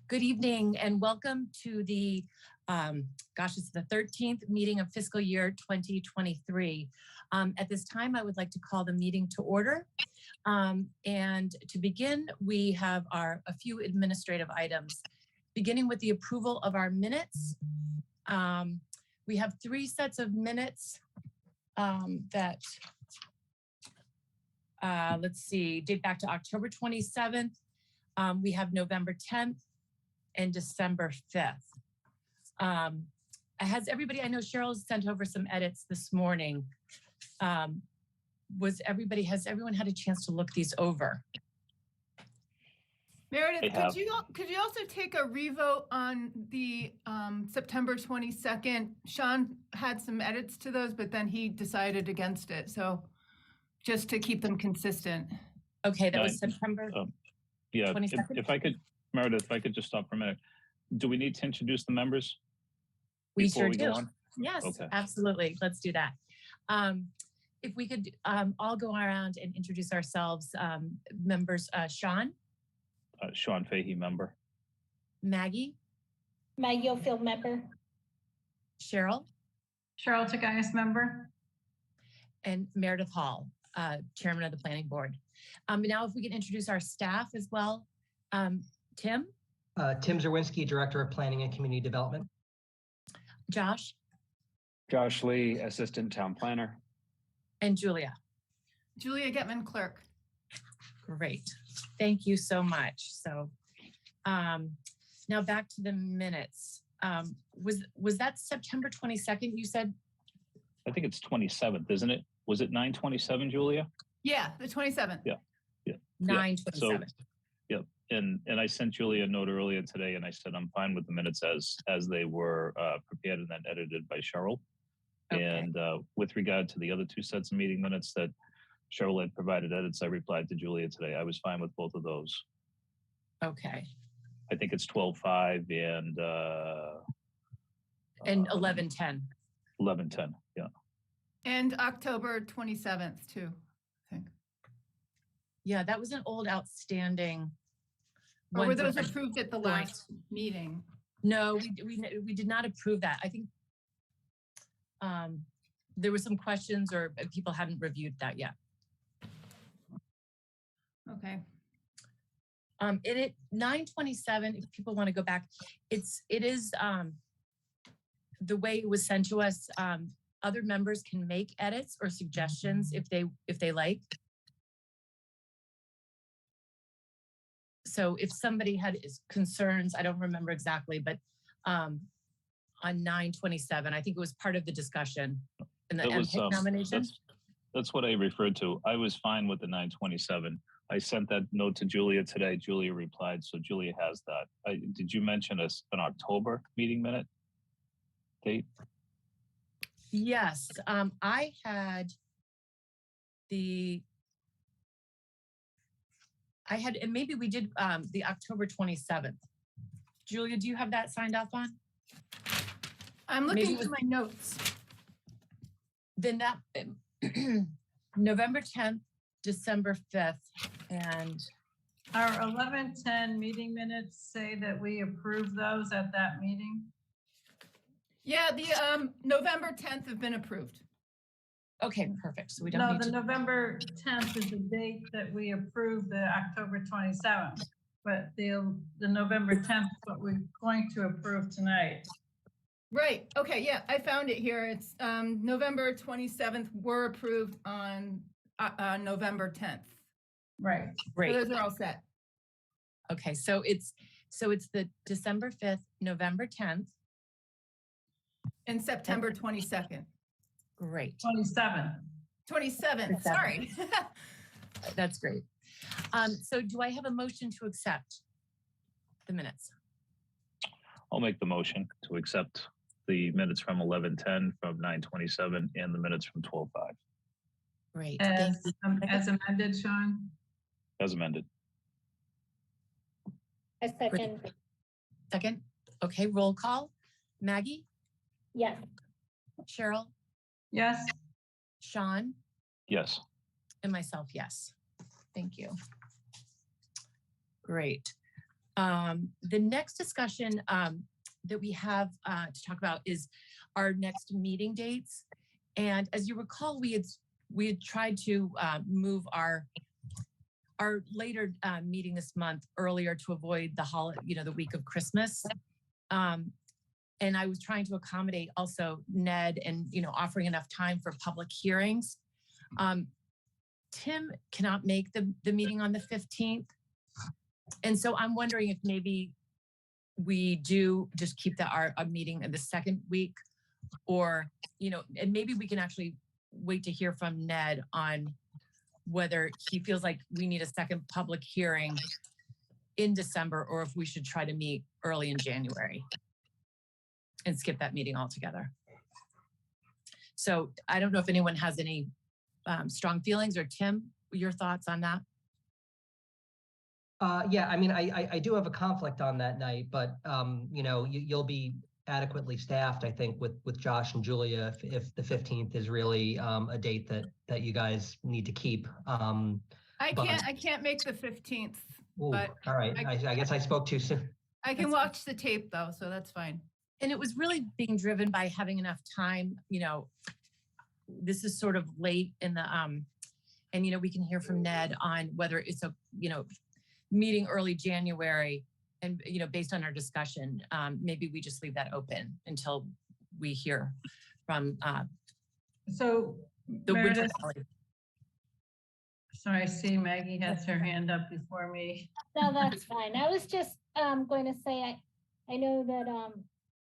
Good evening and welcome to the, it's the 13th meeting of fiscal year 2023. At this time, I would like to call the meeting to order. And to begin, we have a few administrative items, beginning with the approval of our minutes. We have 3 sets of minutes that, let's see, date back to October 27th. We have November 10th and December 5th. Has everybody, I know Cheryl sent over some edits this morning. Has everyone had a chance to look these over? Meredith, could you also take a revote on the September 22nd? Sean had some edits to those, but then he decided against it. So just to keep them consistent. Okay, that was September 22nd? If I could, Meredith, if I could just stop for a minute. Do we need to introduce the members? We sure do. Go on? Yes, okay. Absolutely. Let's do that. If we could all go around and introduce ourselves. Members, Sean? Sean Fahey, member. Maggie? Maggie Oldfield, member. Cheryl? Cheryl Tagayas, member. And Meredith Hall, chairman of the planning board. Now if we can introduce our staff as well. Tim? Tim Zerwinski, Director of Planning and Community Development. Josh? Josh Lee, Assistant Town Planner. And Julia? Julia Getman, clerk. Great. Thank you so much. So now back to the minutes. Was that September 22nd you said? I think it's 27th, isn't it? Was it 9/27, Julia? Yeah, the 27th. Yeah. 9/27. Yep. And I sent Julia a note earlier today, and I said I'm fine with the minutes as they were prepared and then edited by Cheryl. Okay. And with regard to the other 2 sets of meeting minutes that Cheryl had provided edits, I replied to Julia today. I was fine with both of those. Okay. I think it's 12/5 and 11/10. 11/10. Yeah. And October 27th too, I think. Yeah, that was an old outstanding. Or were those approved at the last meeting? No, we did not approve that. I think there were some questions or people hadn't reviewed that yet. Okay. In it 9/27, if people want to go back, it is the way it was sent to us. Other members can make edits or suggestions if they like. So if somebody had concerns, I don't remember exactly, but on 9/27, I think it was part of the discussion in the MPIC nomination. That's what I referred to. I was fine with the 9/27. I sent that note to Julia today. Julia replied, so Julia has that. Did you mention an October meeting minute date? Yes, I had and maybe we did the October 27th. Julia, do you have that signed off on? I'm looking through my notes. Then that November 10th, December 5th, and Our 11/10 meeting minutes say that we approved those at that meeting. Yeah, the November 10th have been approved. okay, perfect. So we don't No, need the to. November 10th is the date that we approved the October 27th. But the November 10th is what we're going to approve tonight. Right. Okay. Yeah, I found it here. It's November 27th were approved on November 10th. Right. Great. So those are all set. Okay, so it's the December 5th, November 10th. And September 22nd. Great. 27th. 27th. Sorry. That's great. So do I have a motion to accept the minutes? I'll make the motion to accept the minutes from 11/10, from 9/27, and the minutes from 12/5. Great. As amended, Sean? As amended. A second. Second. Okay, roll call. Maggie? Yes. Cheryl? Yes. Sean? Yes. And myself, yes. Thank you. Great. The next discussion that we have to talk about is our next meeting dates. And as you recall, we had tried to move our later meeting this month earlier to avoid the holiday, the week of Christmas. And I was trying to accommodate also Ned and, offering enough time for public hearings. Tim cannot make the meeting on the 15th. And so I'm wondering if maybe we do just keep our meeting in the second week, or, and maybe we can actually wait to hear from Ned on whether he feels like we need a second public hearing in December, or if we should try to meet early in January and skip that meeting altogether. So I don't know if anyone has any strong feelings, or Tim, your thoughts on that? Yeah, I mean, I do have a conflict on that night, but you'll be adequately staffed, I think, with Josh and Julia if the 15th is really a date that you guys need to keep. I can't make the 15th, Ooh, but all right. I guess I spoke too soon. I can watch the tape though, so that's fine. And it was really being driven by having enough time. This is sort of late in the and we can hear from Ned on whether it's a meeting early January, and based on our discussion, maybe we just leave that open until we hear from So the winter Meredith, valley. sorry, I see Maggie has her hand up before me. No, that's fine. I was just going to say, I know that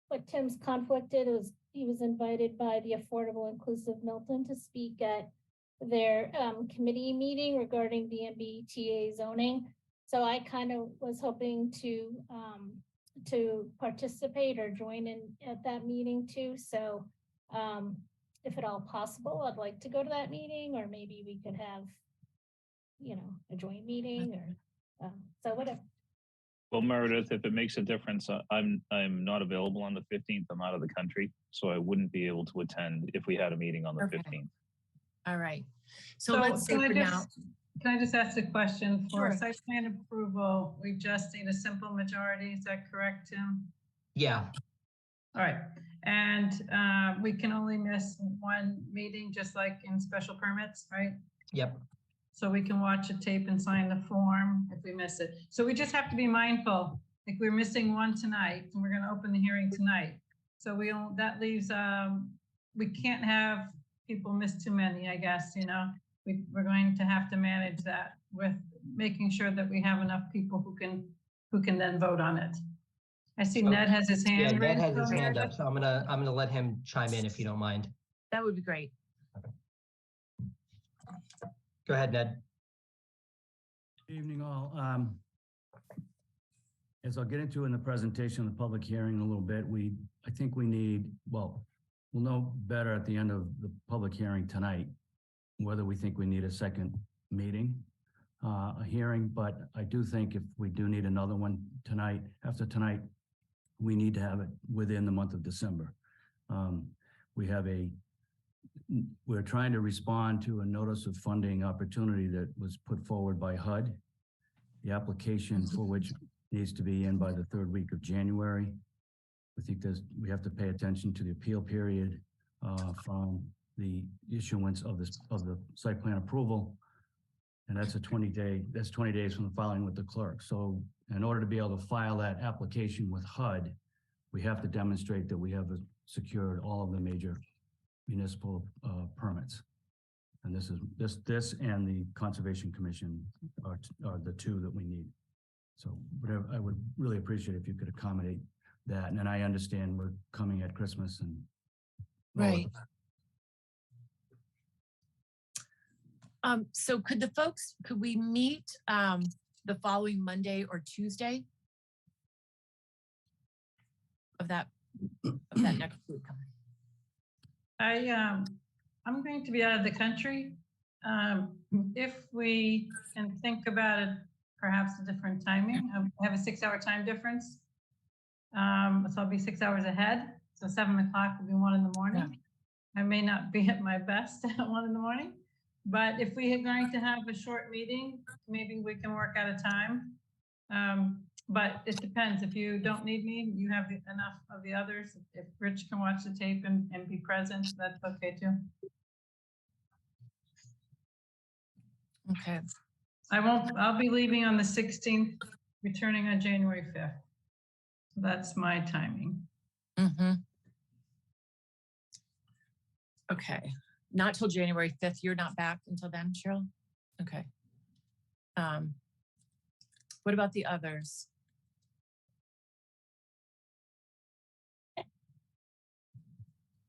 what Tim's conflicted was he was invited by the Affordable Inclusive Milton to speak at their committee meeting regarding the MBTA zoning. So I kind of was hoping to participate or join in at that meeting too. So if at all possible, I'd like to go to that meeting, or maybe we could have, a joint meeting, or so whatever. Well, Meredith, if it makes a difference, I'm not available on the 15th. I'm out of the country, so I wouldn't be able to attend if we had a meeting on the Okay. 15th. All right. So let's say for now. Can I just ask a question? For Sure. site plan approval, we just need a simple majority. Is that correct, Tim? Yeah. All right. And we can only miss one meeting, just like in special permits, right? Yep. So we can watch a tape and sign the form if we miss it. So we just have to be mindful, like we're missing one tonight and we're going to open the hearing tonight. So that leaves, we can't have people miss too many, I guess, we're going to have to manage that with making sure that we have enough people who can then vote on it. I see Ned has his hand raised. Ned has his hand up, so I'm gonna let him chime in if you don't mind. That would be great. Go ahead, Ned. Good evening, all. As I'll get into in the presentation of the public hearing in a little bit, I think we need, we'll know better at the end of the public hearing tonight, whether we think we need a second meeting, a hearing, but I do think if we do need another one tonight, after tonight, we need to have it within the month of December. We're trying to respond to a notice of funding opportunity that was put forward by HUD. The application for which needs to be in by the third week of January. I think we have to pay attention to the appeal period from the issuance of the site plan approval. And that's 20 days from the filing with the clerk. So in order to be able to file that application with HUD, we have to demonstrate that we have secured all of the major municipal permits. And this and the Conservation Commission are the two that we need. So I would really appreciate if you could accommodate that. And then I understand we're coming at Christmas and Right. So could we meet the following Monday or Tuesday of that next week? I'm going to be out of the country. If we can think about it, perhaps a different timing. I have a 6-hour time difference. So I'll be 6 hours ahead. So 7 o'clock will be 1 in the morning. Yeah. I may not be at my best at 1 in the morning, but if we are going to have a short meeting, maybe we can work out a time. But it depends. If you don't need me, you have enough of the others. If Rich can watch the tape and be present, that's okay too. Okay. I'll be leaving on the 16th, returning on January 5th. So that's my timing. Mm-hmm. Okay. Not till January 5th. You're not back until then, Cheryl? Okay. What about the others?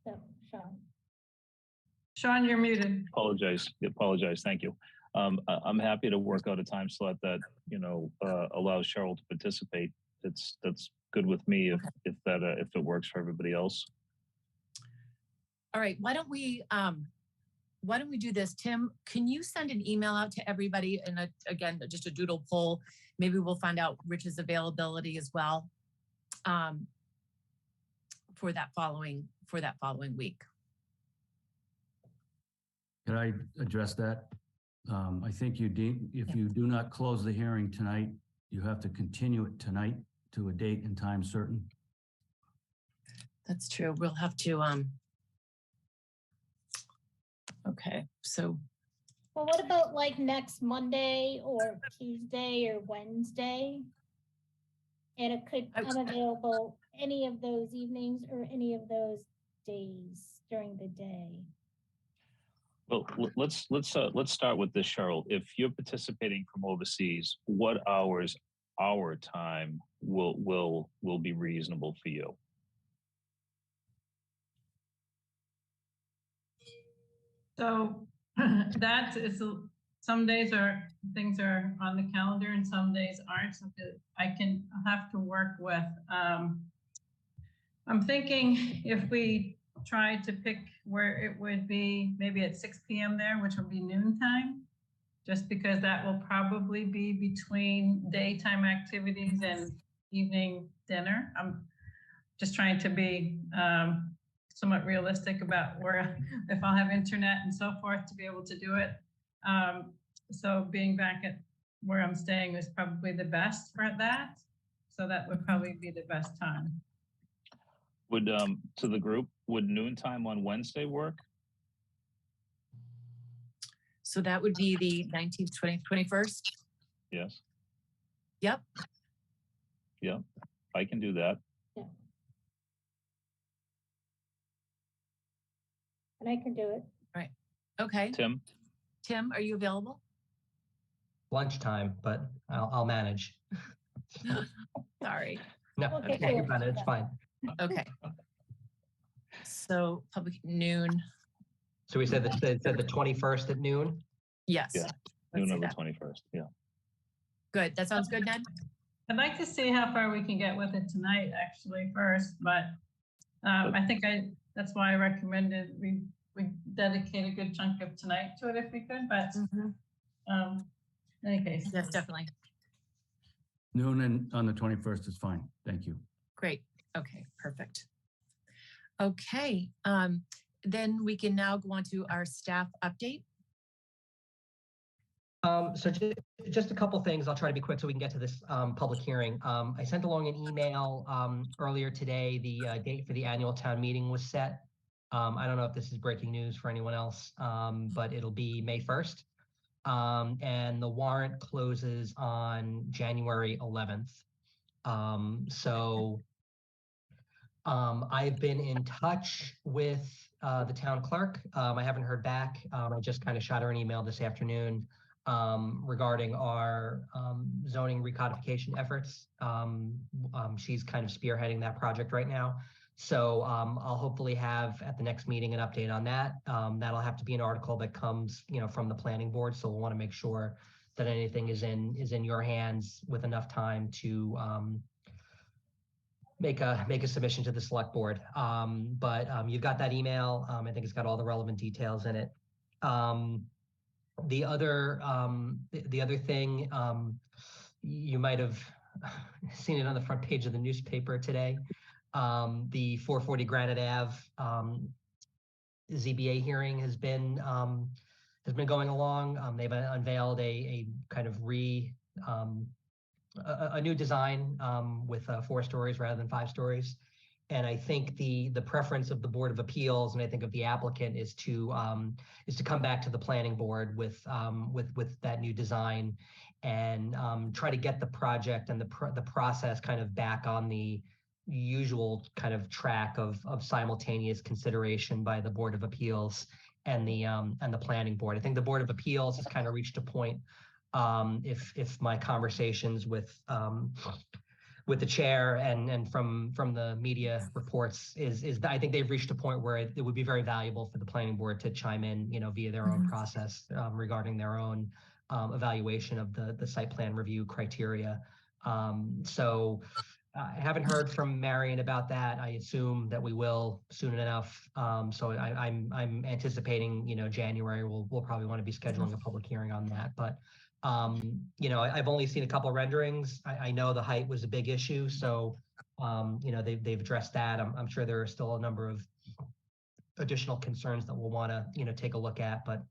So, Sean. Sean, you're muted. Apologize. Thank you. I'm happy to work out a time slot that, allows Cheryl to participate. That's good with me if it works for everybody else. All right. Why don't we do this? Tim, can you send an email out to everybody and again, just a doodle poll? Maybe we'll find out Rich's availability as well for that following week. Could I address that? I think if you do not close the hearing tonight, you have to continue it tonight to a date and time certain. That's true. We'll have to, okay, so. Well, what about like next Monday or Tuesday or Wednesday? And it could, I'm available any of those evenings or any of those days during the day. Well, let's start with this, Cheryl. If you're participating from overseas, what hours our time will be reasonable for you? So that is some days things are on the calendar and some days aren't. So I'll have to work with. I'm thinking if we try to pick where it would be maybe at 6 p.m. there, which will be noontime, just because that will probably be between daytime activities and evening dinner. I'm just trying to be somewhat realistic about if I'll have internet and so forth to be able to do it. So being back at where I'm staying is probably the best for that. So that would probably be the best time. Would to the group, would noontime on Wednesday work? So that would be the 19th, 20th, 21st? Yes. Yep. Yeah, I can do that. Yeah. And I can do it. Right. Okay. Tim, are you available? Lunchtime, but I'll manage. Sorry. No, Okay, think cool. about it. It's fine. Okay. So public noon. So we said the 21st at noon. Yes. Yeah. Let's noon say on the that. 21st. Yeah. Good. That sounds good, Ned? I'd like to see how far we can get with it tonight, actually, first, but I think that's why I recommended we dedicate a good chunk of tonight to it if we could, but in any case. Yes, definitely. Noon on the 21st is fine. Thank you. Great. Okay, perfect. Okay, then we can now go on to our staff update. So just a couple things. I'll try to be quick so we can get to this public hearing. I sent along an email earlier today. The date for the annual town meeting was set. I don't know if this is breaking news for anyone else, but it'll be May 1st. And the warrant closes on January 11th. I've been in touch with the town clerk. I haven't heard back. I just kind of shot her an email this afternoon regarding our zoning recodification efforts. She's kind of spearheading that project right now. So I'll hopefully have at the next meeting an update on that. That'll have to be an article that comes, from the planning board. So we'll want to make sure that anything is in your hands with enough time to make a submission to the select board. But you've got that email. I think it's got all the relevant details in it. The other thing, you might have seen it on the front page of the newspaper today. The 440 Granite Ave ZBA hearing has been going along. They've unveiled a kind of a new design with 4 stories rather than 5 stories. And I think the preference of the Board of Appeals, and I think of the applicant, is to come back to the planning board with that new design, and try to get the project and the process kind of back on the usual kind of track of simultaneous consideration by the Board of Appeals and the planning board. I think the Board of Appeals has kind of reached a point, if my conversations with the chair and from the media reports is I think they've reached a point where it would be very valuable for the planning board to chime in, via their own process regarding their own evaluation of the site plan review criteria. So I haven't heard from Marion about that. I assume that we will soon enough. So I'm anticipating, January we'll probably want to be scheduling a public hearing on that. But I've only seen a couple of renderings. I know the height was a big issue, so they've addressed that. I'm sure there are still a number of additional concerns that we'll want to take a look at. But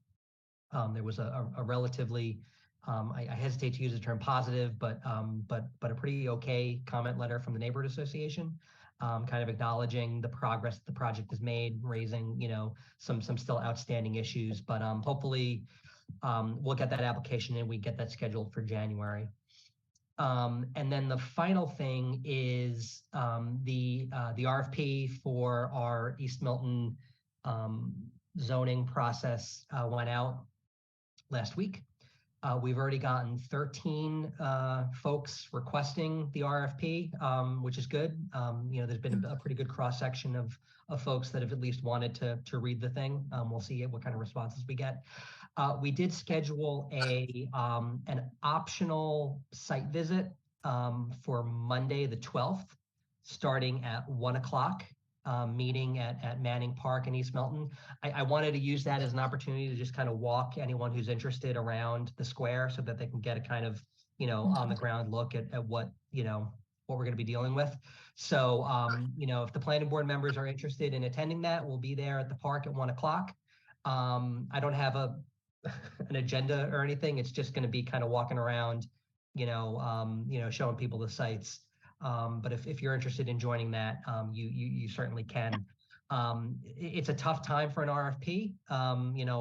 there was a relatively I hesitate to use the term positive, but a pretty okay comment letter from the Neighborhood Association, kind of acknowledging the progress the project has made, raising some still outstanding issues. But hopefully we'll get that application and we get that scheduled for January. And then the final thing is the RFP for our East Milton zoning process went out last week. We've already gotten 13 folks requesting the RFP, which is good. There's been a pretty good cross-section of folks that have at least wanted to read the thing. We'll see what kind of responses we get. We did schedule an optional site visit for Monday, the 12th, starting at 1 o'clock. Meeting at Manning Park in East Milton. I wanted to use that as an opportunity to just kind of walk anyone who's interested around the square so that they can get a kind of, on the ground look at what we're going to be dealing with. So, if the planning board members are interested in attending that, we'll be there at the park at 1 o'clock. I don't have an agenda or anything. It's just going to be kind of walking around, showing people the sites. But if you're interested in joining that, you certainly can. It's a tough time for an RFP,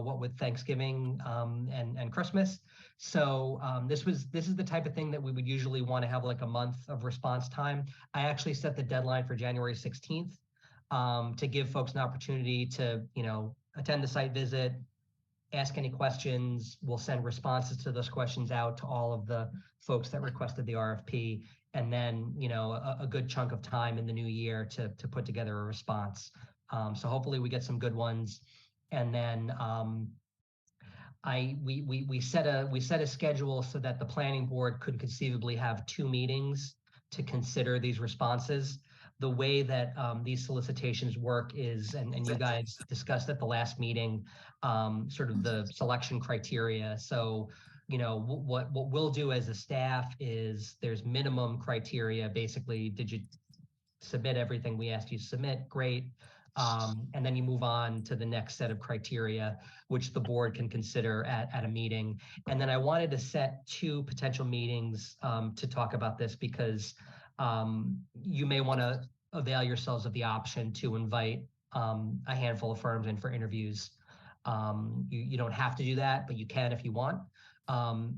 what with Thanksgiving and Christmas. So this is the type of thing that we would usually want to have like a month of response time. I actually set the deadline for January 16th to give folks an opportunity to, attend the site visit, ask any questions. We'll send responses to those questions out to all of the folks that requested the RFP. And then, a good chunk of time in the new year to put together a response. So hopefully we get some good ones. And then we set a schedule so that the planning board could conceivably have 2 meetings to consider these responses. The way that these solicitations work is, and you guys discussed at the last meeting, sort of the selection criteria. So what we'll do as a staff is there's minimum criteria. Basically, did you submit everything we asked you to submit? Great. And then you move on to the next set of criteria, which the board can consider at a meeting. And then I wanted to set 2 potential meetings to talk about this because you may want to avail yourselves of the option to invite a handful of firms in for interviews. You don't have to do that, but you can if you want.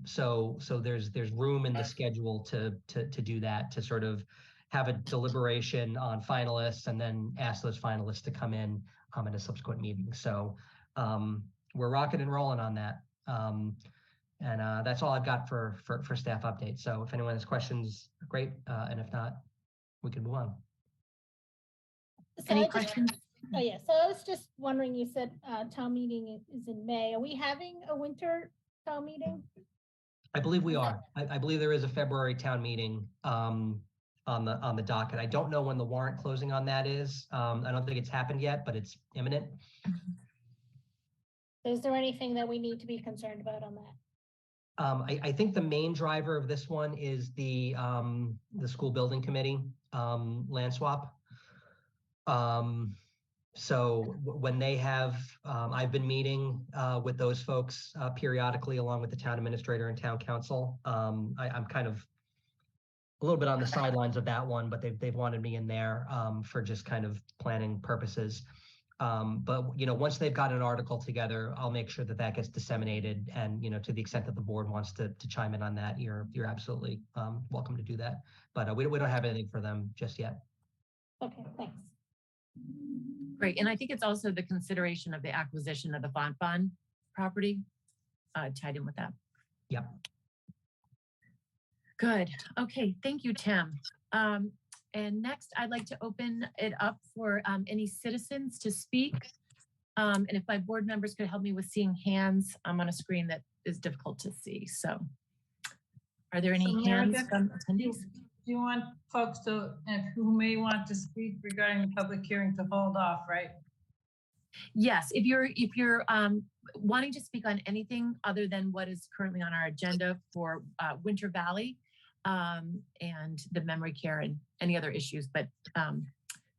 So there's room in the schedule to do that, to sort of have a deliberation on finalists and then ask those finalists to come in a subsequent meeting. So we're rocking and rolling on that. And that's all I've got for staff updates. So if anyone has questions, great. And if not, we can move on. So Any questions? Oh yeah, so I was just wondering, you said town meeting is in May. Are we having a winter town meeting? I believe we are. I believe there is a February town meeting on the docket. I don't know when the warrant closing on that is. I don't think it's happened yet, but it's imminent. Is there anything that we need to be concerned about on that? I think the main driver of this one is the school building committee land swap. So when they have, I've been meeting with those folks periodically along with the town administrator and town council. I'm kind of a little bit on the sidelines of that one, but they've wanted me in there for just kind of planning purposes. But once they've got an article together, I'll make sure that that gets disseminated. And to the extent that the board wants to chime in on that, you're absolutely welcome to do that. But we don't have anything for them just yet. Okay, thanks. Great. And I think it's also the consideration of the acquisition of the Font property tied in with that. Yep. Good. Okay. Thank you, Tim. And next, I'd like to open it up for any citizens to speak. And if my board members could help me with seeing hands, I'm on a screen that is difficult to see. So are there any So hands Meredith, from attendees? Do you want folks who may want to speak regarding the public hearing to hold off, right? Yes, if you're wanting to speak on anything other than what is currently on our agenda for Winter Valley and the memory care and any other issues, but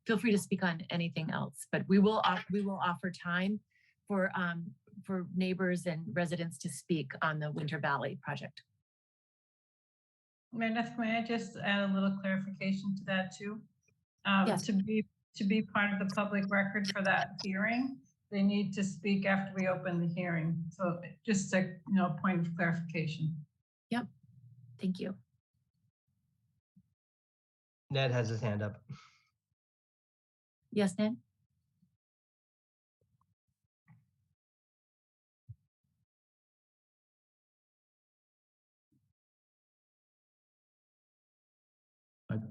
feel free to speak on anything else. But we will offer time for neighbors and residents to speak on the Winter Valley project. Meredith, may I just add a little clarification to that too? Yes. To be part of the public record for that hearing, they need to speak after we open the hearing. So just a point of clarification. Yep. Thank you. Ned has his hand up. Yes, Ned?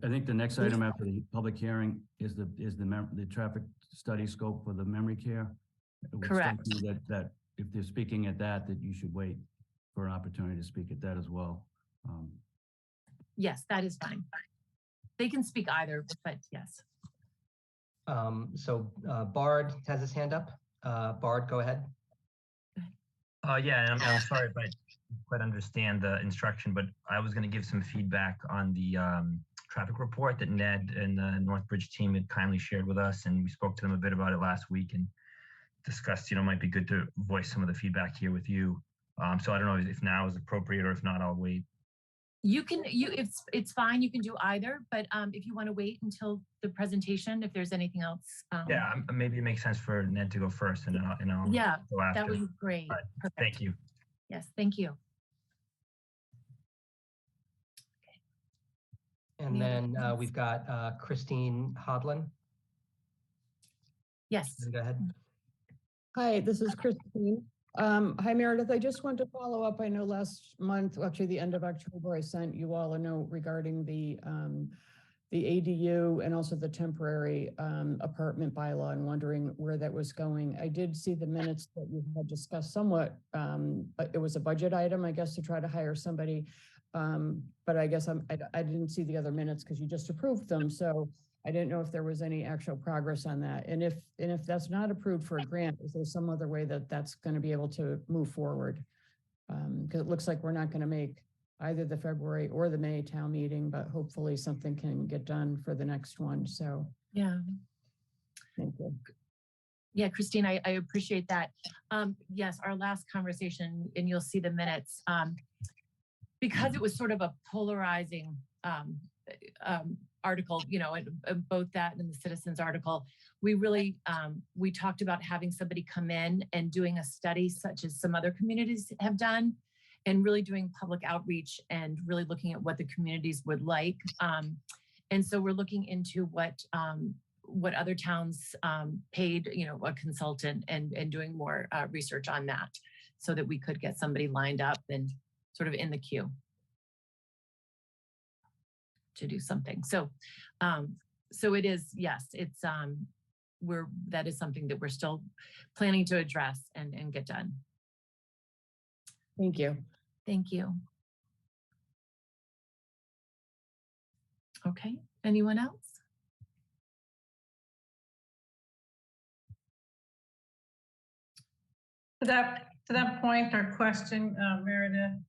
I think the next item after the public hearing is the traffic study scope for the memory care. It would Correct. strike me that if they're speaking at that you should wait for an opportunity to speak at that as well. Yes, that is fine. They can speak either, but yes. So Bard has his hand up. Bard, go ahead. Yeah, and I'm sorry if I didn't quite understand the instruction, but I was going to give some feedback on the traffic report that Ned and the Northbridge team had kindly shared with us, and we spoke to them a bit about it last week and discussed, might be good to voice some of the feedback here with you. So I don't know if now is appropriate, or if not, I'll wait. It's fine. You can do either, but if you want to wait until the presentation, if there's anything else. Yeah, maybe it makes sense for Ned to go first, and I'll yeah, go after. that would be great. Right. Perfect. Thank you. Yes, thank you. And then we've got Christine Hodlin. Yes. Go ahead. Hi, this is Christine. Hi, Meredith. I just want to follow up. I know last month, actually the end of October, I sent you all a note regarding the ADU and also the temporary apartment bylaw, and wondering where that was going. I did see the minutes that you had discussed somewhat. It was a budget item, I guess, to try to hire somebody. But I guess I didn't see the other minutes because you just approved them. So I didn't know if there was any actual progress on that. And if that's not approved for a grant, is there some other way that that's going to be able to move forward? Because it looks like we're not going to make either the February or the May town meeting, but hopefully something can get done for the next one. So yeah. Thank you. Yeah, Christine, I appreciate that. Yes, our last conversation, and you'll see the minutes, because it was sort of a polarizing article, both that and the citizens article, we really, we talked about having somebody come in and doing a study such as some other communities have done, and really doing public outreach and really looking at what the communities would like. And so we're looking into what other towns paid, a consultant, and doing more research on that so that we could get somebody lined up and sort of in the queue to do something. So, so it is, yes, it's, that is something that we're still planning to address and get done. Thank you. Thank you. Okay, anyone else? To that point or question, Meredith,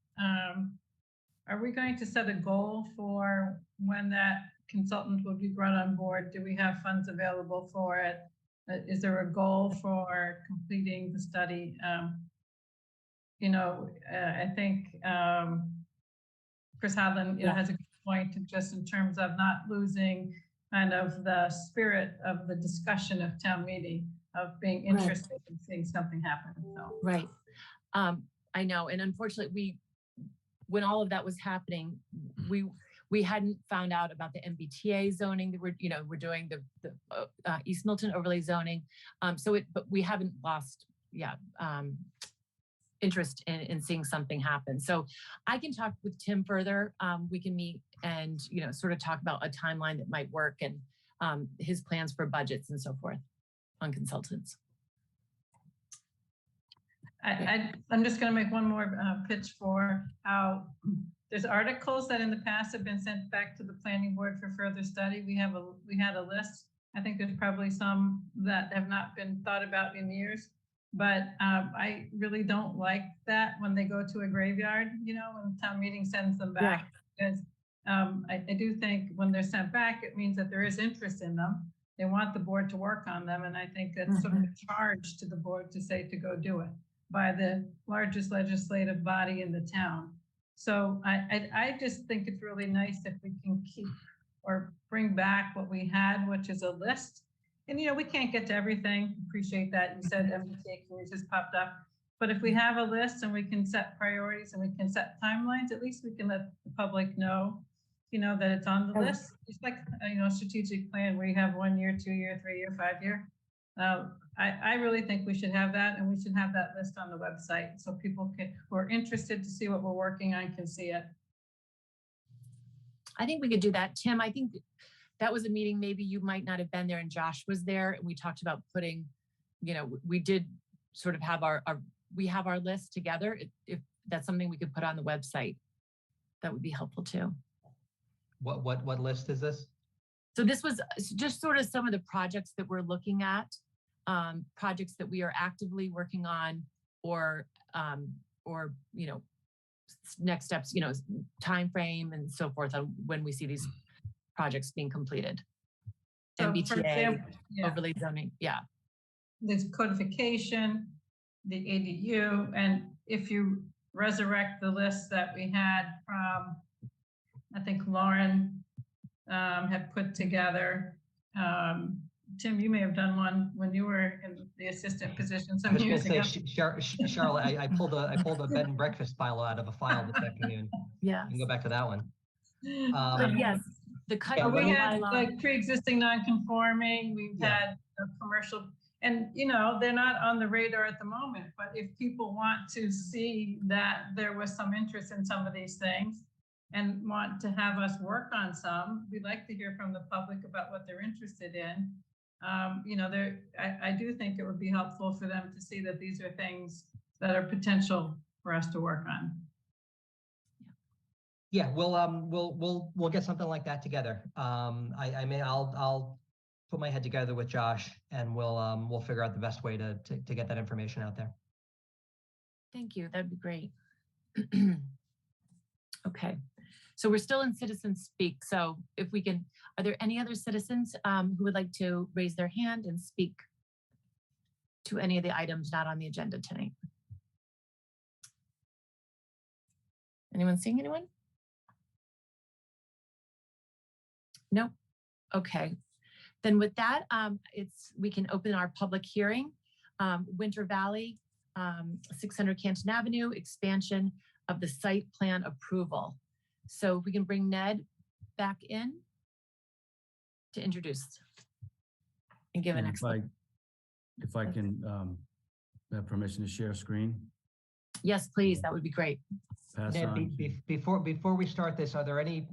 are we going to set a goal for when that consultant will be brought on board? Do we have funds available for it? Is there a goal for completing the study? I think Chris Hadlin, has a point, just in terms of not losing kind of the spirit of the discussion of town meeting, of being Right. interested in seeing something happen, so. Right. I know. And unfortunately, when all of that was happening, we hadn't found out about the MBTA zoning that we're doing the East Milton overlay zoning. But we haven't lost, interest in seeing something happen. So I can talk with Tim further. We can meet and, sort of talk about a timeline that might work and his plans for budgets and so forth on consultants. I'm just going to make one more pitch for how there's articles that in the past have been sent back to the planning board for further study. We had a list. I think there's probably some that have not been thought about in years, but I really don't like that when they go to a graveyard, when town meeting sends them back. Because I do think when they're sent back, it means that there is interest in them. They want the board to work on them. And I think that's sort of a charge to the board to say to go do it by the largest legislative body in the town. So I just think it's really nice if we can keep or bring back what we had, which is a list. And, we can't get to everything. Appreciate that. You said MBTA communities just popped up. But if we have a list and we can set priorities and we can set timelines, at least we can let the public know, that it's on the list. It's like, a strategic plan where you have 1 year, 2 year, 3 year, 5 year. I really think we should have that, and we should have that list on the website so people who are interested to see what we're working on can see it. I think we could do that. Tim, I think that was a meeting, maybe you might not have been there and Josh was there. And we talked about putting, we did sort of have we have our list together. If that's something we could put on the website, that would be helpful too. What list is this? So this was just sort of some of the projects that we're looking at, projects that we are actively working on, or next steps, time frame and so forth on when we see these projects being completed. So for MBTA, example, overlay zoning, there's codification, the ADU, and if you resurrect the list that we had from, I think Lauren had put together. Tim, you may have done one when you were in the assistant position some years ago. Charlotte, I pulled a bed and breakfast file out of a file this afternoon. Yeah. You can go back to that one. But yes, the cut. Yeah, we had bylaw. like pre-existing non-conforming. We've had a commercial, and they're not on the radar at the moment. But if people want to see that there was some interest in some of these things, and want to have us work on some, we'd like to hear from the public about what they're interested in. I do think it would be helpful for them to see that these are things that are potential for us to work on. Yeah, we'll get something like that together. I'll put my head together with Josh, and we'll figure out the best way to get that information out there. Thank you. That'd be great. Okay. So we're still in citizen speak. So if we can, are there any other citizens who would like to raise their hand and speak to any of the items not on the agenda tonight? Anyone seeing anyone? No? Okay. Then with that, we can open our public hearing. Winter Valley, 600 Canton Avenue, expansion of the site plan approval. So if we can bring Ned back in to introduce and give an explanation. If I can have permission to share screen. Yes, please. That would be great. Pass Ned, on. before we start this, are there any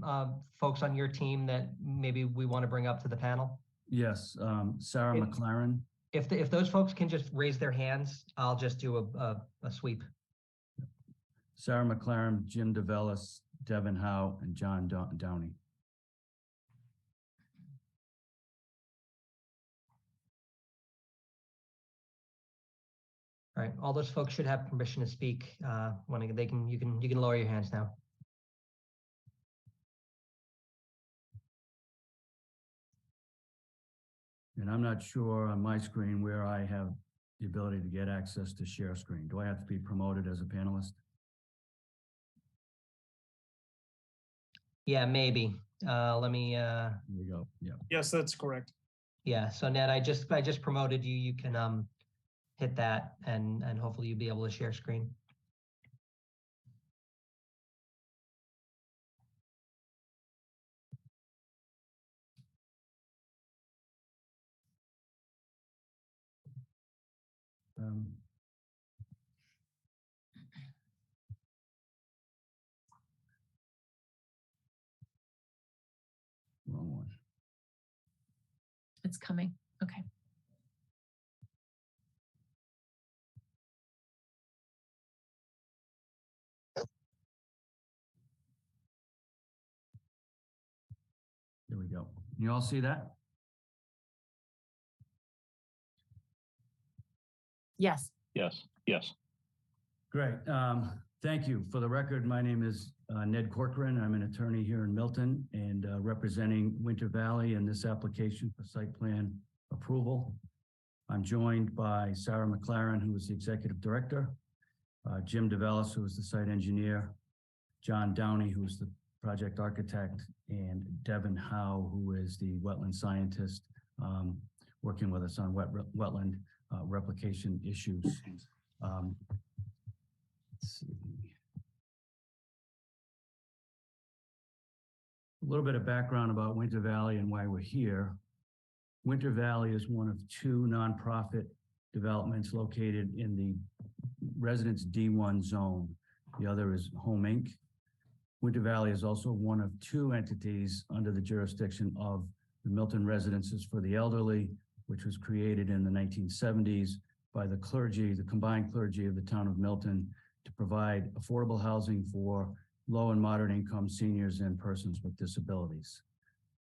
folks on your team that maybe we want to bring up to the panel? Yes, Sarah McLaren. If those folks can just raise their hands, I'll just do a sweep. Sarah McLaren, Jim DeVellis, Devin Howe, and John Downey. All right, all those folks should have permission to speak. When you can lower your hands now. And I'm not sure on my screen where I have the ability to get access to share screen. Do I have to be promoted as a panelist? Yeah, maybe. Let me, Here we go. Yeah. Yes, that's correct. yeah, so Ned, I just promoted you. You can hit that and hopefully you'll be able to share screen. Wrong one. It's coming. Okay. There we go. You all see that? Yes. Yes, yes. Great. Thank you. For the record, my name is Ned Corcoran. I'm an attorney here in Milton and representing Winter Valley in this application for site plan approval. I'm joined by Sarah McLaren, who is the executive director, Jim DeVellis, who is the site engineer, John Downey, who's the project architect, and Devin Howe, who is the wetland scientist, working with us on wetland replication issues. Let's see. A little bit of background about Winter Valley and why we're here. Winter Valley is one of two nonprofit developments located in the Residence D1 zone. The other is Home Inc. Winter Valley is also one of two entities under the jurisdiction of the Milton Residences for the Elderly, which was created in the 1970s by the clergy, the combined clergy of the town of Milton, to provide affordable housing for low and moderate income seniors and persons with disabilities.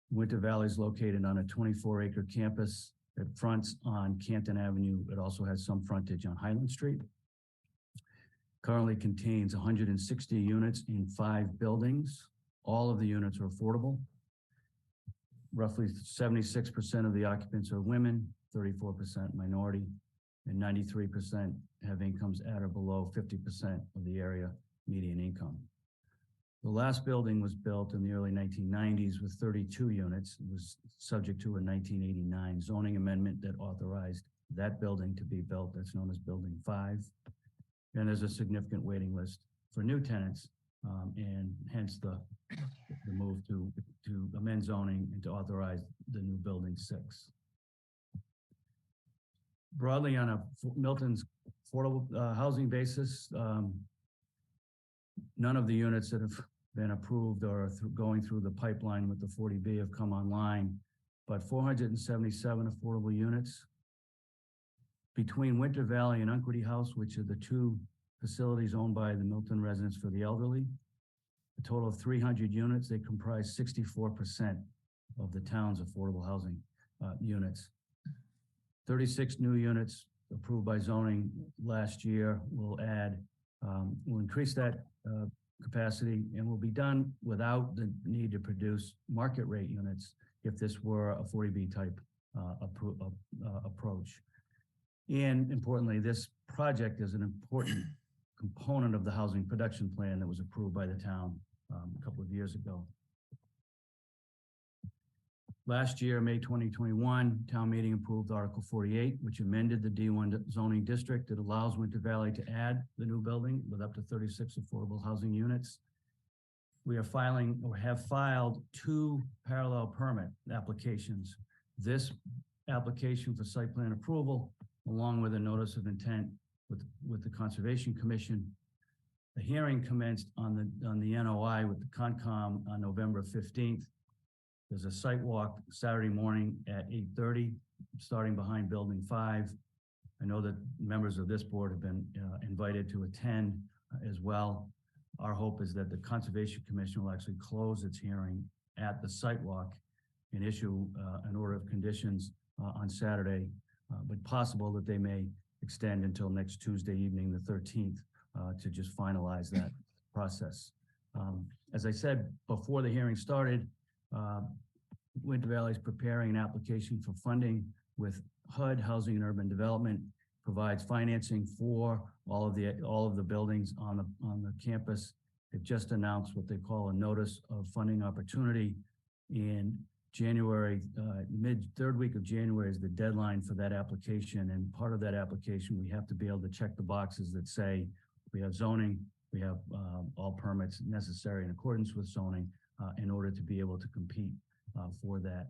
Winter Valley is located on a 24-acre campus that fronts on Canton Avenue. It also has some frontage on Highland Street. Currently contains 160 units in 5 buildings. All of the units are affordable. Roughly 76% of the occupants are women, 34% minority, and 93% have incomes at or below 50% of the area median income. The last building was built in the early 1990s with 32 units. It was subject to a 1989 zoning amendment that authorized that building to be built. That's known as Building 5. And there's a significant waiting list for new tenants, and hence the move to amend zoning and to authorize the new Building 6. Broadly on a Milton's affordable housing basis, none of the units that have been approved or going through the pipeline with the 40B have come online, but 477 affordable units. Between Winter Valley and Unquity House, which are the two facilities owned by the Milton Residence for the Elderly, a total of 300 units, they comprise 64% of the town's affordable housing units. 36 new units approved by zoning last year will increase that capacity and will be done without the need to produce market rate units if this were a 40B type approach. And importantly, this project is an important component of the housing production plan that was approved by the town a couple of years ago. Last year, May 2021, town meeting approved Article 48, which amended the D1 zoning district. It allows Winter Valley to add the new building with up to 36 affordable housing units. We are filing or have filed 2 parallel permit applications. This application for site plan approval, along with a notice of intent with the Conservation Commission. The hearing commenced on the NOI with the Concom on November 15th. There's a site walk Saturday morning at 8:30, starting behind Building 5. I know that members of this board have been invited to attend as well. Our hope is that the Conservation Commission will actually close its hearing at the site walk and issue an order of conditions on Saturday, but possible that they may extend until next Tuesday evening, the 13th, to just finalize that process. As I said before the hearing started, Winter Valley is preparing an application for funding with HUD, Housing and Urban Development, provides financing for all of the buildings on the campus They've just announced what they call a notice of funding opportunity. In January, third week of January is the deadline for that application. And part of that application, we have to be able to check the boxes that say we have zoning, we have all permits necessary in accordance with zoning in order to be able to compete for that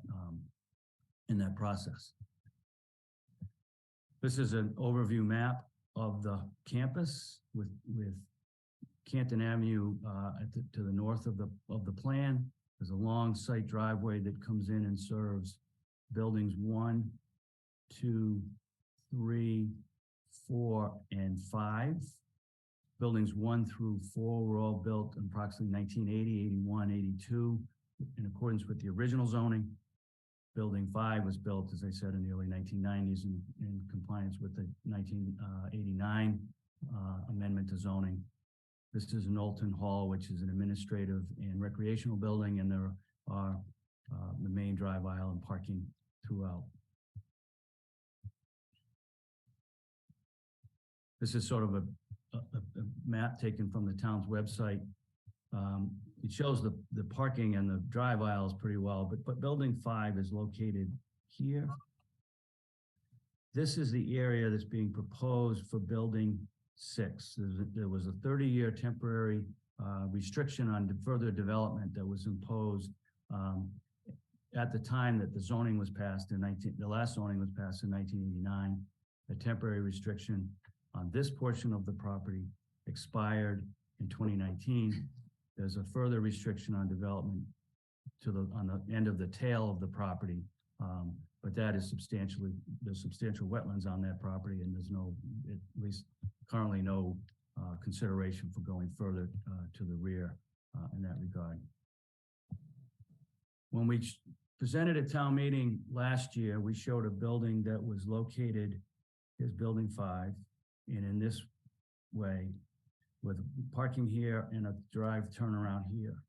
in that process. This is an overview map of the campus with Canton Avenue to the north of the plan. There's a long site driveway that comes in and serves buildings 1, 2, 3, 4, and 5. Buildings 1 through 4 were all built in approximately 1980, 81, 82, in accordance with the original zoning. Building 5 was built, as I said, in the early 1990s in compliance with the 1989 amendment to zoning. This is Milton Hall, which is an administrative and recreational building, and there are the main drive aisle and parking throughout. This is sort of a map taken from the town's website. It shows the parking and the drive aisles pretty well, but building 5 is located here. This is the area that's being proposed for building 6. There was a 30-year temporary restriction on further development that was imposed at the time that the zoning was passed the last zoning was passed in 1989. The temporary restriction on this portion of the property expired in 2019. There's a further restriction on development on the end of the tail of the property, but that is there's substantial wetlands on that property, and there's at least currently no consideration for going further to the rear in that regard. When we presented at town meeting last year, we showed a building that was located, is building 5, and in this way, with parking here and a drive turnaround here.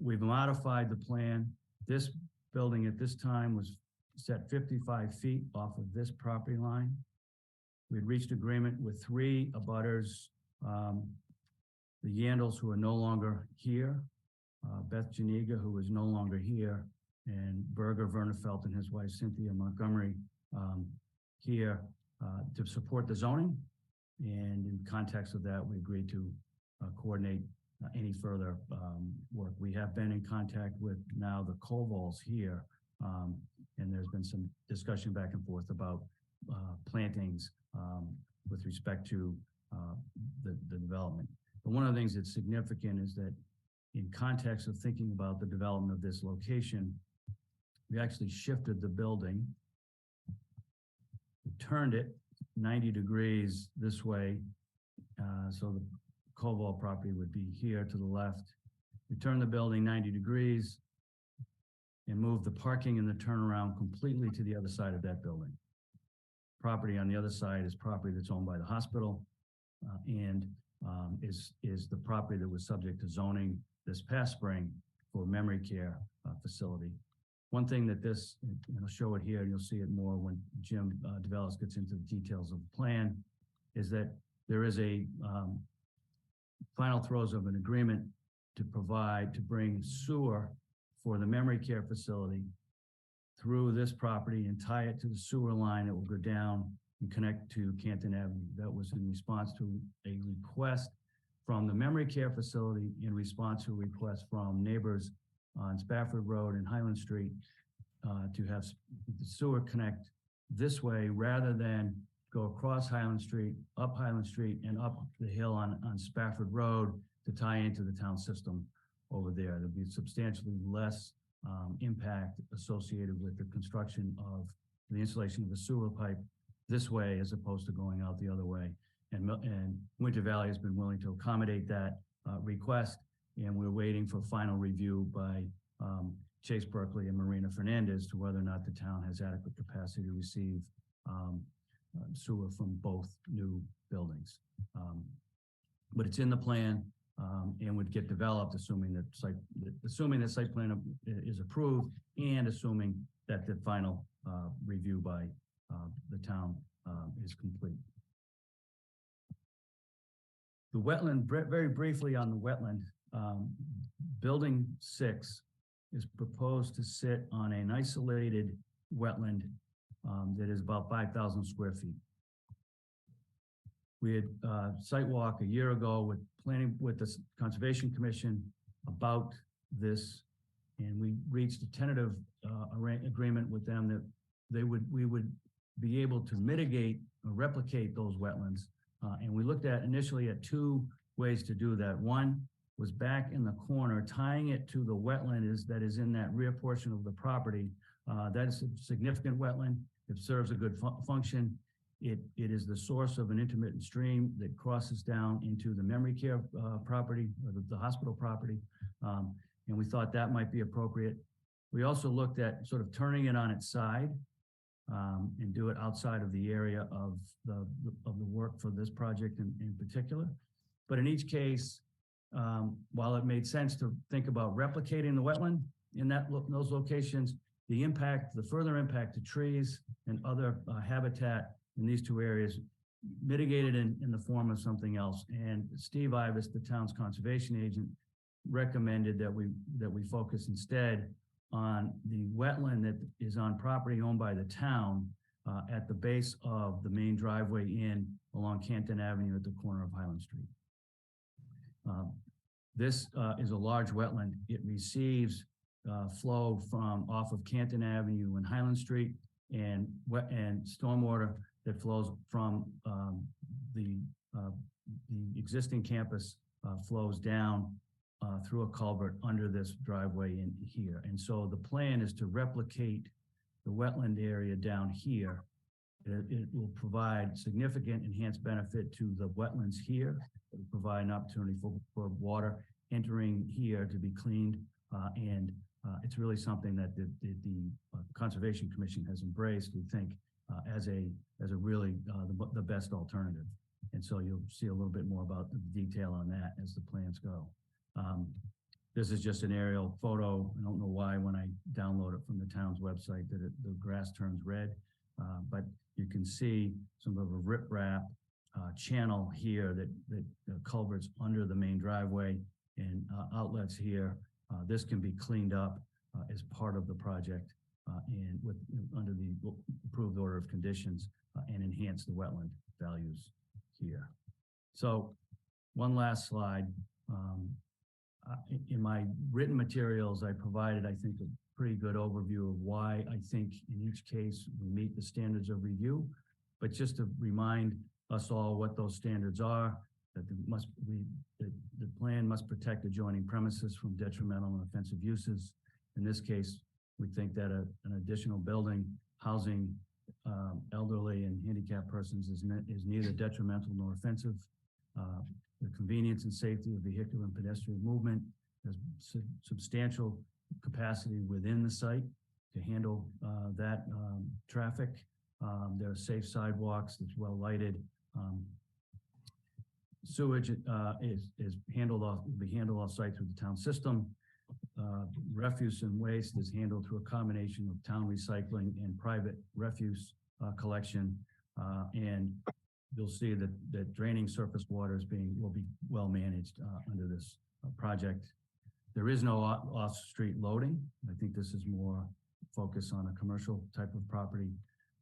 We've modified the plan. This building at this time was set 55 feet off of this property line. We had reached agreement with 3 abutters, the Yandles, who are no longer here, Beth Janiga, who is no longer here, and Berger Vernefelt and his wife Cynthia Montgomery here to support the zoning. And in context of that, we agreed to coordinate any further work. We have been in contact with now the Koval's here, and there's been some discussion back and forth about plantings with respect to the development. But one of the things that's significant is that in context of thinking about the development of this location, we actually shifted the building, we turned it 90 degrees this way, so the Koval property would be here to the left. We turned the building 90 degrees and moved the parking and the turnaround completely to the other side of that building. Property on the other side is property that's owned by the hospital and is the property that was subject to zoning this past spring for memory care facility. One thing that this, and I'll show it here, and you'll see it more when Jim DeVellis gets into the details of the plan, is that there is a final throes of an agreement to bring sewer for the memory care facility through this property and tie it to the sewer line that will go down and connect to Canton Avenue. That was in response to a request from the memory care facility in response to a request from neighbors on Spafford Road and Highland Street to have the sewer connect this way rather than go across Highland Street, up Highland Street, and up the hill on Spafford Road to tie into the town system over there. There'll be substantially less impact associated with the construction of the installation of the sewer pipe this way as opposed to going out the other way. And Winter Valley has been willing to accommodate that request, and we're waiting for final review by Chase Berkeley and Marina Fernandez to whether or not the town has adequate capacity to receive sewer from both new buildings. But it's in the plan and would get developed assuming that site plan is approved and assuming that the final review by the town is complete. The wetland, very briefly on the wetland, building 6 is proposed to sit on an isolated wetland that is about 5,000 square feet. We had site walk a year ago with the Conservation Commission about this, and we reached a tentative agreement with them that we would be able to mitigate or replicate those wetlands. And we looked at initially at 2 ways to do that. One was back in the corner, tying it to the wetland that is in that rear portion of the property. That is a significant wetland. It serves a good function. It is the source of an intermittent stream that crosses down into the memory care property, or the hospital property. And we thought that might be appropriate. We also looked at sort of turning it on its side and do it outside of the area of the work for this project in particular. But in each case, while it made sense to think about replicating the wetland in those locations, the further impact to trees and other habitat in these 2 areas mitigated in the form of something else. And Steve Ivis, the town's conservation agent, recommended that we focus instead on the wetland that is on property owned by the town at the base of the main driveway in along Canton Avenue at the corner of Highland Street. This is a large wetland. It receives flow from off of Canton Avenue and Highland Street, and stormwater that flows from the existing campus flows down through a culvert under this driveway in here. And so the plan is to replicate the wetland area down here. It will provide significant enhanced benefit to the wetlands here. It will provide an opportunity for water entering here to be cleaned. And it's really something that the Conservation Commission has embraced, we think, as a really the best alternative. And so you'll see a little bit more about the detail on that as the plans go. This is just an aerial photo. I don't know why when I download it from the town's website that the grass turns red, but you can see some of a riprap channel here that culverts under the main driveway and outlets here. This can be cleaned up as part of the project and under the approved order of conditions and enhance the wetland values here. So one last slide. In my written materials, I provided, I think, a pretty good overview of why I think in each case we meet the standards of review. But just to remind us all what those standards are, that the plan must protect adjoining premises from detrimental and offensive uses. In this case, we think that an additional building housing elderly and handicapped persons is neither detrimental nor offensive. The convenience and safety of vehicular and pedestrian movement has substantial capacity within the site to handle that traffic. There are safe sidewalks that's well lighted. Sewage is handled will be handled off site through the town system. Refuse and waste is handled through a combination of town recycling and private refuse collection. And you'll see that draining surface water will be well managed under this project. There is no off-street loading. I think this is more focused on a commercial type of property.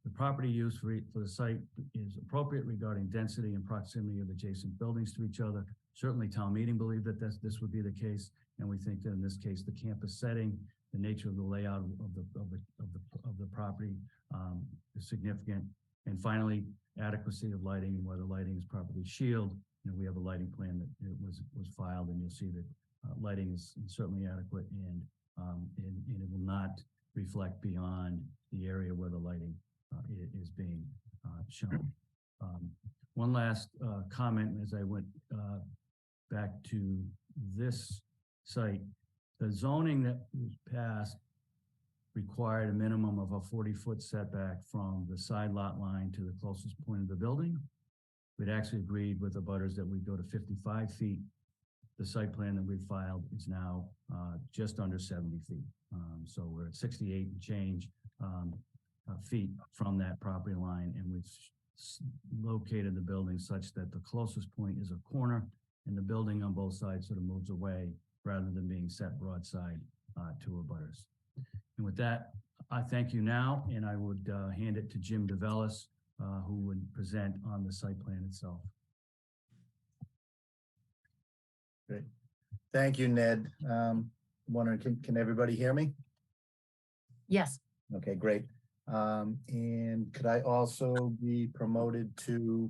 The property use for the site is appropriate regarding density and proximity of adjacent buildings to each other. Certainly town meeting believed that this would be the case. And we think that in this case, the campus setting, the nature of the layout of the property is significant. And finally, adequacy of lighting and whether lighting is properly shielded. You know, we have a lighting plan that was filed, and you'll see that lighting is certainly adequate, and it will not reflect beyond the area where the lighting is being shown. One last comment as I went back to this site. The zoning that was passed required a minimum of a 40-foot setback from the side lot line to the closest point of the building. We'd actually agreed with the butters that we'd go to 55 feet. The site plan that we filed is now just under 70 feet. So we're at 68 and change feet from that property line, and we've located the building such that the closest point is a corner and the building on both sides sort of moves away rather than being set broadside to abutters. And with that, I thank you now, and I would hand it to Jim DeVellis, who would present on the site plan itself. Great. Thank you, Ned. Wondering, can everybody hear me? Yes. Okay, great. And could I also be promoted to?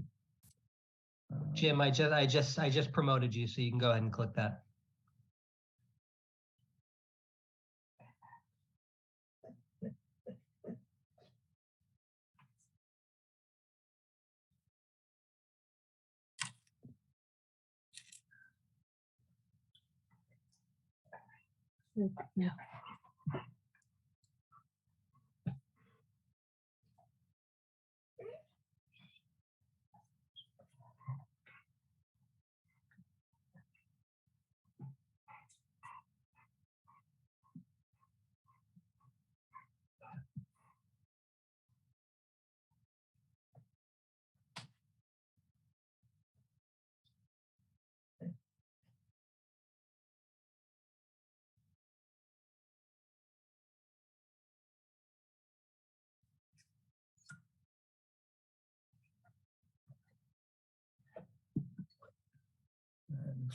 Jim, I just promoted you, so you can go ahead and click that. Yeah.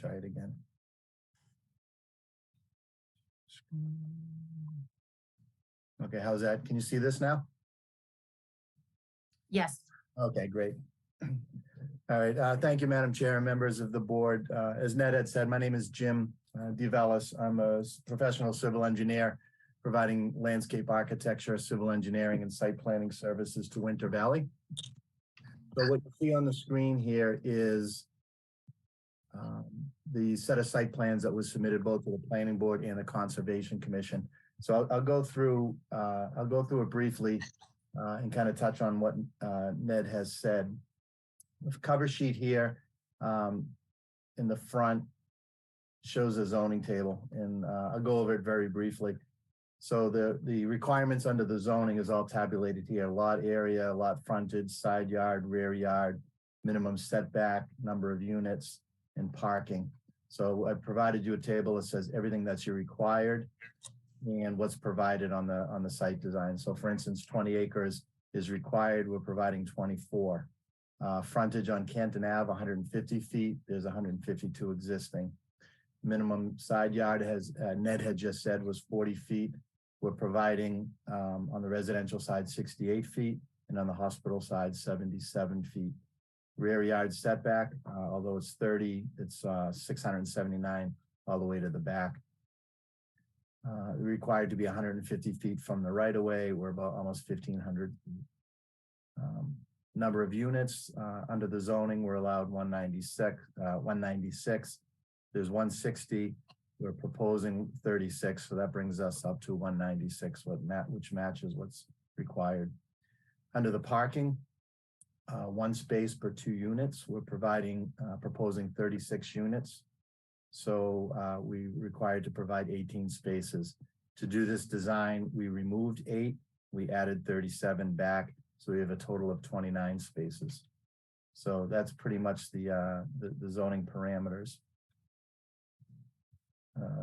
Try it again. Okay, how's that? Can you see this now? Yes. Okay, great. All right, thank you, Madam Chair and members of the board. As Ned had said, my name is Jim DeVellis. I'm a professional civil engineer providing landscape architecture, civil engineering, and site planning services to Winter Valley. So what you see on the screen here is the set of site plans that was submitted both to the Planning Board and the Conservation Commission. So I'll go through it briefly and kind of touch on what Ned has said. The cover sheet here in the front shows a zoning table, and I'll go over it very briefly. So the requirements under the zoning is all tabulated here: lot area, lot frontage, side yard, rear yard, minimum setback, number of units, and parking. So I provided you a table that says everything that's required and what's provided on the site design. So for instance, 20 acres is required. We're providing 24. Frontage on Canton Ave, 150 feet. There's 152 existing. Minimum side yard, has Ned had just said, was 40 feet. We're providing on the residential side 68 feet, and on the hospital side 77 feet. Rear yard setback, although it's 30, it's 679 all the way to the back. Required to be 150 feet from the right of way. We're about almost 1,500 feet. Number of units under the zoning, we're allowed 196. There's 160. We're proposing 36, so that brings us up to 196, which matches what's required. Under the parking, one space per 2 units. We're proposing 36 units. So we required to provide 18 spaces. To do this design, we removed 8, we added 37 back. So we have a total of 29 spaces. So that's pretty much the zoning parameters.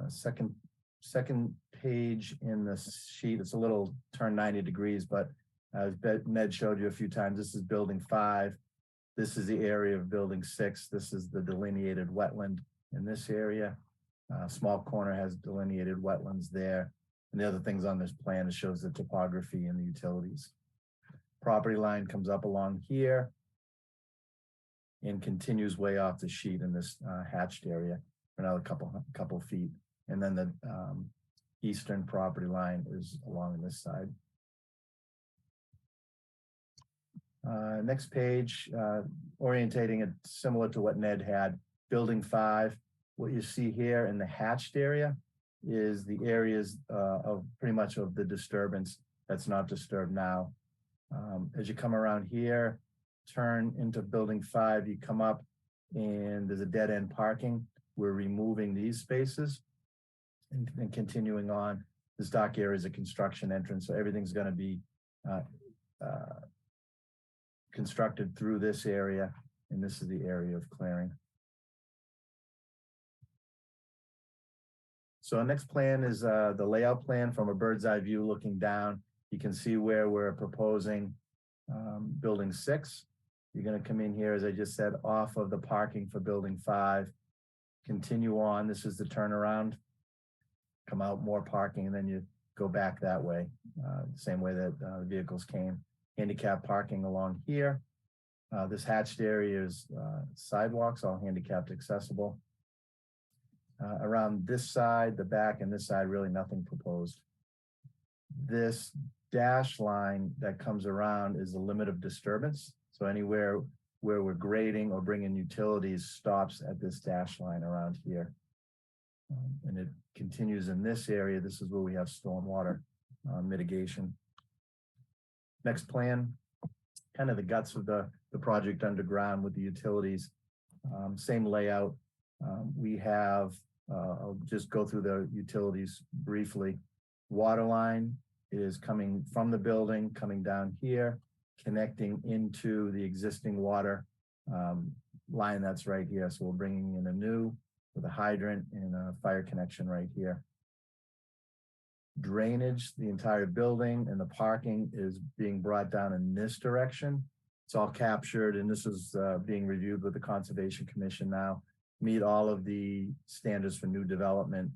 Second page in the sheet, it's a little turned 90 degrees, but as Ned showed you a few times, this is building 5. This is the area of building 6. This is the delineated wetland in this area. Small corner has delineated wetlands there. And the other things on this plan, it shows the topography and the utilities. Property line comes up along here and continues way off the sheet in this hatched area for another couple feet. And then the eastern property line is along this side. Next page, orientating it similar to what Ned had. Building 5, what you see here in the hatched area is the areas of pretty much of the disturbance that's not disturbed now. As you come around here, turn into building 5, you come up and there's a dead end parking. We're removing these spaces and continuing on. This dock area is a construction entrance, so everything's going to be constructed through this area, and this is the area of clearing. So our next plan is the layout plan from a bird's eye view looking down. You can see where we're proposing building 6. You're going to come in here, as I just said, off of the parking for building 5. Continue on. This is the turnaround. Come out, more parking, and then you go back that way, same way that the vehicles came. Handicap parking along here. This hatched area is sidewalks, all handicapped accessible. Around this side, the back, and this side, really nothing proposed. This dash line that comes around is the limit of disturbance. So anywhere where we're grading or bringing utilities stops at this dash line around here. And it continues in this area. This is where we have stormwater mitigation. Next plan, kind of the guts of the project underground with the utilities. Same layout. We have, I'll just go through the utilities briefly. Water line is coming from the building, coming down here, connecting into the existing water line that's right here. So we're bringing in a new with a hydrant and a fire connection right here. Drainage, the entire building and the parking is being brought down in this direction. It's all captured, and this is being reviewed with the Conservation Commission now. Meet all of the standards for new development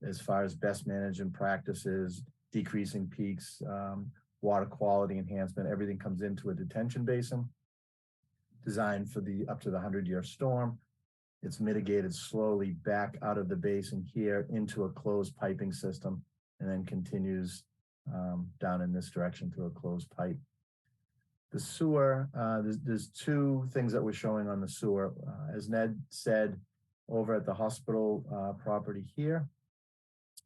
as far as best management practices, decreasing peaks, water quality enhancement. Everything comes into a detention basin designed for the up to the 100-year storm. It's mitigated slowly back out of the basin here into a closed piping system, and then continues down in this direction through a closed pipe. The sewer, there's 2 things that we're showing on the sewer. As Ned said, over at the hospital property here,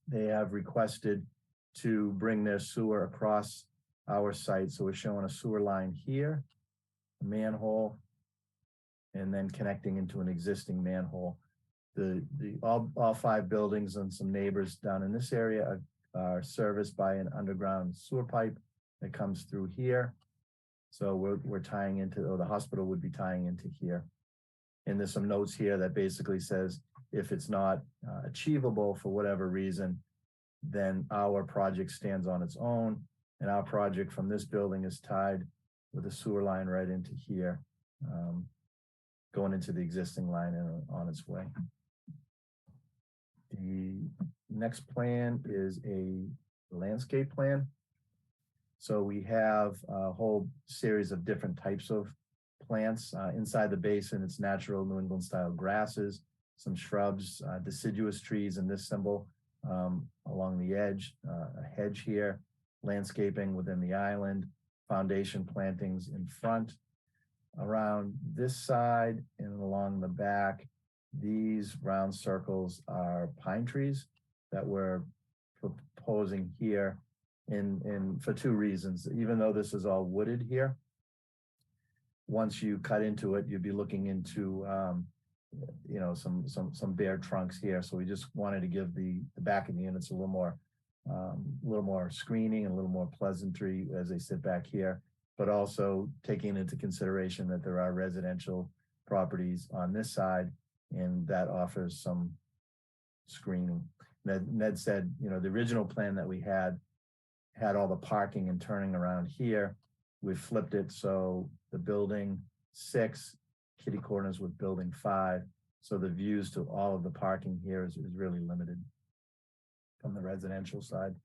they have requested to bring their sewer across our site. So we're showing a sewer line here, a manhole, and then connecting into an existing manhole. All 5 buildings and some neighbors down in this area are serviced by an underground sewer pipe that comes through here. So we're tying into, or the hospital would be tying into here. And there's some notes here that basically says if it's not achievable for whatever reason, then our project stands on its own, and our project from this building is tied with a sewer line right into here, going into the existing line and on its way. The next plan is a landscape plan. So we have a whole series of different types of plants. Inside the basin, it's natural New England style grasses, some shrubs, deciduous trees in this symbol along the edge, a hedge here, landscaping within the island, foundation plantings in front. Around this side and along the back, these round circles are pine trees that we're proposing here in for 2 reasons. Even though this is all wooded here, once you cut into it, you'd be looking into you know, some bare trunks here. So we just wanted to give the back of the units a little more screening and a little more pleasantry as they sit back here, but also taking into consideration that there are residential properties on this side, and that offers some screening. Ned said, you know, the original plan that we had all the parking and turning around here. We flipped it so the building 6 kitty corners with building 5. So the views to all of the parking here is really limited from the residential side.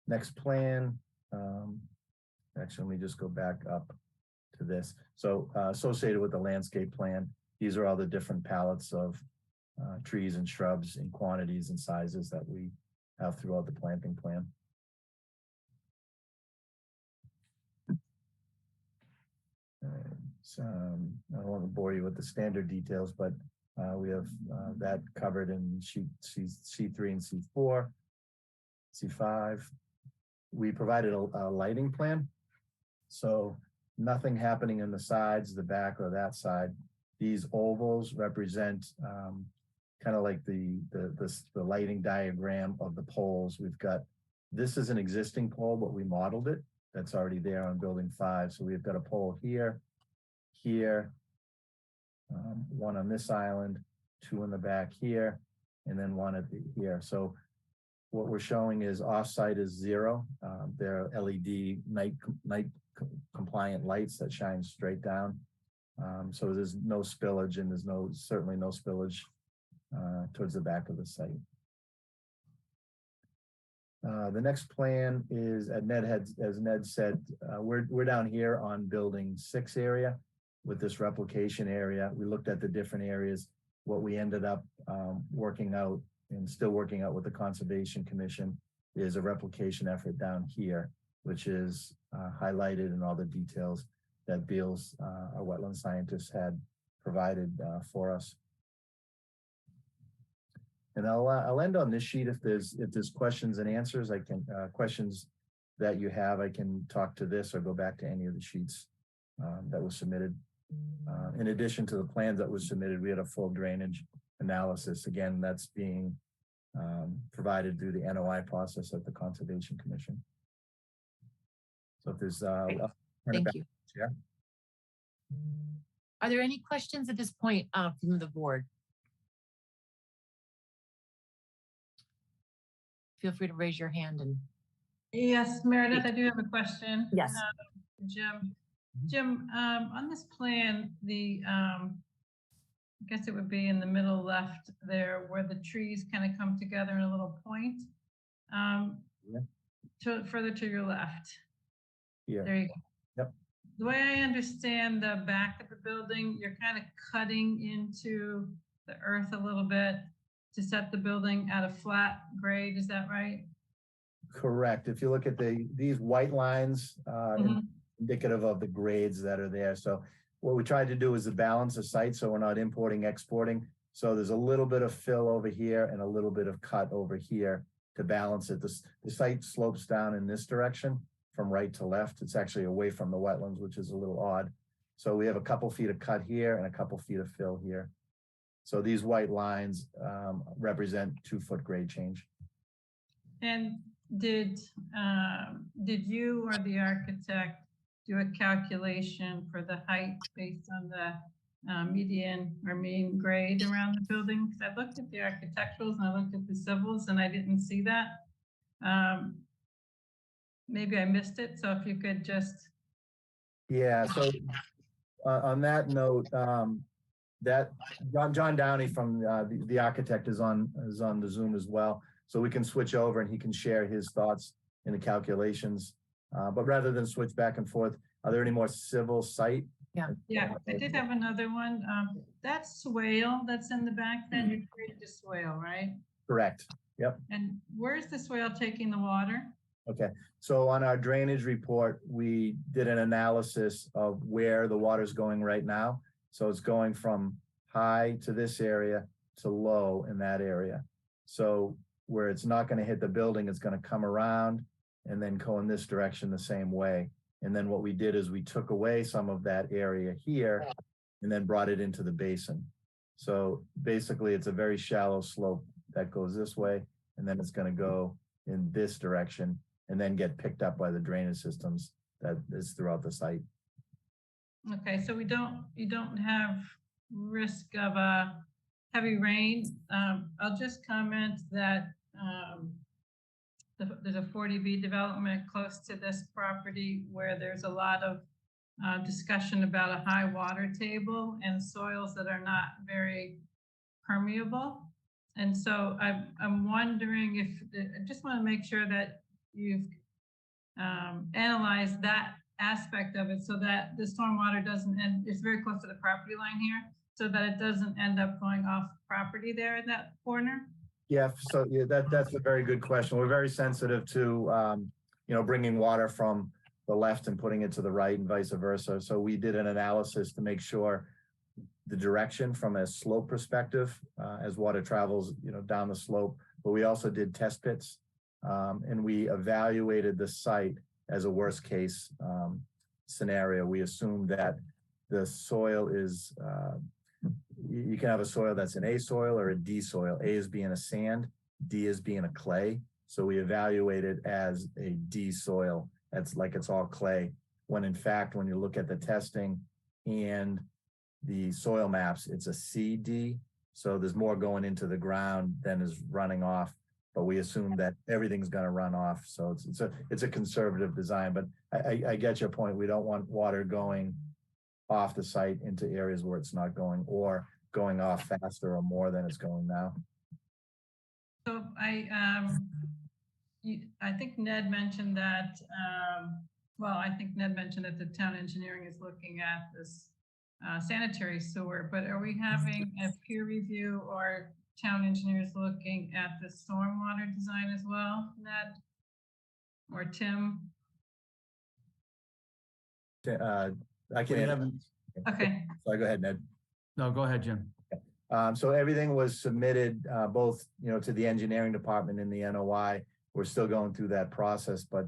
Next plan, actually, let me just go back up to this. So associated with the landscape plan, these are all the different palettes of trees and shrubs in quantities and sizes that we have throughout the planting plan. So I don't want to bore you with the standard details, but we have that covered in sheet C3 and C4, C5. We provided a lighting plan. So nothing happening in the sides, the back or that side. These ovals represent kind of like the lighting diagram of the poles. We've got, this is an existing pole, but we modeled it. That's already there on building 5. So we've got a pole here, here, 1 on this island, 2 in the back here, and then one at here. So what we're showing is offsite is 0. They're LED night compliant lights that shine straight down. So there's no spillage, and there's certainly no spillage towards the back of the site. The next plan is, as Ned said, we're down here on building 6 area with this replication area. We looked at the different areas. What we ended up working out and still working out with the Conservation Commission is a replication effort down here, which is highlighted in all the details that Beals, our wetland scientist, had provided for us. And I'll end on this sheet. If there's questions and answers, I can questions that you have, I can talk to this or go back to any of the sheets that was submitted. In addition to the plans that was submitted, we had a full drainage analysis. Again, that's being provided through the NOI process at the Conservation Commission. So if there's, thank you. Chair. Are there any questions at this point from the board? Feel free to raise your hand. And yes, Meredith, I do have a question. Yes. Jim, on this plan, I guess it would be in the middle left there where the trees kind of come together in a little point. Further to your left. Yeah. There you go. Yep. The way I understand the back of the building, you're kind of cutting into the earth a little bit to set the building at a flat grade. Is that right? Correct. If you look at these white lines, indicative of the grades that are there. So what we tried to do is to balance the site so we're not importing, exporting. So there's a little bit of fill over here and a little bit of cut over here to balance it. The site slopes down in this direction from right to left. It's actually away from the wetlands, which is a little odd. So we have a couple feet of cut here and a couple feet of fill here. So these white lines represent 2-foot grade change. And did you or the architect do a calculation for the height based on the median or mean grade around the building? Because I looked at the architecturals and I looked at the civils and I didn't see that. Maybe I missed it. So if you could just. Yeah. So on that note, that John Downey from the architect is on the Zoom as well, so we can switch over and he can share his thoughts in the calculations. But rather than switch back and forth, are there any more civil site? Yeah, I did have another one. That swale that's in the back, then you created a swale, right? Correct. Yep. And where's the swale taking the water? Okay, so on our drainage report, we did an analysis of where the water's going right now. So it's going from high to this area to low in that area. So where it's not going to hit the building, it's going to come around and then go in this direction the same way. And then what we did is we took away some of that area here and then brought it into the basin. So basically it's a very shallow slope that goes this way, and then it's going to go in this direction and then get picked up by the drainage systems that is throughout the site. Okay, so you don't have risk of heavy rain. I'll just comment that there's a 40B development close to this property where there's a lot of discussion about a high water table and soils that are not very permeable. And so I'm wondering if, I just want to make sure that you've analyzed that aspect of it so that the stormwater doesn't end, it's very close to the property line here, so that it doesn't end up going off property there in that corner. Yeah, so yeah, that's a very good question. We're very sensitive to, bringing water from the left and putting it to the right and vice versa. So we did an analysis to make sure the direction from a slope perspective as water travels, down the slope. But we also did test pits and we evaluated the site as a worst case scenario. We assumed that the soil is, you can have a soil that's an A soil or a D soil. A is being a sand, D is being a clay. So we evaluate it as a D soil. That's like it's all clay. When in fact, when you look at the testing and the soil maps, it's a CD So there's more going into the ground than is running off. But we assume that everything's going to run off. So it's a conservative design. But I get your point. We don't want water going off the site into areas where it's not going, or going off faster or more than it's going now. So I think Ned mentioned that, well, I think Ned mentioned that the town engineering is looking at this sanitary sewer, but are we having a peer review or town engineers looking at the stormwater design as well, Ned or Tim? I can We answer. haven't, Okay, So go ahead, Ned. no, go ahead, Jim. So everything was submitted, both, to the engineering department in the NOI. We're still going through that process, but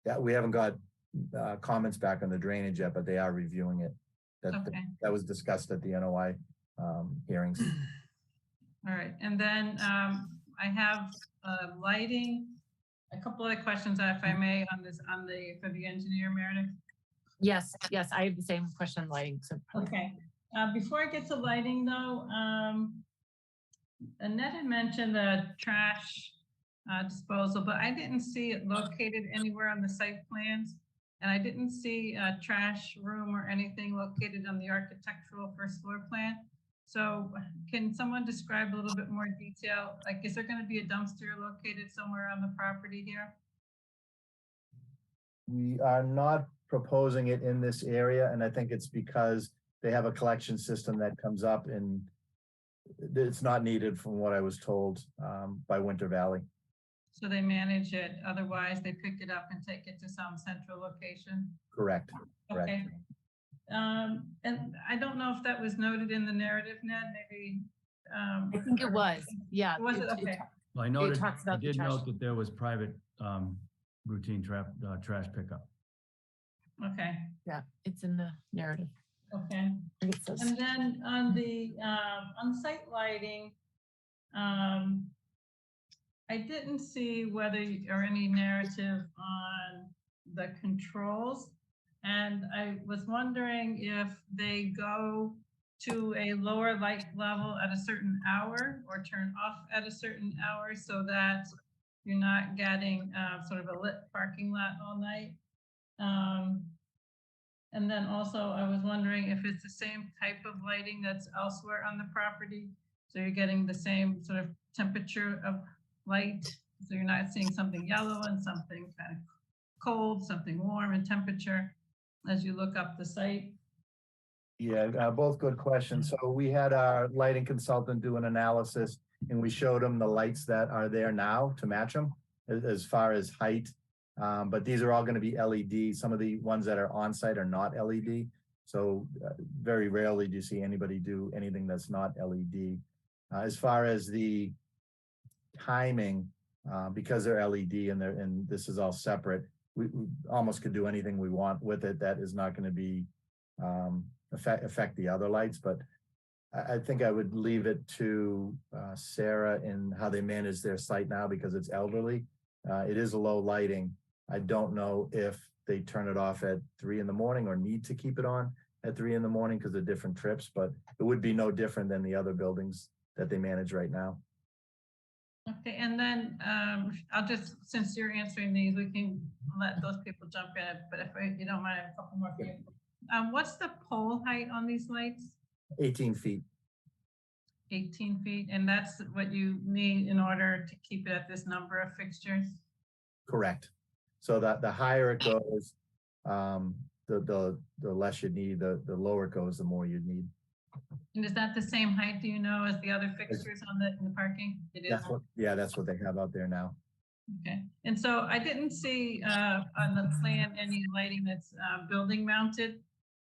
yeah, we haven't got comments back on the drainage yet, but they are reviewing it. okay. That was discussed at the NOI hearings. All right, and then I have lighting, a couple other questions, if I may, on this, for the engineer, Meredith. Yes, I have the same question on lighting. So Okay, before I get to lighting though, Annette had mentioned the trash disposal, but I didn't see it located anywhere on the site plans. And I didn't see a trash room or anything located on the architectural first floor plan. So can someone describe a little bit more detail? Like, is there going to be a dumpster located somewhere on the property here? We are not proposing it in this area, and I think it's because they have a collection system that comes up, and it's not needed from what I was told by Winter Valley. So they manage it, otherwise they pick it up and take it to some central location? Correct. Correct. Okay. And I don't know if that was noted in the narrative, Ned, maybe. I think it was, yeah. Was it? Okay. Well, I noted, talks I about the did trash. note that there was private routine trash pickup. Okay, Yeah, it's in the narrative. okay. I think it says- And then on the on-site lighting, I didn't see whether or any narrative on the controls. And I was wondering if they go to a lower light level at a certain hour or turn off at a certain hour so that you're not getting sort of a lit parking lot all night. And then also I was wondering if it's the same type of lighting that's elsewhere on the property. So you're getting the same sort of temperature of light. So you're not seeing something yellow and something kind of cold, something warm in temperature as you look up the site. Yeah, both good questions. So we had our lighting consultant do an analysis, and we showed them the lights that are there now to match them as far as height. But these are all going to be LED. Some of the ones that are on site are not LED. So very rarely do you see anybody do anything that's not LED. As far as the timing, because they're LED and this is all separate, we almost could do anything we want with it. That is not going to be affect the other lights, but I think I would leave it to Sarah in how they manage their site now, because it's elderly. It is a low lighting. I don't know if they turn it off at 3 in the morning or need to keep it on at 3 in the morning because of different trips, but it would be no different than the other buildings that they manage right now. Okay, and then I'll just, since you're answering these, we can let those people jump in, but if you don't mind, I have a couple more for you. What's the pole height on these lights? 18 feet. 18 feet, and that's what you need in order to keep it at this number of fixtures? Correct. So that the higher it goes, the less you need, the lower it goes, the more you need. And is that the same height, do you know, as the other fixtures on in the parking? It is. That's what they have out there now. Okay, and so I didn't see on the plan any lighting that's building mounted.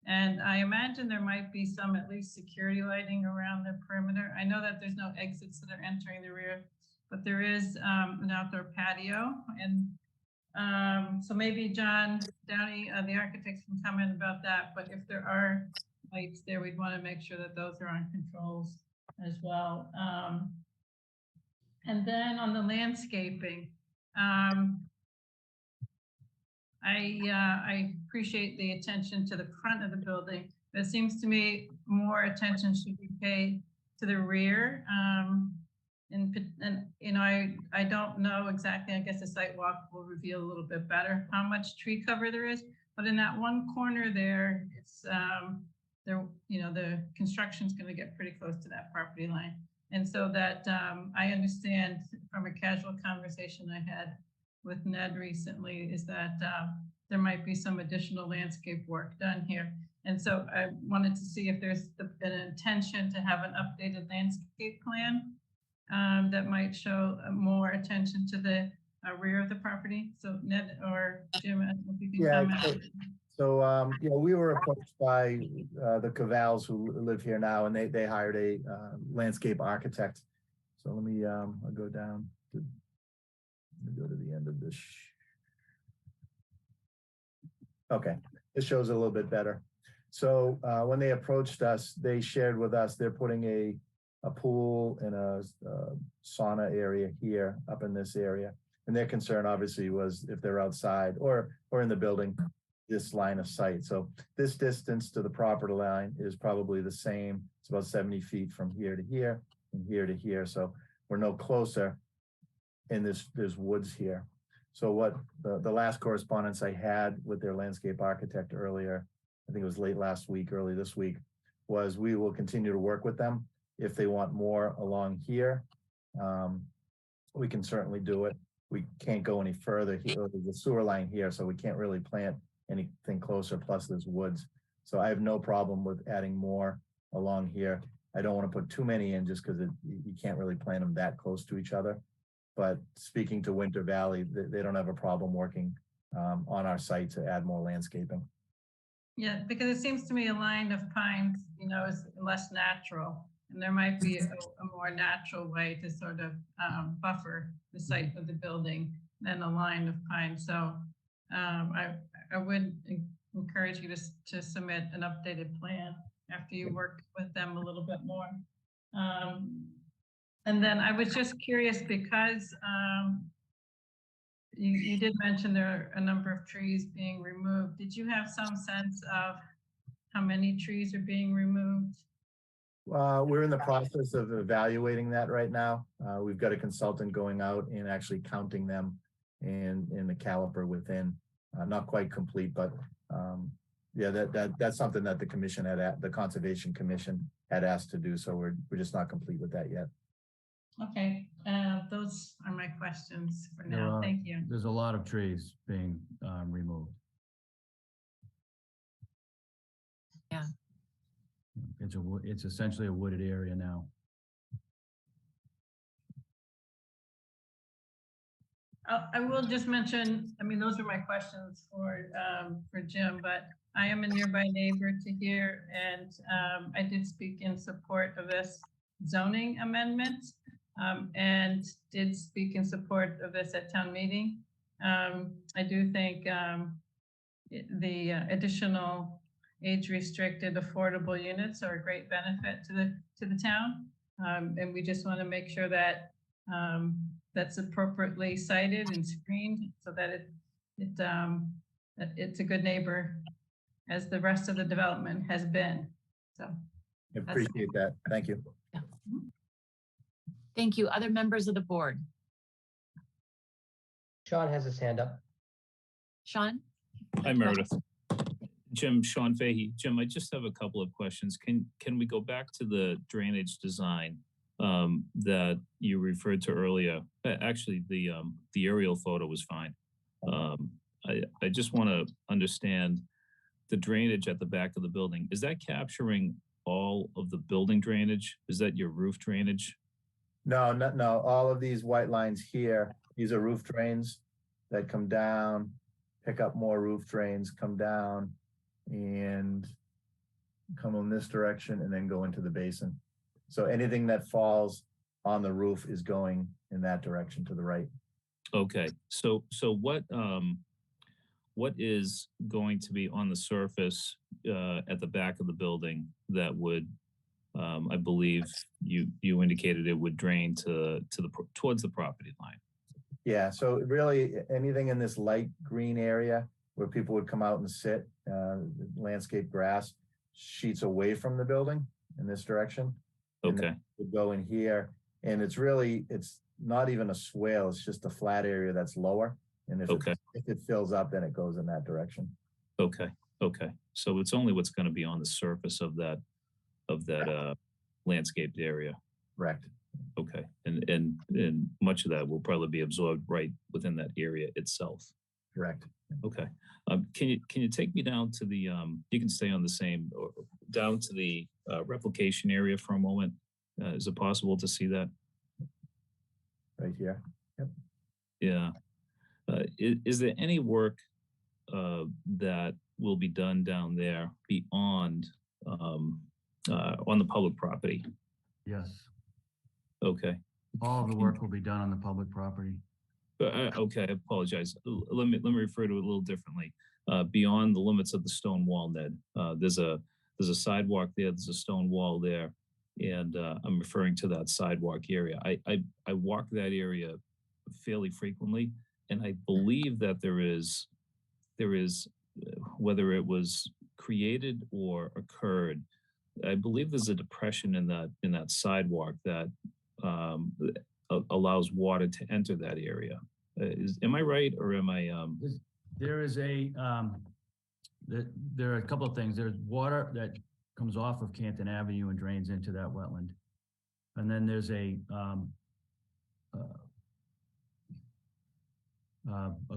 And I imagine there might be some at least security lighting around the perimeter. I know that there's no exits that are entering the rear, but there is an outdoor patio. And so maybe John Downey, the architect, can comment about that. But if there are lights there, we'd want to make sure that those are on controls as well. And then on the landscaping, I appreciate the attention to the front of the building. It seems to me more attention should be paid to the rear. And you know, I don't know exactly, I guess the site walk will reveal a little bit better how much tree cover there is, but in that one corner there, it's, there, you know, the construction's gonna get pretty close to that property line. And so that, I understand from a casual conversation I had with Ned recently is that, there might be some additional landscape work done here. And so I wanted to see if there's an intention to have an updated landscape plan that might show more attention to the rear of the property. So Ned or Jim, I don't know if you can Yeah, comment. you know, we were approached by the Cavals who live here now, and they hired a landscape architect. So let me, I'll go down to, let me go to the end of this. Okay, this shows a little bit better. So when they approached us, they shared with us, they're putting a pool and a sauna area here up in this area. And their concern obviously was if they're outside or in the building, this line of sight. So this distance to the property line is probably the same. It's about 70 feet from here to here and here to here. So we're no closer, and there's woods here. So what the last correspondence I had with their landscape architect earlier, I think it was late last week, early this week, was we will continue to work with them. If they want more along here, we can certainly do it. We can't go any further here. There's a sewer line here, so we can't really plant anything closer, plus there's woods. So I have no problem with adding more along here. I don't want to put too many in just because you can't really plant them that close to each other. But speaking to Winter Valley, they don't have a problem working on our site to add more landscaping. Yeah, because it seems to me a line of pines, you know, is less natural. And there might be a more natural way to sort of buffer the site of the building than a line of pines. So I would encourage you to submit an updated plan after you work with them a little bit more. And then I was just curious because you did mention there are a number of trees being removed. Did you have some sense of how many trees are being removed? We're in the process of evaluating that right now. We've got a consultant going out and actually counting them in the caliper within. Not quite complete, but yeah, that's something that the commission the Conservation Commission had asked to do. So we're just not complete with that yet. Okay, those are my questions for now. Thank you. There's a lot of trees being removed. Yeah. It's essentially a wooded area now. I will just mention, I mean, those are my questions for Jim, but I am a nearby neighbor to here, and I did speak in support of this zoning amendment, and did speak in support of this at town meeting. I do think the additional age-restricted affordable units are a great benefit to the town, and we just want to make sure that that's appropriately cited and screened so that it's a good neighbor as the rest of the development has been. So I appreciate that. Thank you. Yeah. Thank you. Other members of the board? Sean has his hand up. Sean? Hi, Meredith. Jim, Sean Fahey. Jim, I just have a couple of questions. Can we go back to the drainage design that you referred to earlier? Actually, the aerial photo was fine. I just want to understand the drainage at the back of the building. Is that capturing all of the building drainage? Is that your roof drainage? No. All of these white lines here, these are roof drains that come down, pick up more roof drains, come down, and come in this direction, and then go into the basin. So anything that falls on the roof is going in that direction to the right. Okay. So what is going to be on the surface at the back of the building that would, I believe you indicated it would drain towards the property line? Yeah. So really anything in this light green area where people would come out and sit, landscape grass, sheets away from the building in this direction. And Okay, would go in here, and it's not even a swale, it's just a flat area that's lower. And Okay. if it fills up, then it goes in that direction. okay, okay. So it's only what's going to be on the surface of that landscaped area. Correct. Okay, and much of that will probably be absorbed right within that area itself. Correct. Okay. Can you take me down to the you can stay on the same or down to the replication area for a moment? Is it possible to see that? Right here. Yep. Yeah. Is there any work that will be done down there beyond on the public property? Yes, Okay. all of the work will be done on the public property. Okay, I apologize. Let me refer to it a little differently. Beyond the limits of the stone wall, Ned, there's a sidewalk there. There's a stone wall there, and I'm referring to that sidewalk area. I walk that area fairly frequently, and I believe that there is whether it was created or occurred. I believe there's a depression in that sidewalk that allows water to enter that area. Am I right, or am I? There is there are a couple of things. There's water that comes off of Canton Avenue and drains into that wetland. And then there's a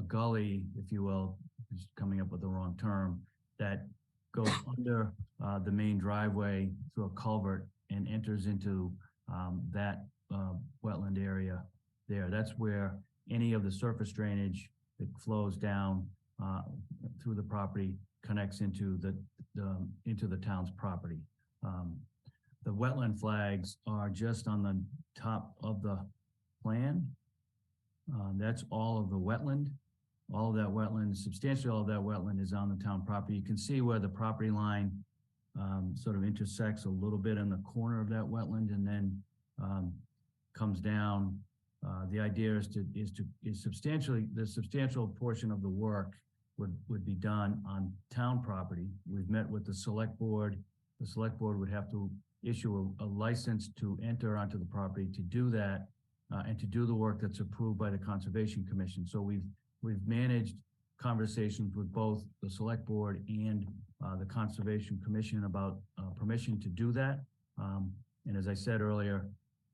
gully, if you will, just coming up with the wrong term, that goes under the main driveway through a culvert and enters into that wetland area there. That's where any of the surface drainage that flows down through the property connects into the town's property. The wetland flags are just on the top of the plan. That's all of the wetland. All of that wetland, substantially all of that wetland is on the town property. You can see where the property line sort of intersects a little bit in the corner of that wetland and then comes down. The idea is the substantial portion of the work would be done on town property. We've met with the select board. The select board would have to issue a license to enter onto the property to do that and to do the work that's approved by the Conservation Commission. So we've managed conversations with both the select board and the Conservation Commission about permission to do that. And as I said earlier,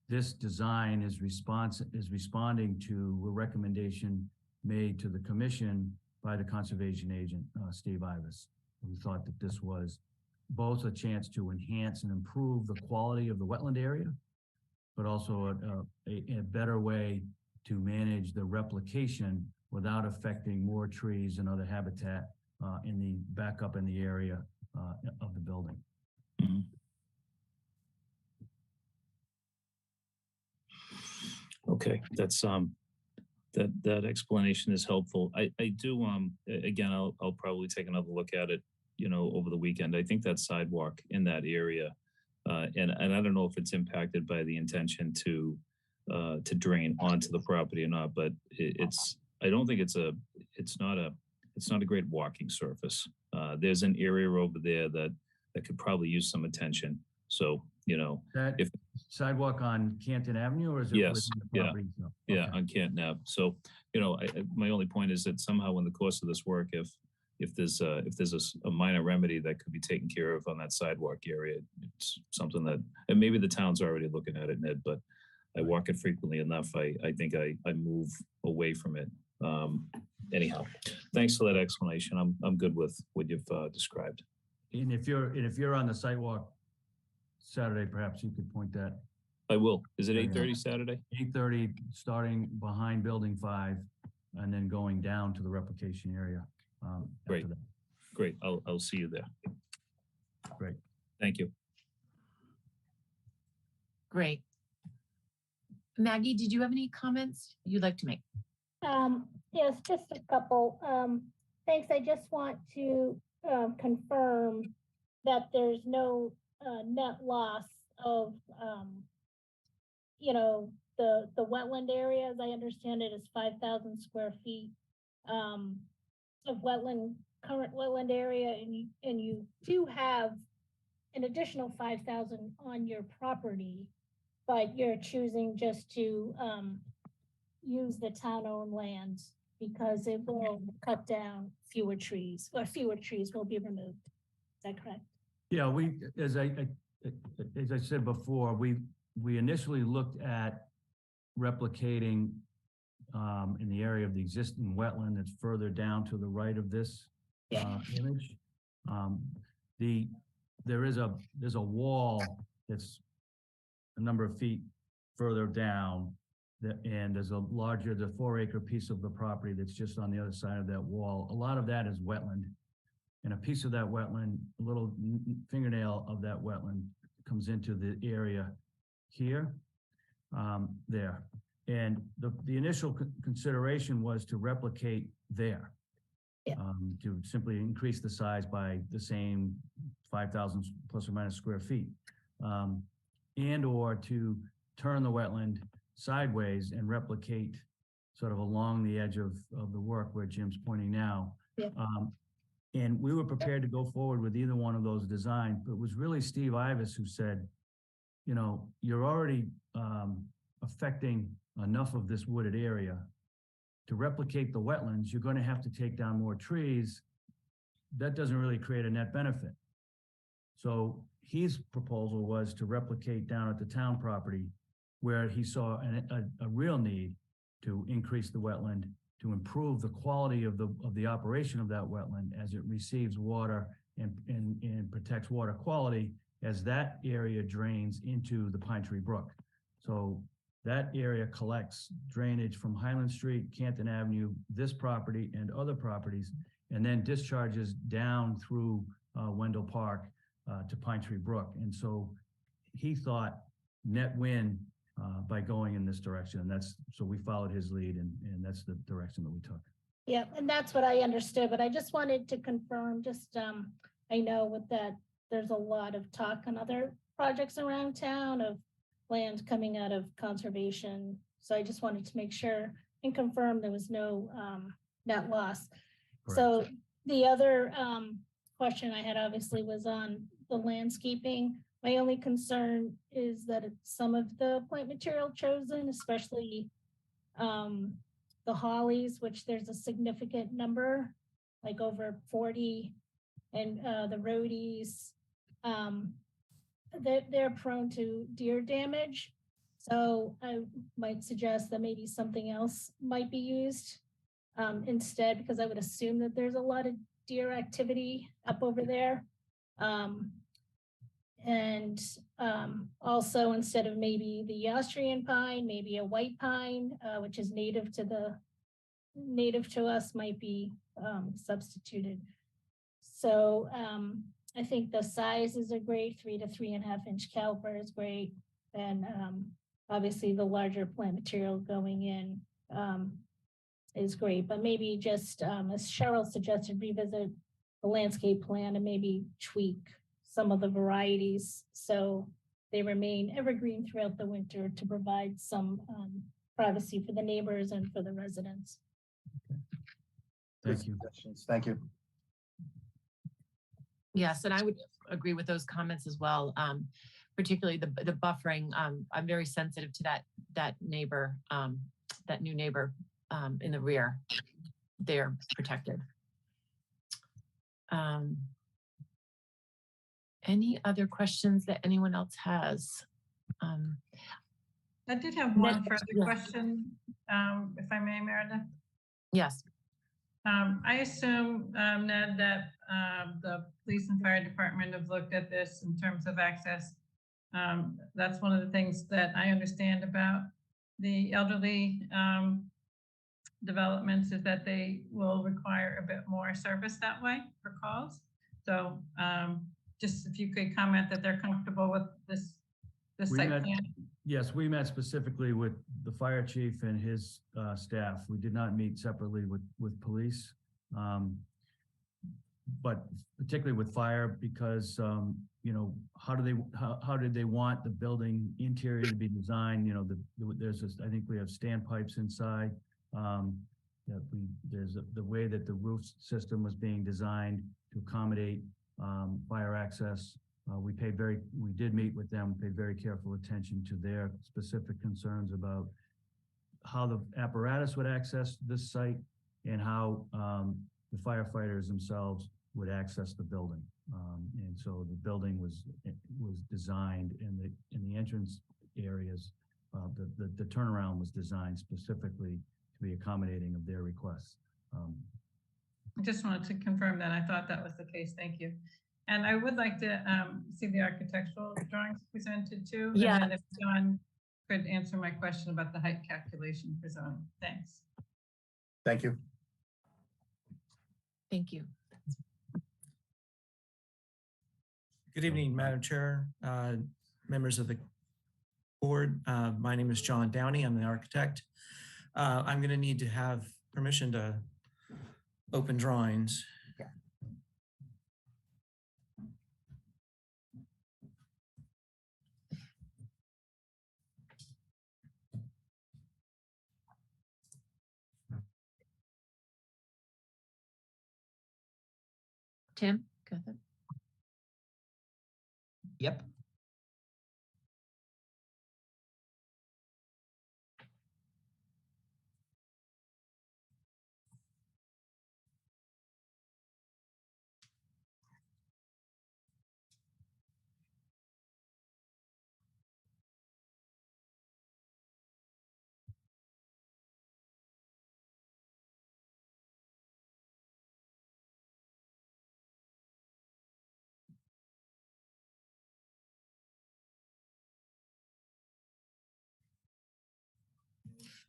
this design is responding to a recommendation made to the commission by the conservation agent, Steve Ivas. We thought that this was both a chance to enhance and improve the quality of the wetland area, but also a better way to manage the replication without affecting more trees and other habitat back up in the area of the building. Mm-hmm. Okay, that's that explanation is helpful. I do again I'll probably take another look at it, over the weekend. I think that sidewalk in that area, and I don't know if it's impacted by the intention to drain onto the property or not, but I don't think it's not a great walking surface. There's an area over there that could probably use some attention. So, That if sidewalk on Canton Avenue, or is it Yes, within the property? No. yeah, Okay. on Canton Ave. So, my only point is that somehow in the course of this work, if there's a minor remedy that could be taken care of on that sidewalk area, it's something that, and maybe the town's already looking at it, Ned, but I walk it frequently enough. I think I move away from it. Anyhow, thanks for that explanation. I'm good with what you've described. And if you're on the sidewalk Saturday, perhaps you could point that. I will. Is it 8:30 Saturday? 8:30, starting behind Building 5, and then going down to the replication area. Great. After that. Great. I'll see you there. Great. Thank you. Great. Maggie, did you have any comments you'd like to make? Yes, just a couple. Thanks. I just want to confirm that there's no net loss of, the wetland area. As I understand it, is 5,000 square feet of current wetland area, and you do have an additional 5,000 on your property, but you're choosing just to use the town-owned land because it will cut down fewer trees, or fewer trees will be removed. Is that correct? Yeah, as I said before, we initially looked at replicating in the area of the existing wetland that's further down to the right of this image. There's a wall that's a number of feet further down, and there's a 4-acre piece of the property that's just on the other side of that wall. A lot of that is wetland, and a piece of that wetland, a little fingernail of that wetland comes into the area here, there. And the initial consideration was to replicate there. Yeah. To simply increase the size by the same 5,000 plus or minus square feet. And or to turn the wetland sideways and replicate sort of along the edge of the work where Jim's pointing now. Yeah. And we were prepared to go forward with either one of those designs, but it was really Steve Ivis who said, you know, you're already affecting enough of this wooded area. To replicate the wetlands, you're going to have to take down more trees. That doesn't really create a net benefit. So his proposal was to replicate down at the town property where he saw a real need to increase the wetland, to improve the quality of the operation of that wetland as it receives water and protects water quality as that area drains into the Pine Tree Brook. So that area collects drainage from Highland Street, Canton Avenue, this property and other properties, and then discharges down through Wendell Park to Pine Tree Brook. And so he thought net win by going in this direction. And so we followed his lead, and that's the direction that we took. Yeah, and that's what I understood, but I just wanted to confirm, I know with that, there's a lot of talk on other projects around town of land coming out of conservation. So I just wanted to make sure and confirm there was no net loss. Correct. So the other question I had obviously was on the landscaping. My only concern is that some of the plant material chosen, especially the hollies, which there's a significant number, like over 40, and the rhodies, they're prone to deer damage. So I might suggest that maybe something else might be used instead, because I would assume that there's a lot of deer activity up over there. Also, instead of maybe the Austrian pine, maybe a white pine, which is native to us, might be substituted. So I think the sizes are great. 3 to 3.5 inch caliper is great. And obviously the larger plant material going in is great, but maybe just, as Cheryl suggested, revisit the landscape plan and maybe tweak some of the varieties so they remain evergreen throughout the winter to provide some privacy for the neighbors and for the residents. Thank you. Thank you. Yes, and I would agree with those comments as well. Particularly the buffering. I'm very sensitive to that neighbor, that new neighbor in the rear. They're protected. Any other questions that anyone else has? I did have one further question, if I may, Meredith. Yes. I assume, Ned, that the police and fire department have looked at this in terms of access. That's one of the things that I understand about the elderly developments is that they will require a bit more service that way for calls. So just if you could comment that they're comfortable with this site plan. Yes, we met specifically with the fire chief and his staff. We did not meet separately with police, but particularly with fire because you know, how did they want the building interior to be designed? You know, I think we have standpipes inside. The way that the roof system was being designed to accommodate fire access. We did meet with them, paid very careful attention to their specific concerns about how the apparatus would access this site and how the firefighters themselves would access the building. And so the building was designed in the entrance areas. The turnaround was designed specifically to be accommodating of their requests. I just wanted to confirm that. I thought that was the case. Thank you. And I would like to see the architectural drawings presented too. Yeah. And then if John could answer my question about the height calculation for zoning. Thanks. Thank you. Thank you. Good evening, Madam Chair, members of the board. My name is John Downey. I'm the architect. I'm going to need to have permission to open drawings. Tim, go ahead. Yep.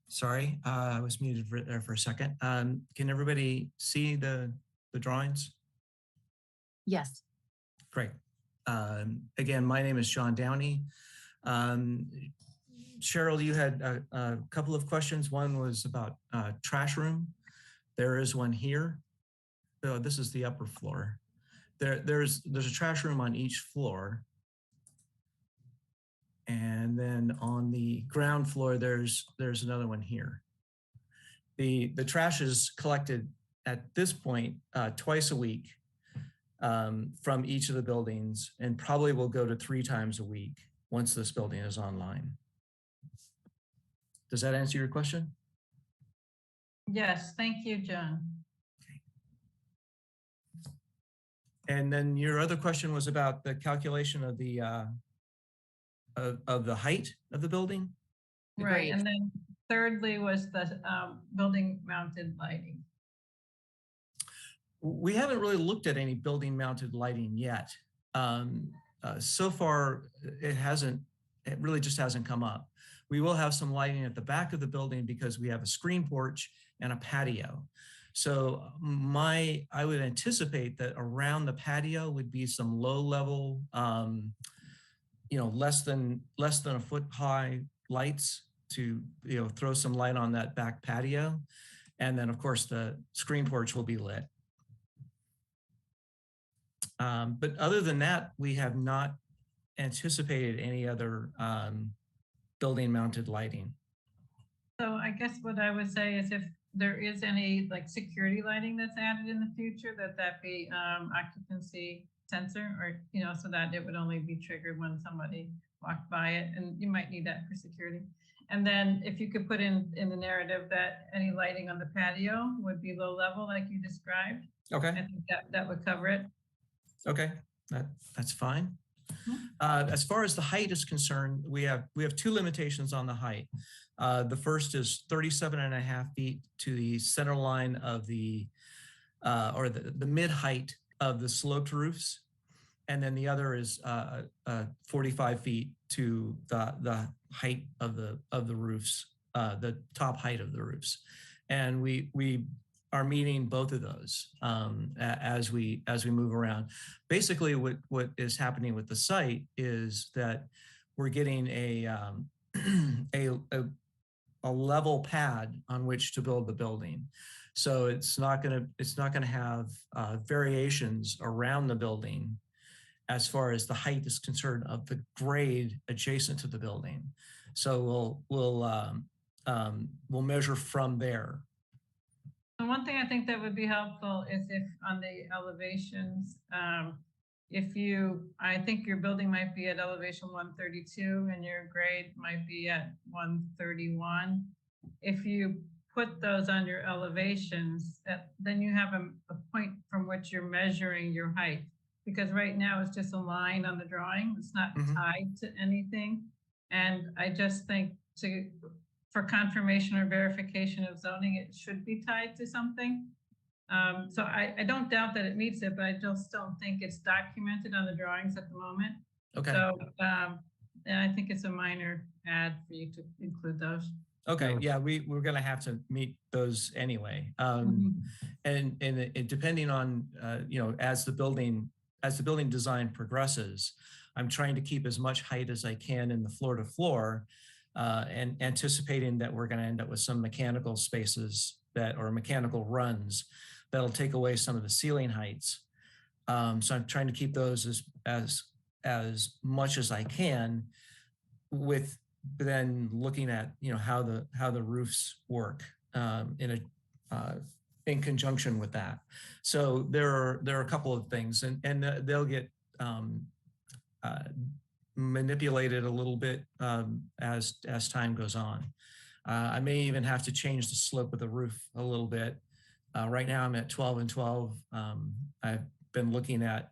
Sorry, I was muted there for a second. Can everybody see the drawings? Yes. Great. Again, my name is John Downey. Cheryl, you had a couple of questions. One was about trash room. There is one here. Oh, this is the upper floor. There's a trash room on each floor. And then on the ground floor, there's another one here. The trash is collected at this point twice a week from each of the buildings, and probably will go to 3 times a week once this building is online. Does that answer your question? Yes, thank you, John. And then your other question was about the calculation of the height of the building? Right, and then thirdly was the building mounted lighting. We haven't really looked at any building mounted lighting yet. So far, it really just hasn't come up. We will have some lighting at the back of the building because we have a screen porch and a patio. So I would anticipate that around the patio would be some low level, less than a foot high lights to, throw some light on that back patio. And then of course the screen porch will be lit. But other than that, we have not anticipated any other building mounted lighting. So I guess what I would say is if there is any like security lighting that's added in the future, that be occupancy sensor, or so that it would only be triggered when somebody walked by it, and you might need that for security. And then if you could put in the narrative that any lighting on the patio would be low level like you described. Okay. I think that would cover it. Okay, that's fine. As far as the height is concerned, we have 2 limitations on the height. The first is 37.5 feet to the center line of the mid height of the sloped roofs. And then the other is 45 feet to the height of the roofs, the top height of the roofs. And we are meeting both of those as we move around. Basically, what is happening with the site is that we're getting a level pad on which to build the building. So it's not gonna have variations around the building as far as the height is concerned of the grade adjacent to the building. So we'll measure from there. And one thing I think that would be helpful is if on the elevations, I think your building might be at elevation 132 and your grade might be at 131. If you put those on your elevations, then you have a point from which you're measuring your height. Because right now it's just a line on the drawing. It's not tied to anything. And I just think for confirmation or verification of zoning, it should be tied to something. So I don't doubt that it meets it, but I just don't think it's documented on the drawings at the moment. Okay. So, and I think it's a minor add for you to include those. Okay, yeah, we're gonna have to meet those anyway. And it, depending on, you know, as the building design progresses, I'm trying to keep as much height as I can in the floor to floor, and anticipating that we're gonna end up with some mechanical spaces or mechanical runs that'll take away some of the ceiling heights. So I'm trying to keep those as much as I can, with then looking at, you know, how the roofs work in conjunction with that. So there are a couple of things, and they'll get manipulated a little bit as time goes on. I may even have to change the slope of the roof a little bit. Right now I'm at 12 and 12. I've been looking at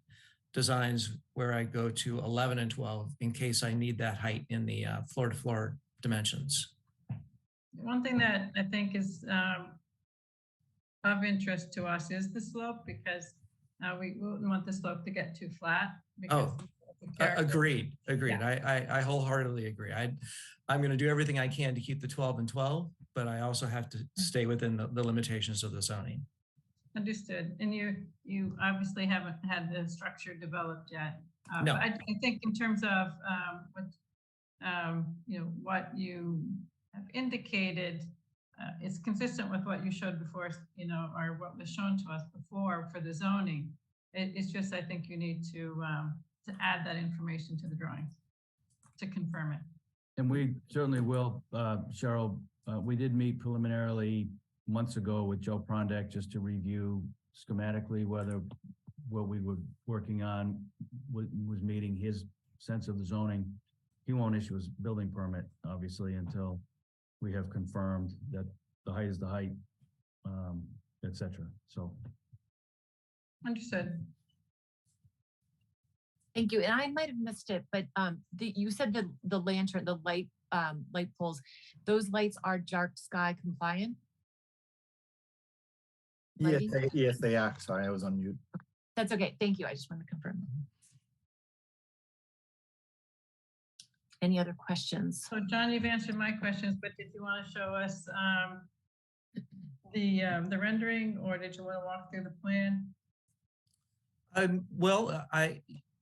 designs where I go to 11 and 12 in case I need that height in the floor to floor dimensions. One thing that I think is of interest to us is the slope, because we wouldn't want the slope to get too flat. Oh, agreed. Yeah. I wholeheartily agree. I'm going to do everything I can to keep the 12 and 12, but I also have to stay within the limitations of the zoning. Understood. And you obviously haven't had the structure developed yet. No. I think in terms of you know, what you have indicated is consistent with what you showed before, you know, or what was shown to us before for the zoning. It's just, I think you need to add that information to the drawings to confirm it. And we certainly will, Cheryl. We did meet preliminarily months ago with Joe Prondak just to review schematically whether what we were working on was meeting his sense of the zoning. He won't issue his building permit, obviously, until we have confirmed that the height is the height, et cetera. So. Understood. Thank you. And I might have missed it, but you said that the lantern, the light poles, those lights are dark sky compliant? Yes, they are. Sorry, I was on mute. That's okay. Thank you. I just wanted to confirm. Any other questions? So John, you've answered my questions, but did you want to show us the rendering, or did you want to walk through the plan? Well,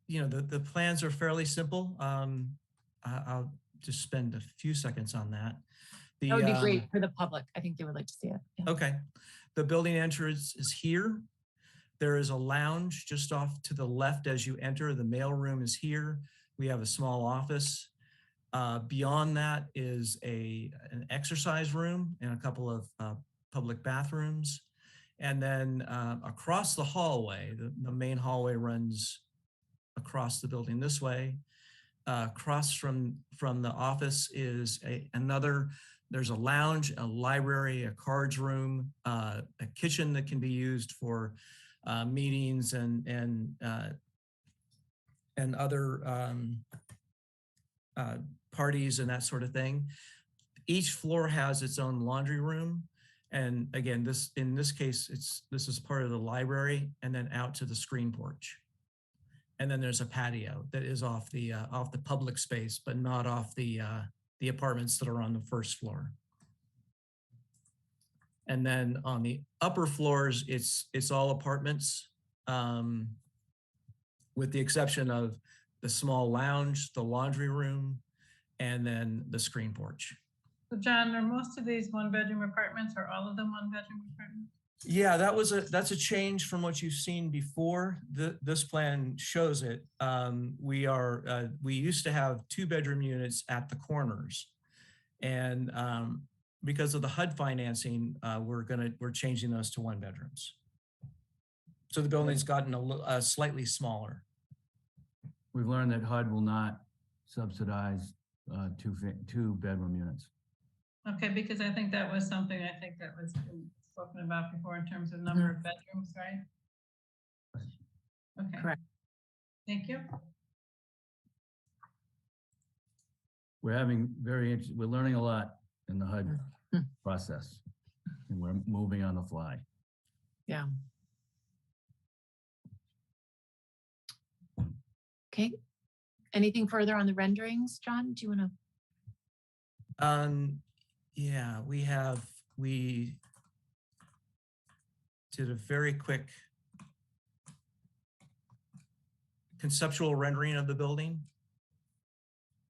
you know, the plans are fairly simple. I'll just spend a few seconds on that. That would be great for the public. I think they would like to see it. Yeah. Okay. The building entrance is here. There is a lounge just off to the left as you enter. The mail room is here. We have a small office. Beyond that is an exercise room and a couple of public bathrooms. And then across the hallway, the main hallway runs across the building this way. Across from the office is there's a lounge, a library, a cards room, a kitchen that can be used for meetings and other parties and that sort of thing. Each floor has its own laundry room. And again, in this case, this is part of the library, and then out to the screen porch. And then there's a patio that is off the public space, but not off the apartments that are on the first floor. And then on the upper floors, it's all apartments, with the exception of the small lounge, the laundry room, and then the screen porch. So John, are most of these one-bedroom apartments, or all of them one-bedroom apartments? Yeah, that's a change from what you've seen before. This plan shows it. We used to have 2-bedroom units at the corners, and because of the HUD financing, we're changing those to 1-bedrooms. So the building's gotten slightly smaller. We've learned that HUD will not subsidize two bedroom units. Okay, because I think that was something I think that was been spoken about before in terms of number of bedrooms, right? Okay. Correct. Thank you. We're learning a lot in the HUD process, and we're moving on the fly. Yeah. Okay. Anything further on the renderings, John? Do you want to? Yeah, we did a very quick conceptual rendering of the building.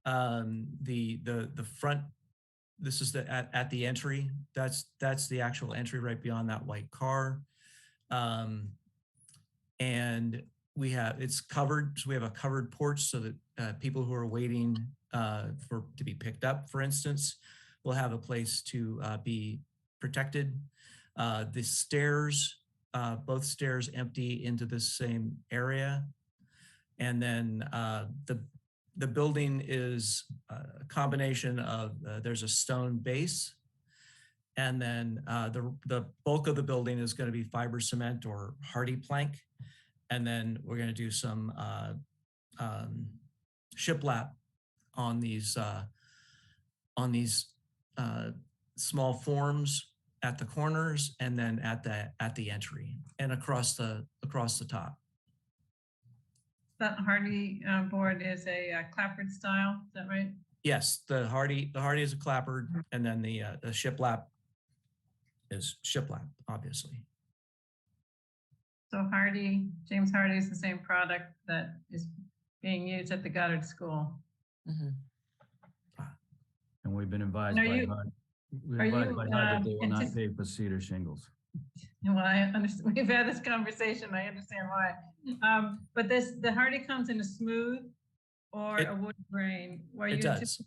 The front, this is at the entry. That's the actual entry right beyond that white car. And it's covered, so we have a covered porch so that people who are waiting to be picked up, for instance, will have a place to be protected. The stairs, both stairs empty into the same area. And then the building is a combination of, there's a stone base, and then the bulk of the building is going to be fiber cement or hardy plank. And then we're going to do some shiplap on these small forms at the corners, and then at the entry and across the top. That hardy board is a clapboard style, is that right? Yes, the hardy is a clapboard, and then the shiplap is shiplap, obviously. So James Hardy is the same product that is being used at the Goddard School. And we've been advised And by HUD. We're advised by HUD that they will not pay for cedar shingles. Well, I understand. We've had this conversation. I understand why. But the Hardy comes in a smooth or a wood grain. It does.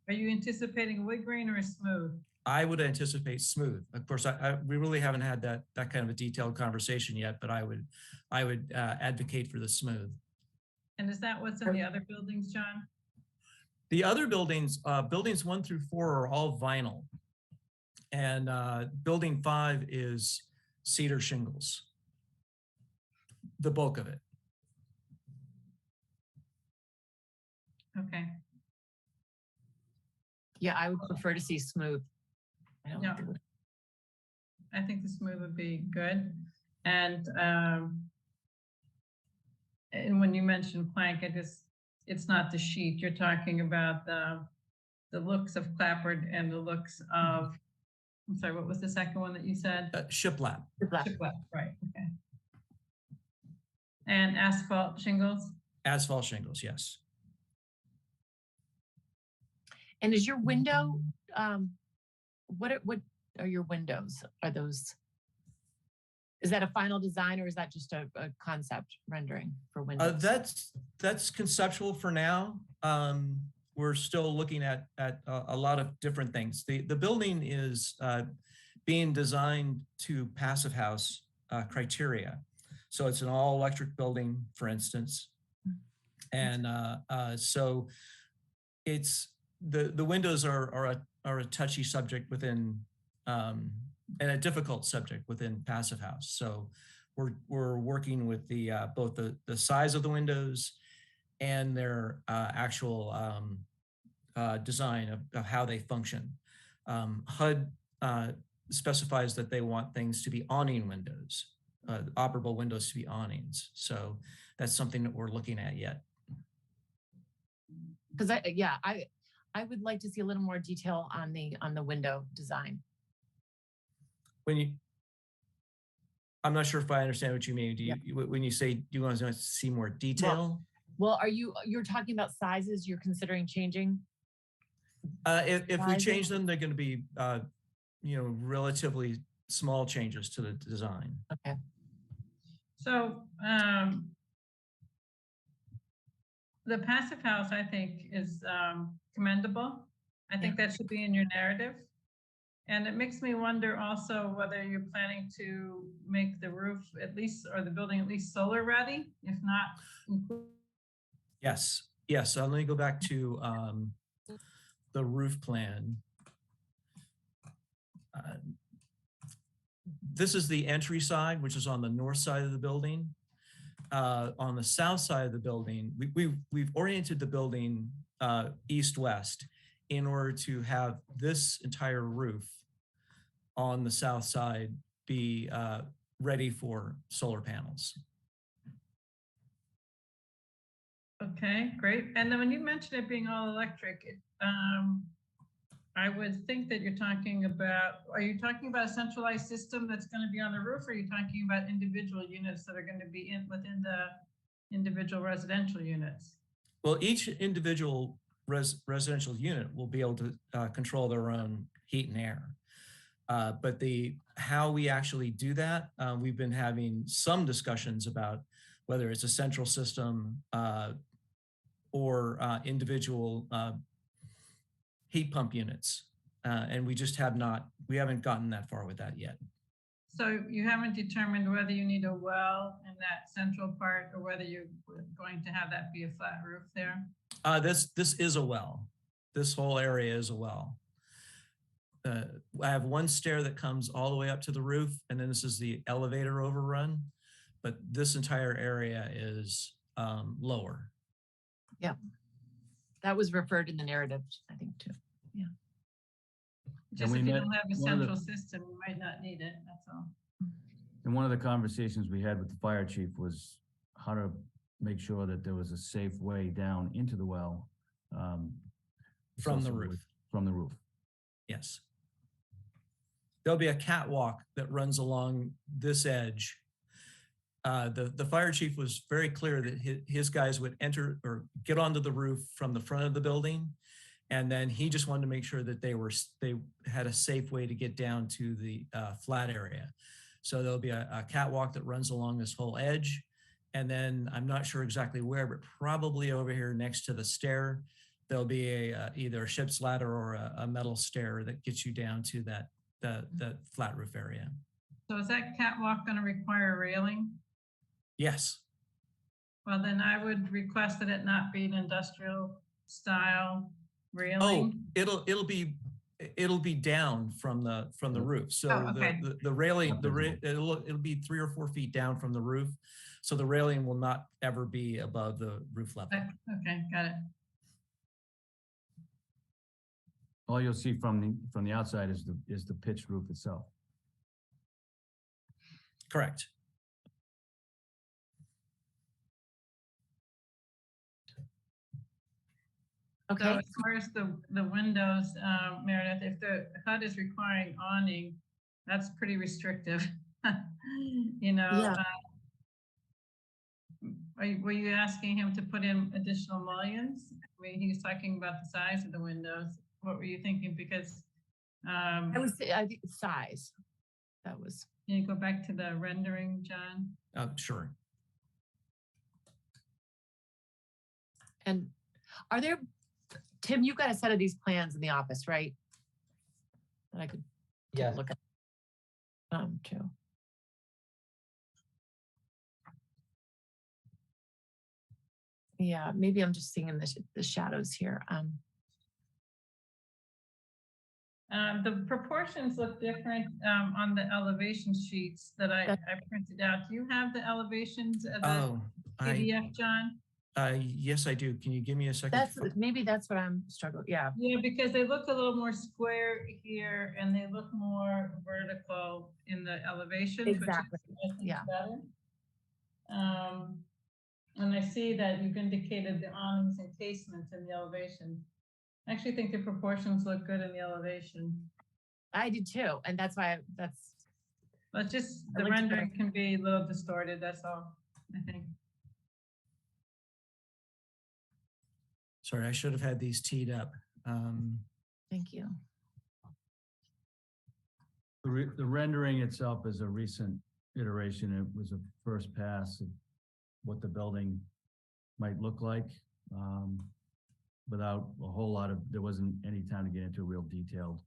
Are you anticipating a wood grain or a smooth? I would anticipate smooth. Of course, we really haven't had that kind of a detailed conversation yet, but I would advocate for the smooth. And is that what's in the other buildings, John? The other buildings, buildings 1 through 4 are all vinyl, and building 5 is cedar shingles, the bulk of it. Okay. Yeah, I would prefer to see smooth. Yeah. I think the smooth would be good. And when you mentioned plank, it's not the sheet. You're talking about the looks of clapboard and the looks of, I'm sorry, what was the second one that you said? Shiplap. Shiplap, right, okay. And asphalt shingles? Asphalt shingles, yes. And is your window, what are your windows? Are those, is that a final design, or is that just a concept rendering for windows? That's conceptual for now. We're still looking at a lot of different things. The building is being designed to passive house criteria. So it's an all electric building, for instance. And so it's, the windows are a touchy subject within, and a difficult subject within passive house. So we're working with the both the size of the windows and their actual design of how they function. HUD specifies that they want things to be awning windows, operable windows to be awnings. So that's something that we're looking at yet. Because I would like to see a little more detail on the window design. I'm not sure if I understand what you mean. When you say, do you want to see more detail? Well, you're talking about sizes you're considering changing? If we change them, they're going to be, relatively small changes to the design. Okay. So the passive house, I think, is commendable. I think that should be in your narrative. And it makes me wonder also whether you're planning to make the roof at least, or the building at least solar ready, if not. Yes, yes. So let me go back to the roof plan. This is the entry side, which is on the north side of the building. On the south side of the building, we've oriented the building east-west in order to have this entire roof on the south side be ready for solar panels. Okay, great. And then when you mentioned it being all electric, I would think that you're talking about, are you talking about a centralized system that's going to be on the roof, or are you talking about individual units that are going to be within the individual residential units? Well, each individual residential unit will be able to control their own heat and air. But how we actually do that, we've been having some discussions about whether it's a central system or individual heat pump units. And we just we haven't gotten that far with that yet. So you haven't determined whether you need a well in that central part or whether you're going to have that be a flat roof there? This is a well. This whole area is a well. I have one stair that comes all the way up to the roof, and then this is the elevator overrun. But this entire area is lower. Yeah. That was referred in the narrative, I think, too. Yeah. Just if you don't have a central system, you might not need it, that's all. And one of the conversations we had with the fire chief was how to make sure that there was a safe way down into the well. From the roof. From the roof. Yes. There'll be a catwalk that runs along this edge. The fire chief was very clear that his guys would enter or get onto the roof from the front of the building. And then he just wanted to make sure that they had a safe way to get down to the flat area. So there'll be a catwalk that runs along this whole edge. And then I'm not sure exactly where, but probably over here next to the stair, there'll be either a ship's ladder or a metal stair that gets you down to the flat roof area. So is that catwalk going to require railing? Yes. Well, then I would request that it not be an industrial style railing. Oh, it'll be down from the roof. So okay. the railing, it'll be 3 or 4 feet down from the roof. So the railing will not ever be above the roof level. Okay, got it. All you'll see from the outside is the pitched roof itself. Correct. Okay. So as far as the windows, Meredith, if the HUD is requiring awning, that's pretty restrictive. You know, Yeah. Were you asking him to put in additional mullions? I mean, he was talking about the size of the windows. What were you thinking? Because I think size. That was. Can you go back to the rendering, John? Sure. And are there, Tim, you've got a set of these plans in the office, right? That I could take a look at too. Yeah, maybe I'm just seeing the shadows here. The proportions look different on the elevation sheets that I printed out. Do you have the elevations of the PDF, John? Yes, I do. Can you give me a second? Maybe that's what I'm struggling. Yeah. Yeah, because they look a little more square here and they look more vertical in the elevations. Exactly. Which is, yeah. Better. And I see that you've indicated the awnings and casements in the elevation. I actually think the proportions look good in the elevation. I do too, and that's why But just the rendering can be a little distorted. That's all, I think. Sorry, I should have had these teed up. Thank you. The rendering itself is a recent iteration. It was a first pass of what the building might look like. Without a whole lot of, there wasn't any time to get into a real detailed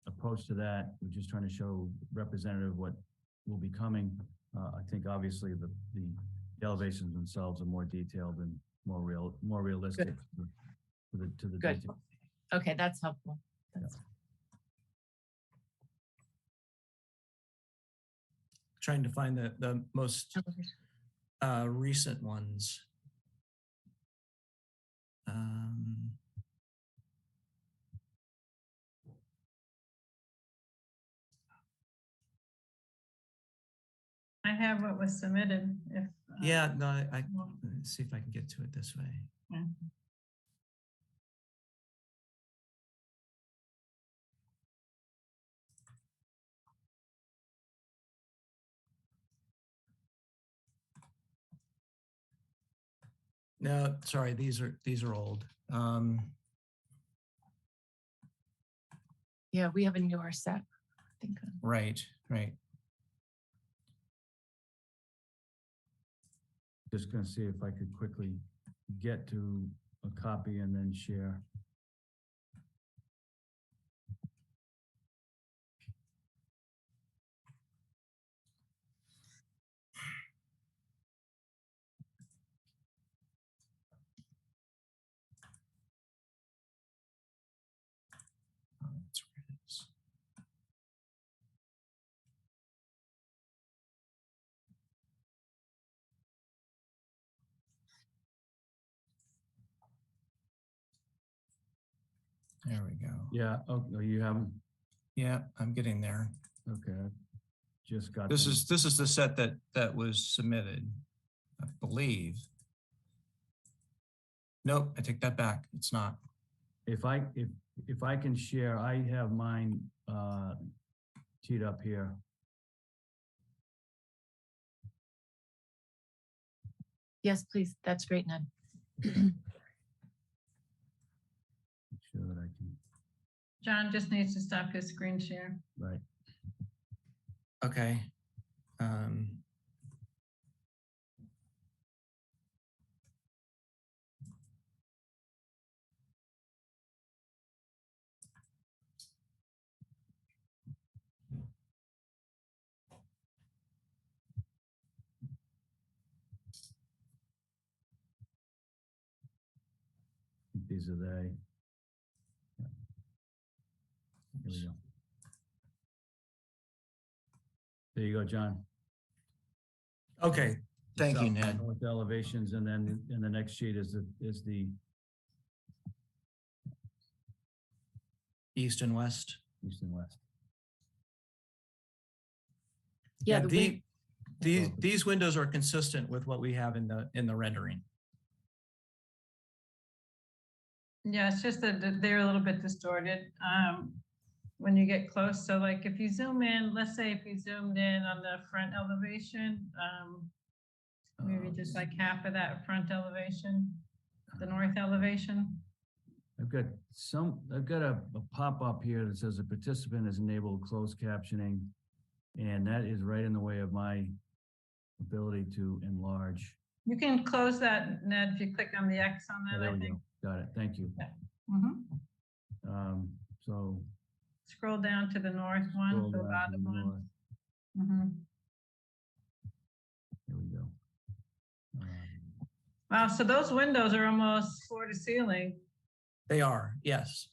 approach to that. We're just trying to show representative of what will be coming. I think obviously the elevations themselves are more detailed more realistic to the Good. detail. Okay, that's helpful. That's, Trying to find the most recent ones. I have what was submitted if. Yeah, no, let's see if I can get to it this way. Yeah. No, sorry, these are old. yeah, we have a newer set, I think. Right. Just gonna see if I could quickly get to a copy and then share. Oh, that's where it is. There we go. Yeah, oh, you have them? Yeah, I'm getting there. Okay, I just got This them. is the set that was submitted, I believe. Nope, I take that back. It's not. If I can share, I have mine teed up here. Yes, please. That's great, Ned. Make sure that I can, John just needs to stop his screen share. right. Okay. These are they. Yeah. Here we go. There you go, John. Okay. Thank you, Ned. With the elevations, and then in the next sheet is the East and west. east and west. Yeah, These windows are consistent with what we have in the rendering. Yeah, it's just that they're a little bit distorted when you get close. So like if you zoom in, let's say if you zoomed in on the front elevation, maybe just like half of that front elevation, the north elevation. I've got a pop-up here that says a participant has enabled closed captioning, and that is right in the way of my ability to enlarge. You can close that, Ned, if you click on the X on Oh, that, there I we think. go. Got it. Thank you. Yeah. Mm-hmm. So Scroll down to the north one, scroll the down to bottom the one. north. Mm-hmm. There we go. Wow, so those windows are almost floor to ceiling. They are, yes.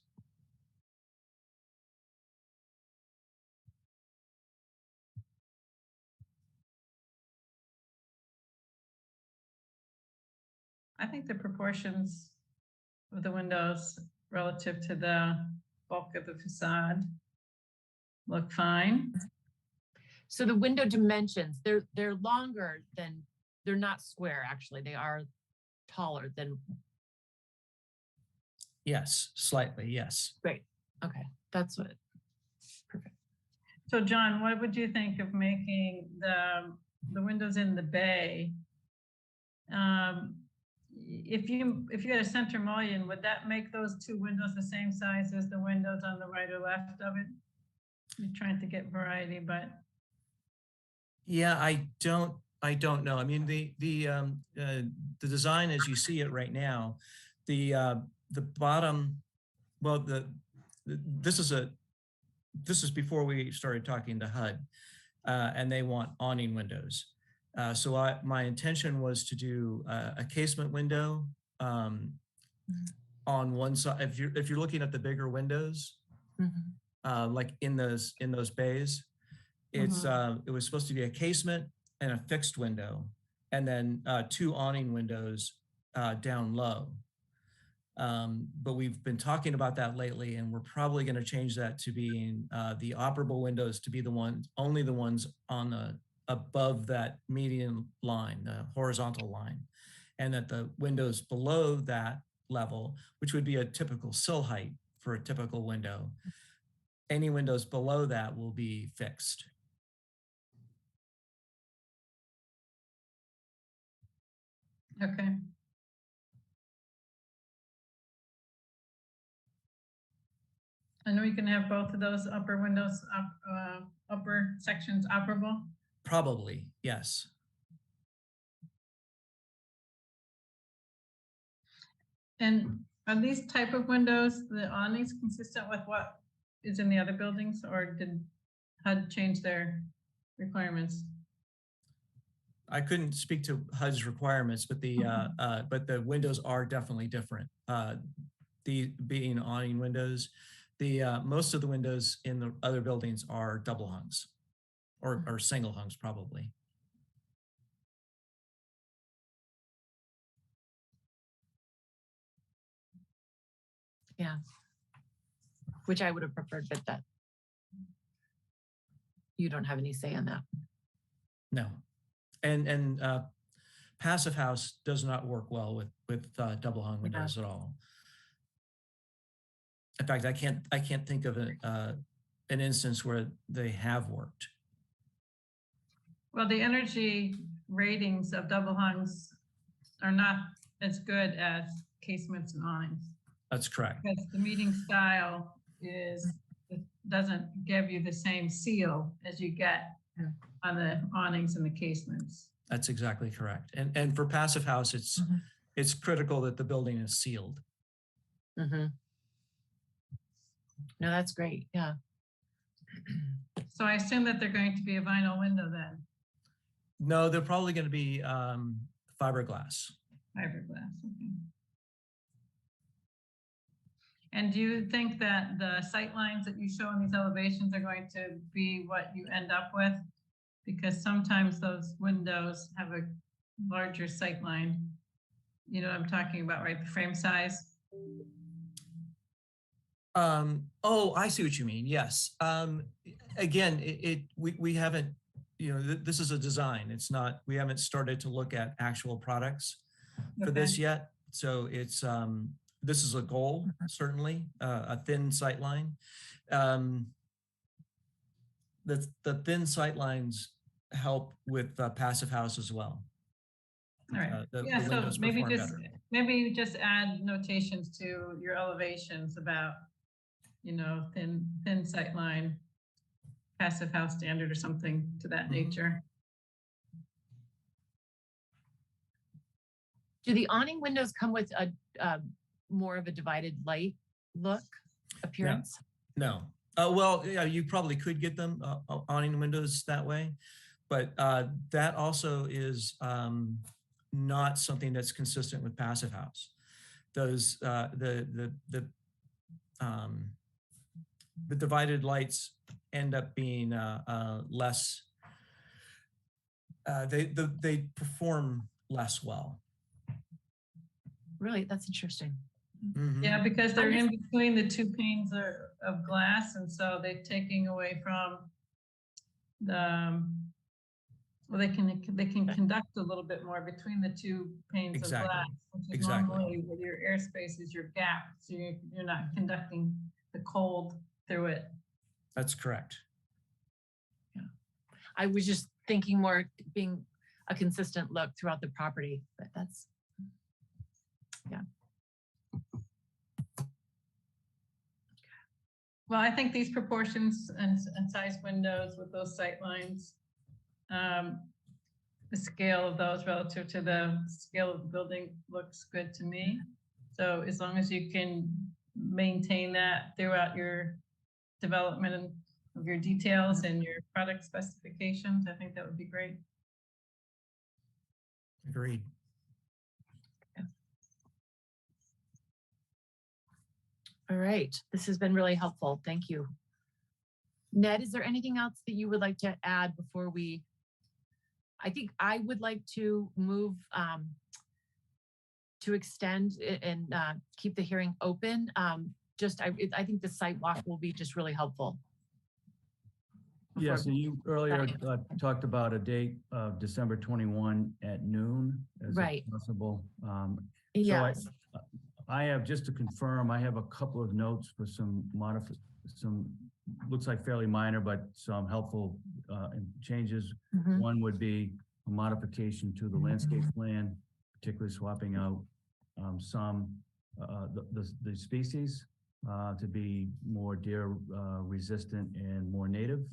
I think the proportions of the windows relative to the bulk of the facade look fine. So the window dimensions, they're longer than, they're not square, actually. They are taller than. Yes, slightly, yes. Great. Okay, that's what. Perfect. So John, what would you think of making the windows in the bay? If you had a center mullion, would that make those two windows the same size as the windows on the right or left of it? You're trying to get variety, but. Yeah, I don't know. I mean, the design as you see it right now, the bottom, well, this is before we started talking to HUD, and they want awning windows. My intention was to do a casement window on one side. If you're looking at the bigger windows, like in those bays, it was supposed to be a casement and a fixed window, and then 2 awning windows down low. But we've been talking about that lately, and we're probably going to change that to being the operable windows to be only the ones on the above that median line, the horizontal line, and that the windows below that level, which would be a typical sill height for a typical window, any windows below that will be fixed. Okay. I know you can have both of those upper windows, upper sections operable. Probably, yes. And are these type of windows, the awnings, consistent with what is in the other buildings, or did HUD change their requirements? I couldn't speak to HUD's requirements, but the windows are definitely different. The being awning windows, most of the windows in the other buildings are double hungs, or single hungs probably. Yeah, which I would have preferred, but that you don't have any say on that. No, and passive house does not work well with double hung windows at all. In fact, I can't think of an instance where they have worked. Well, the energy ratings of double hungs are not as good as casements and awnings. That's correct. Because the meeting style it doesn't give you the same seal as you get on the awnings and the casements. That's exactly correct. And for passive house, it's critical that the building is sealed. No, that's great. Yeah. So I assume that they're going to be a vinyl window then. No, they're probably going to be fiberglass. Fiberglass. Okay. And do you think that the sight lines that you show in these elevations are going to be what you end up with? Because sometimes those windows have a larger sight line. You know what I'm talking about, right? The frame size. Oh, I see what you mean. Yes. Again, we haven't, this is a design. It's not, we haven't started to look at actual products for this yet. So it's, this is a goal, certainly, a thin sight line. The thin sight lines help with passive house as well. All right. Yeah, so maybe just add notations to your elevations about, thin sight line, passive house standard or something to that nature. Do the awning windows come with a more of a divided light look appearance? No. Well, yeah, you probably could get them awning windows that way, but that also is not something that's consistent with passive house. Those the divided lights end up being less. They perform less well. Really, that's interesting. Yeah, because they're in between the 2 panes of glass, and so they're taking away from the. Well, they can conduct a little bit more between the 2 panes of glass, which is normally with your airspace is your gap, so you're not conducting the cold through it. That's correct. Yeah, I was just thinking more being a consistent look throughout the property, but that's, yeah. Well, I think these proportions and size windows with those sight lines, the scale of those relative to the scale of the building looks good to me. So as long as you can maintain that throughout your development of your details and your product specifications, I think that would be great. Agreed. All right, this has been really helpful. Thank you. Ned, is there anything else that you would like to add before we? I think I would like to move to extend and keep the hearing open. I think the site walk will be just really helpful. Yeah, so you earlier talked about a date of December 21 at noon as Right. possible. Yes. So I have, just to confirm, I have a couple of notes for some looks like fairly minor, but some helpful changes. Mhm. One would be a modification to the landscape plan, particularly swapping out some the species to be more deer resistant and more native,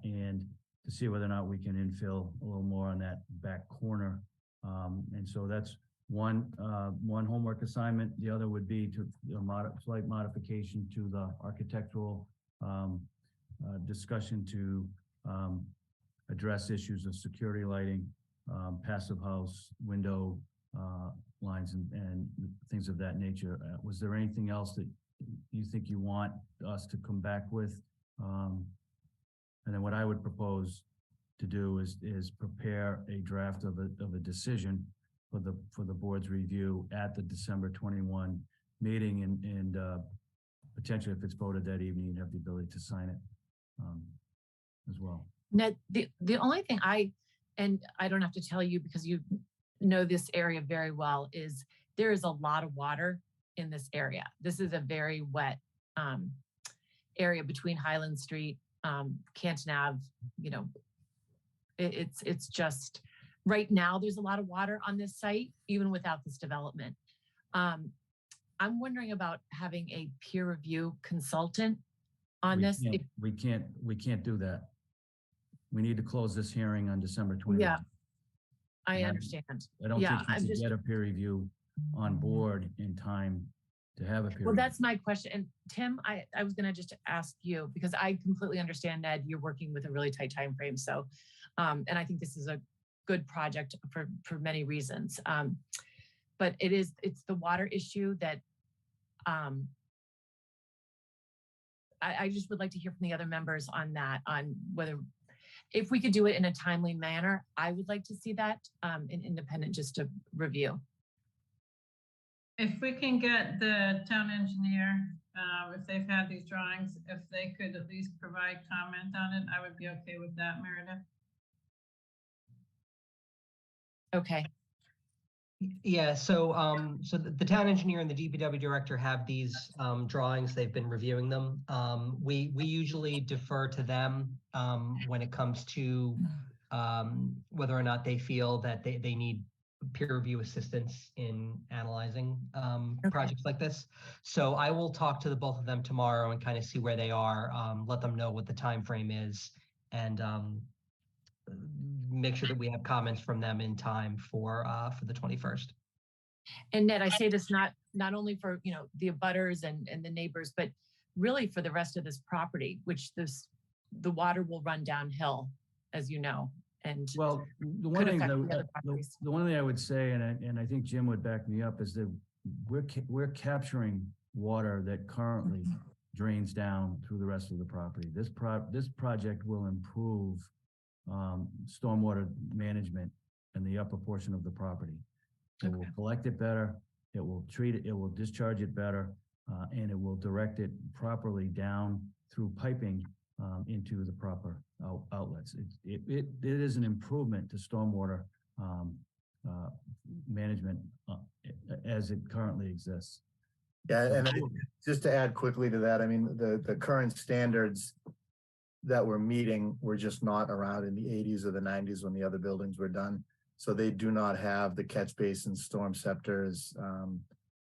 and to see whether or not we can infill a little more on that back corner. And so that's one homework assignment. The other would be to slight modification to the architectural discussion to address issues of security lighting, passive house, window lines, and things of that nature. Was there anything else that you think you want us to come back with? And then what I would propose to do is prepare a draft of a decision for the board's review at the December 21 meeting, and potentially if it's voted that evening, you'd have the ability to sign it as well. Ned, the only thing and I don't have to tell you because you know this area very well, is there is a lot of water in this area. This is a very wet area between Highland Street, Canton Ave. You know, it's just right now there's a lot of water on this site, even without this development. I'm wondering about having a peer review consultant on this. We can't do that. We need to close this hearing on December 20th. Yeah, I understand. I don't think you can get a peer review on board in time to have a peer Well, review. that's my question. And Tim, I was going to just ask you, because I completely understand, Ned, you're working with a really tight time frame. So, and I think this is a good project for many reasons. But it's the water issue that I just would like to hear from the other members on that, on whether, if we could do it in a timely manner. I would like to see that an independent just to review. If we can get the town engineer, if they've had these drawings, if they could at least provide comment on it, I would be okay with that, Meredith. Okay. Yeah, so the town engineer and the DPW director have these drawings. They've been reviewing them. We usually defer to them when it comes to whether or not they feel that they need peer review assistance in analyzing projects like this. So I will talk to the both of them tomorrow and kind of see where they are, let them know what the time frame is, and make sure that we have comments from them in time for the 21st. And Ned, I say this not only for, you know, the abutters and the neighbors, but really for the rest of this property, which the water will run downhill, as you know. And well, the one thing I would say, and I think Jim would back me up, is that we're capturing water that currently drains down through the rest of the property. This project will improve stormwater management in the upper portion of the property. It will collect it better, it will treat it, it will discharge it better, and it will direct it properly down through piping into the proper outlets. It is an improvement to stormwater management as it currently exists. Yeah, and just to add quickly to that, I mean, the current standards that we're meeting were just not around in the 80s or the 90s when the other buildings were done. So they do not have the catch basin, storm scepters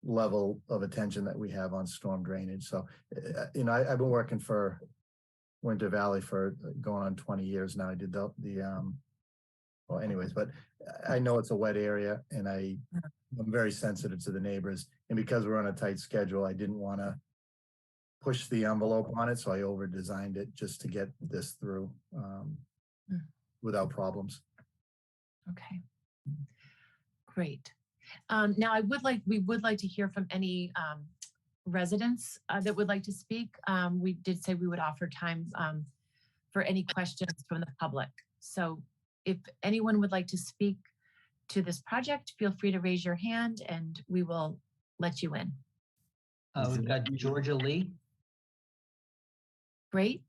level of attention that we have on storm drainage. So, you know, I've been working for Winter Valley for going on 20 years now. I did well, anyways, but I know it's a wet area, and I'm very sensitive to the neighbors. And because we're on a tight schedule, I didn't want to push the envelope on it, so I over designed it just to get this through without problems. Okay. Great. Now we would like to hear from any residents that would like to speak. We did say we would offer time for any questions from the public. So if anyone would like to speak to this project, feel free to raise your hand and we will let you in. We've got Georgia Lee. Great.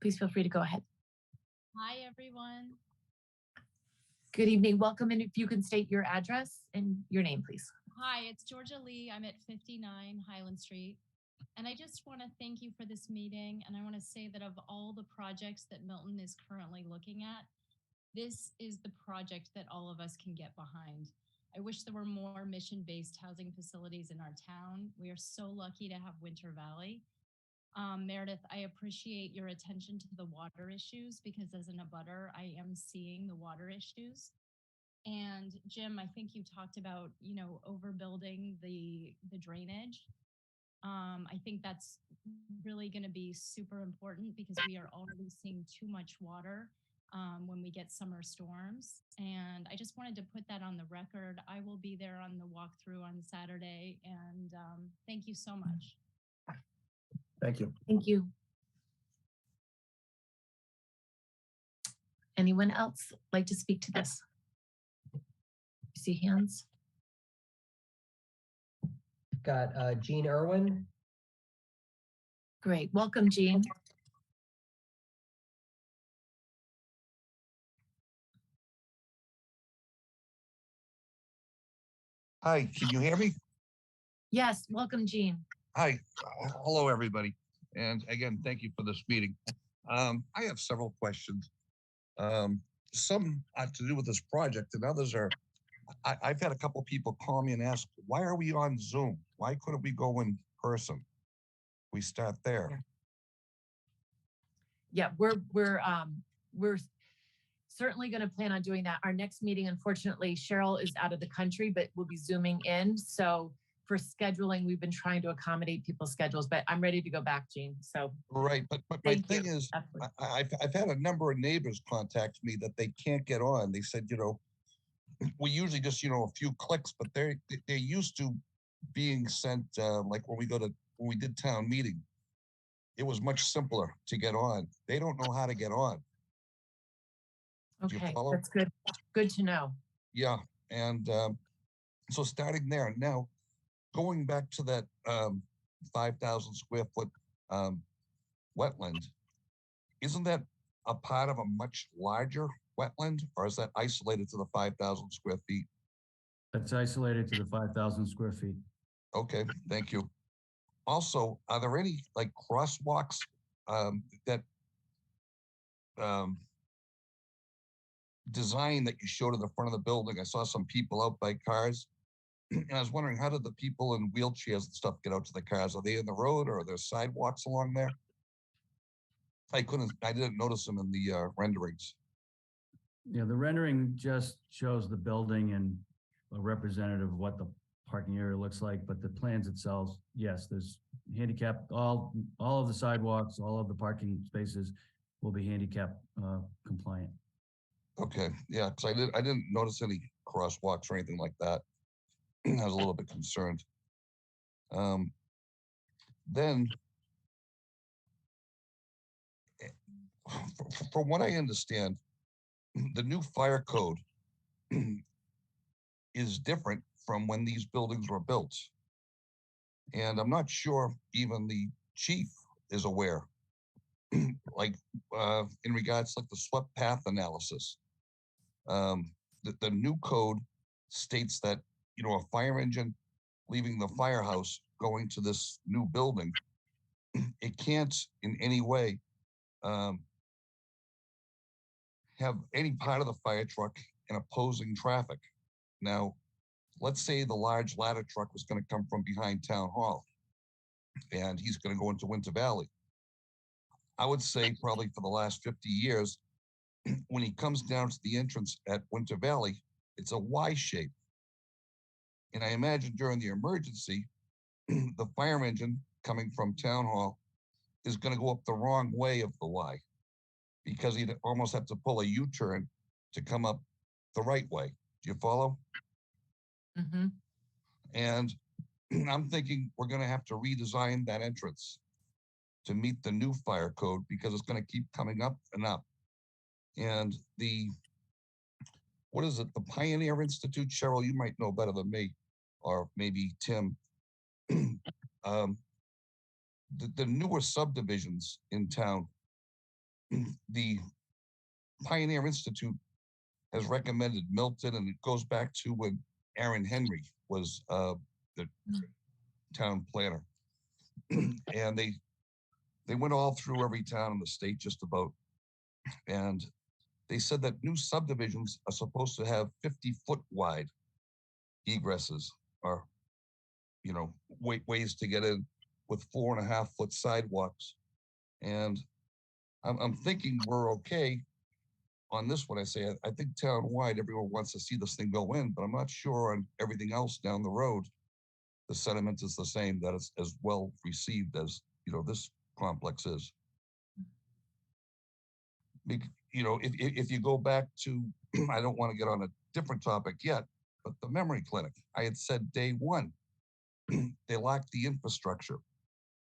Please feel free to go ahead. Hi, everyone. Good evening. Welcome. And if you can state your address and your name, please. Hi, it's Georgia Lee. I'm at 59 Highland Street. And I just want to thank you for this meeting. And I want to say that of all the projects that Milton is currently looking at, this is the project that all of us can get behind. I wish there were more mission-based housing facilities in our town. We are so lucky to have Winter Valley. Meredith, I appreciate your attention to the water issues because as an abutter, I am seeing the water issues. And Jim, I think you talked about, overbuilding the drainage. I think that's really going to be super important because we are already seeing too much water when we get summer storms. And I just wanted to put that on the record. I will be there on the walkthrough on Saturday. And thank you so much. Thank you. Thank you. Anyone else like to speak to this? You see hands? Got Jean Irwin. Great. Welcome, Jean. Hi, can you hear me? Yes, welcome, Jean. Hi, hello, everybody. And again, thank you for this meeting. I have several questions. Some are to do with this project and others are, I've had a couple of people call me and ask, why are we on Zoom? Why couldn't we go in person? We start there. Yeah, we're certainly going to plan on doing that. Our next meeting, unfortunately, Cheryl is out of the country, but we'll be Zooming in. So for scheduling, we've been trying to accommodate people's schedules, but I'm ready to go back, Jean. So right, but my thing is, I've had a number of neighbors contact me that they can't get on. They said, we usually just a few clicks, but they're used to being sent like when we did town meeting. It was much simpler to get on. They don't know how to get on. Okay, that's good. Good to know. Yeah, and so starting there now, going back to that 5,000 square foot wetland, isn't that a part of a much larger wetland, or is that isolated to the 5,000 square feet? That's isolated to the 5,000 square feet. Okay, thank you. Also, are there any like crosswalks that design that you showed in the front of the building? I saw some people out by cars. And I was wondering, how did the people in wheelchairs and stuff get out to the cars? Are they in the road or are there sidewalks along there? I didn't notice them in the renderings. Yeah, the rendering just shows the building and a representative of what the parking area looks like, but the plans itself, yes, there's handicap, all of the sidewalks, all of the parking spaces will be handicap compliant. Okay, yeah, because I didn't notice any crosswalks or anything like that. I was a little bit concerned. Then, from what I understand, the new fire code is different from when these buildings were built. And I'm not sure even the chief is aware, like in regards to like the swept path analysis. The new code states that, a fire engine leaving the firehouse going to this new building, it can't in any way have any part of the fire truck in opposing traffic. Now, let's say the large ladder truck was going to come from behind town hall and he's going to go into Winter Valley. I would say probably for the last 50 years, when he comes down to the entrance at Winter Valley, it's a Y shape. And I imagine during the emergency, the fire engine coming from town hall is going to go up the wrong way of the Y because he'd almost have to pull a U-turn to come up the right way. Do you follow? Mm-hmm. And I'm thinking we're going to have to redesign that entrance to meet the new fire code because it's going to keep coming up and up. And what is it? The Pioneer Institute, Cheryl, you might know better than me, or maybe Tim. The newer subdivisions in town, the Pioneer Institute has recommended Milton, and it goes back to when Aaron Henry was the town planner. And they went all through every town in the state just about. And they said that new subdivisions are supposed to have 50-foot wide egresses, or, ways to get in with 4.5-foot sidewalks. And I'm thinking we're okay on this one. I say, I think town-wide, everyone wants to see this thing go in, but I'm not sure on everything else down the road. The sentiment is the same, that it's as well received as, this complex is. If you go back to, I don't want to get on a different topic yet, but the memory clinic, I had said day one, they lack the infrastructure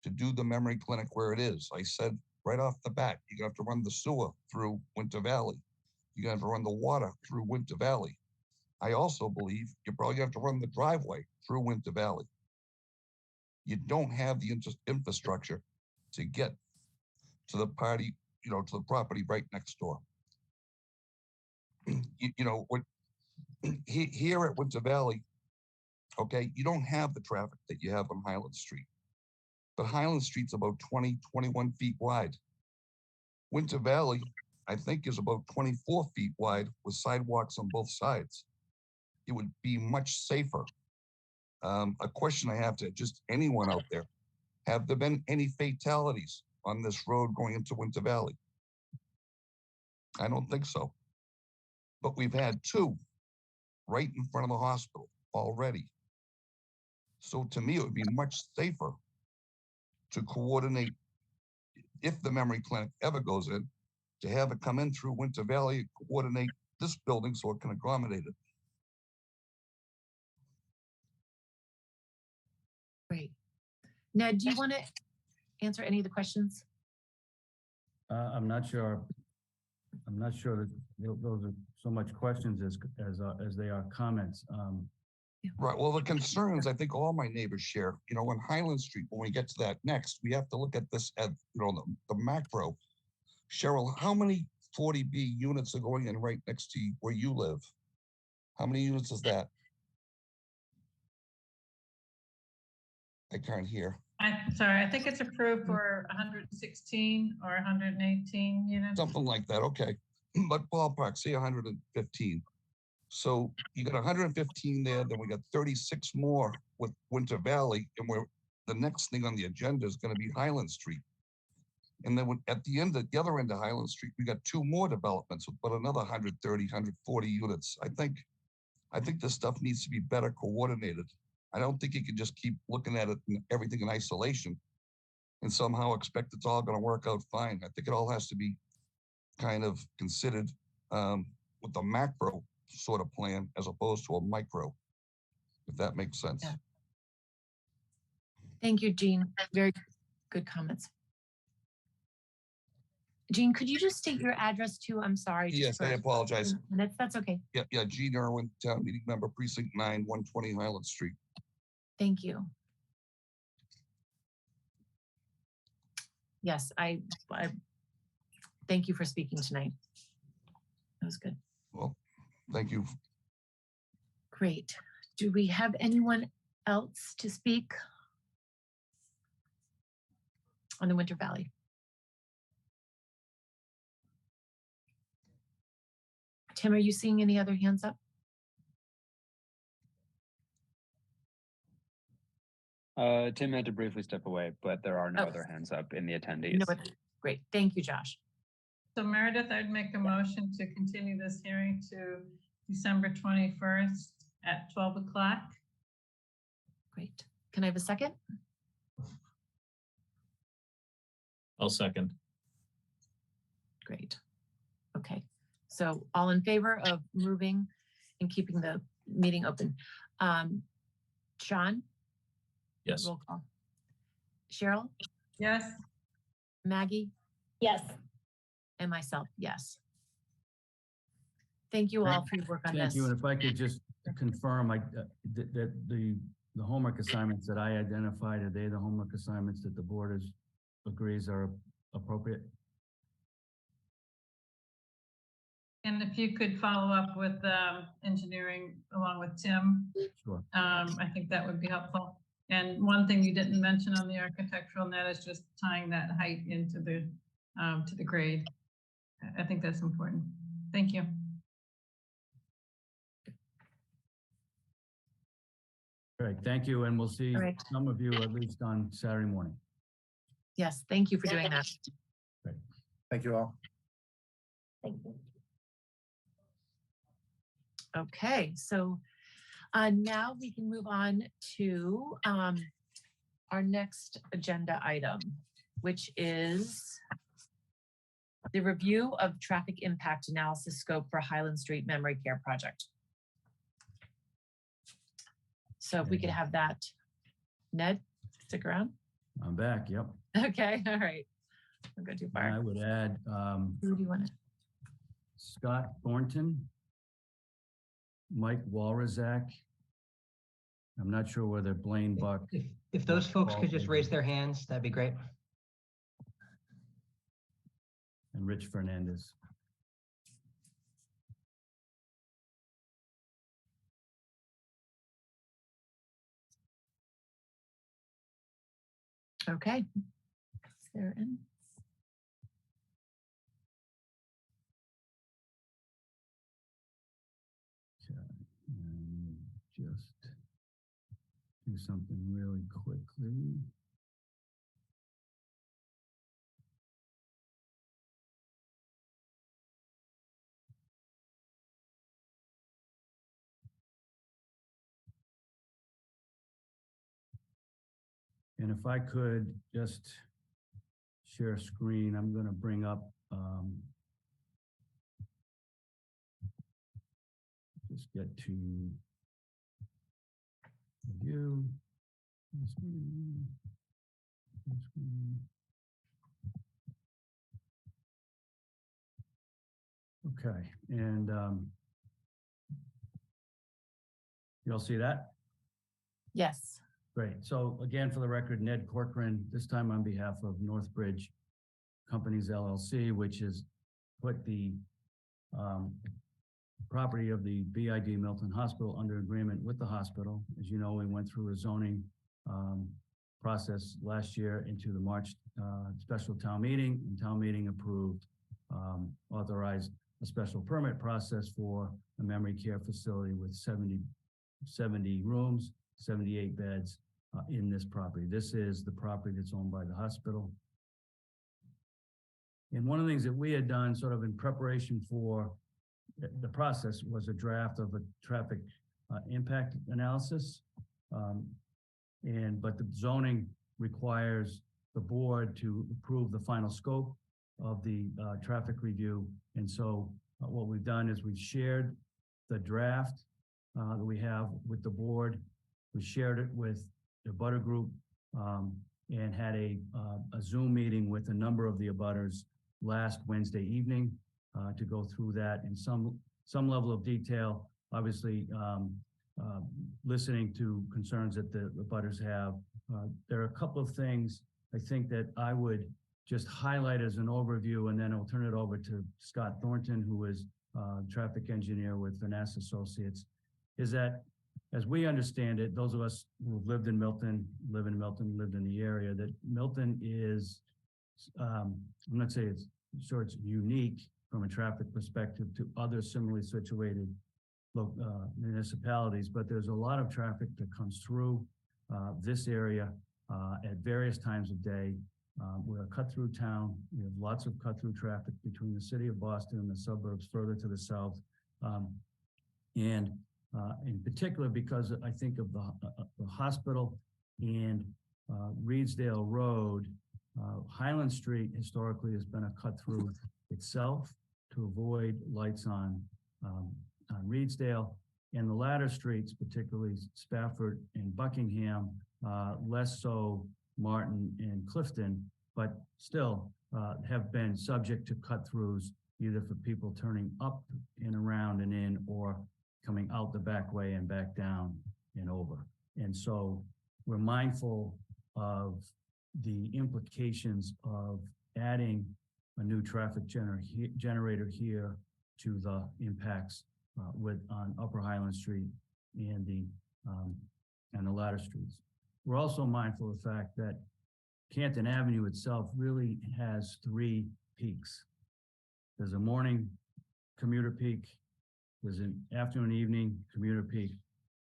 to do the memory clinic where it is. I said right off the bat, you're gonna have to run the sewer through Winter Valley. You're gonna have to run the water through Winter Valley. I also believe you probably have to run the driveway through Winter Valley. You don't have the infrastructure to get to the party, to the property right next door. Here at Winter Valley, okay, you don't have the traffic that you have on Highland Street. But Highland Street's about 20, 21 feet wide. Winter Valley, I think, is about 24 feet wide with sidewalks on both sides. It would be much safer. A question I have to just anyone out there, have there been any fatalities on this road going into Winter Valley? I don't think so. But we've had 2 right in front of the hospital already. So to me, it would be much safer to coordinate, if the memory clinic ever goes in, to have it come in through Winter Valley, coordinate this building so it can accommodate it. Great. Ned, do you want to answer any of the questions? I'm not sure. I'm not sure that those are so much questions as they are comments. Right. Well, the concerns I think all my neighbors share. On Highland Street, when we get to that next, we have to look at this at the macro. Cheryl, how many 40B units are going in right next to where you live? How many units is that? I can't hear. I'm sorry, I think it's approved for 116 or 118 units. Something like that, okay. But ballpark, say 115. So you got 115 there, then we got 36 more with Winter Valley, and the next thing on the agenda is going to be Highland Street. And then at the other end of Highland Street, we got 2 more developments with about another 130, 140 units. I think this stuff needs to be better coordinated. I don't think you can just keep looking at it and everything in isolation and somehow expect it's all going to work out fine. I think it all has to be kind of considered with the macro sort of plan as opposed to a micro, if that makes sense. Yeah. Thank you, Jean. Very good comments. Jean, could you just state your address too? I'm sorry. Yes, I apologize. That's okay. Yeah, Jean Irwin, town meeting member, precinct 9, 120 Highland Street. Thank you. Yes, I thank you for speaking tonight. That was good. Well, thank you. Great. Do we have anyone else to speak on the Winter Valley? Tim, are you seeing any other hands up? Tim had to briefly step away, but there are no other hands up in the attendees. No, great. Thank you, Josh. So Meredith, I'd make a motion to continue this hearing to December 21st at 12 o'clock. Great. Can I have a second? I'll second. Great. Okay. So all in favor of moving in keeping the meeting open. Sean? Yes. Roll call. Cheryl? Yes. Maggie? Yes. And myself, yes. Thank you all for your work on Thank this. you. And if I could just confirm, that the homework assignments that I identified, are they the homework assignments that the board agrees are appropriate? And if you could follow up with engineering along with Tim, Sure. I think that would be helpful. And one thing you didn't mention on the architectural net is just tying that height into the to the grade. I think that's important. Thank you. All right, thank you. And we'll see All right. some of you at least on Saturday morning. Yes, thank you for doing that. Thank you all. Thank you. Okay, so now we can move on to our next agenda item, which is the review of traffic impact analysis scope for Highland Street Memory Care Project. So if we could have that. Ned, stick around. I'm back, yep. Okay, all right. Don't go too And I far. would add Who do you want to? Scott Thornton, Mike Walrazak. I'm not sure whether Blaine Buck. If those folks could just raise their hands, that'd be great. And Rich Fernandez. Okay. They're in. Okay, and just do something really quickly. And if I could just share a screen, I'm going to bring up just get to view. Okay, and you all see that? Yes. Great. So again, for the record, Ned Corcoran, this time on behalf of Northbridge Companies LLC, which has put the property of the BID Milton Hospital under agreement with the hospital. As you know, we went through a zoning process last year into the March special town meeting, and town meeting approved, authorized a special permit process for a memory care facility with 70 rooms, 78 beds in this property. This is the property that's owned by the hospital. And one of the things that we had done sort of in preparation for the process was a draft of a traffic impact analysis. But the zoning requires the board to approve the final scope of the traffic review. And so what we've done is we've shared the draft that we have with the board. We shared it with the abutter group and had a Zoom meeting with a number of the abutters last Wednesday evening to go through that in some level of detail. Obviously, listening to concerns that the abutters have. There are a couple of things I think that I would just highlight as an overview, and then I'll turn it over to Scott Thornton, who is traffic engineer with Vanessa Associates, is that as we understand it, those of us who've lived in Milton, live in Milton, lived in the area, that Milton is, I'm not saying it's unique from a traffic perspective to other similarly situated municipalities, but there's a lot of traffic that comes through this area at various times of day. We're a cut-through town. We have lots of cut-through traffic between the city of Boston and the suburbs further to the south. And in particular, because I think of the hospital and Reedsdale Road, Highland Street historically has been a cut-through itself to avoid lights on Reedsdale. And the latter streets, particularly Spafford and Buckingham, less so Martin and Clifton, but still have been subject to cut-throughs, either for people turning up and around and in, or coming out the back way and back down and over. And so we're mindful of the implications of adding a new traffic generator here to the impacts on Upper Highland Street and the latter streets. We're also mindful of the fact that Canton Avenue itself really has 3 peaks. There's a morning commuter peak, there's an afternoon evening commuter peak,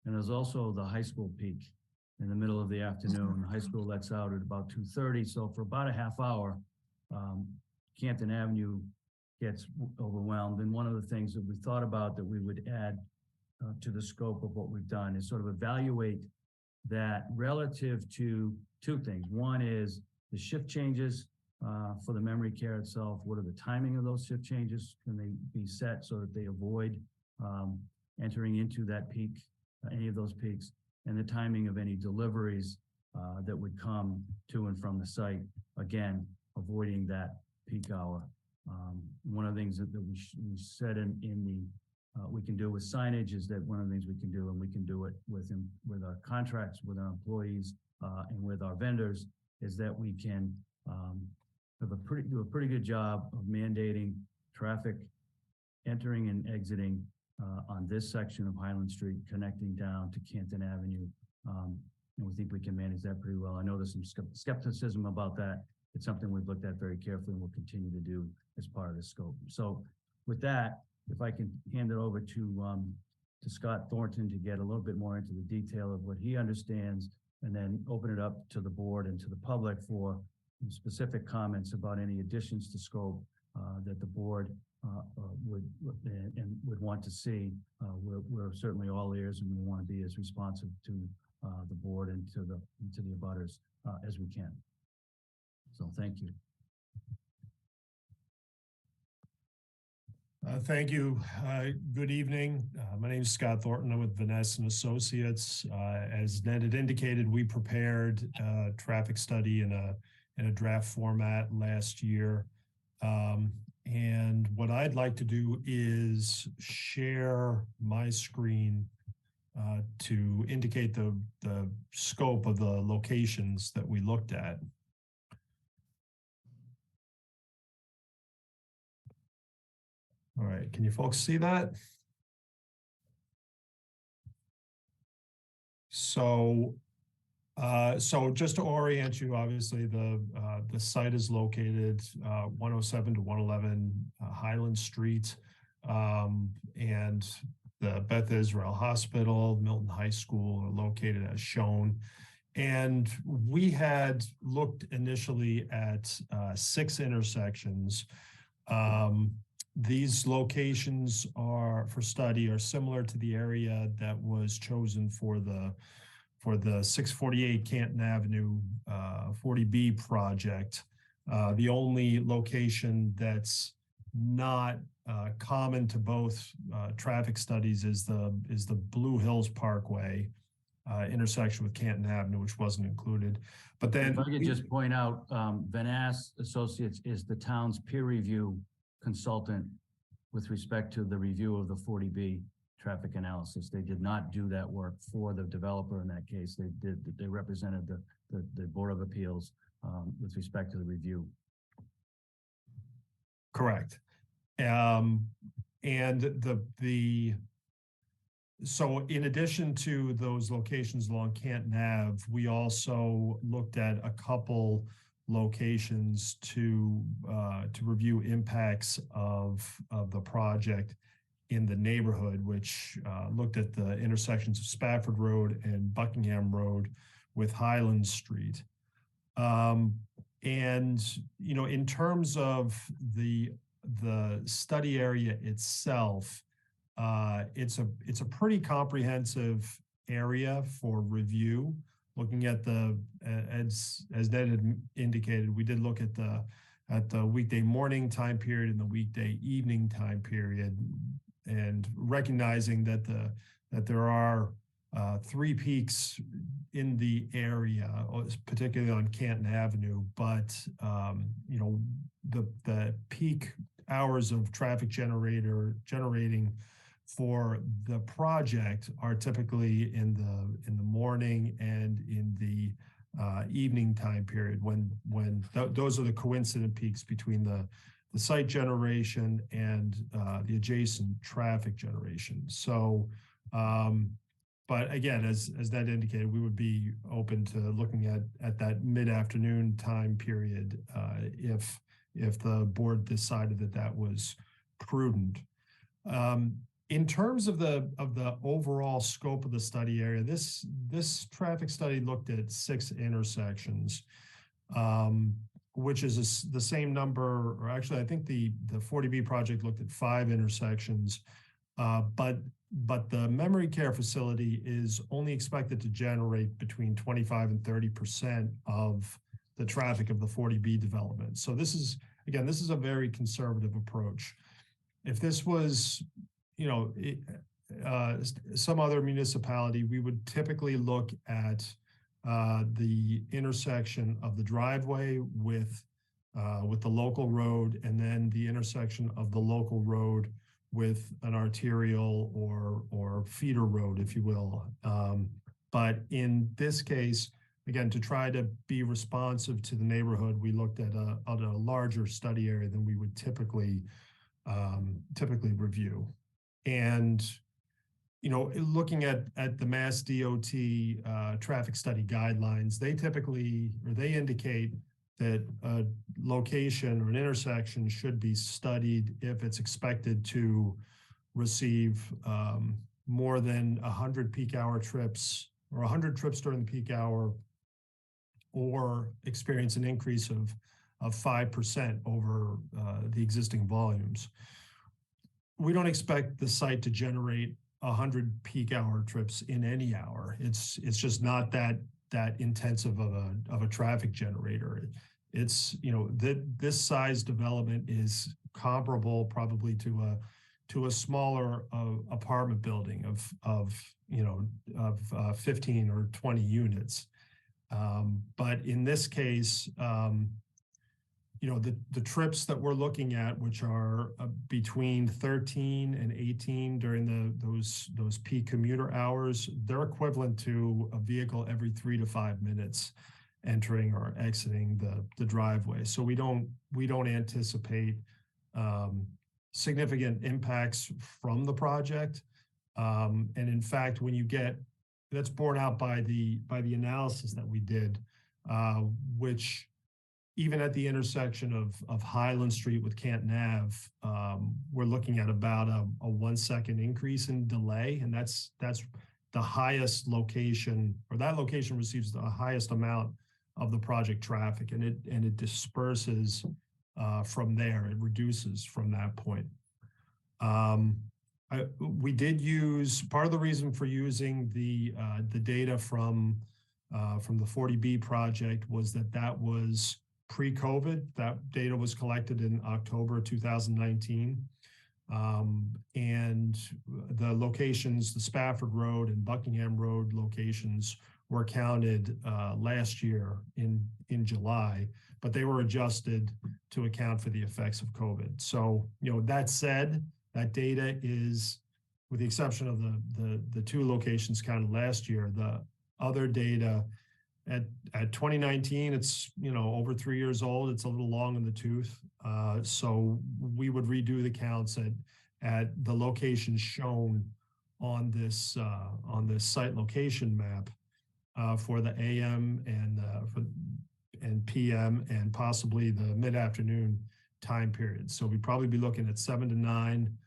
and there's also the high school peak in the middle of the afternoon. The high school lets out at about 2:30, so for about a half hour, Canton Avenue gets overwhelmed. And one of the things that we thought about that we would add to the scope of what we've done is sort of evaluate that relative to 2 things. One is the shift changes for the memory care itself. What are the timing of those shift changes? Can they be set so that they avoid entering into that peak, any of those peaks, and the timing of any deliveries that would come to and from the site, again, avoiding that peak hour. One of the things that we said in the we can do with signage is that one of the things we can do, and we can do it with our contracts, with our employees, and with our vendors, is that we can do a pretty good job of mandating traffic entering and exiting on this section of Highland Street, connecting down to Canton Avenue. And we think we can manage that pretty well. I know there's some skepticism about that. It's something we've looked at very carefully and will continue to do as part of the scope. So with that, if I can hand it over to Scott Thornton to get a little bit more into the detail of what he understands, and then open it up to the board and to the public for specific comments about any additions to scope that the board would want to see. We're certainly all ears, and we want to be as responsive to the board and to the abutters as we can. So thank you. Thank you. Good evening. My name is Scott Thornton. I'm with Vanessa and Associates. As Ned had indicated, we prepared a traffic study in a draft format last year. And what I'd like to do is share my screen to indicate the scope of the locations that we looked at. All right, can you folks see that? So just to orient you, obviously the site is located 107 to 111 Highland Street, and the Beth Israel Hospital, Milton High School are located as shown. And we had looked initially at 6 intersections. These locations are similar to the area that was chosen for the 648 Canton Avenue 40B project. The only location that's not common to both traffic studies is the Blue Hills Parkway intersection with Canton Avenue, which wasn't included. But then, if I could just point out, Vanessa Associates is the town's peer review consultant with respect to the review of the 40B traffic analysis. They did not do that work for the developer in that case. They represented the Board of Appeals with respect to the review. Correct. So in addition to those locations along Canton Ave, we also looked at a couple locations to review impacts of the project in the neighborhood, which looked at the intersections of Spafford Road and Buckingham Road with Highland Street. And in terms of the study area itself, it's a pretty comprehensive area for review. Looking at as Ned had indicated, we did look at the weekday morning time period and the weekday evening time period, and recognizing that the that there are 3 peaks in the area, particularly on Canton Avenue, but you know, the peak hours of traffic generating for the project are typically in the morning and in the evening time period when those are the coincident peaks between the site generation and the adjacent traffic generation. So, but again, as that indicated, we would be open to looking at that mid-afternoon time period if the board decided that was prudent. In terms of the overall scope of the study area, this traffic study looked at 6 intersections, which is the same number, or actually I think the 40B project looked at 5 intersections, but the memory care facility is only expected to generate between 25 and 30% of the traffic of the 40B development. So this is a very conservative approach. If this was, you know, some other municipality, we would typically look at the intersection of the driveway with the local road, and then the intersection of the local road with an arterial or feeder road, if you will. But in this case, again, to try to be responsive to the neighborhood, we looked at a larger study area than we would typically review. And, you know, looking at the Mass DOT traffic study guidelines, they indicate that a location or an intersection should be studied if it's expected to receive more than 100 peak hour trips or 100 trips during the peak hour, or experience an increase of 5% over the existing volumes. We don't expect the site to generate 100 peak hour trips in any hour. It's just not that intensive of a traffic generator. It's, you know, this size development is comparable probably to a smaller apartment building of 15 or 20 units. But in this case, you know, the trips that we're looking at, which are between 13 and 18 during those peak commuter hours, they're equivalent to a vehicle every 3 to 5 minutes entering or exiting the driveway. So we don't anticipate significant impacts from the project. And in fact, that's borne out by the analysis that we did, which even at the intersection of Highland Street with Canton Ave, we're looking at about a 1 second increase in delay, and that's the highest location, or that location receives the highest amount of the project traffic, and it disperses from there. It reduces from that point. We did use, part of the reason for using the data from the 40B project was that was pre-COVID. That data was collected in October 2019. And the locations, the Spafford Road and Buckingham Road locations were counted last year in July, but they were adjusted to account for the effects of COVID. So, you know, that said, that data is, with the exception of the 2 locations counted last year, the other data at 2019, it's, you know, over 3 years old. It's a little long in the tooth. So we would redo the counts at the locations shown on this site location map for the AM and PM and possibly the mid-afternoon time period. So we'd probably be looking at 7 to 9,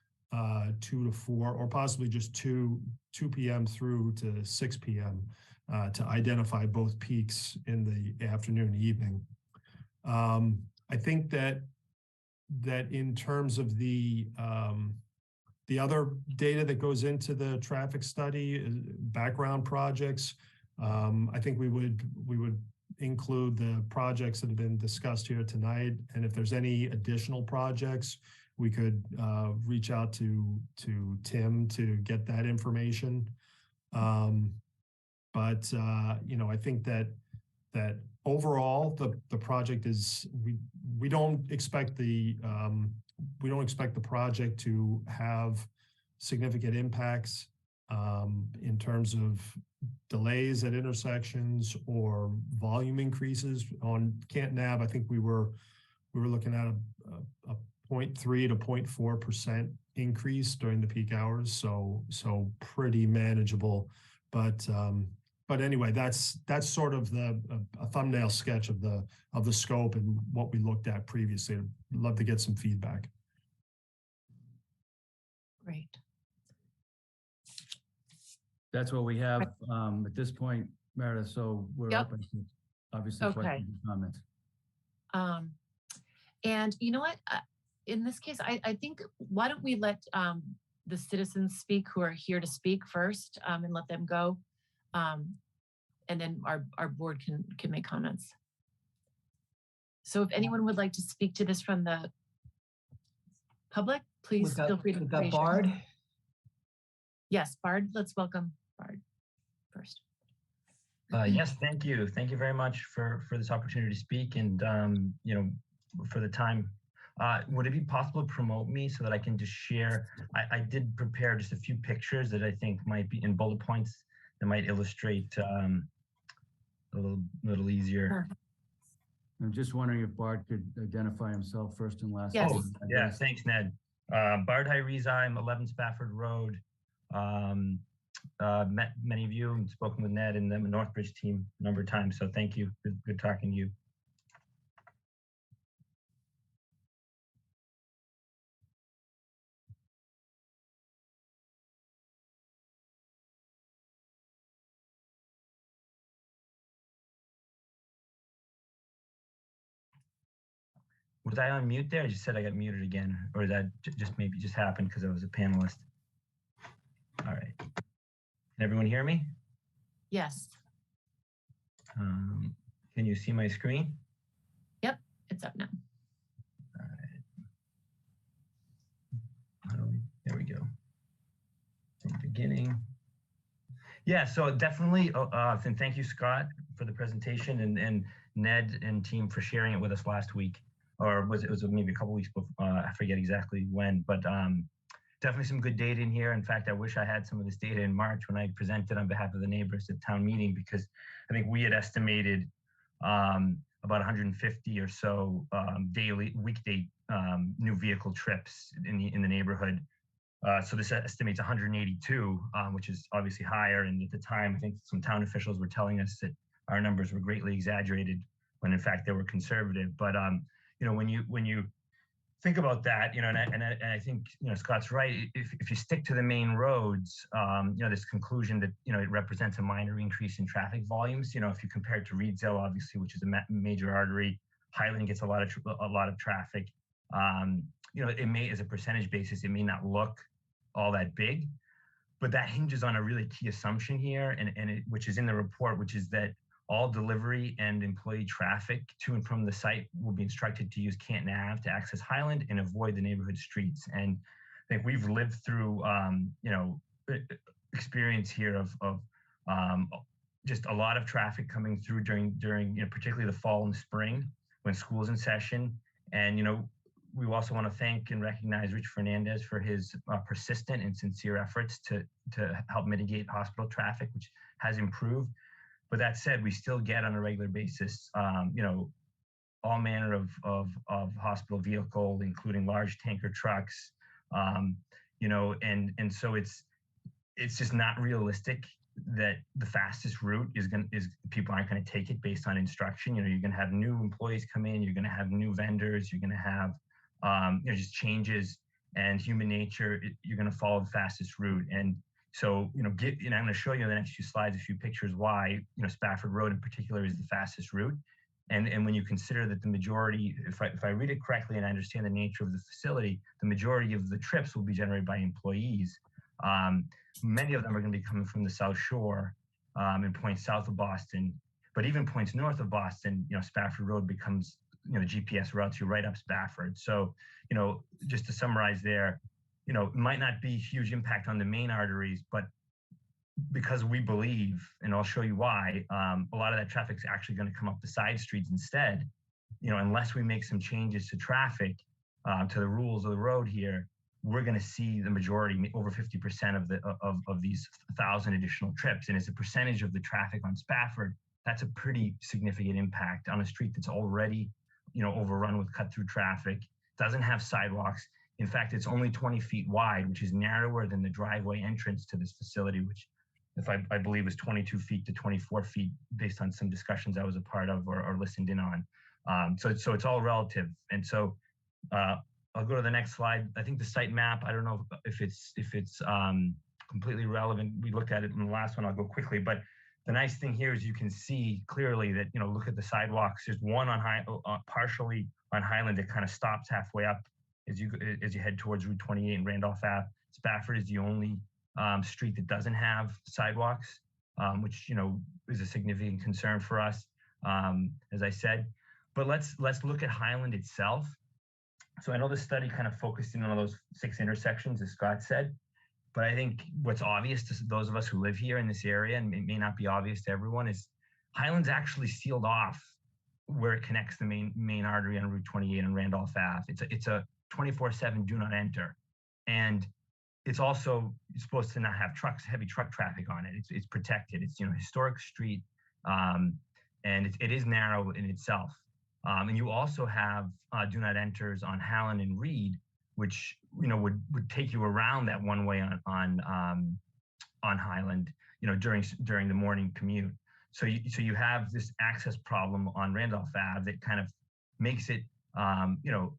2 to 4, or possibly just 2 p.m. through to 6 p.m. To identify both peaks in the afternoon, evening. I think that in terms of the other data that goes into the traffic study, background projects, I think we would include the projects that have been discussed here tonight. And if there's any additional projects, we could reach out to Tim to get that information. But I think that overall the project is we don't expect the project to have significant impacts in terms of delays at intersections or volume increases on Canton Ave. I think we were looking at a 0.3 to 0.4% increase during the peak hours, so pretty manageable. But anyway, that's sort of a thumbnail sketch of the scope and what we looked at previously. I'd love to get some feedback. Great. That's what we have at this point, Meredith. So we're Yep. open to obviously Okay. questions and comments. And you know what? In this case, I think, why don't we let the citizens speak who are here to speak first, and let them go. And then our board can make comments. So if anyone would like to speak to this from the public, please feel free to We've got raise your Bard. hand. Yes, Bard, let's welcome Bard first. Yes, thank you. Thank you very much for this opportunity to speak and, for the time. Would it be possible to promote me so that I can just share? I did prepare just a few pictures that I think might be in bullet points that might illustrate a little easier. I'm just wondering if Bart could identify himself first and last. Yes. Oh, yeah, thanks, Ned. Bard Hyriza, I'm 11 Spafford Road. Met many of you and spoken with Ned and the Northbridge team a number of times, so thank you. Good talking to you. Was I on mute there? I just said I got muted again, or is that just maybe just happened because I was a panelist? All right. Can everyone hear me? Yes. Can you see my screen? Yep, it's up now. All right. There we go. From the beginning. Yeah, so definitely, and thank you, Scott, for the presentation, and Ned and team for sharing it with us last week, or it was maybe a couple weeks before, I forget exactly when, but definitely some good data in here. In fact, I wish I had some of this data in March when I presented on behalf of the neighbors at town meeting, because I think we had estimated about 150 or so weekday new vehicle trips in the neighborhood. So this estimates 182, which is obviously higher. And at the time, I think some town officials were telling us that our numbers were greatly exaggerated when in fact they were conservative. But when you think about that, and I think Scott's right. If you stick to the main roads, this conclusion that it represents a minor increase in traffic volumes. If you compare it to Reedsdale, obviously, which is a major artery, Highland gets a lot of traffic. It may, as a percentage basis, it may not look all that big, but that hinges on a really key assumption here, which is in the report, which is that all delivery and employee traffic to and from the site will be instructed to use Canton Ave to access Highland and avoid the neighborhood streets. And I think we've lived through, experience here of just a lot of traffic coming through during particularly the fall and spring when school's in session. And we also want to thank and recognize Rich Fernandez for his persistent and sincere efforts to help mitigate hospital traffic, which has improved. But that said, we still get on a regular basis, all manner of hospital vehicle, including large tanker trucks, and so it's just not realistic that the fastest route is people aren't going to take it based on instruction. You're going to have new employees come in, you're going to have new vendors, you're going to have just changes, and human nature, you're going to follow the fastest route. And so, I'm going to show you in the next few slides a few pictures why, Spafford Road in particular is the fastest route. And when you consider that the majority, if I read it correctly and I understand the nature of the facility, the majority of the trips will be generated by employees. Many of them are going to be coming from the South Shore and points south of Boston, but even points north of Boston, Spafford Road becomes the GPS routes you right up Spafford. So, just to summarize there, it might not be huge impact on the main arteries, but because we believe, and I'll show you why, a lot of that traffic is actually going to come up the side streets instead. Unless we make some changes to traffic, to the rules of the road here, we're going to see the majority, over 50% of these 1,000 additional trips. And as a percentage of the traffic on Spafford, that's a pretty significant impact on a street that's already, overrun with cut-through traffic, doesn't have sidewalks. In fact, it's only 20 feet wide, which is narrower than the driveway entrance to this facility, which I believe is 22 feet to 24 feet based on some discussions I was a part of or listened in on. So it's all relative. And so I'll go to the next slide. I think the site map, I don't know if it's completely relevant. We looked at it in the last one. I'll go quickly, but the nice thing here is you can see clearly that, look at the sidewalks. There's one partially on Highland that kind of stops halfway up as you head towards Route 28 and Randolph Ave. Spafford is the only street that doesn't have sidewalks, which, is a significant concern for us, as I said. But let's look at Highland itself. So I know the study kind of focused in on those 6 intersections, as Scott said, but I think what's obvious to those of us who live here in this area, and it may not be obvious to everyone, is Highland's actually sealed off where it connects the main artery on Route 28 and Randolph Ave. It's a 24/7 do not enter. And it's also supposed to not have heavy truck traffic on it. It's protected. It's, historic street, and it is narrow in itself. And you also have do not enters on Hallen and Reed, which would take you around that one way on Highland, during the morning commute. So you have this access problem on Randolph Ave that kind of makes it,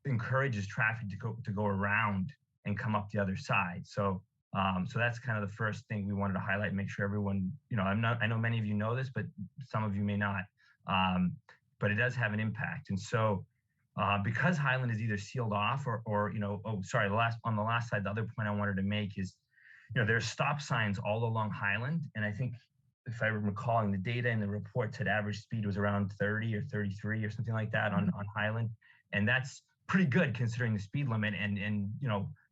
encourages traffic to go around and come up the other side. So that's kind of the first thing we wanted to highlight and make sure everyone, I know many of you know this, but some of you may not. But it does have an impact. And so because Highland is either sealed off or on the last side, the other point I wanted to make is, there's stop signs all along Highland. And I think if I'm recalling the data in the report said average speed was around 30 or 33 or something like that on Highland. And that's pretty good considering the speed limit. And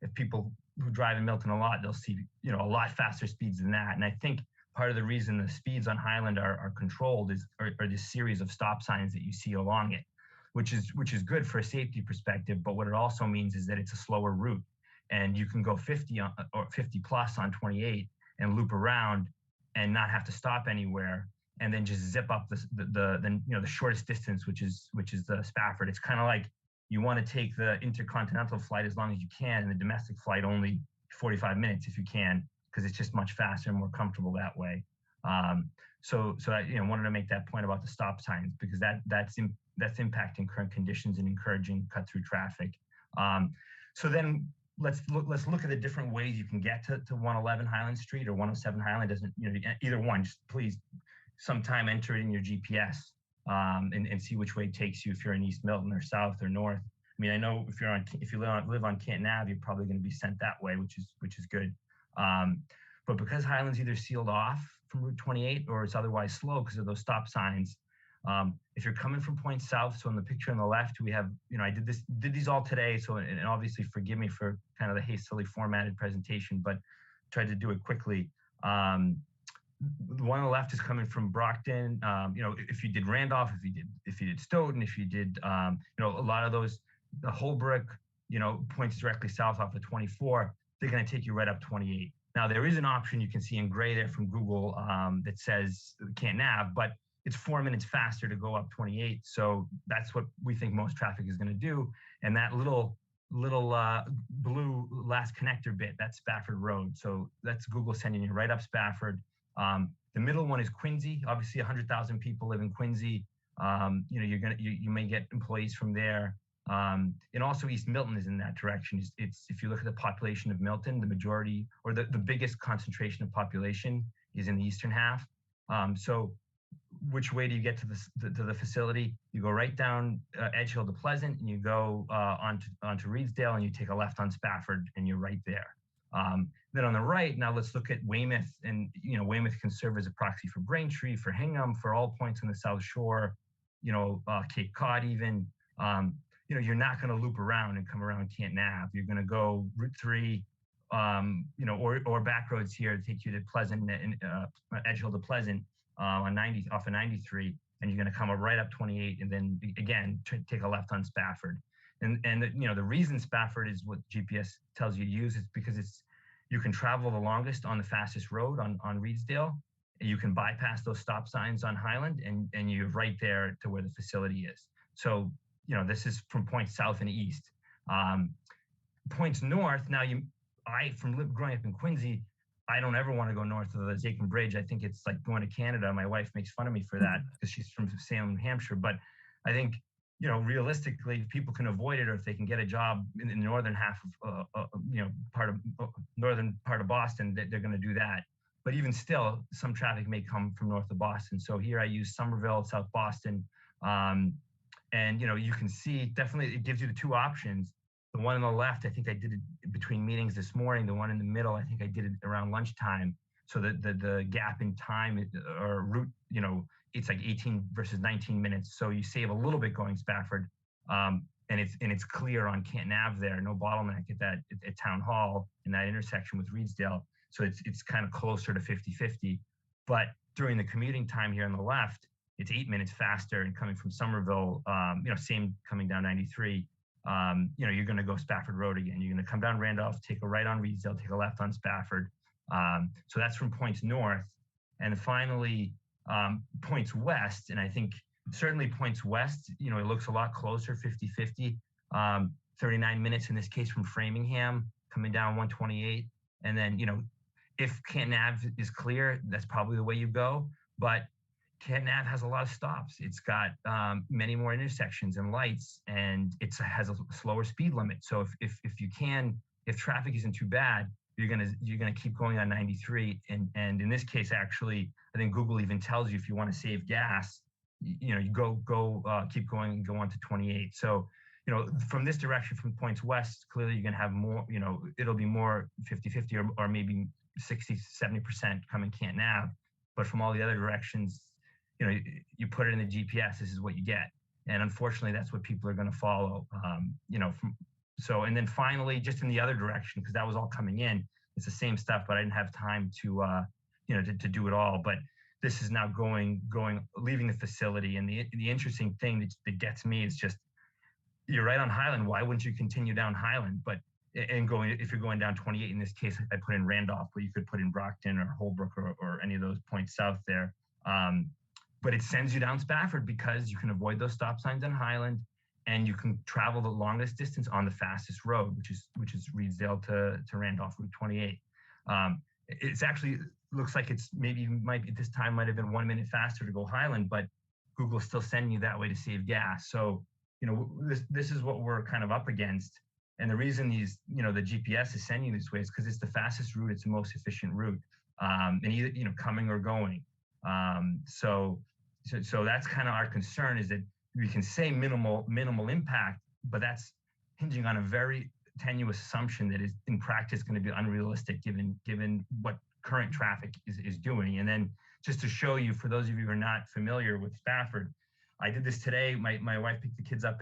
if people who drive in Milton a lot, they'll see, a lot faster speeds than that. And I think part of the reason the speeds on Highland are controlled are this series of stop signs that you see along it, which is good for a safety perspective. But what it also means is that it's a slower route, and you can go 50 or 50 plus on 28 and loop around and not have to stop anywhere, and then just zip up the shortest distance, which is the Spafford. It's kind of like you want to take the intercontinental flight as long as you can, and the domestic flight only 45 minutes if you can, because it's just much faster and more comfortable that way. So I wanted to make that point about the stop signs, because that's impacting current conditions and encouraging cut through traffic. So then let's look at the different ways you can get to 111 Highland Street or 107 Highland. Doesn't, either one, just please sometime enter it in your GPS and see which way it takes you if you're in East Milton or South or North. I mean, I know if you live on Canton Ave, you're probably going to be sent that way, which is good. But because Highland's either sealed off from Route 28 or it's otherwise slow because of those stop signs, if you're coming from point south, so in the picture on the left, we have, I did these all today, so, and obviously forgive me for kind of the hastily formatted presentation, but tried to do it quickly. The one on the left is coming from Brockton. If you did Randolph, if you did Stoughton, if you did, a lot of those, the Holbrook, points directly south off of 24, they're going to take you right up 28. Now, there is an option you can see in gray there from Google that says Canton Ave, but it's 4 minutes faster to go up 28. So that's what we think most traffic is going to do. And that little blue last connector bit, that's Spafford Road. So that's Google sending you right up Spafford. The middle one is Quincy. Obviously, 100,000 people live in Quincy. You may get employees from there. And also East Milton is in that direction. It's if you look at the population of Milton, the majority or the biggest concentration of population is in the eastern half. So which way do you get to the facility? You go right down Edge Hill to Pleasant, and you go onto Reedsdale, and you take a left on Spafford, and you're right there. Then on the right, now let's look at Weymouth, and Weymouth can serve as a proxy for Braintree, for Hingham, for all points on the South Shore, Cape Cod even. you're not going to loop around and come around Canton Ave. You're going to go Route 3, or back roads here to take you to Pleasant and Edge Hill to Pleasant on 90 off of 93, and you're going to come right up 28, and then again take a left on Spafford. And the reason Spafford is what GPS tells you to use is because you can travel the longest on the fastest road on Reedsdale. You can bypass those stop signs on Highland, and you're right there to where the facility is. So this is from points south and east. Points north. Now growing up in Quincy, I don't ever want to go north of the Zakin Bridge. I think it's like going to Canada. My wife makes fun of me for that because she's from Salem, New Hampshire. But I think, realistically, if people can avoid it, or if they can get a job in the northern half of, northern part of Boston, they're going to do that. But even still, some traffic may come from north of Boston. So here I use Somerville, South Boston. And, you can see definitely it gives you the two options. The one on the left, I think I did it between meetings this morning. The one in the middle, I think I did it around lunchtime. So that the gap in time or route, it's like 18 versus 19 minutes. So you save a little bit going Spafford. And it's clear on Canton Ave there, no bottleneck at Town Hall in that intersection with Reedsdale. So it's kind of closer to 50-50. But during the commuting time here on the left, it's 8 minutes faster, and coming from Somerville, same coming down 93. You're going to go Spafford Road again. You're going to come down Randolph, take a right on Reedsdale, take a left on Spafford. So that's from points north. And finally, points west. And I think certainly points west, it looks a lot closer, 50-50, 39 minutes in this case from Framingham, coming down 128. And then, if Canton Ave is clear, that's probably the way you go. But Canton Ave has a lot of stops. It's got many more intersections and lights, and it has a slower speed limit. So if traffic isn't too bad, you're gonna keep going on 93. And in this case, actually, I think Google even tells you if you want to save gas, you keep going and go on to 28. So from this direction, from points west, clearly you're gonna have more. It'll be more 50-50 or maybe 60-70% coming Canton Ave. But from all the other directions, you put it in the GPS, this is what you get. And unfortunately, that's what people are going to follow. And then finally, just in the other direction, because that was all coming in, it's the same stuff, but I didn't have time to do it all. But this is now leaving the facility. And the interesting thing that gets me is just, you're right on Highland. Why wouldn't you continue down Highland? If you're going down 28, in this case, I put in Randolph, but you could put in Brockton or Holbrook or any of those points south there. But it sends you down Spafford because you can avoid those stop signs on Highland, and you can travel the longest distance on the fastest road, which is Reedsdale to Randolph, Route 28. It's actually looks like it's this time might have been 1 minute faster to go Highland, but Google's still sending you that way to save gas. So this is what we're kind of up against. And the reason the GPS is sending you this way is because it's the fastest route, it's the most efficient route, and either coming or going. So that's kind of our concern, is that we can say minimal impact, but that's hinging on a very tenuous assumption that is in practice going to be unrealistic given what current traffic is doing. And then just to show you, for those of you who are not familiar with Spafford, I did this today. My wife picked the kids up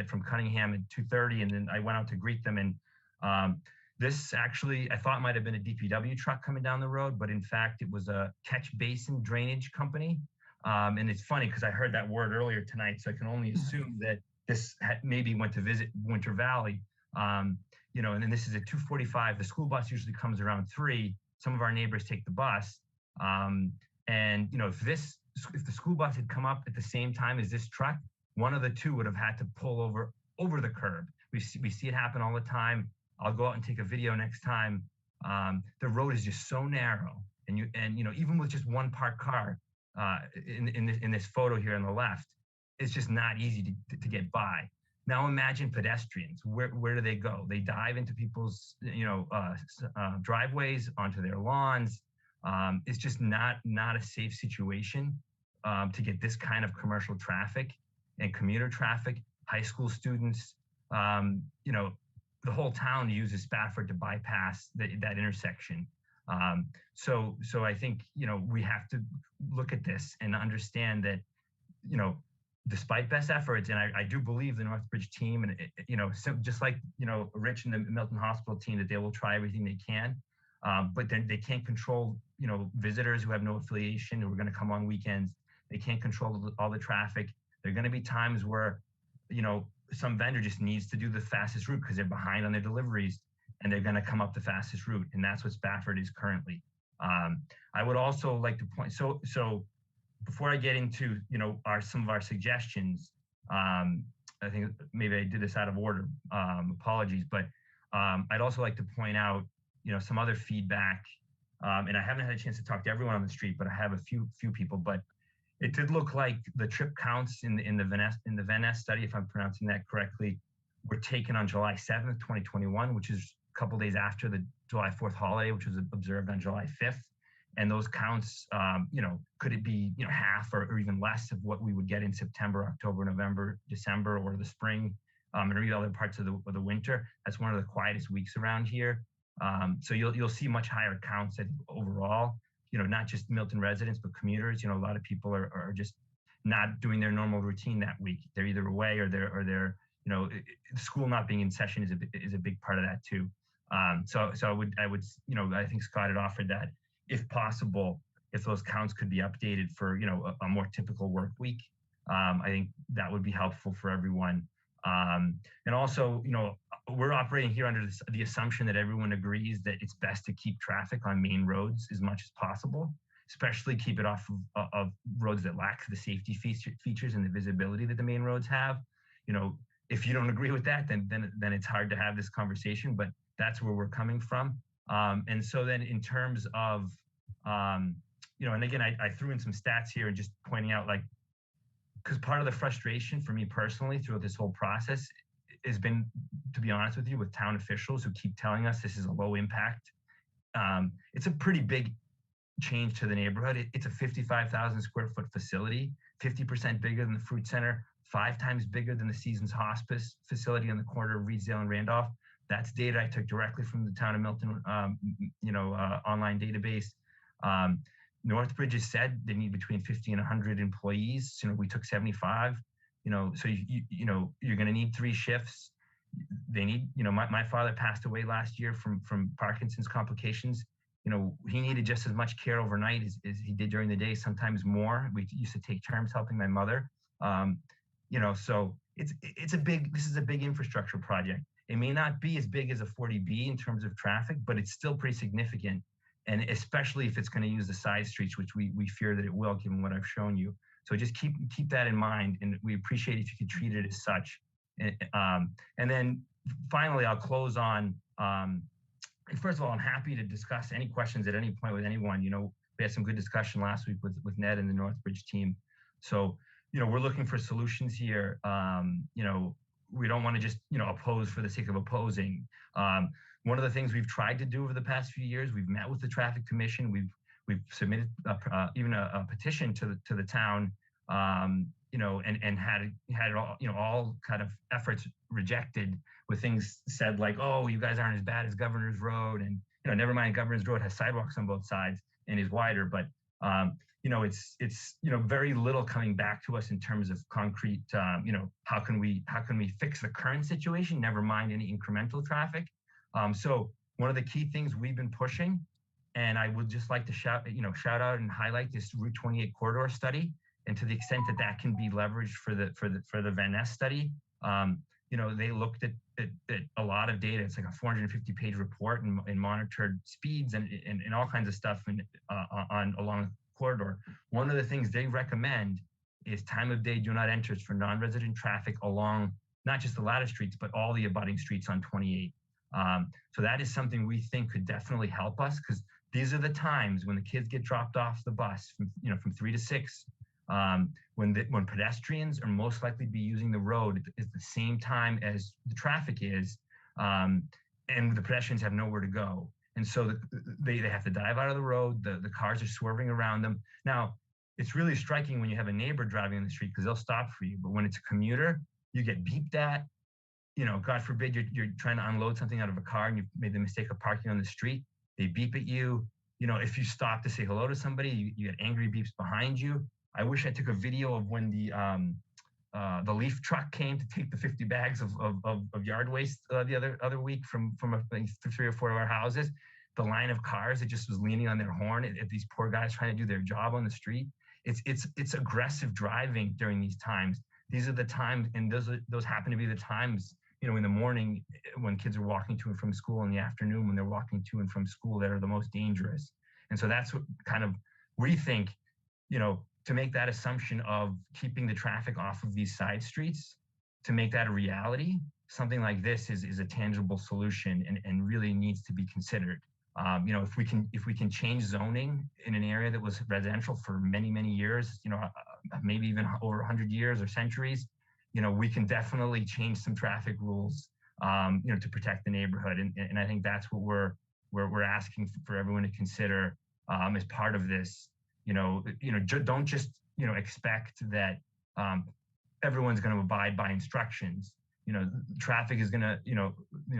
from Cunningham at 2:30, and then I went out to greet them. And this actually, I thought might have been a DPW truck coming down the road, but in fact, it was a catch basin drainage company. And it's funny because I heard that word earlier tonight, so I can only assume that this maybe went to visit Winter Valley. And then this is at 2:45. The school bus usually comes around 3. Some of our neighbors take the bus. If the school bus had come up at the same time as this truck, one of the two would have had to pull over the curb. We see it happen all the time. I'll go out and take a video next time. The road is just so narrow, and even with just one parked car in this photo here on the left, it's just not easy to get by. Now imagine pedestrians. Where do they go? They dive into people's driveways, onto their lawns. It's just not a safe situation to get this kind of commercial traffic and commuter traffic. High school students, the whole town uses Spafford to bypass that intersection. So I think we have to look at this and understand that despite best efforts, and I do believe the Northbridge team, and so just like Rich and the Milton Hospital team, that they will try everything they can, but then they can't control visitors who have no affiliation who are going to come on weekends. They can't control all the traffic. There are going to be times where some vendor just needs to do the fastest route because they're behind on their deliveries, and they're going to come up the fastest route, and that's what Spafford is currently. I would also like to point so before I get into some of our suggestions, I think maybe I did this out of order. Apologies, but I'd also like to point out some other feedback, and I haven't had a chance to talk to everyone on the street, but I have a few people. But it did look like the trip counts in the Van Ness study, if I'm pronouncing that correctly, were taken on July 7th, 2021, which is a couple days after the July 4th holiday, which was observed on July 5th. And those counts, could it be, half or even less of what we would get in September, October, November, December, or the spring, and even other parts of the winter? That's one of the quietest weeks around here. So you'll see much higher counts overall, not just Milton residents, but commuters. A lot of people are just not doing their normal routine that week. They're either away or they're school not being in session is a big part of that too. So I would I think Scott had offered that, if possible, if those counts could be updated for a more typical work week, I think that would be helpful for everyone. And also, we're operating here under the assumption that everyone agrees that it's best to keep traffic on main roads as much as possible, especially keep it off of roads that lack the safety features and the visibility that the main roads have. If you don't agree with that, then it's hard to have this conversation, but that's where we're coming from. And so then in terms of, and again, I threw in some stats here and just pointing out, because part of the frustration for me personally throughout this whole process has been, to be honest with you, with town officials who keep telling us this is a low impact. It's a pretty big change to the neighborhood. It's a 55,000 square foot facility, 50% bigger than the Fruit Center, 5 times bigger than the Seasons Hospice facility on the corner of Reedsdale and Randolph. That's data I took directly from the town of Milton, online database. Northbridge has said they need between 50 and 100 employees. We took 75. So you're going to need 3 shifts. They need, my father passed away last year from Parkinson's complications. He needed just as much care overnight as he did during the day, sometimes more. We used to take turns helping my mother. So this is a big infrastructure project. It may not be as big as a 40B in terms of traffic, but it's still pretty significant. And especially if it's going to use the side streets, which we fear that it will, given what I've shown you. So just keep that in mind, and we appreciate if you could treat it as such. And then finally, I'll close on, first of all, I'm happy to discuss any questions at any point with anyone. We had some good discussion last week with Ned and the Northbridge team. So, we're looking for solutions here. We don't want to just, oppose for the sake of opposing. One of the things we've tried to do over the past few years, we've met with the Traffic Commission. We've submitted even a petition to the town, and had all kind of efforts rejected, with things said like, oh, you guys aren't as bad as Governor's Road, and never mind, Governor's Road has sidewalks on both sides and is wider, but it's very little coming back to us in terms of concrete. How can we fix the current situation? Never mind any incremental traffic. So one of the key things we've been pushing, and I would just like to shout out and highlight this Route 28 corridor study, and to the extent that can be leveraged for the Van Ness study. They looked at a lot of data. It's like a 450-page report and monitored speeds and all kinds of stuff along the corridor. One of the things they recommend is time of day do not enters for non-resident traffic along not just the ladder streets, but all the abutting streets on 28. So that is something we think could definitely help us, because these are the times when the kids get dropped off the bus from 3 to 6, when pedestrians are most likely be using the road at the same time as the traffic is, and the pedestrians have nowhere to go. And so they have to dive out of the road. The cars are swerving around them. Now, it's really striking when you have a neighbor driving on the street, because they'll stop for you. But when it's a commuter, you get beeped at. God forbid you're trying to unload something out of a car and you've made the mistake of parking on the street. They beep at you. If you stop to say hello to somebody, you get angry beeps behind you. I wish I took a video of when the leaf truck came to take the 50 bags of yard waste the other week from I think 3 or 4 of our houses. The line of cars that just was leaning on their horn at these poor guys trying to do their job on the street. It's aggressive driving during these times. These are the times, and those happen to be the times, you know, in the morning when kids are walking to and from school, in the afternoon when they're walking to and from school, that are the most dangerous. And so that's what kind of we think, you know, to make that assumption of keeping the traffic off of these side streets, to make that a reality, something like this is a tangible solution and really needs to be considered. You know, if we can change zoning in an area that was residential for many, many years, you know, maybe even over 100 years or centuries, you know, we can definitely change some traffic rules, you know, to protect the neighborhood. And I think that's what we're asking for everyone to consider as part of this. You know, don't just, you know, expect that everyone's going to abide by instructions. You know, traffic is going to, you know,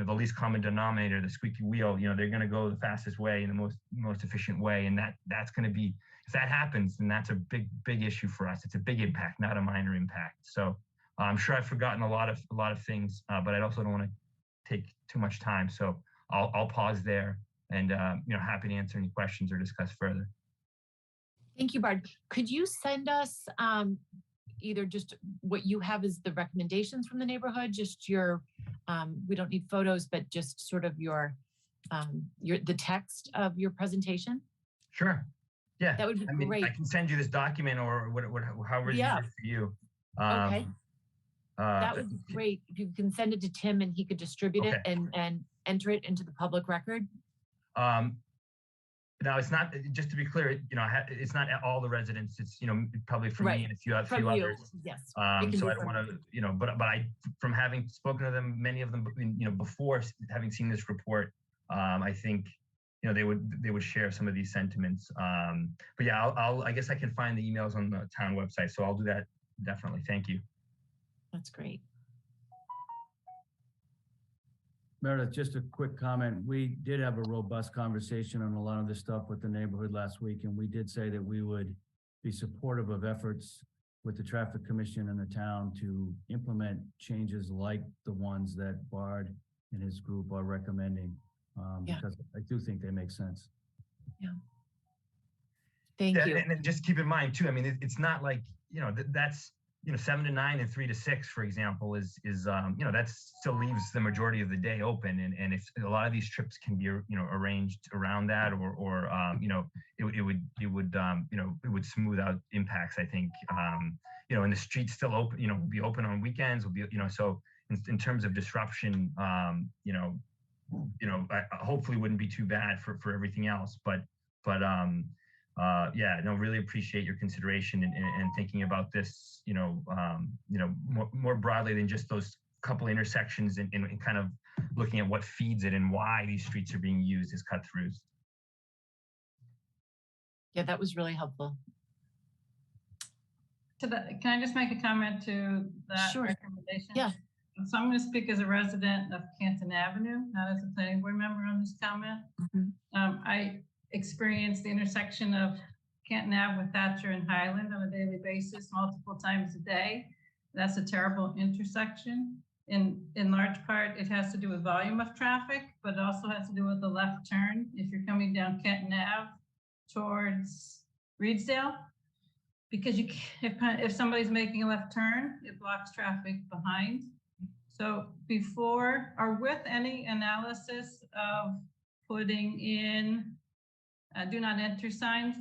the least common denominator, the squeaky wheel, you know, they're going to go the fastest way and the most efficient way. And that's going to be, if that happens, then that's a big issue for us. It's a big impact, not a minor impact. So I'm sure I've forgotten a lot of things, but I also don't want to take too much time. So I'll pause there and, you know, happy to answer any questions or discuss further. Thank you, Bard. Could you send us either just what you have as the recommendations from the neighborhood, just your, we don't need photos, but just sort of your the text of your presentation? Sure. Yeah. That would be great. I can send you this document or however it's easier for you. Okay. That would be great. If you can send it to Tim and he could distribute it and enter it into the public record. Now, it's not, just to be clear, you know, it's not all the residents. It's, you know, probably for me and a few others. Yes. So I don't want to, you know, but I, from having spoken to them, many of them, you know, before having seen this report, I think, you know, they would share some of these sentiments. But yeah, I guess I can find the emails on the town website. So I'll do that. Definitely. Thank you. That's great. Meredith, just a quick comment. We did have a robust conversation on a lot of this stuff with the neighborhood last week, and we did say that we would be supportive of efforts with the Traffic Commission and the town to implement changes like the ones that Bard and his group are recommending, because I do think they make sense. Yeah. Thank you. And just keep in mind too, I mean, it's not like, you know, that's, you know, 7 to 9 and 3 to 6, for example, is you know, that still leaves the majority of the day open. And if a lot of these trips can be, you know, arranged around that, or you know, it would you know, it would smooth out impacts, I think. You know, and the streets still open, you know, will be open on weekends, will be, you know, so in terms of disruption, you know, hopefully wouldn't be too bad for everything else. But yeah, no, really appreciate your consideration and thinking about this, you know, more broadly than just those couple intersections and kind of looking at what feeds it and why these streets are being used as cut-throughs. Yeah, that was really helpful. Can I just make a comment to that recommendation? Yeah. So I'm going to speak as a resident of Canton Avenue, not as a planning board member on this comment. I experience the intersection of Canton Ave with Thatcher and Highland on a daily basis, multiple times a day. That's a terrible intersection. In large part, it has to do with volume of traffic, but it also has to do with the left turn. If you're coming down Canton Ave towards Reedsdale, because if somebody's making a left turn, it blocks traffic behind. So before or with any analysis of putting in do not enter signs,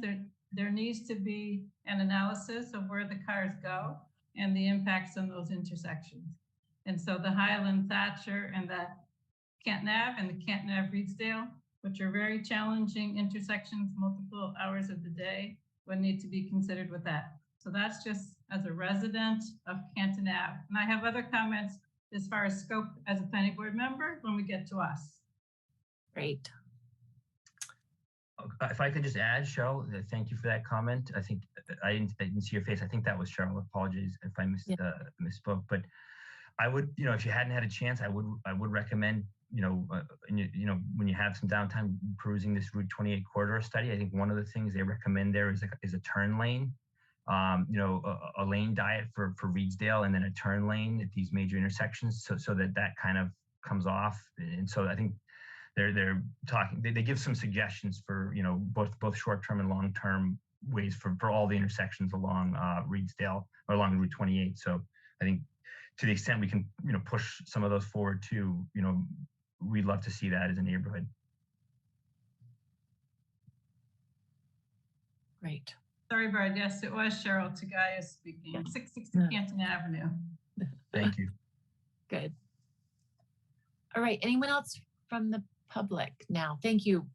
there needs to be an analysis of where the cars go and the impacts on those intersections. And so the Highland Thatcher and the Canton Ave and the Canton Ave Reedsdale, which are very challenging intersections, multiple hours of the day, would need to be considered with that. So that's just as a resident of Canton Ave. And I have other comments as far as scope as a planning board member when we get to us. Great. If I could just add, Cheryl, thank you for that comment. I think I didn't see your face. I think that was Cheryl. Apologies if I misspoke. But I would, you know, if you hadn't had a chance, I would recommend, you know, when you have some downtime perusing this Route 28 corridor study. I think one of the things they recommend there is a turn lane a lane diet for Reedsdale and then a turn lane at these major intersections, so that kind of comes off. And so I think they're talking. They give some suggestions for both short-term and long-term ways for all the intersections along Reedsdale or along Route 28. So I think to the extent we can push some of those forward too, we'd love to see that as a neighborhood. Great. Sorry, Bart. Yes, it was Cheryl Tagaya speaking. 660 Canton Avenue. Thank you. Good. All right. Anyone else from the public now? Thank you,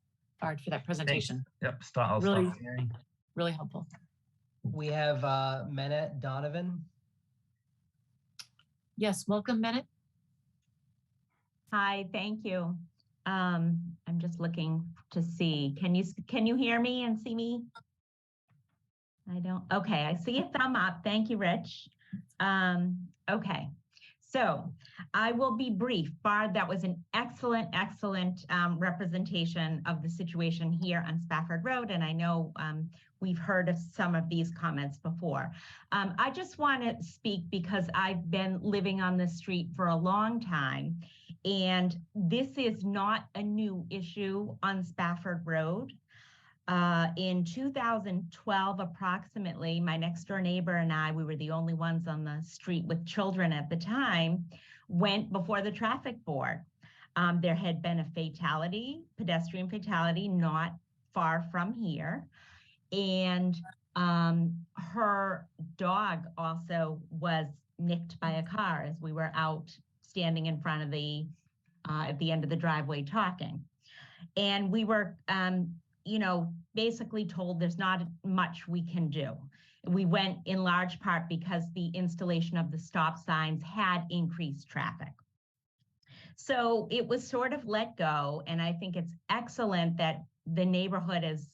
Bart, for that presentation. Thanks. Yep. I'll really, stop sharing. really helpful. We have Menet Donovan. Yes, welcome, Menet. Hi, thank you. I'm just looking to see. Can you hear me and see me? I don't. Okay, I see a thumb up. Thank you, Rich. Okay, so I will be brief. Bard, that was an excellent representation of the situation here on Spafford Road, and I know we've heard of some of these comments before. I just want to speak because I've been living on this street for a long time, and this is not a new issue on Spafford Road. In 2012, approximately, my next door neighbor and I, we were the only ones on the street with children at the time, went before the traffic board. There had been a fatality, pedestrian fatality, not far from here. And her dog also was nicked by a car as we were out standing in front of at the end of the driveway talking. And we were, basically told there's not much we can do. We went in large part because the installation of the stop signs had increased traffic. So it was sort of let go. And I think it's excellent that the neighborhood is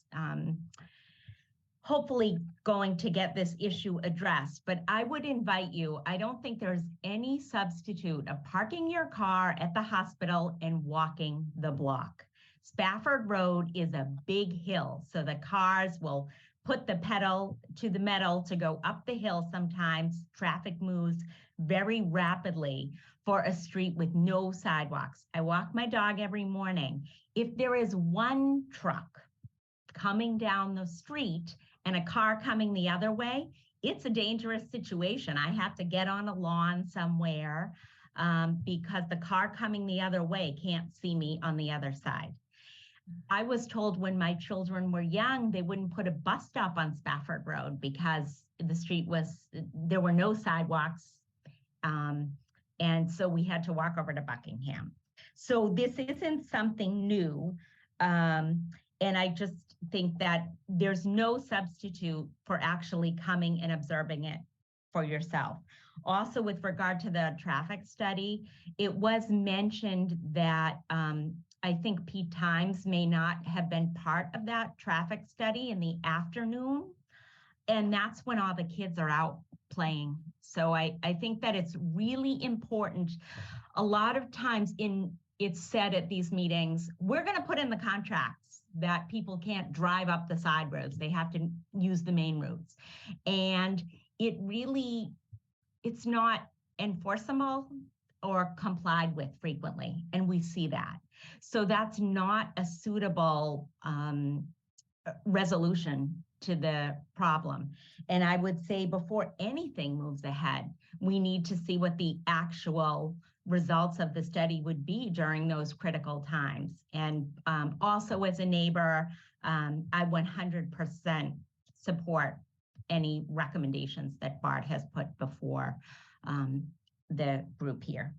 hopefully going to get this issue addressed. But I would invite you, I don't think there's any substitute of parking your car at the hospital and walking the block. Spafford Road is a big hill, so the cars will put the pedal to the metal to go up the hill. Sometimes traffic moves very rapidly for a street with no sidewalks. I walk my dog every morning. If there is one truck coming down the street and a car coming the other way, it's a dangerous situation. I have to get on a lawn somewhere because the car coming the other way can't see me on the other side. I was told when my children were young, they wouldn't put a bus stop on Spafford Road because the street there were no sidewalks. And so we had to walk over to Buckingham. So this isn't something new. And I just think that there's no substitute for actually coming and observing it for yourself. Also, with regard to the traffic study, it was mentioned that I think Pete Times may not have been part of that traffic study in the afternoon. And that's when all the kids are out playing. So I think that it's really important. A lot of times it's said at these meetings, we're going to put in the contracts that people can't drive up the side roads. They have to use the main roads. And it's not enforceable or complied with frequently. And we see that. So that's not a suitable resolution to the problem. And I would say before anything moves ahead, we need to see what the actual results of the study would be during those critical times. And also as a neighbor, I 100% support any recommendations that Bart has put before the group here.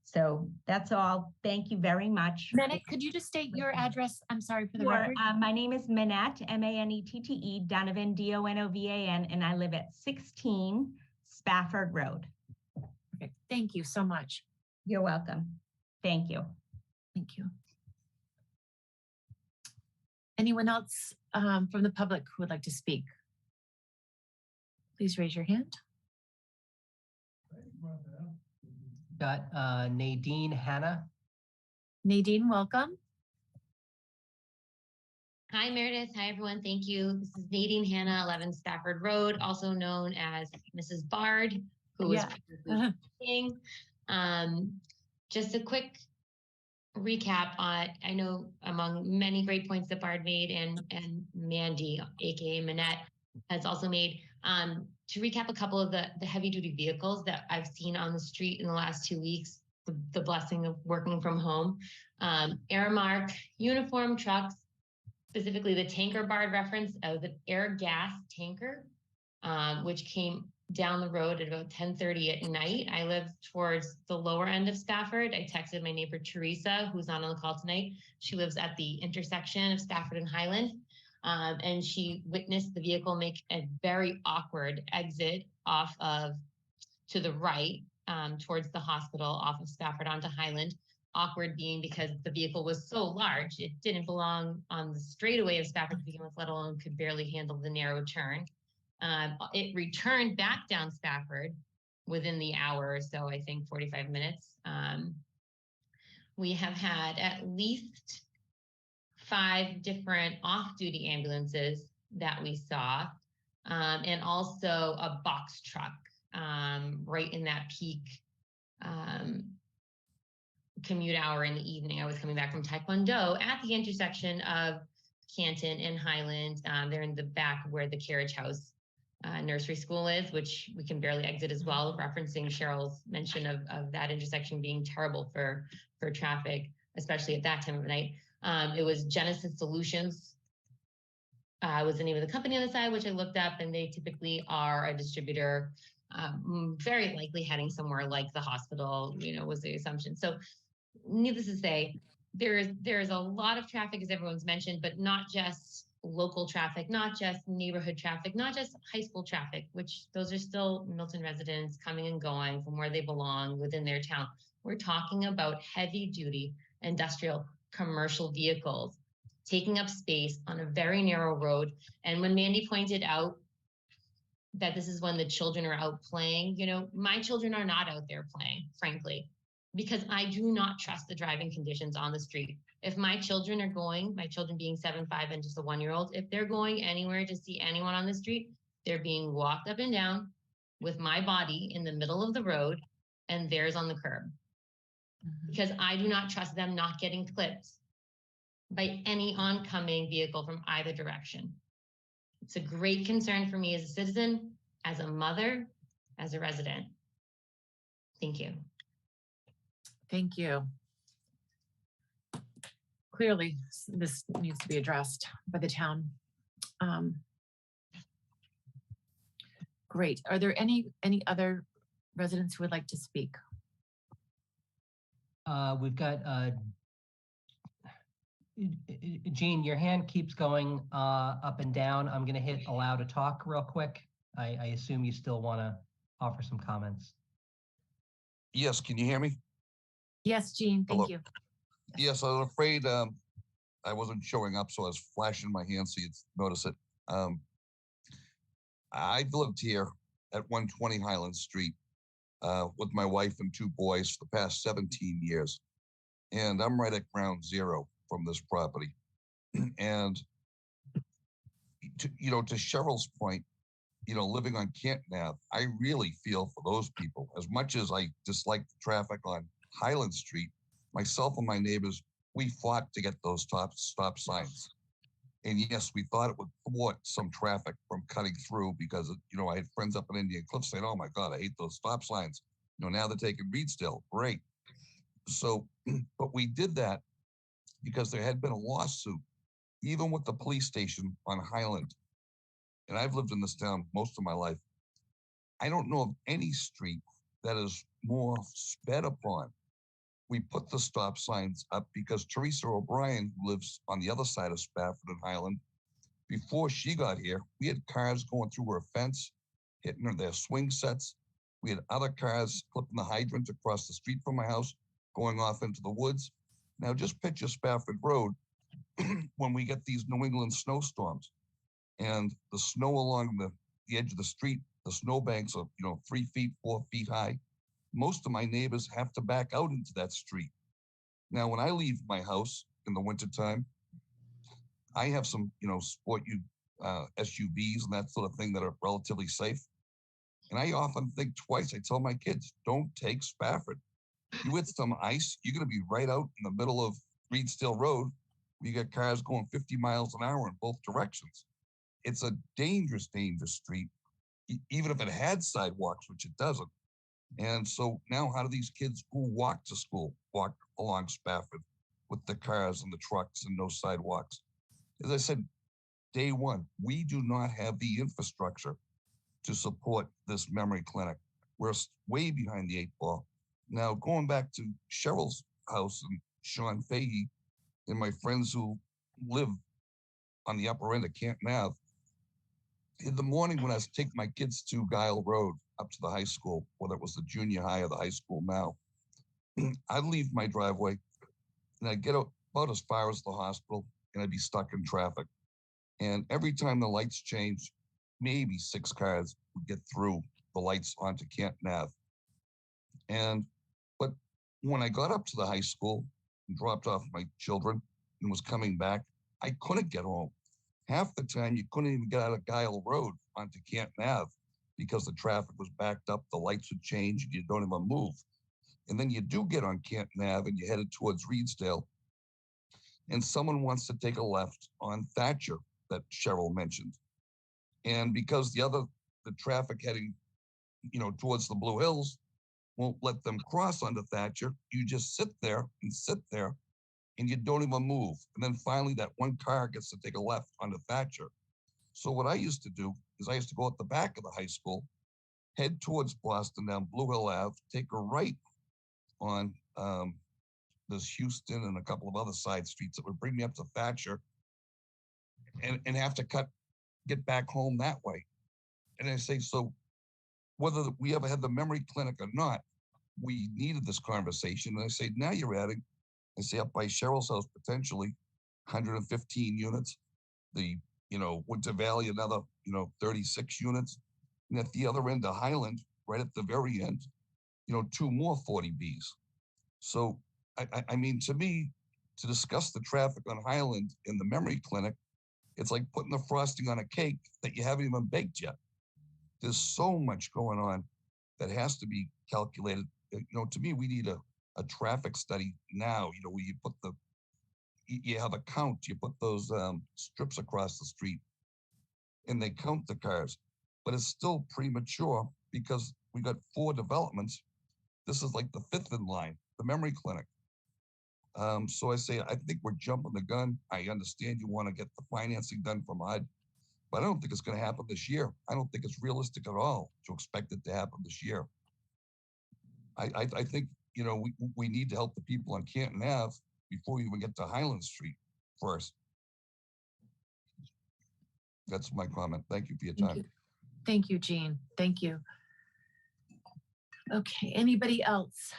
So that's all. Thank you very much. Menet, could you just state your address? I'm sorry for the Sure. record. My name is Manette, M-A-N-E-T-T-E, Donovan, D-O-N-O-V-A-N, and I live at 16 Spafford Road. Okay. Thank you so much. You're welcome. Thank you. Thank you. Anyone else from the public who would like to speak? Please raise your hand. Got Nadine Hanna. Nadine, welcome. Hi, Meredith. Hi, everyone. Thank you. This is Nadine Hanna, 11 Stafford Road, also known as Mrs. Bard, who was previously speaking. Just a quick recap on, I know among many great points that Bard made and Mandy, aka Manette, has also made, to recap a couple of the heavy duty vehicles that I've seen on the street in the last 2 weeks, the blessing of working from home. Airmark uniform trucks, specifically the tanker Bard reference of the air gas tanker, which came down the road at about 10:30 at night. I live towards the lower end of Stafford. I texted my neighbor Teresa, who's not on the call tonight. She lives at the intersection of Stafford and Highland. And she witnessed the vehicle make a very awkward exit off of to the right towards the hospital off of Stafford onto Highland. Awkward being because the vehicle was so large, it didn't belong on the straightaway of Stafford to begin with, let alone could barely handle the narrow turn. It returned back down Stafford within the hour or so, I think 45 minutes. We have had at least 5 different off-duty ambulances that we saw, and also a box truck right in that peak commute hour in the evening. I was coming back from Taekwondo at the intersection of Canton and Highland. They're in the back where the Carriage House nursery school is, which we can barely exit as well, referencing Cheryl's mention of that intersection being terrible for traffic, especially at that time of night. It was Genesis Solutions was the name of the company on the side, which I looked up, and they typically are a distributor, very likely heading somewhere like the hospital, was the assumption. So needless to say, there's a lot of traffic, as everyone's mentioned, but not just local traffic, not just neighborhood traffic, not just high school traffic, which those are still Milton residents coming and going from where they belong within their town. We're talking about heavy duty industrial commercial vehicles taking up space on a very narrow road. And when Mandy pointed out that this is when the children are out playing, my children are not out there playing, frankly, because I do not trust the driving conditions on the street. If my children are going, my children being 7, 5, and just a 1-year-old, if they're going anywhere to see anyone on the street, they're being walked up and down with my body in the middle of the road and theirs on the curb. Because I do not trust them not getting clipped by any oncoming vehicle from either direction. It's a great concern for me as a citizen, as a mother, as a resident. Thank you. Thank you. Clearly, this needs to be addressed by the town. Great. Are there any other residents who would like to speak? We've got Jean, your hand keeps going up and down. I'm going to hit allow to talk real quick. I assume you still want to offer some comments. Yes, can you hear me? Yes, Jean, thank Hello. you. Yes, I was afraid I wasn't showing up, so I was flashing my hand so you'd notice it. I've lived here at 120 Highland Street with my wife and 2 boys for the past 17 years. And I'm right at ground zero from this property. And, to Cheryl's point, living on Canton Ave, I really feel for those people. As much as I dislike the traffic on Highland Street, myself and my neighbors, we fought to get those stop signs. And yes, we thought it would thwart some traffic from cutting through because, I had friends up in Indian Cliff saying, oh my God, I hate those stop signs. Now they're taking Reedsdale, great. So, but we did that because there had been a lawsuit, even with the police station on Highland. And I've lived in this town most of my life. I don't know of any street that is more sped upon. We put the stop signs up because Teresa O'Brien, who lives on the other side of Spafford and Highland, before she got here, we had cars going through her fence, hitting their swing sets. We had other cars clipping the hydrant across the street from my house, going off into the woods. Now just picture Spafford Road when we get these New England snowstorms and the snow along the edge of the street, the snowbanks are, 3 feet, 4 feet high. Most of my neighbors have to back out into that street. Now, when I leave my house in the wintertime, I have some, sport SUVs and that sort of thing that are relatively safe. And I often think twice. I tell my kids, don't take Spafford. You hit some ice, you're going to be right out in the middle of Reedsdale Road. You got cars going 50 miles an hour in both directions. It's a dangerous, dangerous street, even if it had sidewalks, which it doesn't. And so now how do these kids who walk to school walk along Spafford with the cars and the trucks and no sidewalks? As I said, day one, we do not have the infrastructure to support this memory clinic. We're way behind the 8 ball. Now, going back to Cheryl's house and Sean Fahey and my friends who live on the upper end of Canton Ave, in the morning when I was taking my kids to Guile Road up to the high school, whether it was the junior high or the high school now, I'd leave my driveway and I'd get about as far as the hospital and I'd be stuck in traffic. And every time the lights changed, maybe 6 cars would get through the lights onto Canton Ave. But when I got up to the high school and dropped off my children and was coming back, I couldn't get home. Half the time, you couldn't even get out of Guile Road onto Canton Ave because the traffic was backed up, the lights would change, and you don't even move. And then you do get on Canton Ave and you're headed towards Reedsdale, and someone wants to take a left on Thatcher that Cheryl mentioned. And because the traffic heading, towards the Blue Hills won't let them cross onto Thatcher, you just sit there, and you don't even move. And then finally that one car gets to take a left onto Thatcher. So what I used to do is I used to go at the back of the high school, head towards Boston down Blue Hill Ave, take a right on this Houston and a couple of other side streets that would bring me up to Thatcher, and have to get back home that way. And I say, so whether we ever had the memory clinic or not, we needed this conversation. And I say, now you're adding, I say up by Cheryl's house, potentially 115 units, the, Winter Valley, another, 36 units. And at the other end of Highland, right at the very end, 2 more 40Bs. So, I mean, to me, to discuss the traffic on Highland in the memory clinic, it's like putting the frosting on a cake that you haven't even baked yet. There's so much going on that has to be calculated. To me, we need a traffic study now, where you have a count, you put those strips across the street and they count the cars, but it's still premature because we got 4 developments. This is like the 5th in line, the memory clinic. So I say, I think we're jumping the gun. I understand you want to get the financing done from HUD, but I don't think it's going to happen this year. I don't think it's realistic at all to expect it to happen this year. I think, we need to help the people on Canton Ave before we even get to Highland Street first. That's my comment. Thank you for your time. Thank you, Gene. Thank you. Okay, anybody else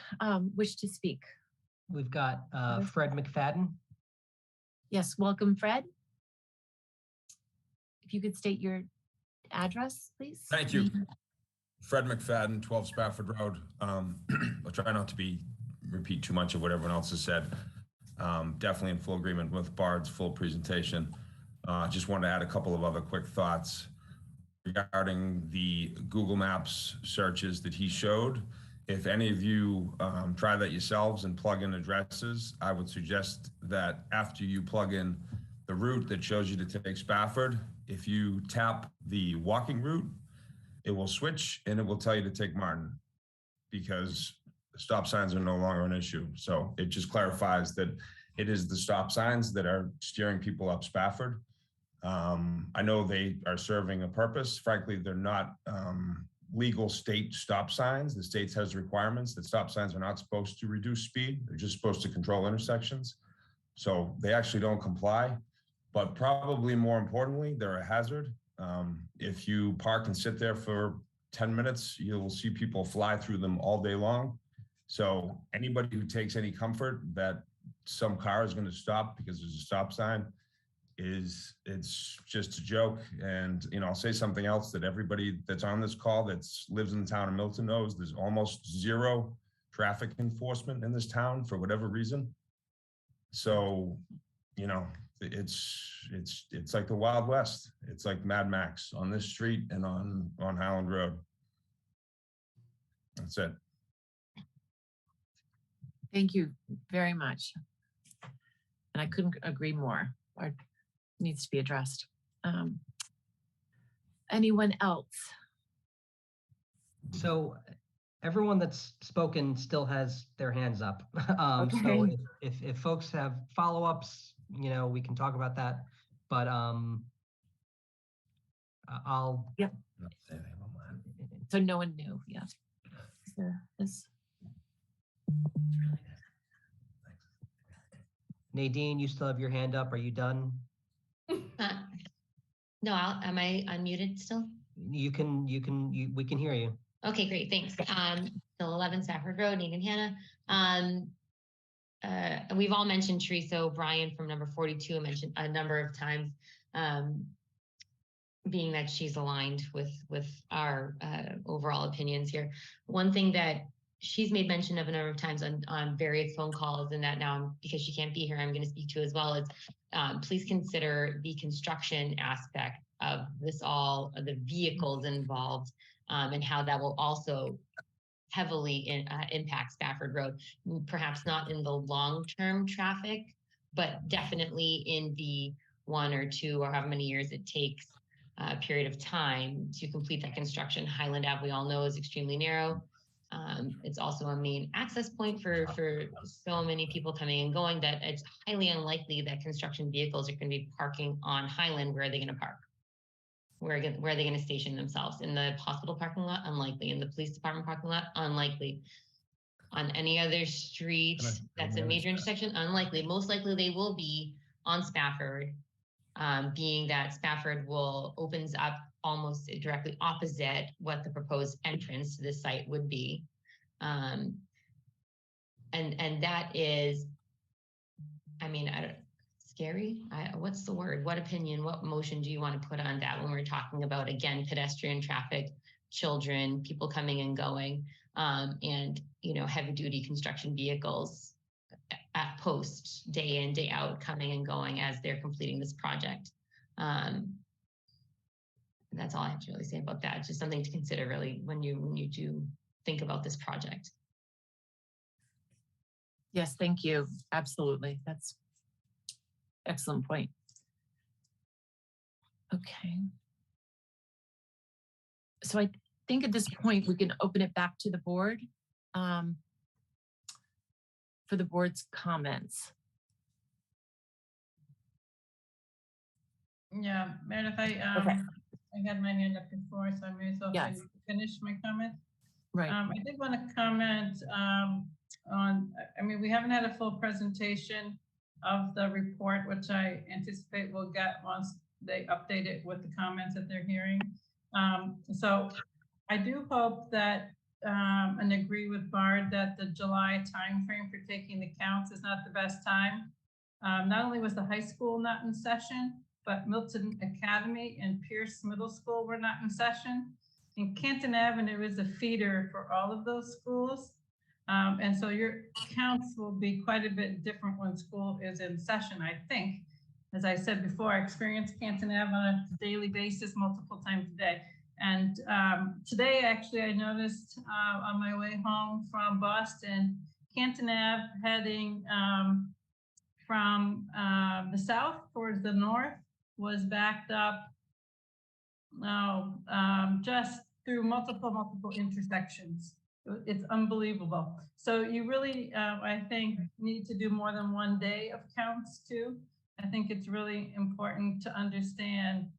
wish to speak? We've got Fred McFadden. Yes, welcome, Fred. If you could state your address, please. Thank you. Fred McFadden, 12 Spafford Road. I'll try not to repeat too much of what everyone else has said. Definitely in full agreement with Bard's full presentation. Just wanted to add a couple of other quick thoughts regarding the Google Maps searches that he showed. If any of you try that yourselves and plug in addresses, I would suggest that after you plug in the route that shows you to take Spafford, if you tap the walking route, it will switch and it will tell you to take Martin, because stop signs are no longer an issue. So it just clarifies that it is the stop signs that are steering people up Spafford. I know they are serving a purpose. Frankly, they're not legal state stop signs. The state has requirements that stop signs are not supposed to reduce speed. They're just supposed to control intersections. So they actually don't comply. But probably more importantly, they're a hazard. If you park and sit there for 10 minutes, you'll see people fly through them all day long. So anybody who takes any comfort that some car is going to stop because there's a stop sign, it's just a joke. And I'll say something else that everybody that's on this call that lives in the town of Milton knows. There's almost zero traffic enforcement in this town for whatever reason. So it's like the Wild West. It's like Mad Max on this street and on Highland Road. That's it. Thank you very much. And I couldn't agree more. It needs to be addressed. Anyone else? So everyone that's spoken still has their hands up. So Okay. if folks have follow-ups, you know, we can talk about that. But I'll. Yep. So no one knew. Yeah. Nadine, you still have your hand up. Are you done? No, am I unmuted still? We can hear you. Okay, great, thanks. Still 11 Stafford Road, Nate and Hannah. We've all mentioned Teresa O'Brien from number 42, mentioned a number of times, being that she's aligned with our overall opinions here. One thing that she's made mention of a number of times on various phone calls, and that now, because she can't be here, I'm going to speak to as well, is please consider the construction aspect of this, all of the vehicles involved, and how that will also heavily impact Spafford Road. Perhaps not in the long-term traffic, but definitely in the 1 or 2 or however many years it takes period of time to complete that construction. Highland Ave, we all know, is extremely narrow. It's also a main access point for so many people coming and going that it's highly unlikely that construction vehicles are going to be parking on Highland. Where are they going to park? Where are they going to station themselves? In the hospital parking lot? Unlikely. In the police department parking lot? Unlikely. On any other street that's a major intersection? Unlikely. Most likely they will be on Spafford, being that Spafford opens up almost directly opposite what the proposed entrance to the site would be. And that is, I mean, scary. What's the word? What opinion, what motion do you want to put on that when we're talking about, again, pedestrian traffic, children, people coming and going, and, you know, heavy duty construction vehicles at post, day in, day out, coming and going as they're completing this project. That's all I have to really say about that. It's just something to consider really when you do think about this project. Yes, thank you. Absolutely. That's excellent point. Okay. So I think at this point we can open it back to the board for the board's comments. Yeah, Meredith, I had my hand up before, so I may as well finish my comment. Right. I did want to comment on, I mean, we haven't had a full presentation of the report, which I anticipate we'll get once they update it with the comments that they're hearing. So I do hope that, and agree with Bard, that the July timeframe for taking the counts is not the best time. Not only was the high school not in session, but Milton Academy and Pierce Middle School were not in session. And Canton Avenue is a feeder for all of those schools. And so your counts will be quite a bit different when school is in session, I think. As I said before, I experience Canton Ave on a daily basis, multiple times a day. And today, actually, I noticed on my way home from Boston, Canton Ave heading from the south towards the north was backed up just through multiple intersections. It's unbelievable. So you really, I think, need to do more than one day of counts too. I think it's really important to understand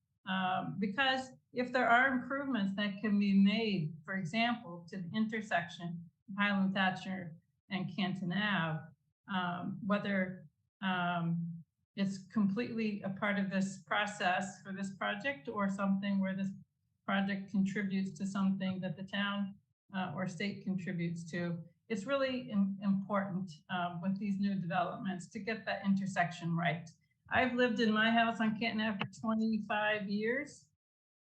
because if there are improvements that can be made, for example, to the intersection of Highland Thatcher and Canton Ave, whether it's completely a part of this process for this project or something where this project contributes to something that the town or state contributes to. It's really important with these new developments to get that intersection right. I've lived in my house on Canton Ave for 25 years,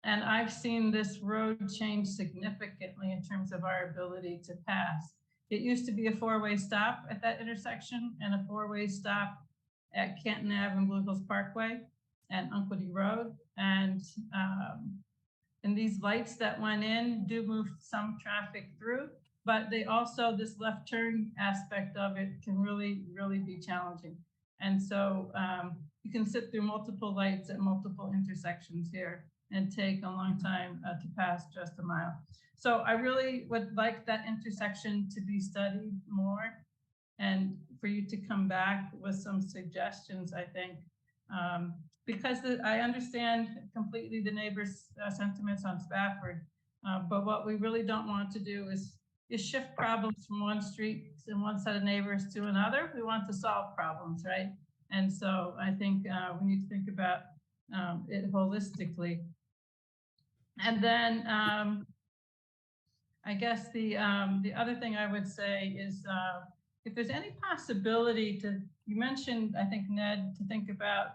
and I've seen this road change significantly in terms of our ability to pass. It used to be a four-way stop at that intersection and a four-way stop at Canton Ave and Blue Hills Parkway and Unquity Road. And these lights that went in do move some traffic through, but they also, this left turn aspect of it can really, really be challenging. And so you can sit through multiple lights at multiple intersections here and take a long time to pass just a mile. So I really would like that intersection to be studied more and for you to come back with some suggestions, I think. Because I understand completely the neighbors' sentiments on Spafford, but what we really don't want to do is shift problems from one street and one set of neighbors to another. We want to solve problems, right? And so I think we need to think about it holistically. And then I guess the other thing I would say is if there's any possibility to, you mentioned, I think, Ned, to think about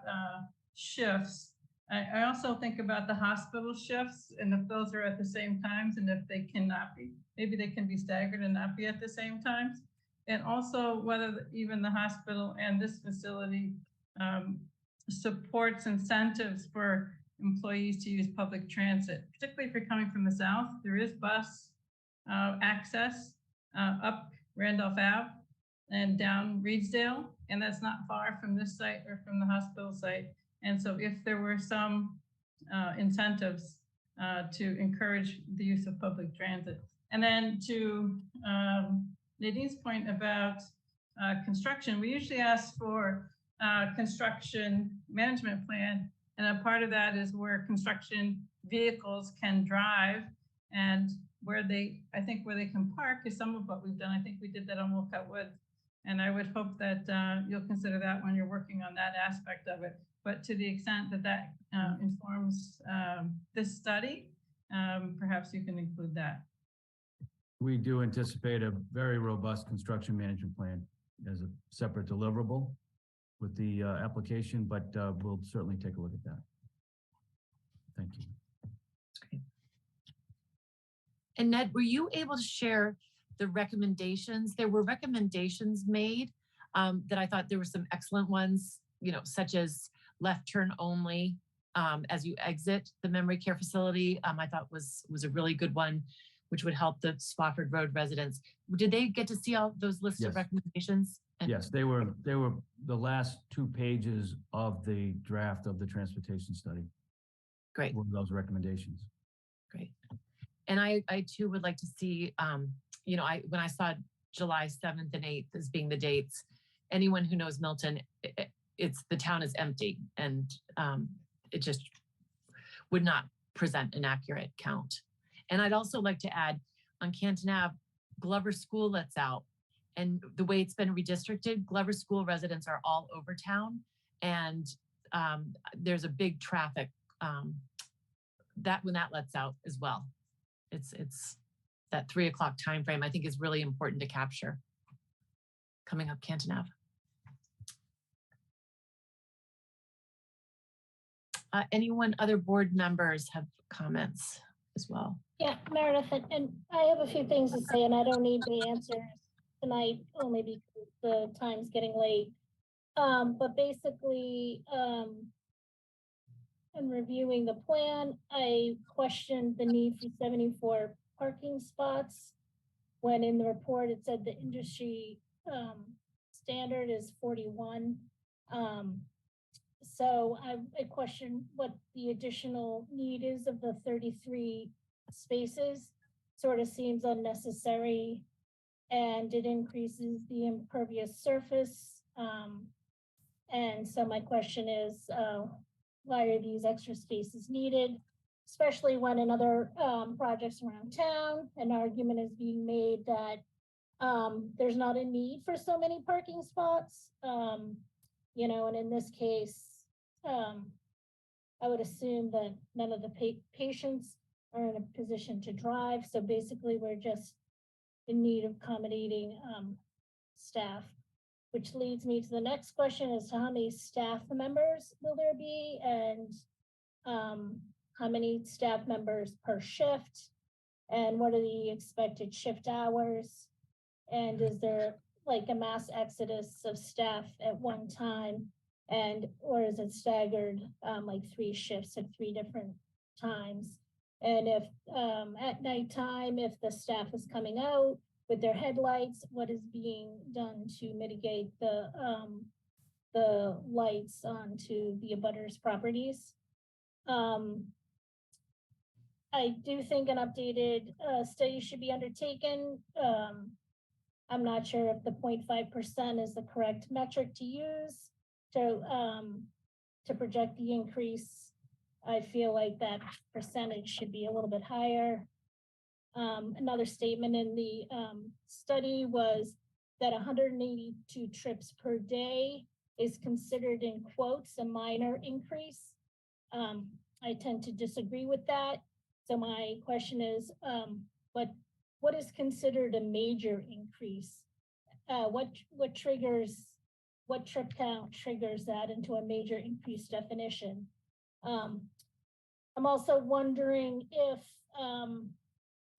shifts. I also think about the hospital shifts and if those are at the same times and if they cannot be, maybe they can be staggered and not be at the same times. And also whether even the hospital and this facility supports incentives for employees to use public transit, particularly if you're coming from the south. There is bus access up Randolph Ave and down Reedsdale, and that's not far from this site or from the hospital site. And so if there were some incentives to encourage the use of public transit. And then to Nadine's point about construction, we usually ask for construction management plan. And a part of that is where construction vehicles can drive and where they, I think where they can park is some of what we've done. I think we did that on Wolcott Woods. And I would hope that you'll consider that when you're working on that aspect of it. But to the extent that that informs this study, perhaps you can include that. We do anticipate a very robust construction management plan as a separate deliverable with the application, but we'll certainly take a look at that. Thank you. Great. And Ned, were you able to share the recommendations? There were recommendations made that I thought there were some excellent ones, you know, such as left turn only as you exit the memory care facility. I thought was a really good one, which would help the Spofford Road residents. Did they get to see all those lists of recommendations? And yes, they were the last 2 pages of the draft of the transportation study. Great. Were those recommendations. Great. And I too would like to see, you know, when I saw July 7th and 8th as being the dates, anyone who knows Milton, the town is empty and it just would not present an accurate count. And I'd also like to add on Canton Ave, Glover School lets out. And the way it's been redistricted, Glover School residents are all over town. And there's a big traffic when that lets out as well. It's that 3 o'clock time frame I think is really important to capture coming up Canton Ave. Anyone, other board members have comments as well? Yeah, Meredith, and I have a few things to say, and I don't need the answers tonight, only because the time's getting late. But basically, in reviewing the plan, I questioned the need for 74 parking spots, when in the report it said the industry standard is 41. So I question what the additional need is of the 33 spaces. Sort of seems unnecessary, and it increases the impervious surface. And so my question is, why are these extra spaces needed? Especially when in other projects around town, an argument is being made that there's not a need for so many parking spots. You know, and in this case, I would assume that none of the patients are in a position to drive. So basically we're just in need of accommodating staff, which leads me to the next question as to how many staff members will there be, and how many staff members per shift, and what are the expected shift hours, and is there like a mass exodus of staff at one time or is it staggered, like 3 shifts at 3 different times? And if at nighttime, if the staff is coming out with their headlights, what is being done to mitigate the lights onto the abutters' properties? I do think an updated study should be undertaken. I'm not sure if the 0.5% is the correct metric to use to project the increase. I feel like that percentage should be a little bit higher. Another statement in the study was that 182 trips per day is considered, in quotes, a minor increase. I tend to disagree with that. So my question is, what is considered a major increase? What trip count triggers that into a major increase definition? I'm also wondering if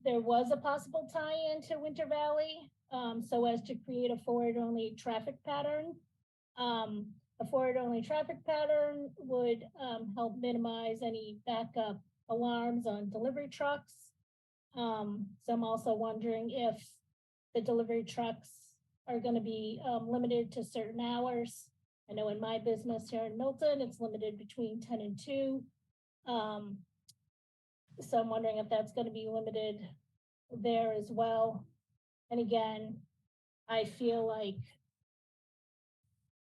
there was a possible tie-in to Winter Valley, so as to create a forward-only traffic pattern. A forward-only traffic pattern would help minimize any backup alarms on delivery trucks. So I'm also wondering if the delivery trucks are going to be limited to certain hours. I know in my business here in Milton, it's limited between 10 and 2. So I'm wondering if that's going to be limited there as well. And again, I feel like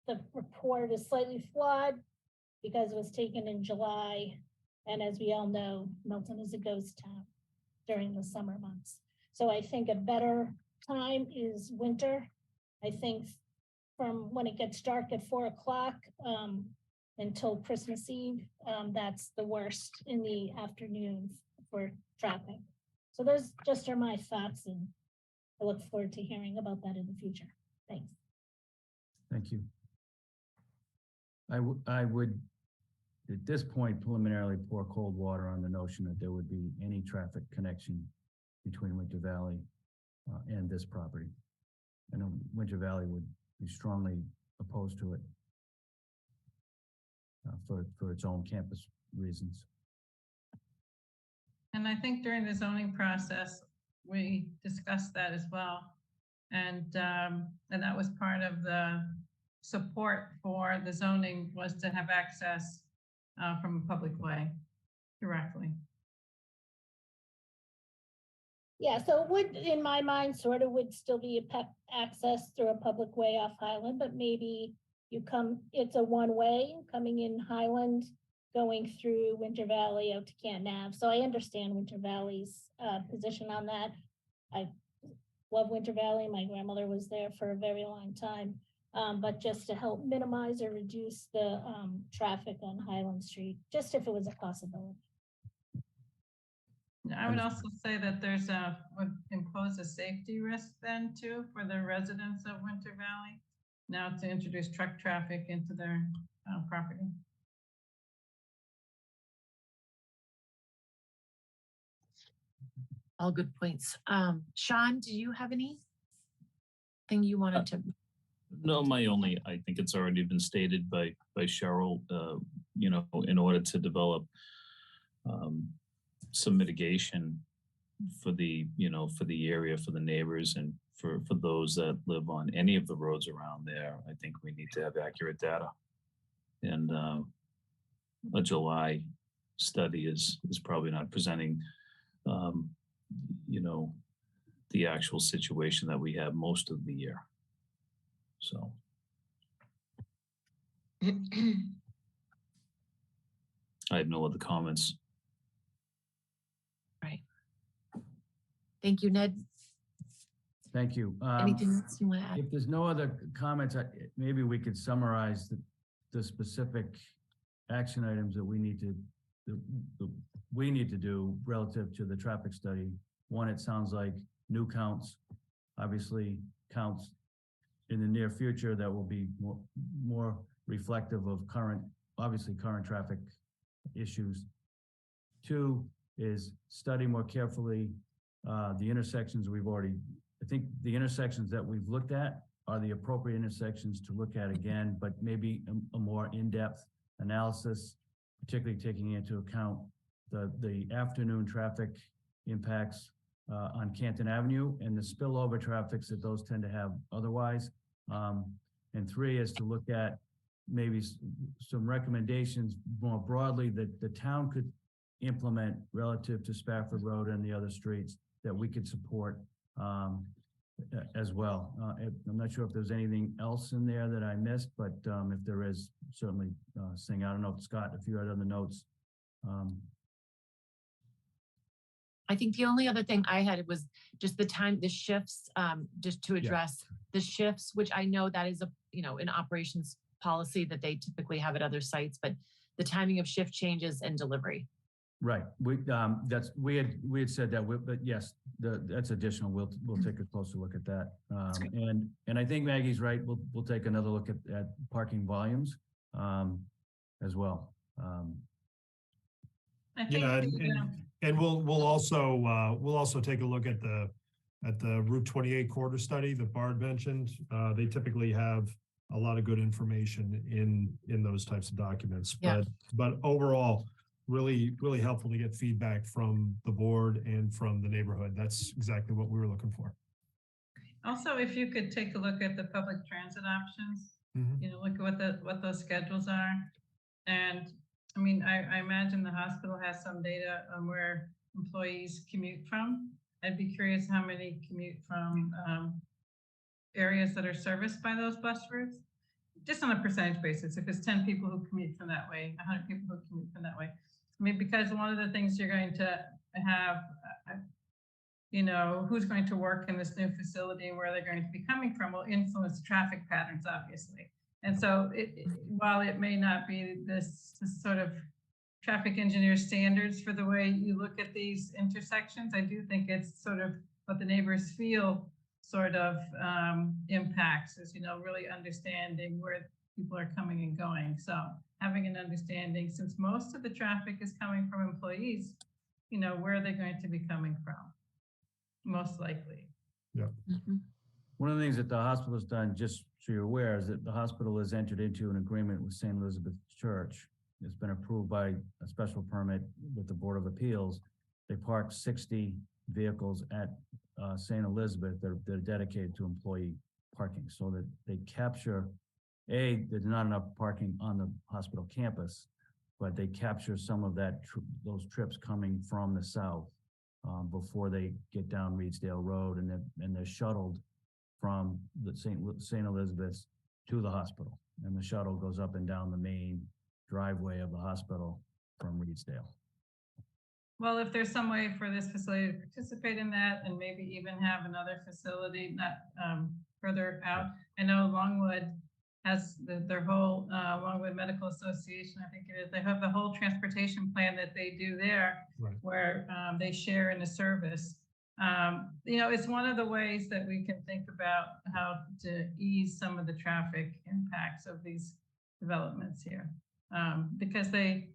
the report is slightly flawed because it was taken in July. And as we all know, Milton is a ghost town during the summer months. So I think a better time is winter. I think from when it gets dark at 4 o'clock until Christmas Eve, that's the worst in the afternoon for traffic. So those just are my thoughts, and I look forward to hearing about that in the future. Thanks. Thank you. I would, at this point, preliminarily pour cold water on the notion that there would be any traffic connection between Winter Valley and this property. I know Winter Valley would be strongly opposed to it for its own campus reasons. And I think during the zoning process, we discussed that as well. And that was part of the support for the zoning, was to have access from a public way directly. Yeah, so it would, in my mind, sort of would still be access through a public way off Highland, but maybe it's a one-way coming in Highland, going through Winter Valley out to Canton Ave. So I understand Winter Valley's position on that. I love Winter Valley. My grandmother was there for a very long time. But just to help minimize or reduce the traffic on Highland Street, just if it was a possibility. I would also say that would impose a safety risk then too for the residents of Winter Valley, now to introduce truck traffic into their property. All good points. Sean, do you have anything you wanted to? No, I think it's already been stated by Cheryl, in order to develop some mitigation for the area, for the neighbors, and for those that live on any of the roads around there, I think we need to have accurate data. And a July study is probably not presenting, the actual situation that we have most of the year. So. I have no other comments. Right. Thank you, Ned. Thank you. Anything else you want to add? If there's no other comments, maybe we could summarize the specific action items that we need to do relative to the traffic study. One, it sounds like new counts, obviously counts in the near future that will be more reflective of current traffic issues. 2 is study more carefully the intersections I think the intersections that we've looked at are the appropriate intersections to look at again, but maybe a more in-depth analysis, particularly taking into account the afternoon traffic impacts on Canton Avenue and the spillover traffics that those tend to have otherwise. And 3 is to look at maybe some recommendations more broadly that the town could implement relative to Spafford Road and the other streets that we could support as well. I'm not sure if there's anything else in there that I missed, but if there is, certainly sing. I don't know, Scott, if you had other notes. I think the only other thing I had was just the shifts, just to address the shifts, which I know that is an operations policy that they typically have at other sites, but the timing of shift changes and delivery. Right. We had said that, but yes, that's additional. We'll take a closer look at that. And I think Maggie's right. We'll take another look at parking volumes as well. And we'll also take a look at the Route 28 quarter study that Bard mentioned. They typically have a lot of good information in those types of documents. Yeah. But overall, really helpful to get feedback from the board and from the neighborhood. That's exactly what we were looking for. Also, if you could take a look at the public transit options, look at what those schedules are. And I mean, I imagine the hospital has some data on where employees commute from. I'd be curious how many commute from areas that are serviced by those bus routes, just on a percentage basis. If it's 10 people who commute from that way, 100 people who commute from that way. I mean, because one of the things you're going to have, who's going to work in this new facility and where they're going to be coming from will influence traffic patterns, obviously. And so while it may not be this sort of traffic engineer standards for the way you look at these intersections, I do think it's sort of what the neighbors feel sort of impacts is, really understanding where people are coming and going. So having an understanding, since most of the traffic is coming from employees, where are they going to be coming from? Most likely. Yeah. One of the things that the hospital has done, just so you're aware, is that the hospital has entered into an agreement with St. Elizabeth Church. It's been approved by a special permit with the Board of Appeals. They park 60 vehicles at St. Elizabeth that are dedicated to employee parking, so that they capture, there's not enough parking on the hospital campus, but they capture some of those trips coming from the south before they get down Reedsdale Road, and they're shuttled from the St. Elizabeth's to the hospital, and the shuttle goes up and down the main driveway of the hospital from Reedsdale. Well, if there's some way for this facility to participate in that and maybe even have another facility not further out. I know Longwood has their whole Longwood Medical Association, I think it is. They have the whole transportation plan that they do there, right, where they share in the service. It's one of the ways that we can think about how to ease some of the traffic impacts of these developments here, because they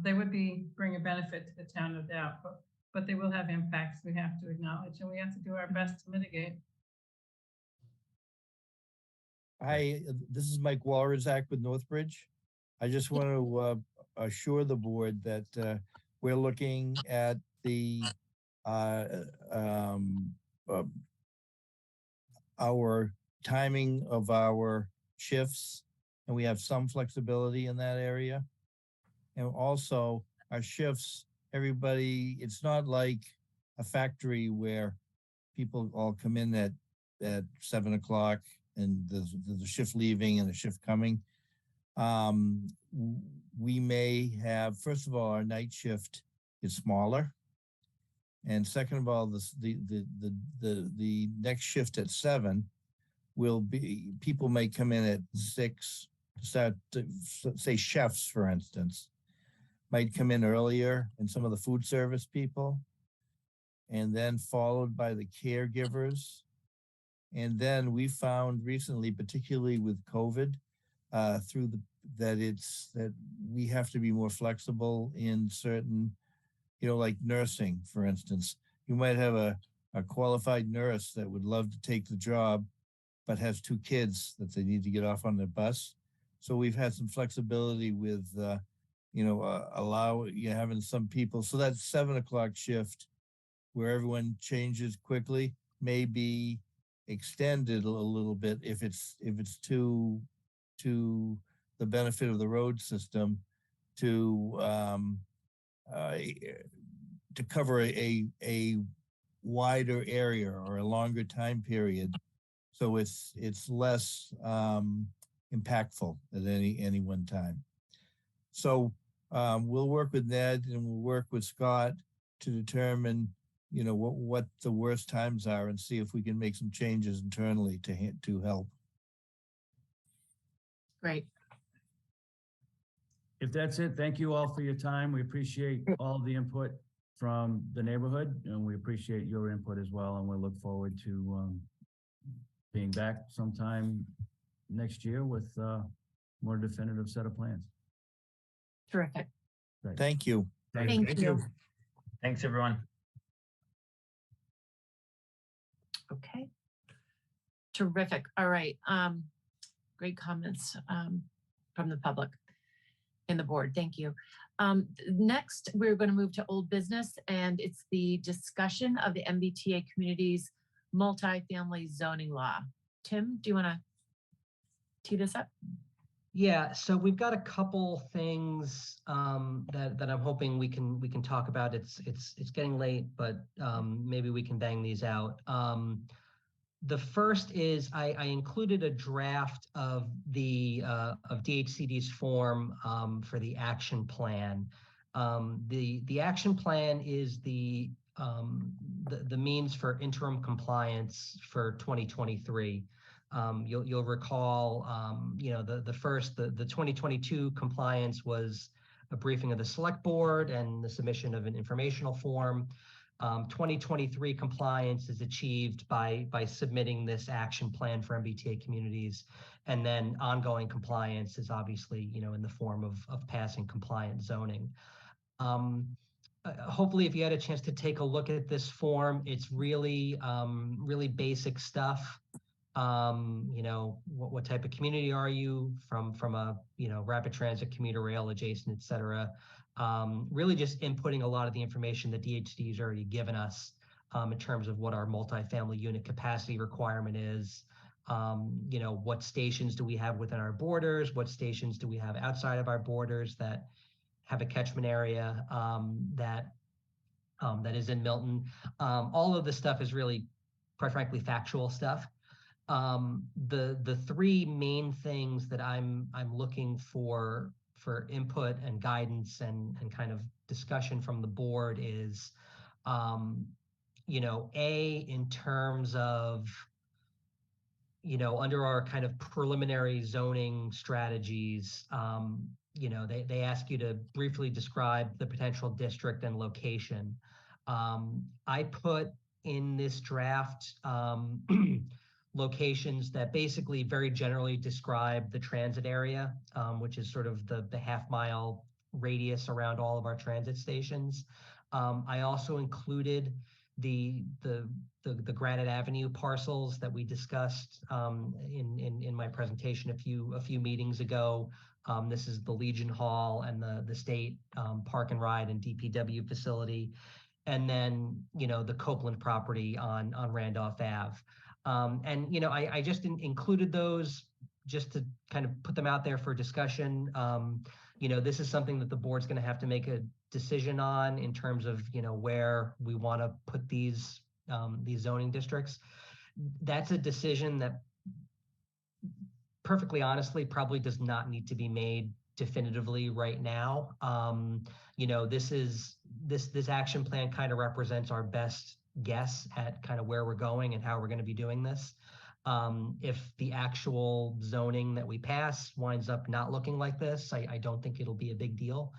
would bring a benefit to the town, no doubt, but they will have impacts we have to acknowledge, and we have to do our best to mitigate. Hi, this is Mike Walrazak with Northbridge. I just want to assure the board that we're looking at the our timing of our shifts, and we have some flexibility in that area. And also our shifts, it's not like a factory where people all come in at 7 o'clock and there's a shift leaving and a shift coming. We may have, first of all, our night shift is smaller. And second of all, the next shift at 7 will be, people may come in at 6, say chefs, for instance, might come in earlier, and some of the food service people, and then followed by the caregivers. And then we found recently, particularly with COVID, that we have to be more flexible in certain, like nursing, for instance. You might have a qualified nurse that would love to take the job, but has 2 kids that they need to get off on the bus. So we've had some flexibility with, having some people. So that 7 o'clock shift where everyone changes quickly may be extended a little bit if it's to the benefit of the road system to cover a wider area or a longer time period, so it's less impactful at any one time. So we'll work with Ned and we'll work with Scott to determine, what the worst times are and see if we can make some changes internally to help. Great. If that's it, thank you all for your time. We appreciate all the input from the neighborhood, and we appreciate your input as well. And we look forward to being back sometime next year with more definitive set of plans. Terrific. Great. Thank you. Thank you. Thanks, everyone. Okay. Terrific. All right. Great comments from the public and the board. Thank you. Next, we're going to move to old business, and it's the discussion of the MBTA community's multifamily zoning law. Tim, do you want to tee this up? Yeah, so we've got a couple things that I'm hoping we can talk about. It's getting late, but maybe we can bang these out. The first is I included a draft of the of DHCD's form for the action plan. The action plan is the means for interim compliance for 2023. You'll recall, the 2022 compliance was a briefing of the select board and the submission of an informational form. 2023 compliance is achieved by submitting this action plan for MBTA communities, and then ongoing compliance is obviously, in the form of passing compliant zoning. Hopefully, if you had a chance to take a look at this form, it's really basic stuff. What type of community are you from a, rapid transit, commuter rail adjacent, et cetera. Really just inputting a lot of the information that DHCD has already given us in terms of what our multifamily unit capacity requirement is. What stations do we have within our borders? What stations do we have outside of our borders that have a catchment area that is in Milton? All of this stuff is really, quite frankly, factual stuff. The 3 main things that I'm looking for input and guidance and kind of discussion from the board is, in terms of, under our kind of preliminary zoning strategies, they ask you to briefly describe the potential district and location. I put in this draft locations that basically very generally describe the transit area, which is sort of the half-mile radius around all of our transit stations. I also included the Granite Avenue parcels that we discussed in my presentation a few meetings ago. This is the Legion Hall and the state park and ride and DPW facility, and then the Copeland property on Randolph Ave. I just included those just to kind of put them out there for discussion. This is something that the board's going to have to make a decision on in terms of, where we want to put these zoning districts. That's a decision that, perfectly honestly, probably does not need to be made definitively right now. This action plan kind of represents our best guess at kind of where we're going and how we're going to be doing this. If the actual zoning that we pass winds up not looking like this, I don't think it'll be a big deal.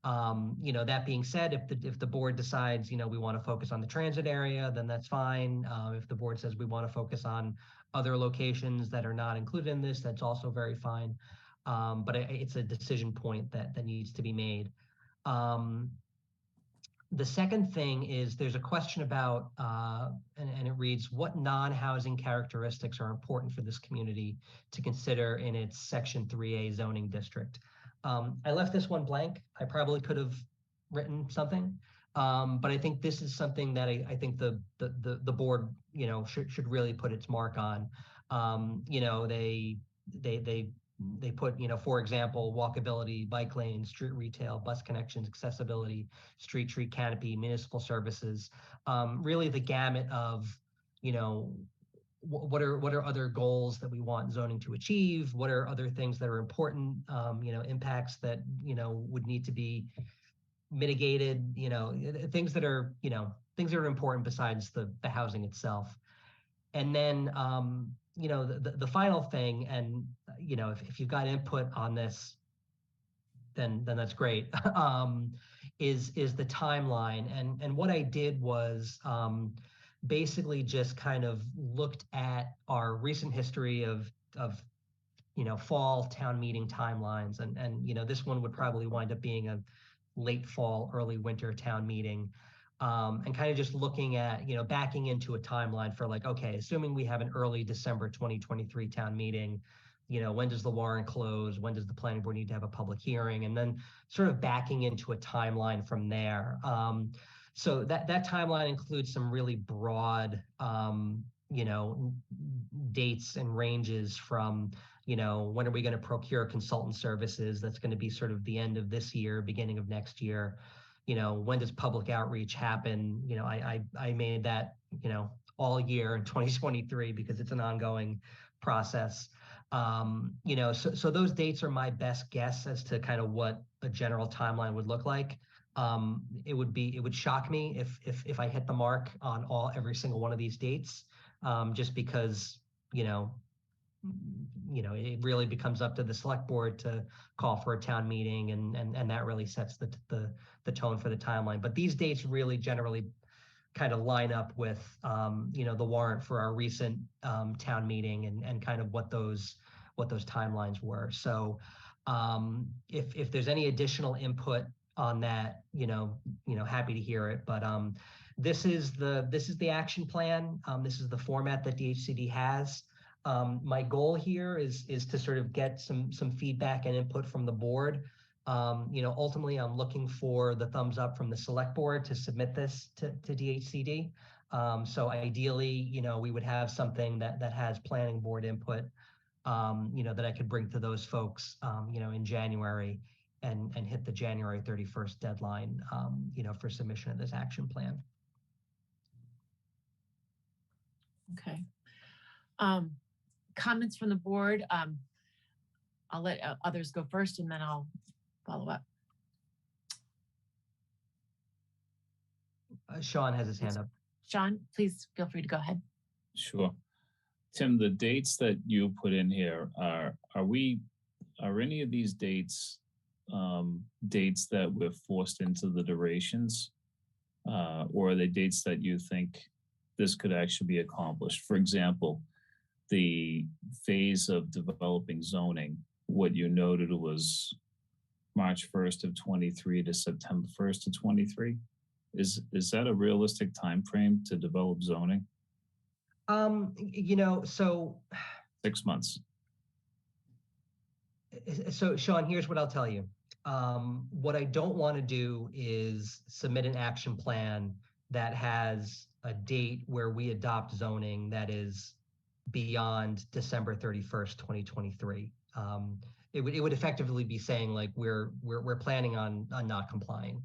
That being said, if the board decides, we want to focus on the transit area, then that's fine. If the board says we want to focus on other locations that are not included in this, that's also very fine. But it's a decision point that needs to be made. The second thing is there's a question about, and it reads, what non-housing characteristics are important for this community to consider in its Section 3A zoning district? I left this one blank. I probably could have written something, but I think this is something that I think the board, should really put its mark on. They put, for example, walkability, bike lanes, street retail, bus connections, accessibility, street tree canopy, municipal services, really the gamut of, what are other goals that we want zoning to achieve? What are other things that are important, impacts that, would need to be mitigated, things that are, things that are important besides the housing itself. And then, the final thing, and, if you've got input on this, then that's great, is the timeline. And what I did was basically just kind of looked at our recent history of fall town meeting timelines. And this one would probably wind up being a late fall, early winter town meeting. And kind of just looking at, backing into a timeline for like, okay, assuming we have an early December 2023 town meeting, when does the warrant close? When does the planning board need to have a public hearing? And then sort of backing into a timeline from there. So that timeline includes some really broad, dates and ranges from, when are we going to procure consultant services? That's going to be sort of the end of this year, beginning of next year. When does public outreach happen? I made that, all year in 2023 because it's an ongoing process. So those dates are my best guess as to kind of what a general timeline would look like. It would shock me if I hit the mark on every single one of these dates, just because, it really becomes up to the select board to call for a town meeting, and that really sets the tone for the timeline. But these dates really generally kind of line up with, the warrant for our recent town meeting and kind of what those timelines were. So if there's any additional input on that, happy to hear it. But this is the action plan. This is the format that DHCD has. My goal here is to sort of get some feedback and input from the board. Ultimately, I'm looking for the thumbs up from the select board to submit this to DHCD. So ideally, we would have something that has planning board input, that I could bring to those folks, in January and hit the January 31st deadline, for submission of this action plan. Okay. Comments from the board. I'll let others go first and then I'll follow up. Sean has his hand up. Sean, please feel free to go ahead. Sure. Tim, the dates that you put in here, are any of these dates dates that we're forced into the durations? Or are they dates that you think this could actually be accomplished? For example, the phase of developing zoning, what you noted was March 1st of 23 to September 1st of 23. Is that a realistic time frame to develop zoning? So 6 months. So Sean, here's what I'll tell you. What I don't want to do is submit an action plan that has a date where we adopt zoning that is beyond December 31st, 2023. It would effectively be saying like we're planning on not complying.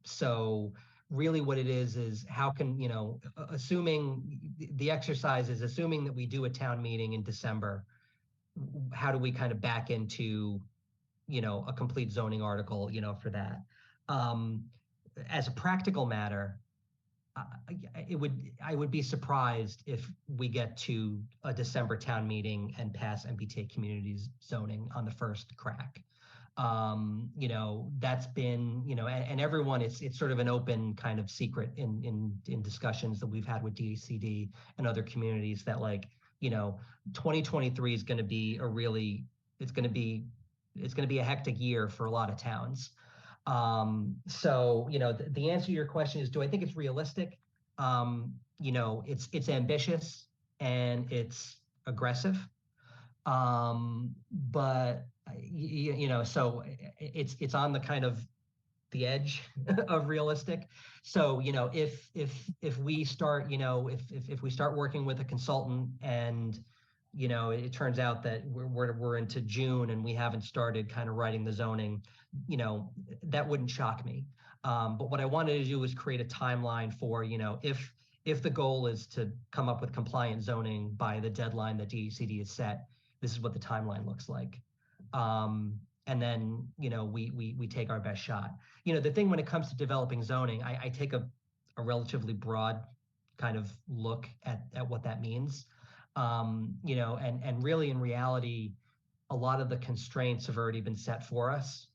So really what it is how can, assuming the exercise is assuming that we do a town meeting in December, how do we kind of back into, a complete zoning article, for that? As a practical matter, I would be surprised if we get to a December town meeting and pass MBTA communities zoning on the first crack. That's been, and everyone, it's sort of an open kind of secret in discussions that we've had with DHCD and other communities that 2023 is going to be it's going to be a hectic year for a lot of towns. So, the answer to your question is, do I think it's realistic? It's ambitious and it's aggressive. But so it's on the kind of the edge of realistic. So, if we start, if we start working with a consultant and, it turns out that we're into June and we haven't started kind of writing the zoning, that wouldn't shock me. But what I wanted to do was create a timeline for, if the goal is to come up with compliant zoning by the deadline that DHCD has set, this is what the timeline looks like. And then, we take our best shot. The thing when it comes to developing zoning, I take a relatively broad kind of look at what that means. And really in reality, a lot of the constraints have already been set for us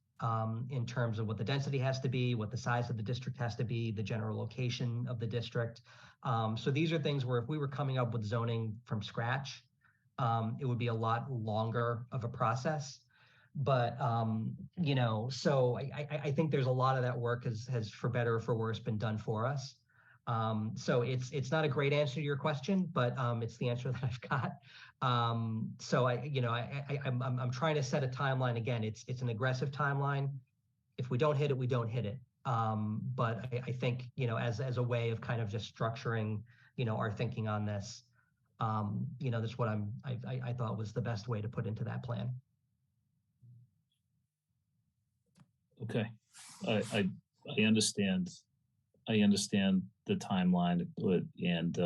in terms of what the density has to be, what the size of the district has to be, the general location of the district. So these are things where if we were coming up with zoning from scratch, it would be a lot longer of a process. But, so I think there's a lot of that work has for better or for worse been done for us. So it's not a great answer to your question, but it's the answer that I've got. So I'm trying to set a timeline. Again, it's an aggressive timeline. If we don't hit it, we don't hit it. But I think, as a way of kind of just structuring, our thinking on this, that's what I thought was the best way to put into that plan. Okay, I understand. I understand the timeline, and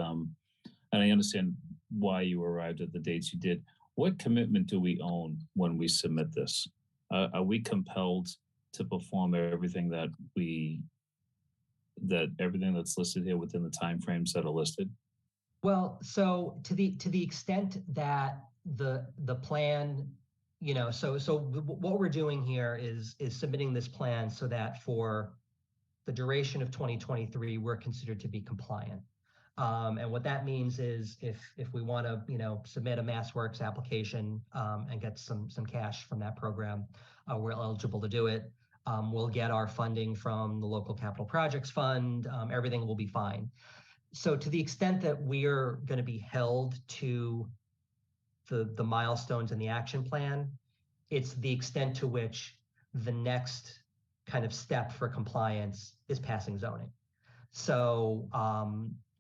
I understand why you arrived at the dates you did. What commitment do we own when we submit this? Are we compelled to perform everything everything that's listed here within the timeframes that are listed? Well, so to the extent that the plan, so what we're doing here is submitting this plan so that for the duration of 2023, we're considered to be compliant. And what that means is if we want to, submit a MassWorks application and get some cash from that program, we're eligible to do it. We'll get our funding from the local capital projects fund. Everything will be fine. So to the extent that we're going to be held to the milestones in the action plan, it's the extent to which the next kind of step for compliance is passing zoning. So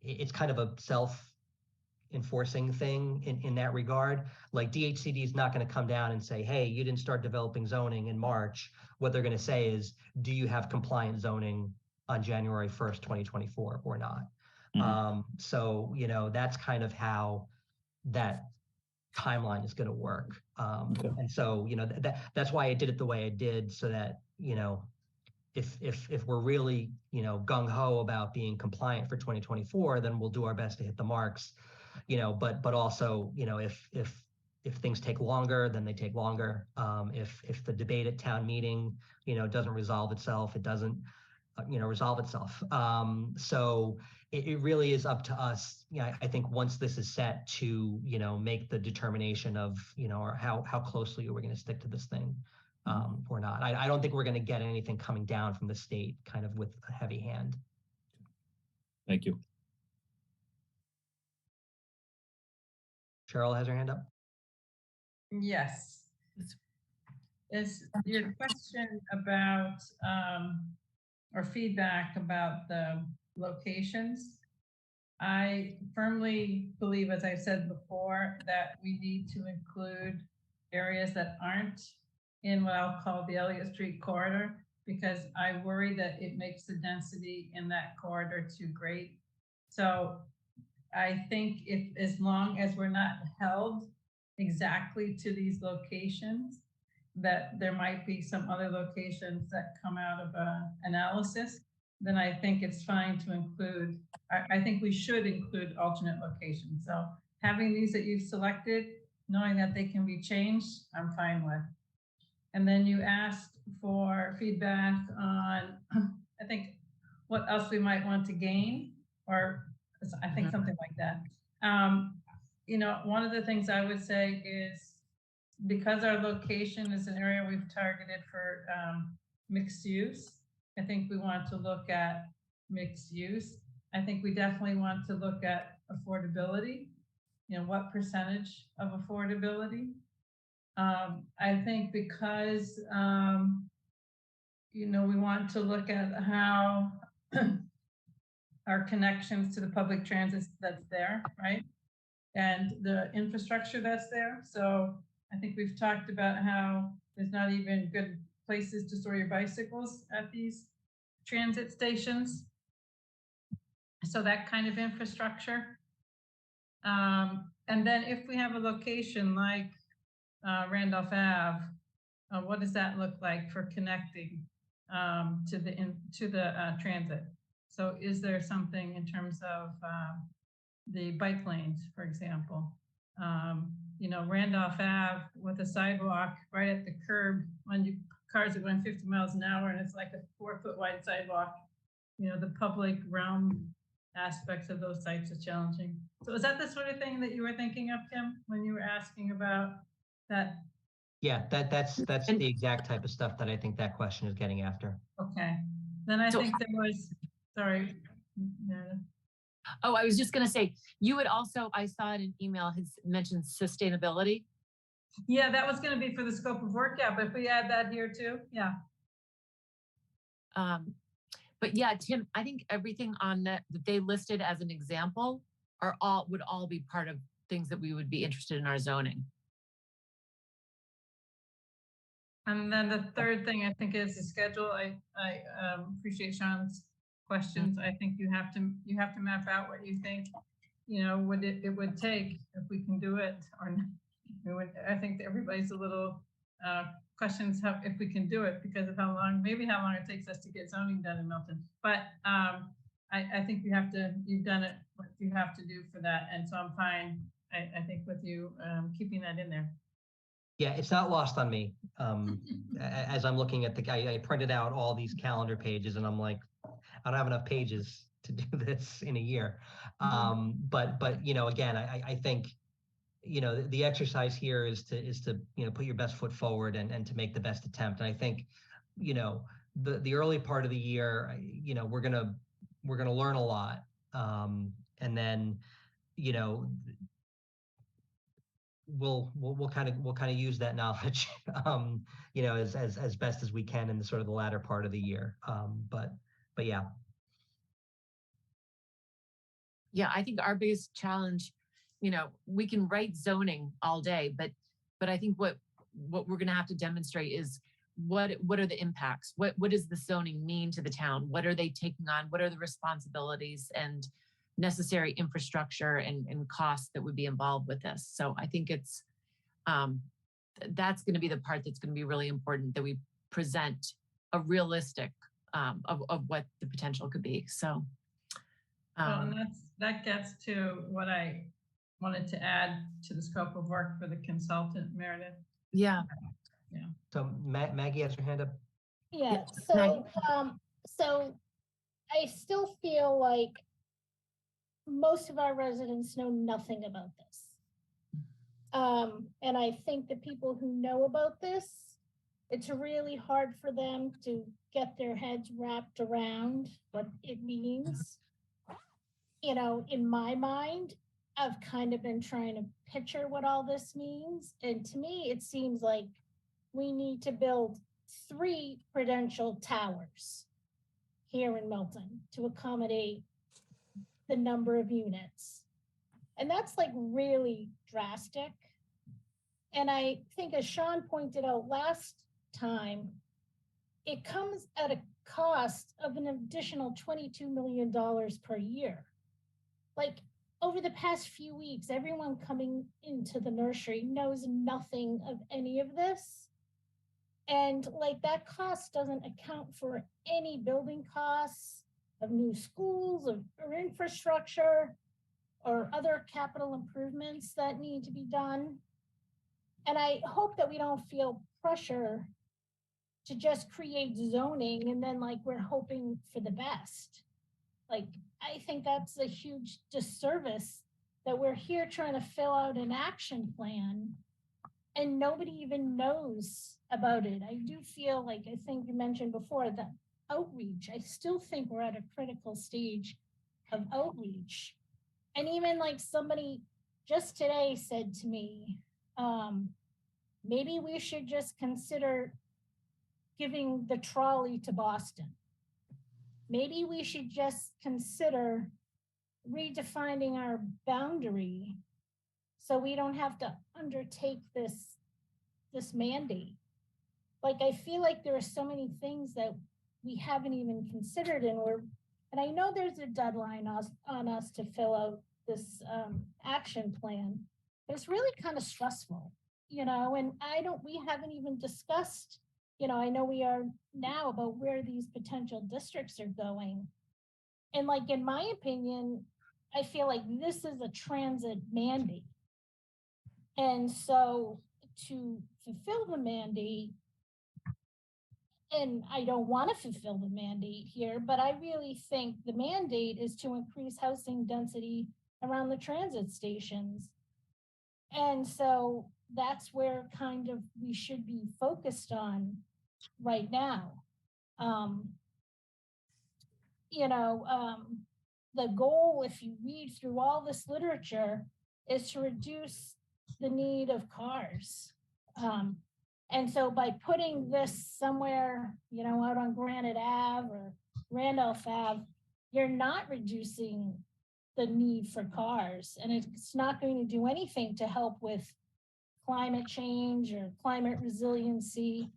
it's kind of a self-enforcing thing in that regard. Like DHCD is not going to come down and say, hey, you didn't start developing zoning in March. What they're going to say is, do you have compliant zoning on January 1st, 2024 or not? So, that's kind of how that timeline is going to work. And so, that's why I did it the way I did, so that, if we're really, gung-ho about being compliant for 2024, then we'll do our best to hit the marks, but also, if things take longer, then they take longer. If the debate at town meeting, doesn't resolve itself, it doesn't, resolve itself. So it really is up to us. I think once this is set to, make the determination of, or how closely we're going to stick to this thing or not. I don't think we're going to get anything coming down from the state kind of with a heavy hand. Thank you. Cheryl has her hand up. Yes. Is your question about or feedback about the locations? I firmly believe, as I've said before, that we need to include areas that aren't in what I'll call the Elliott Street corridor, because I worry that it makes the density in that corridor too great. So I think as long as we're not held exactly to these locations, that there might be some other locations that come out of analysis, then I think it's fine to include, I think we should include alternate locations. So having these that you've selected, knowing that they can be changed, I'm fine with. And then you asked for feedback on, I think, what else we might want to gain, or I think something like that. One of the things I would say is, because our location is an area we've targeted for mixed use. I think we want to look at mixed use. I think we definitely want to look at affordability. You know, what percentage of affordability? I think because, you know, we want to look at how our connections to the public transit that's there, right? And the infrastructure that's there. So I think we've talked about how there's not even good places to store your bicycles at these transit stations. So that kind of infrastructure. And then if we have a location like Randolph Ave, what does that look like for connecting to the transit? So is there something in terms of the bike lanes, for example? You know, Randolph Ave with a sidewalk right at the curb when cars are going 50 miles an hour and it's like a 4-foot wide sidewalk. You know, the public realm aspects of those sites is challenging. So is that the sort of thing that you were thinking of, Kim, when you were asking about that? Yeah, that's the exact type of stuff that I think that question is getting after. Okay, then I think there was, sorry. Meredith. Oh, I was just going to say, you would also, I saw in an email, has mentioned sustainability. Yeah, that was going to be for the scope of work. Yeah, but if we add that here too, yeah. But yeah, Tim, I think everything on that they listed as an example would all be part of things that we would be interested in our zoning. And then the third thing I think is the schedule. I appreciate Sean's questions. I think you have to map out what you think, you know, it would take if we can do it or not. I think everybody's a little questions if we can do it because of how long it takes us to get zoning done in Milton. But I think you've done it what you have to do for that, and so I'm fine. I think with you keeping that in there. Yeah, it's not lost on me. As I'm looking at I printed out all these calendar pages and I'm like, I don't have enough pages to do this in a year. But you know, again, I think, you know, the exercise here is to you know, put your best foot forward and to make the best attempt. And I think, you know, the early part of the year, you know, we're gonna learn a lot, and then, you know, we'll kind of use that knowledge, you know, as best as we can in the sort of the latter part of the year. But yeah. Yeah, I think our biggest challenge, you know, we can write zoning all day, but I think what we're going to have to demonstrate is what are the impacts? What does the zoning mean to the town? What are they taking on? What are the responsibilities and necessary infrastructure and costs that would be involved with this? So I think it's that's going to be the part that's going to be really important, that we present a realistic of what the potential could be. So and that gets to what I wanted to add to the scope of work for the consultant, Meredith. Yeah. Yeah. So Maggie has her hand up. Yeah. So so I still feel like most of our residents know nothing about this. And I think the people who know about this, it's really hard for them to get their heads wrapped around what it means. You know, in my mind, I've kind of been trying to picture what all this means. And to me, it seems like we need to build 3 Prudential towers here in Milton to accommodate the number of units. And that's like really drastic. And I think, as Sean pointed out last time, it comes at a cost of an additional $22 million per year. Like, over the past few weeks, everyone coming into the nursery knows nothing of any of this. And like, that cost doesn't account for any building costs of new schools or infrastructure or other capital improvements that need to be done. And I hope that we don't feel pressure to just create zoning and then like we're hoping for the best. Like, I think that's a huge disservice that we're here trying to fill out an action plan and nobody even knows about it. I do feel like, I think you mentioned before, the outreach, I still think we're at a critical stage of outreach. And even like somebody just today said to me, maybe we should just consider giving the trolley to Boston. Maybe we should just consider redefining our boundary so we don't have to undertake this mandate. Like, I feel like there are so many things that we haven't even considered, and I know there's a deadline on us to fill out this action plan, but it's really kind of stressful, and we haven't even discussed, I know we are now, about where these potential districts are going. And like, in my opinion, I feel like this is a transit mandate. And so to fulfill the mandate, and I don't want to fulfill the mandate here, but I really think the mandate is to increase housing density around the transit stations. And so that's where kind of we should be focused on right now. The goal, if you read through all this literature, is to reduce the need of cars. And so by putting this somewhere, out on Granite Ave or Randolph Ave, you're not reducing the need for cars. And it's not going to do anything to help with climate change or climate resiliency.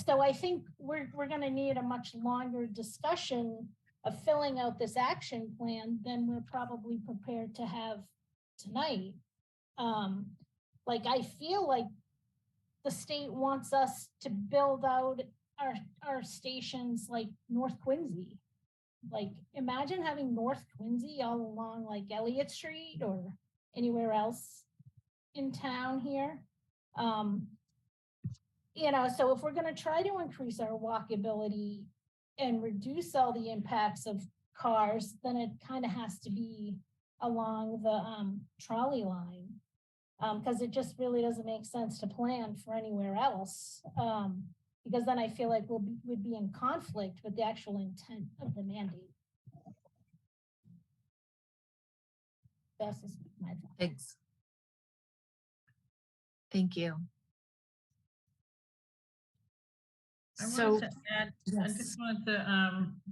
So I think we're going to need a much longer discussion of filling out this action plan than we're probably prepared to have tonight. I feel like the state wants us to build out our stations like North Quincy. Like, imagine having North Quincy all along like Elliott Street or anywhere else in town here. So if we're going to try to increase our walkability and reduce all the impacts of cars, then it kind of has to be along the trolley line, because it just really doesn't make sense to plan for anywhere else, because then I feel like we'd be in conflict with the actual intent of the mandate. That's just my thought. Thanks. Thank you. I wanted to add, I just wanted to,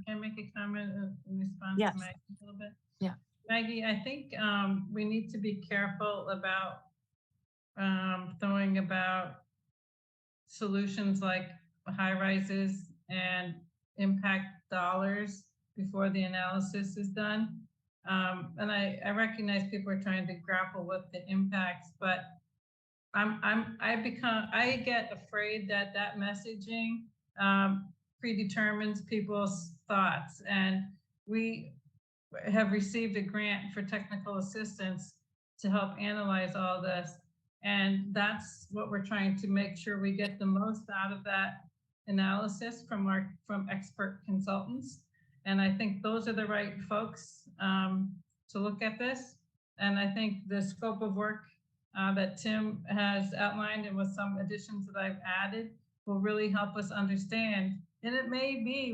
can I make a comment in response to Maggie a little bit? Yeah. Maggie, I think we need to be careful about throwing about solutions like high rises and impact dollars before the analysis is done. And I recognize people are trying to grapple with the impacts, but I get afraid that messaging predetermines people's thoughts. And we have received a grant for technical assistance to help analyze all this. And that's what we're trying to make sure we get the most out of that analysis from expert consultants. And I think those are the right folks to look at this. And I think the scope of work that Tim has outlined, and with some additions that I've added, will really help us understand. And it may be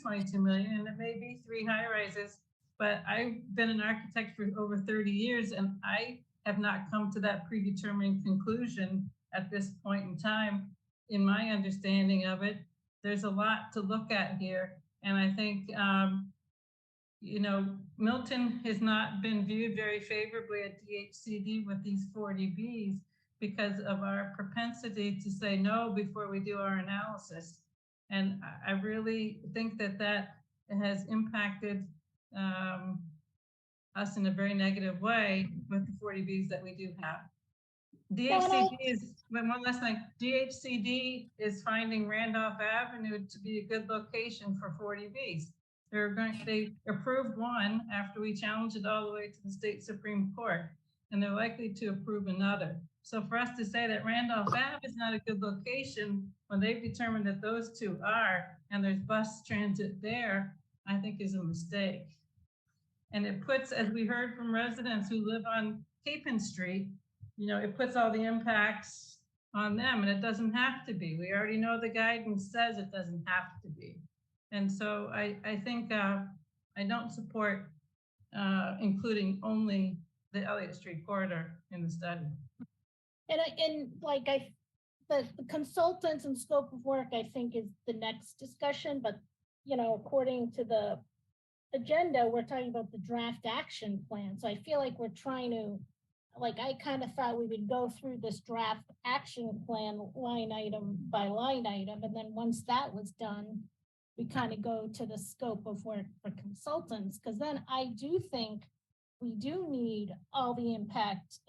22 million, and it may be 3 high rises, but I've been an architect for over 30 years, and I have not come to that predetermined conclusion at this point in time. In my understanding of it, there's a lot to look at here. And I think, Milton has not been viewed very favorably at DHCD with these 40Bs because of our propensity to say no before we do our analysis. And I really think that has impacted us in a very negative way with the 40Bs that we do have. DHCD is, one last thing, DHCD is finding Randolph Avenue to be a good location for 40Bs. They approved one after we challenged it all the way to the state Supreme Court, and they're likely to approve another. So for us to say that Randolph Ave is not a good location when they've determined that those two are, and there's bus transit there, I think is a mistake. And it puts, as we heard from residents who live on Capon Street, it puts all the impacts on them, and it doesn't have to be. We already know the guidance says it doesn't have to be. And so I think I don't support including only the Elliott Street corridor in the study. The consultants and scope of work, I think, is the next discussion, but, according to the agenda, we're talking about the draft action plan. So I feel like we're trying to, I kind of thought we would go through this draft action plan line item by line item. And then once that was done, we kind of go to the scope of work for consultants, because then I do think we do need all the impact.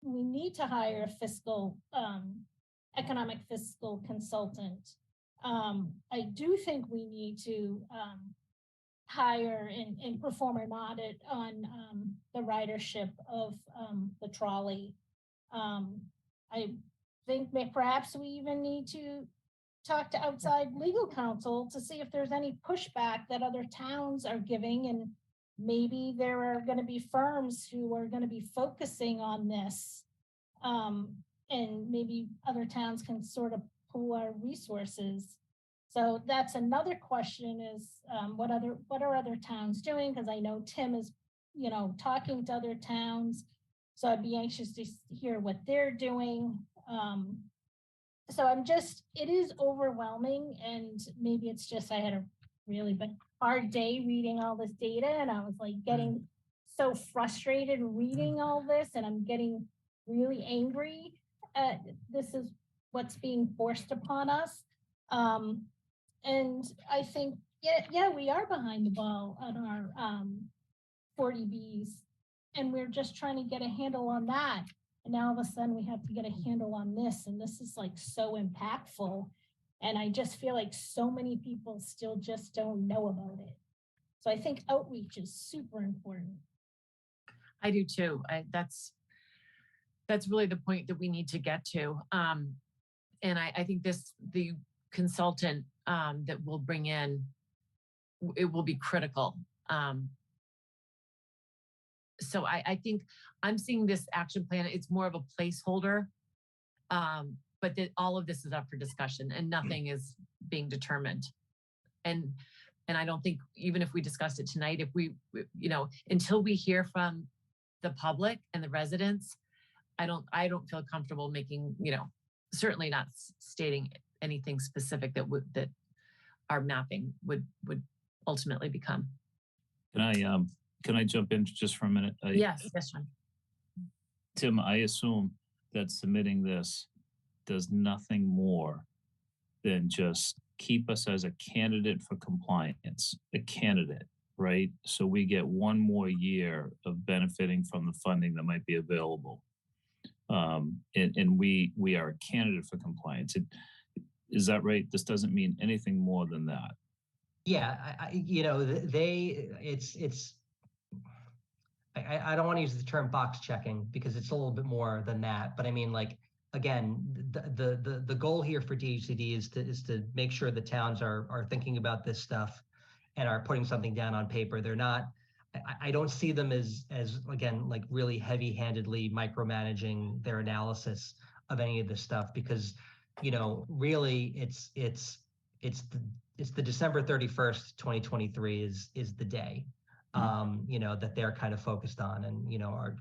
We need to hire a fiscal, economic fiscal consultant. I do think we need to hire and perform an audit on the ridership of the trolley. I think perhaps we even need to talk to outside legal counsel to see if there's any pushback that other towns are giving, and maybe there are going to be firms who are going to be focusing on this, and maybe other towns can sort of pool our resources. So that's another question is what are other towns doing? Because I know Tim is, talking to other towns. So I'd be anxious to hear what they're doing. So it is overwhelming, and maybe it's just I had a really hard day reading all this data, and I was getting so frustrated reading all this, and I'm getting really angry at this is what's being forced upon us. And I think, yeah, we are behind the ball on our 40Bs, and we're just trying to get a handle on that. And now all of a sudden we have to get a handle on this, and this is so impactful. And I just feel like so many people still just don't know about it. So I think outreach is super important. I do too. That's really the point that we need to get to. And I think the consultant that we'll bring in, it will be critical. So I think I'm seeing this action plan, it's more of a placeholder, but that all of this is up for discussion and nothing is being determined. And I don't think, even if we discussed it tonight, if we, until we hear from the public and the residents, I don't feel comfortable making, certainly not stating anything specific that our mapping would ultimately become. Can I jump in just for a minute? Yes, Sean. Tim, I assume that submitting this does nothing more than just keep us as a candidate for compliance, a candidate, right? So we get one more year of benefiting from the funding that might be available. And we are a candidate for compliance. Is that right? This doesn't mean anything more than that. Yeah, I don't want to use the term box checking because it's a little bit more than that. But I mean, again, the goal here for DHCD is to make sure the towns are thinking about this stuff and are putting something down on paper. They're not. I don't see them as again, really heavy-handedly micromanaging their analysis of any of this stuff because, really it's the December 31st, 2023 is the day. That they're kind of focused on, and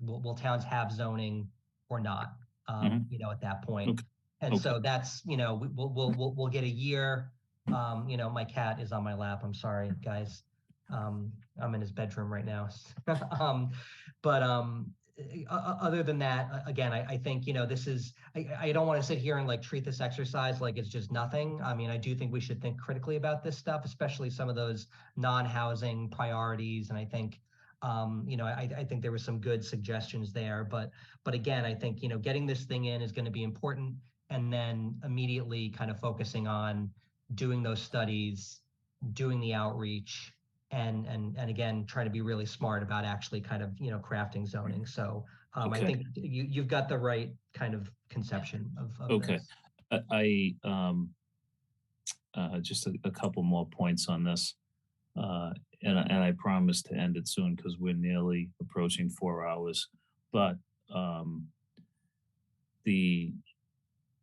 will towns have zoning or not? At that point, okay. And okay. So that's we'll get a year. My cat is on my lap. I'm sorry, guys. I'm in his bedroom right now. Other than that, again, I think this is. I don't want to sit here and treat this exercise like it's just nothing. I mean, I do think we should think critically about this stuff, especially some of those non-housing priorities. And I think, I think there were some good suggestions there. But again, I think getting this thing in is going to be important, and then immediately kind of focusing on doing those studies, doing the outreach. And again, trying to be really smart about actually kind of, crafting zoning. So okay. I think you've got the right kind of conception of okay. This. I just a couple more points on this. And I promise to end it soon because we're nearly approaching 4 hours. But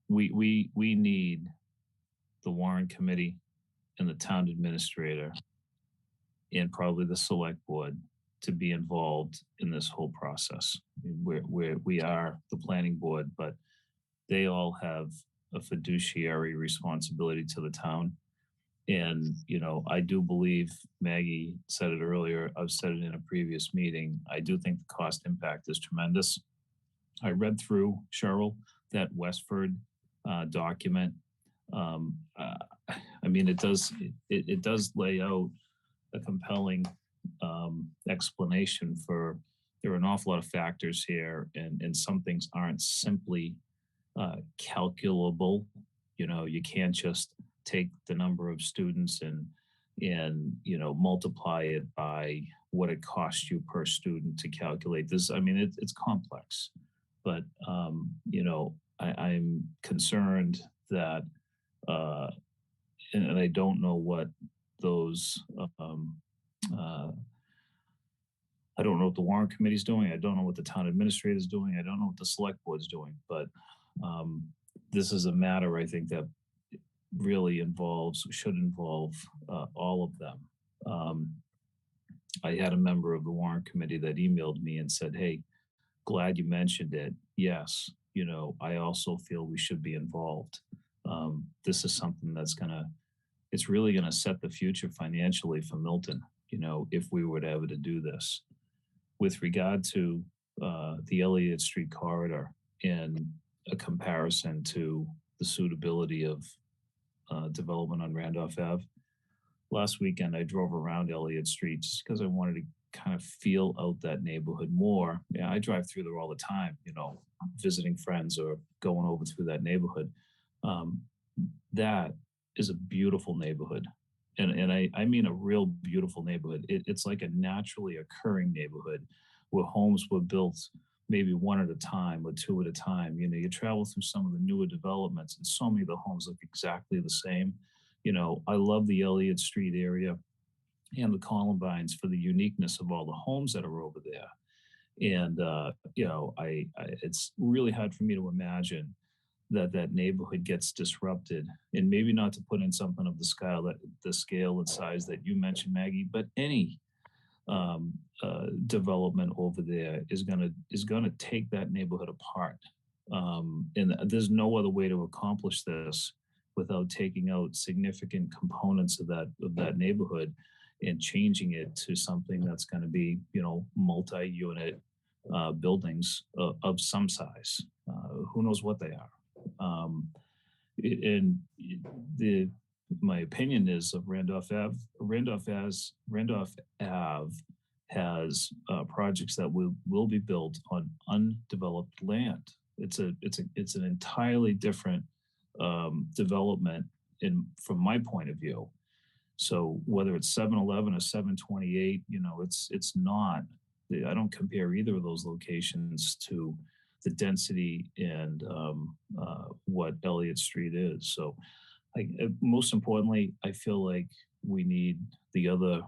we need the warrant committee and the town administrator and probably the select board to be involved in this whole process. We are the planning board, but they all have a fiduciary responsibility to the town. And, you know, I do believe, Maggie said it earlier, I've said it in a previous meeting, I do think the cost impact is tremendous. I read through, Cheryl, that Westford document. I mean, it does lay out a compelling explanation for, there are an awful lot of factors here, and some things aren't simply calculable. You know, you can't just take the number of students and you know, multiply it by what it costs you per student to calculate this. I mean, it's complex, but you know, I'm concerned that and I don't know what those I don't know what the warrant committee is doing. I don't know what the town administrator is doing. I don't know what the select board is doing, but this is a matter, I think, that really should involve all of them. I had a member of the warrant committee that emailed me and said, hey, glad you mentioned it. Yes, you know, I also feel we should be involved. This is something that's it's really gonna set the future financially for Milton, you know, if we were to ever to do this. With regard to the Elliott Street corridor and a comparison to the suitability of development on Randolph Ave. Last weekend, I drove around Elliott Street just because I wanted to kind of feel out that neighborhood more. Yeah, I drive through there all the time, you know, visiting friends or going over through that neighborhood. That is a beautiful neighborhood. And I mean a real beautiful neighborhood. It's like a naturally occurring neighborhood where homes were built maybe one at a time or two at a time. You know, you travel through some of the newer developments and so many of the homes look exactly the same. You know, I love the Elliott Street area and the Columbines for the uniqueness of all the homes that are over there. And, you know, it's really hard for me to imagine that neighborhood gets disrupted, and maybe not to put in something of the scale and size that you mentioned, Maggie, but any development over there is gonna take that neighborhood apart. And there's no other way to accomplish this without taking out significant components of that neighborhood and changing it to something that's going to be, you know, multi-unit buildings of some size. Who knows what they are? And my opinion is of Randolph Ave. Randolph Ave has projects that will be built on undeveloped land. It's an entirely different development from my point of view. So whether it's 711 or 728, you know, it's not. I don't compare either of those locations to the density and what Elliott Street is. So most importantly, I feel like we need the other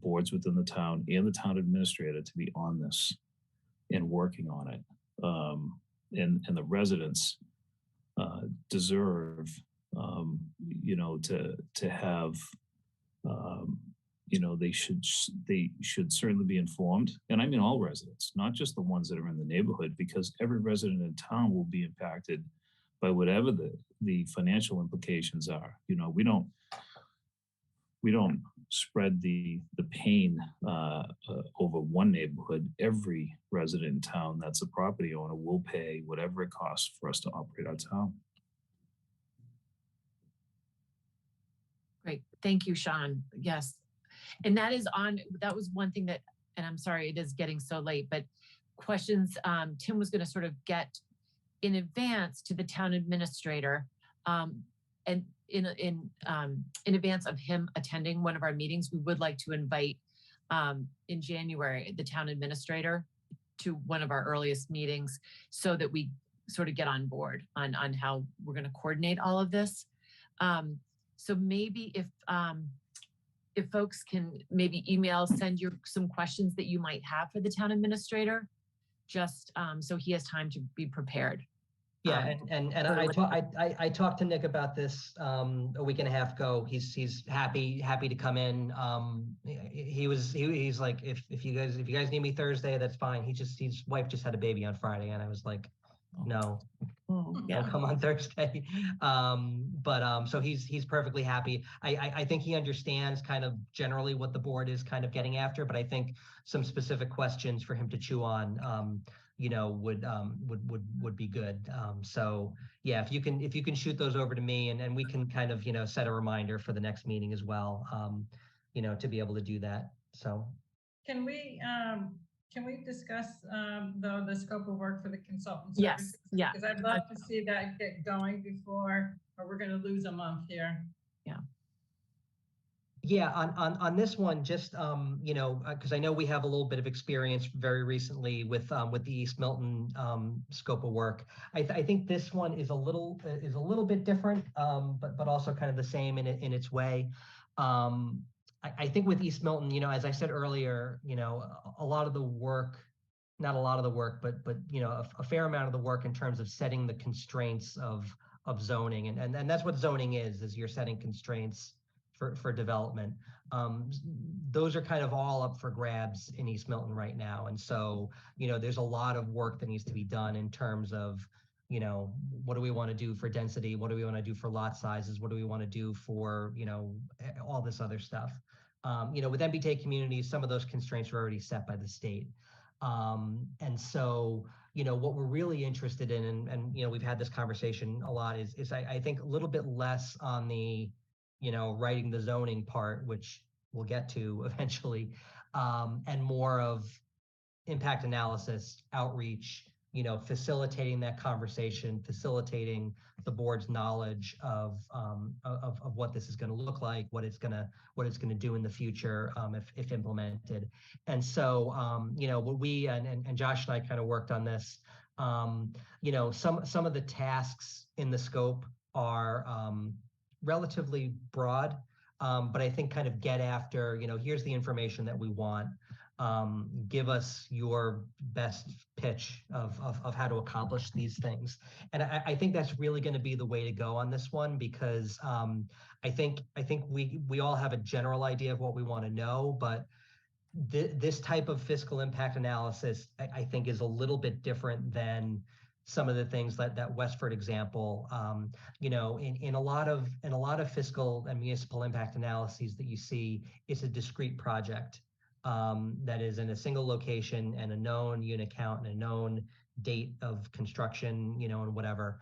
boards within the town and the town administrator to be on this and working on it. And the residents deserve, you know, to have, you know, they should certainly be informed. And I mean all residents, not just the ones that are in the neighborhood, because every resident in town will be impacted by whatever the financial implications are. You know, we don't spread the pain over one neighborhood. Every resident in town that's a property owner will pay whatever it costs for us to operate our town. Great. Thank you, Sean. Yes. And that was one thing that, and I'm sorry, it is getting so late, but questions Tim was going to sort of get in advance to the town administrator, and in advance of him attending one of our meetings, we would like to invite in January the town administrator to one of our earliest meetings, so that we sort of get on board on how we're going to coordinate all of this. So maybe if folks can maybe send you some questions that you might have for the town administrator, just so he has time to be prepared. Yeah, and I talked to Nick about this a week and a half ago. He's happy to come in. He's like, if you guys need me Thursday, that's fine. His wife just had a baby on Friday, and I was like, no, don't come on Thursday. So he's perfectly happy. I think he understands kind of generally what the board is kind of getting after, but I think some specific questions for him to chew on would be good. So yeah, if you can shoot those over to me, and we can kind of set a reminder for the next meeting as well, to be able to do that. So Can we discuss though the scope of work for the consultant Yes, services? yeah. Because I'd love to see that get going before, or we're going to lose a month here. yeah, on this one, just because I know we have a little bit of experience very recently with the East Milton scope of work. I think this one is a little bit different, but also kind of the same in its way. I think with East Milton, as I said earlier, a lot of the work, not a lot of the work, but a fair amount of the work in terms of setting the constraints of zoning, and that's what zoning is you're setting constraints for development. Those are kind of all up for grabs in East Milton right now. And so, there's a lot of work that needs to be done in terms of, what do we want to do for density? What do we want to do for lot sizes? What do we want to do for, all this other stuff? With MBTA communities, some of those constraints are already set by the state. And so, what we're really interested in, and we've had this conversation a lot, is I think a little bit less on the, writing the zoning part, which we'll get to eventually, and more of impact analysis, outreach, facilitating that conversation, facilitating the board's knowledge of what this is going to look like, what it's going to do in the future, if implemented. And so, what we and Josh and I kind of worked on this. Some of the tasks in the scope are relatively broad, but I think kind of get after, here's the information that we want. Give us your best pitch of how to accomplish these things. And I think that's really going to be the way to go on this one, because I think we all have a general idea of what we want to know, but this type of fiscal impact analysis, I think, is a little bit different than some of the things that Westford example. In a lot of fiscal and municipal impact analyses that you see, it's a discrete project that is in a single location and a known unit count and a known date of construction, and whatever.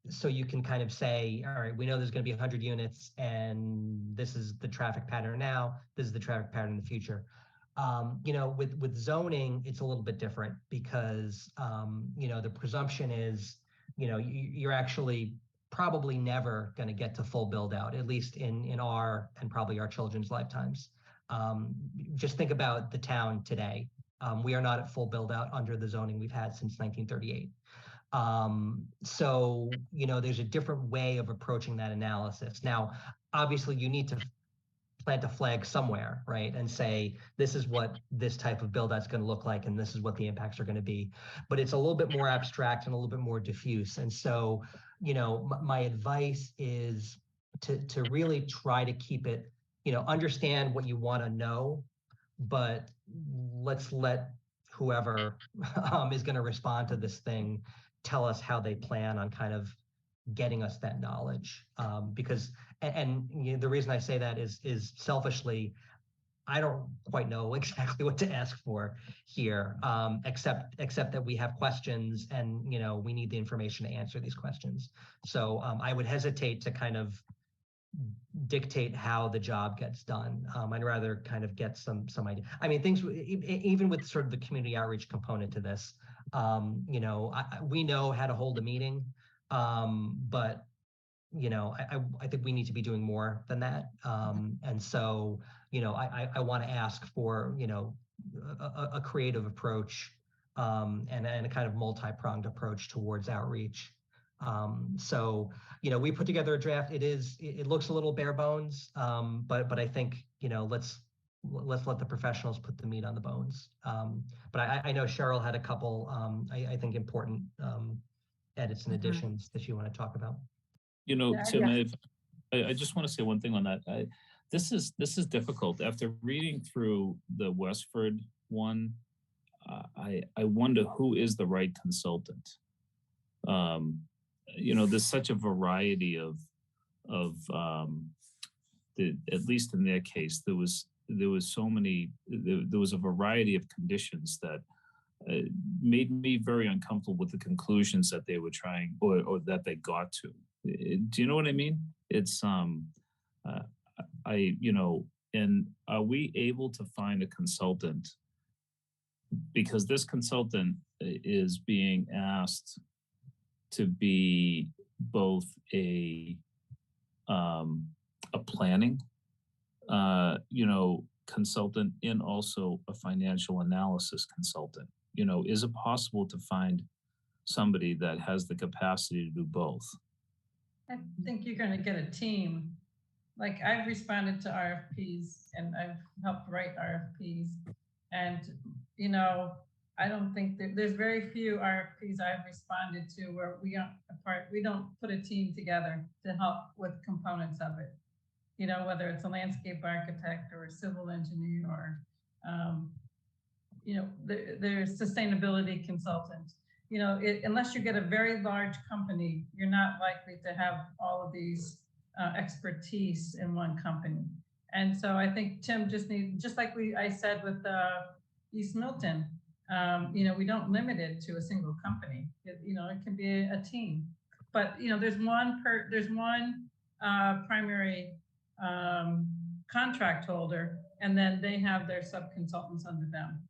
So you can kind of say, all right, we know there's going to be 100 units, and this is the traffic pattern now. This is the traffic pattern in the future. With zoning, it's a little bit different because, the presumption is, you're actually probably never going to get to full build out, at least in our and probably our children's lifetimes. Just think about the town today. We are not at full build out under the zoning we've had since 1938. So, there's a different way of approaching that analysis. Now, obviously, you need to plant a flag somewhere, right? And say, this is what this type of build out's going to look like, and this is what the impacts are going to be. But it's a little bit more abstract and a little bit more diffuse. And so, my advice is to really try to keep it, understand what you want to know, but let's let whoever is going to respond to this thing tell us how they plan on kind of getting us that knowledge. Because the reason I say that is selfishly, I don't quite know exactly what to ask for here, except that we have questions and, we need the information to answer these questions. So I would hesitate to kind of dictate how the job gets done. I'd rather kind of get some idea. I mean, things, even with sort of the community outreach component to this, we know how to hold a meeting, but I think we need to be doing more than that. And so, I want to ask for, a creative approach, and a kind of multi-pronged approach towards outreach. So, we put together a draft. It looks a little bare bones, but I think, let's let the professionals put the meat on the bones. But I know Cheryl had a couple, I think important edits and additions that you want to talk about. You know, Yeah, Tim, yeah. I just want to say one thing on that. This is difficult. After reading through the Westford one, I wonder who is the right consultant. You know, there's such a variety of at least in their case, there was so many, there was a variety of conditions that made me very uncomfortable with the conclusions that they were trying or that they got to. Do you know what I mean? It's you know, and are we able to find a consultant? Because this consultant is being asked to be both a planning, you know, consultant and also a financial analysis consultant. You know, is it possible to find somebody that has the capacity to do both? I think you're going to get a team. Like I've responded to RFPs and I've helped write RFPs. And, you know, I don't think there's very few RFPs I've responded to where we don't put a team together to help with components of it. You know, whether it's a landscape architect or a civil engineer or, you know, there's sustainability consultant. You know, unless you get a very large company, you're not likely to have all of these expertise in one company. And so I think Tim just like I said with East Milton, you know, we don't limit it to a single company. You know, it can be a team. But you know, there's one primary contract holder, and then they have their sub-consultants under them.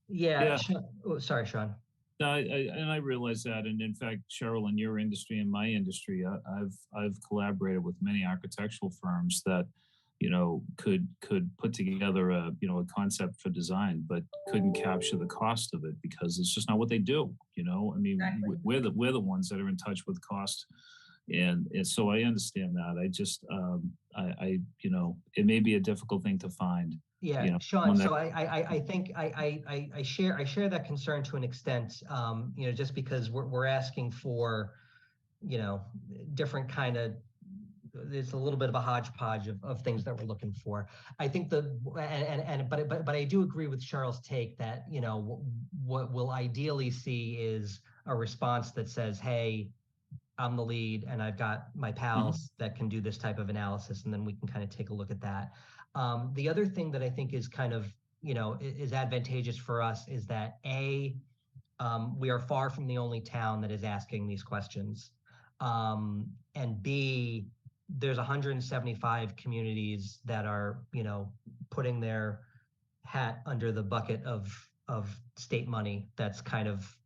Yeah. Oh, sorry, Sean. No, I realize that, and in fact, Cheryl, in your industry and my industry, I've collaborated with many architectural firms that, you know, could put together a concept for design, but couldn't capture the cost of it because it's just not what they do. You know, I mean, exactly. we're the ones that are in touch with cost, and so I understand that. I just you know, it may be a difficult thing to find. Yeah, you know, Sean. So I think I share that concern to an extent. You know, just because we're asking for, you know, different kind of. It's a little bit of a hodgepodge of things that we're looking for. I think but I do agree with Charles' take that, you know, what we'll ideally see is a response that says, hey, I'm the lead and I've got my pals that can do this type of analysis, and then we can kind of take a look at that. The other thing that I think is kind of, you know, is advantageous for us is that we are far from the only town that is asking these questions. And B, there's 175 communities that are, you know, putting their hat under the bucket of state money that's kind of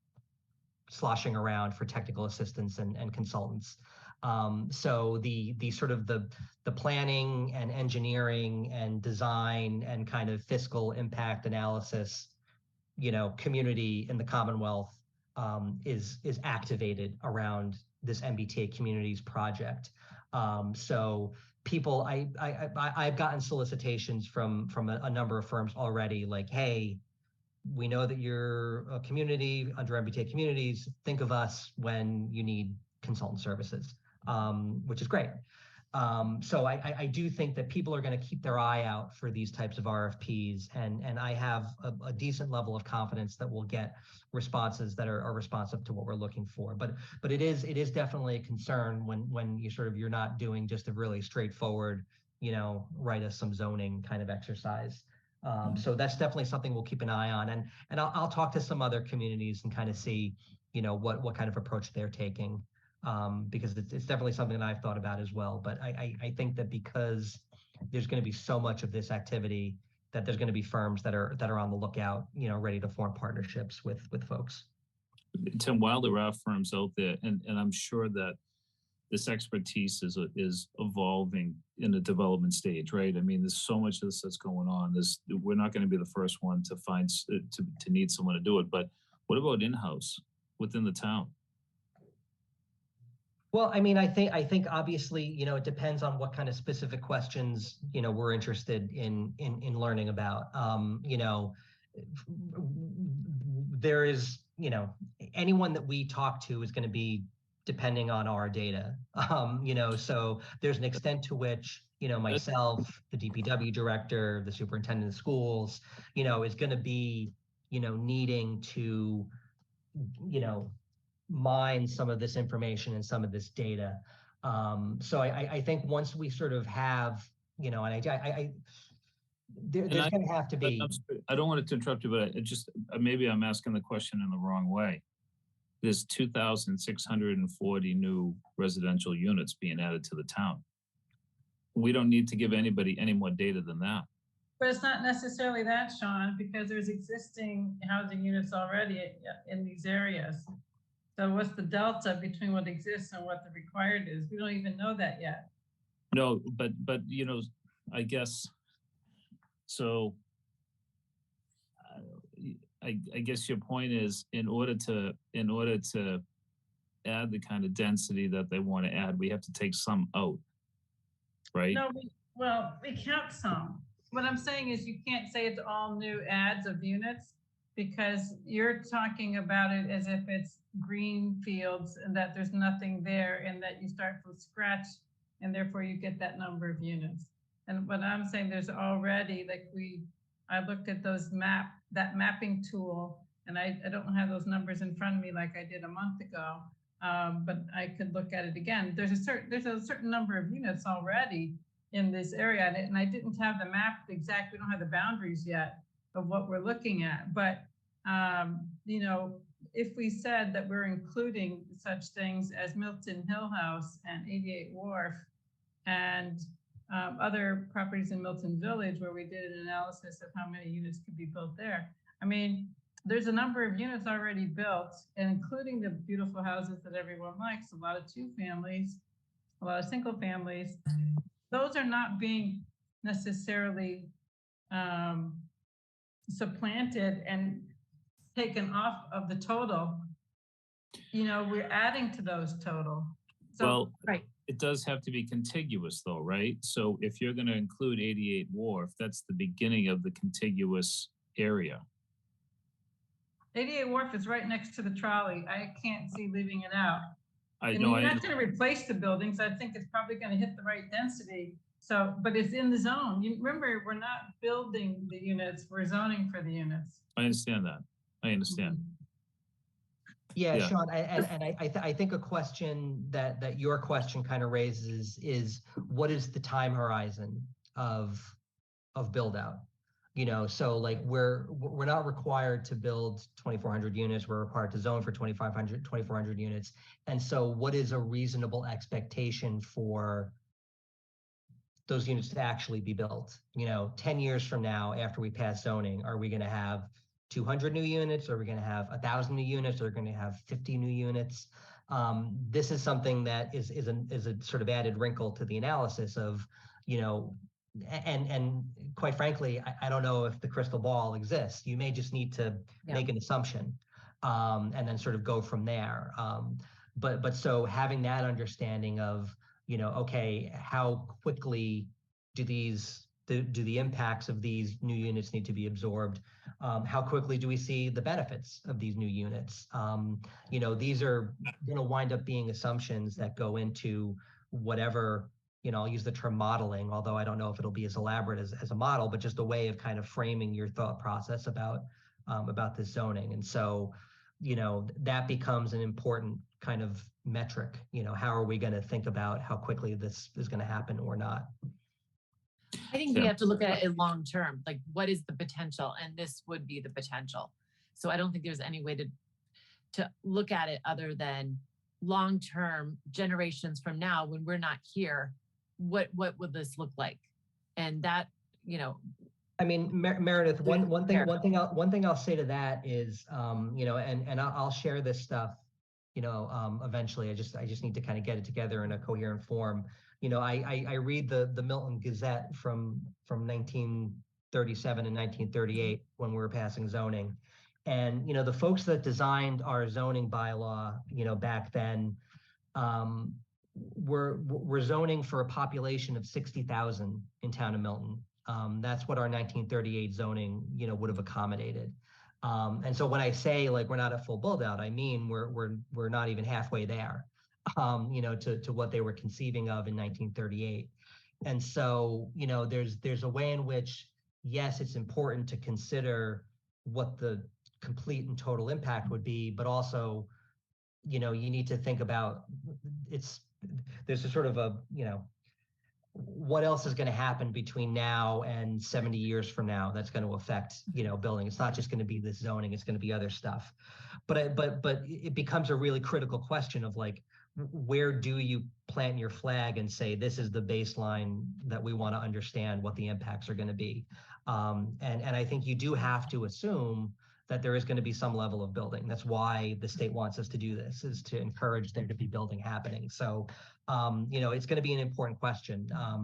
sloshing around for technical assistance and consultants. So the sort of the planning and engineering and design and kind of fiscal impact analysis, you know, community in the Commonwealth is activated around this MBTA Communities project. So people, I've gotten solicitations from a number of firms already, like, hey, we know that you're a community under MBTA Communities. Think of us when you need consultant services, which is great. So I do think that people are going to keep their eye out for these types of RFPs, and I have a decent level of confidence that we'll get responses that are responsive to what we're looking for. But it is definitely a concern when you're not doing just a really straightforward, you know, write us some zoning kind of exercise. So that's definitely something we'll keep an eye on, and I'll talk to some other communities and kind of see, you know, what kind of approach they're taking. Because it's definitely something that I've thought about as well. But I think that because there's going to be so much of this activity, that there's going to be firms that are on the lookout, you know, ready to form partnerships with folks. Tim, while there are firms out there, and I'm sure that this expertise is evolving in the development stage, right? I mean, there's so much of this that's going on. We're not going to be the first one to find to need someone to do it. But what about in-house within the town? Well, I mean, I think obviously, you know, it depends on what kind of specific questions, you know, we're interested in learning about. You know, there is, you know, anyone that we talk to is going to be depending on our data. You know, so there's an extent to which, you know, myself, the DPW director, the superintendent of schools, you know, is going to be, you know, needing to, you know, mine some of this information and some of this data. So I think once we sort of have, you know, and there's going to have to be. I don't want to interrupt you, but it just maybe I'm asking the question in the wrong way. There's 2,640 new residential units being added to the town. We don't need to give anybody any more data than that. But it's not necessarily that, Sean, because there's existing housing units already in these areas. So what's the delta between what exists and what the required is? We don't even know that yet. No, but you know, I guess so. I guess your point is in order to add the kind of density that they want to add, we have to take some out, right? No, we count some. What I'm saying is you can't say it's all new adds of units because you're talking about it as if it's green fields and that there's nothing there and that you start from scratch and therefore you get that number of units. And what I'm saying, there's already, like I looked at that mapping tool, and I don't have those numbers in front of me like I did a month ago, but I could look at it again. There's a certain number of units already in this area, and I didn't have the map exact. We don't have the boundaries yet of what we're looking at, but you know, if we said that we're including such things as Milton Hill House and 88 Wharf and other properties in Milton Village where we did an analysis of how many units could be built there. I mean, there's a number of units already built, and including the beautiful houses that everyone likes, a lot of 2 families, a lot of single families. Those are not being necessarily supplanted and taken off of the total. You know, we're adding to those total. So, well, right. It does have to be contiguous though, right? So if you're going to include 88 Wharf, that's the beginning of the contiguous area. 88 Wharf is right next to the trolley. I can't see leaving it out. You're not going to replace the buildings. I think it's probably going to hit the right density. So, but it's in the zone. You remember, we're not building the units, we're zoning for the units. I understand that. I understand. Mm-hmm. Yeah, Sean, I think a question that your question kind of raises is what is the time horizon of build out? You know, so like we're not required to build 2,400 units. We're required to zone for 2,400 units. And so what is a reasonable expectation for those units to actually be built? You know, 10 years from now, after we pass zoning, are we going to have 200 new units? Are we going to have 1,000 new units? Are we going to have 50 new units? This is something that is a sort of added wrinkle to the analysis of, you know, and quite frankly, I don't know if the crystal ball exists. You may just need to make an assumption and then sort of go from there. But so having that understanding of, you know, okay, how quickly do the impacts of these new units need to be absorbed? How quickly do we see the benefits of these new units? You know, these are going to wind up being assumptions that go into whatever, you know, I'll use the term modeling, although I don't know if it'll be as elaborate as a model, but just a way of kind of framing your thought process about this zoning. And so, you know, that becomes an important kind of metric. You know, how are we going to think about how quickly this is going to happen or not? I think we have to look at it long term, like what is the potential, and this would be the potential. So I don't think there's any way to look at it other than long term, generations from now when we're not here, what would this look like? And that, you know, I mean, Meredith, one thing I'll say to that is, you know, and I'll share this stuff, you know, eventually. I just need to kind of get it together in a coherent form. You know, I read the Milton Gazette from 1937 and 1938 when we were passing zoning. And, you know, the folks that designed our zoning bylaw, you know, back then, were zoning for a population of 60,000 in town of Milton. That's what our 1938 zoning, would have accommodated. And so when I say like we're not at full build out, I mean we're not even halfway there, to what they were conceiving of in 1938. And so, there's a way in which, yes, it's important to consider what the complete and total impact would be, but also, you need to think about there's a sort of a, what else is going to happen between now and 70 years from now that's going to affect, building. It's not just going to be this zoning, it's going to be other stuff. But it becomes a really critical question of like, where do you plant your flag and say, this is the baseline that we want to understand what the impacts are going to be. And I think you do have to assume that there is going to be some level of building. That's why the state wants us to do this, is to encourage there to be building happening. So, it's going to be an important question, I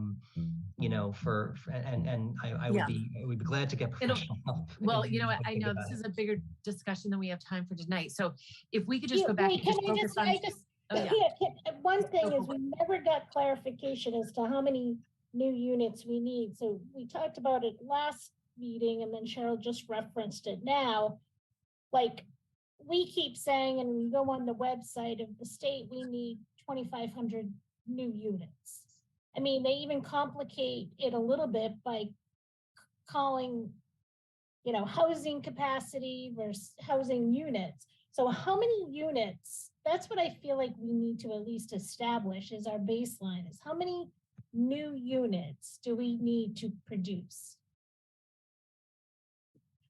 would be glad to get professional help. Well, I know this is a bigger discussion than we have time for tonight. So if we could just go back and just focus on. One thing is we never got clarification as to how many new units we need. So we talked about it last meeting and then Cheryl just referenced it now. Like we keep saying, and we go on the website of the state, we need 2,500 new units. I mean, they even complicate it a little bit by calling, housing capacity versus housing units. So how many units? That's what I feel like we need to at least establish as our baseline, is how many new units do we need to produce?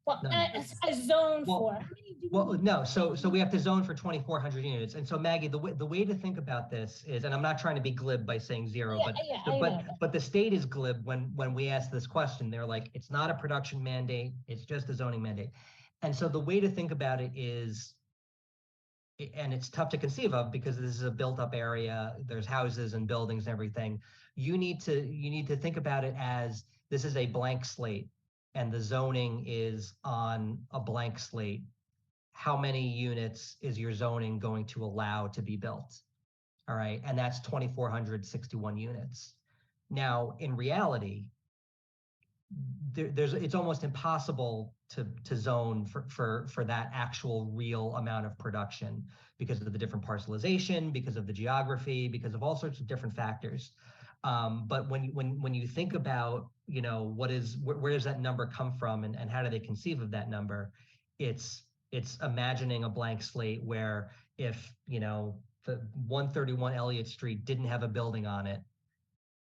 Well, a zone for. How many do we need? No. So we have to zone for 2,400 units. And so Maggie, the way to think about this is, and I'm not trying to be glib by saying zero, but the state is glib when we ask this question. They're like, it's not a production mandate, it's just a zoning mandate. And so the way to think about it is, and it's tough to conceive of because this is a built up area, there's houses and buildings and everything. You need to think about it as this is a blank slate and the zoning is on a blank slate. How many units is your zoning going to allow to be built? All right, and that's 2,461 units. Now, in reality, it's almost impossible to zone for that actual real amount of production because of the different parcelization, because of the geography, because of all sorts of different factors. But when you think about, where does that number come from and how do they conceive of that number? It's imagining a blank slate where if, the 131 Elliott Street didn't have a building on it,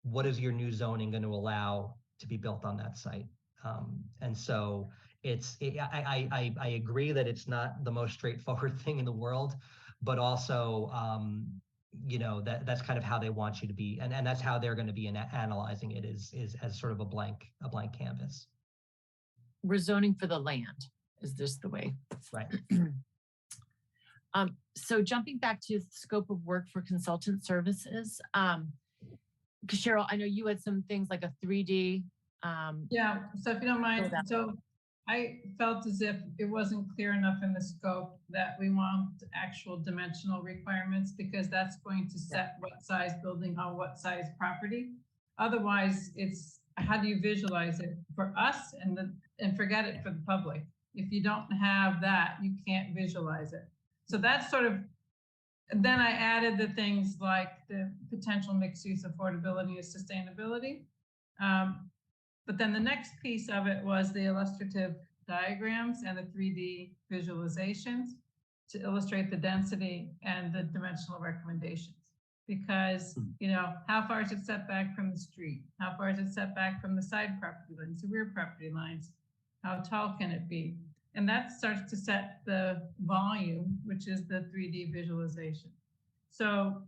what is your new zoning going to allow to be built on that site? And so I agree that it's not the most straightforward thing in the world, but also, that's kind of how they want you to be, and that's how they're going to be analyzing it is as sort of a blank canvas. We're zoning for the land. Is this the way? Right. So jumping back to scope of work for consultant services, because Cheryl, I know you had some things like a 3D. Yeah, so if you don't mind, so I felt as if it wasn't clear enough in the scope that we want actual dimensional requirements because that's going to set what size building on what size property. Otherwise, it's how do you visualize it for us and forget it for the public. If you don't have that, you can't visualize it. So that's sort of, then I added the things like the potential mixed use affordability and sustainability. But then the next piece of it was the illustrative diagrams and the 3D visualizations to illustrate the density and the dimensional recommendations. Because, how far is it set back from the street? How far is it set back from the side property lines, the rear property lines? How tall can it be? And that starts to set the volume, which is the 3D visualization. So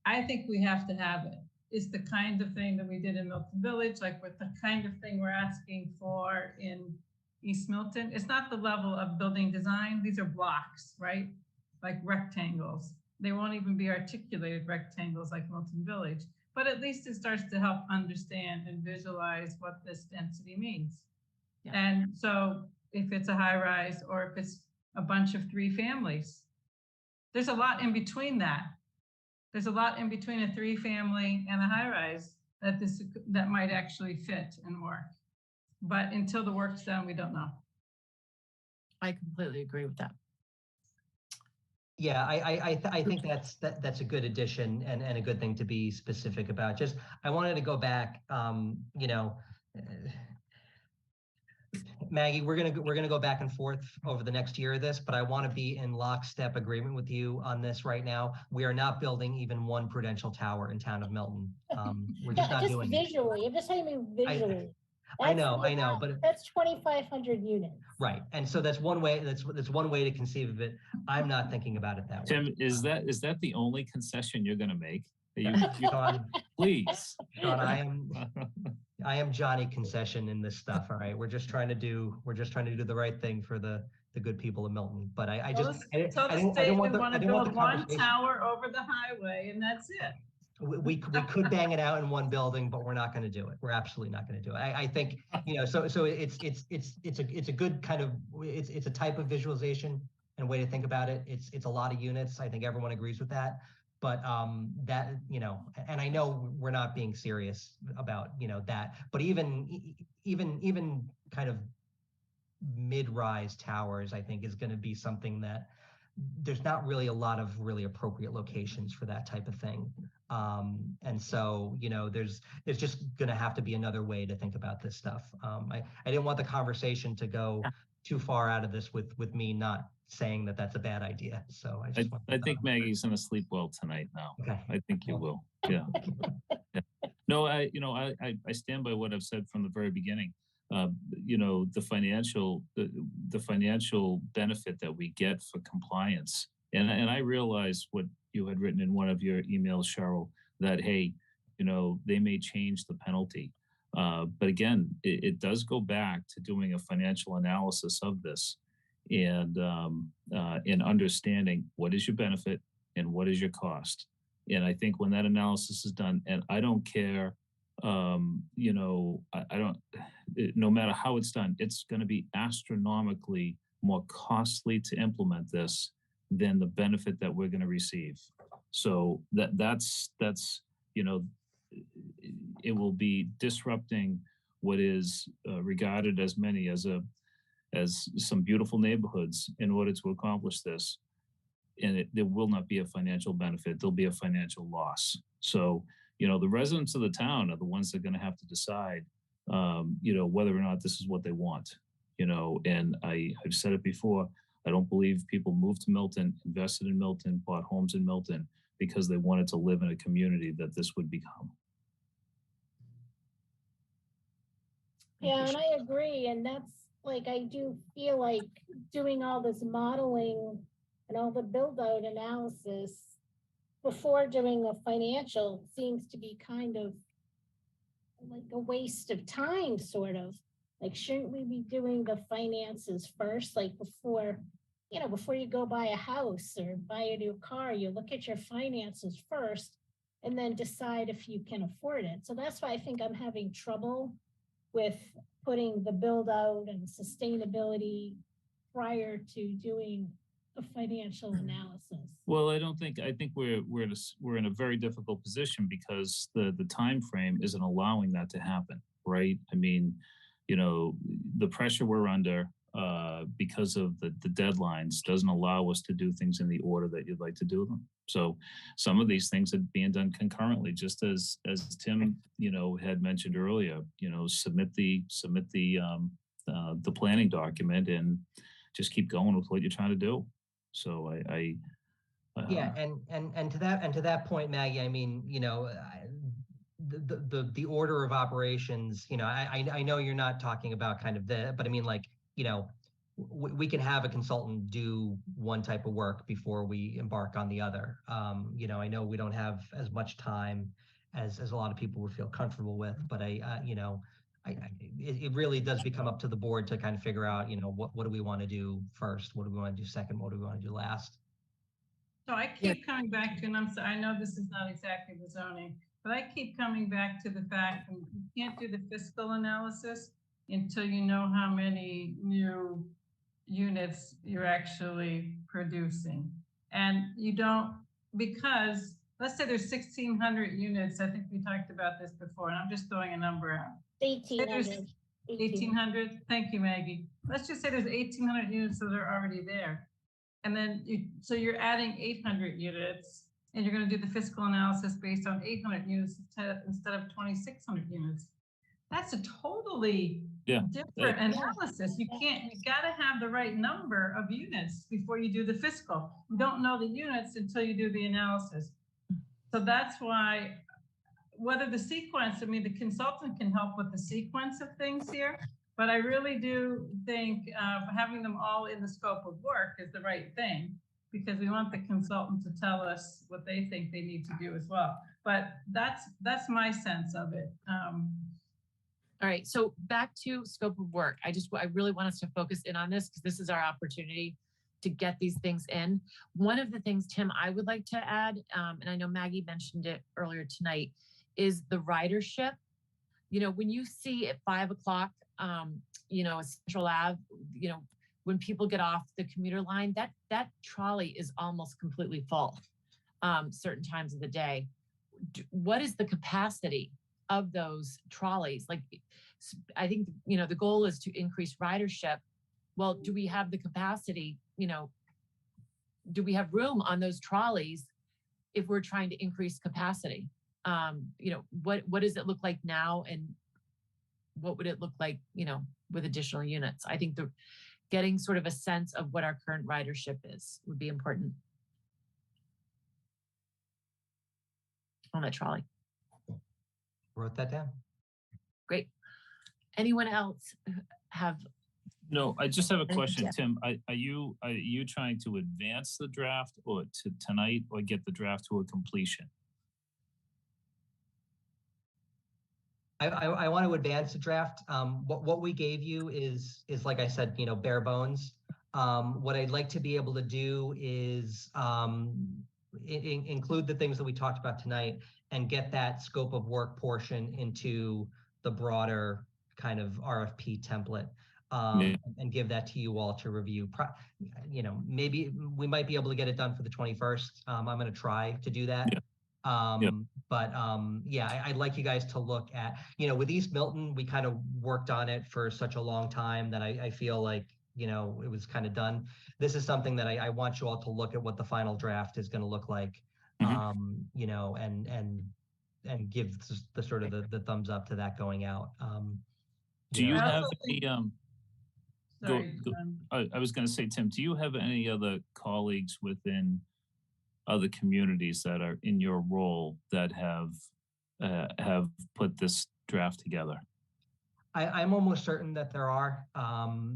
I think we have to have it. It's the kind of thing that we did in Milton Village, like with the kind of thing we're asking for in East Milton. It's not the level of building design. These are blocks, right? Like rectangles. They won't even be articulated rectangles like Milton Village, but at least it starts to help understand and visualize what this density means. Yeah. And so if it's a high rise or if it's a bunch of 3 families, there's a lot in between that. There's a lot in between a 3-family and a high rise. that that might actually fit and work. But until the work's done, we don't know. I completely agree with that. Yeah, I think that's a good addition and a good thing to be specific about. Just, I wanted to go back, you know, Maggie, we're gonna go back and forth over the next year of this, but I want to be in lockstep agreement with you on this right now. We are not building even one Prudential Tower in town of Milton. We're just not doing it. Visually, I'm just saying visually. I know, but that's 2,500 units. right, and so that's one way. That's one way to conceive of it. I'm not thinking about it that way. Tim, is that the only concession you're going to make? Sean, please. Sean, I am Johnny concession in this stuff. All right, we're just trying to do the right thing for the good people of Milton. But I Tell the state we want to build one tower over the highway, and that's it. We could bang it out in one building, but we're not going to do it. We're absolutely not going to do it. I think, you know, so it's a good kind of, it's a type of visualization and way to think about it. It's a lot of units. I think everyone agrees with that. But that, you know, and I know we're not being serious about, you know, that, but even kind of mid-rise towers, I think is going to be something that there's not really a lot of really appropriate locations for that type of thing. And so, you know, there's just going to have to be another way to think about this stuff. I didn't want the conversation to go too far out of this with me not saying that that's a bad idea. So I think Maggie's gonna sleep well tonight now. Okay. I think you will. Yeah. Yeah. No, I stand by what I've said from the very beginning. You know, the financial benefit that we get for compliance. And I realize what you had written in one of your emails, Cheryl, that, hey, you know, they may change the penalty. But again, it does go back to doing a financial analysis of this and in understanding what is your benefit and what is your cost. And I think when that analysis is done, and I don't care, you know, no matter how it's done, it's going to be astronomically more costly to implement this than the benefit that we're going to receive. So that's you know, it will be disrupting what is regarded as many as some beautiful neighborhoods in order to accomplish this. And there will not be a financial benefit. There'll be a financial loss. So, you know, the residents of the town are the ones that are going to have to decide, you know, whether or not this is what they want, you know, and I've said it before, I don't believe people moved to Milton, invested in Milton, bought homes in Milton because they wanted to live in a community that this would become. Yeah, and I agree. And that's like, I do feel like doing all this modeling and all the build out analysis before doing the financial seems to be kind of like a waste of time, sort of. Like, shouldn't we be doing the finances first? Like before, you know, before you go buy a house or buy a new car, you look at your finances first and then decide if you can afford it. So that's why I think I'm having trouble with putting the build out and sustainability prior to doing a financial analysis. Well, I think we're in a very difficult position because the time frame isn't allowing that to happen, right? I mean, you know, the pressure we're under because of the deadlines doesn't allow us to do things in the order that you'd like to do them. So some of these things are being done concurrently, just as Tim, you know, had mentioned earlier. You know, submit the planning document and just keep going with what you're trying to do. So yeah, and to that point, Maggie, I mean, you know, the order of operations, you know, I know you're not talking about kind of but I mean, like, you know, we can have a consultant do one type of work before we embark on the other. You know, I know we don't have as much time as a lot of people would feel comfortable with, but you know, it really does become up to the board to kind of figure out, you know, what do we want to do first? What do we want to do second? What do we want to do last? So I keep coming back to, and I'm sorry, I know this is not exactly the zoning, but I keep coming back to the fact that you can't do the fiscal analysis until you know how many new units you're actually producing. And you don't, because let's say there's 1,600 units. I think we talked about this before, and I'm just throwing a number out. Say there's 1,800. 1,800. Thank you, Maggie. Let's just say there's 1,800 units that are already there. And then so you're adding 800 units, and you're going to do the fiscal analysis based on 800 units instead of 2,600 units. That's a totally different analysis. You got to have the right number of units before you do the fiscal. You don't know the units until you do the analysis. So that's why, whether the sequence, I mean, the consultant can help with the sequence of things here, but I really do think having them all in the scope of work is the right thing, because we want the consultant to tell us what they think they need to do as well. But that's my sense of it. All right, so back to scope of work. I really want us to focus in on this because this is our opportunity to get these things in. One of the things, Tim, I would like to add, and I know Maggie mentioned it earlier tonight, is the ridership. You know, when you see at 5 o'clock, you know, a Central Ave, you know, when people get off the commuter line, that trolley is almost completely full certain times of the day. What is the capacity of those trolleys? Like, I think, you know, the goal is to increase ridership. Well, do we have the capacity, you know, do we have room on those trolleys if we're trying to increase capacity? You know, what does it look like now, and what would it look like, you know, with additional units? I think getting sort of a sense of what our current ridership is would be important on that trolley. Wrote that down. Great. Anyone else have? No, I just have a question, Tim. Are you trying to advance the draft or to tonight, or get the draft to a completion? I want to advance the draft. What we gave you is like I said, you know, bare bones. What I'd like to be able to do is include the things that we talked about tonight and get that scope of work portion into the broader kind of RFP template, and give that to you all to review. You know, maybe we might be able to get it done for the 21st. I'm going to try to do that. But yeah, I'd like you guys to look at, you know, with East Milton, we kind of worked on it for such a long time that I feel like, you know, it was kind of done. This is something that I want you all to look at what the final draft is going to look like, you know, and give the sort of the thumbs up to that going out. Do you have any, Sorry, I was going to say, Tim, do you have any other colleagues within other communities that are in your role that have put this draft together? I'm almost certain that there are.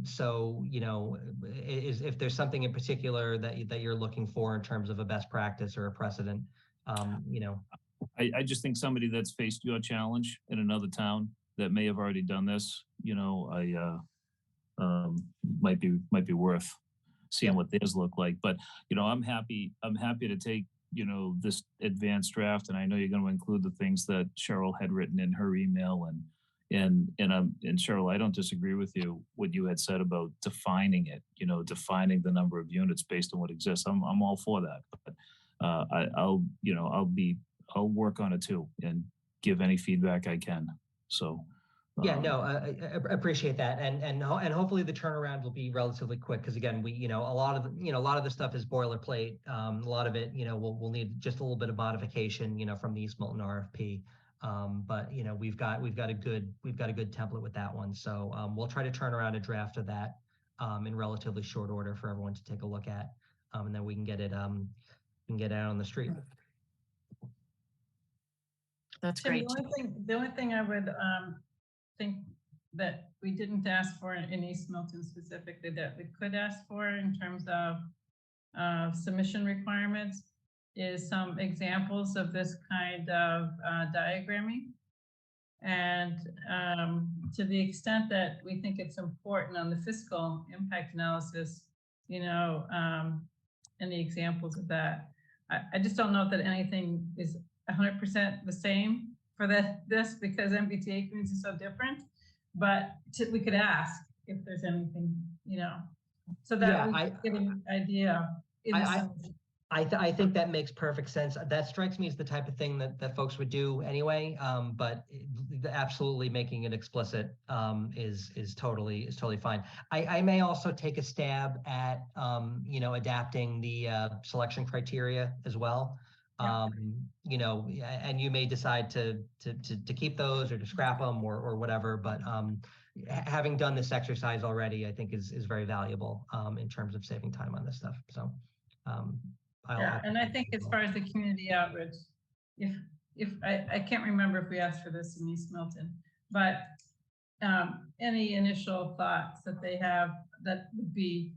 So, you know, if there's something in particular that you're looking for in terms of a best practice or a precedent, you know. I just think somebody that's faced your challenge in another town that may have already done this, you know, might be worth seeing what theirs look like. But, you know, I'm happy to take, you know, this advanced draft, and I know you're going to include the things that Cheryl had written in her email, and Cheryl, I don't disagree with you what you had said about defining it, you know, defining the number of units based on what exists. I'm all for that. But I'll work on it too and give any feedback I can. So yeah, no, I appreciate that, and hopefully the turnaround will be relatively quick, because again, we, you know, a lot of the stuff is boilerplate. A lot of it, you know, we'll need just a little bit of modification, you know, from the East Milton RFP. But you know, we've got a good template with that one. So we'll try to turn around a draft of that in relatively short order for everyone to take a look at, and then we can get it out on the street. That's Tim, great. The only thing I would think that we didn't ask for in East Milton specifically that we could ask for in terms of submission requirements is some examples of this kind of diagramming. And to the extent that we think it's important on the fiscal impact analysis, you know, and the examples of that, I just don't know that anything is 100% the same for this, because MBTA communities are so different, but we could ask if there's anything, you know, so that we could get an idea. I think that makes perfect sense. That strikes me as the type of thing that folks would do anyway. But absolutely making it explicit is totally fine. I may also take a stab at adapting the selection criteria as well. And you may decide to keep those or to scrap them or whatever. But having done this exercise already, I think is very valuable in terms of saving time on this stuff. So. And I think as far as the community outreach, if I can't remember if we asked for this in East Milton, but any initial thoughts that they have that would be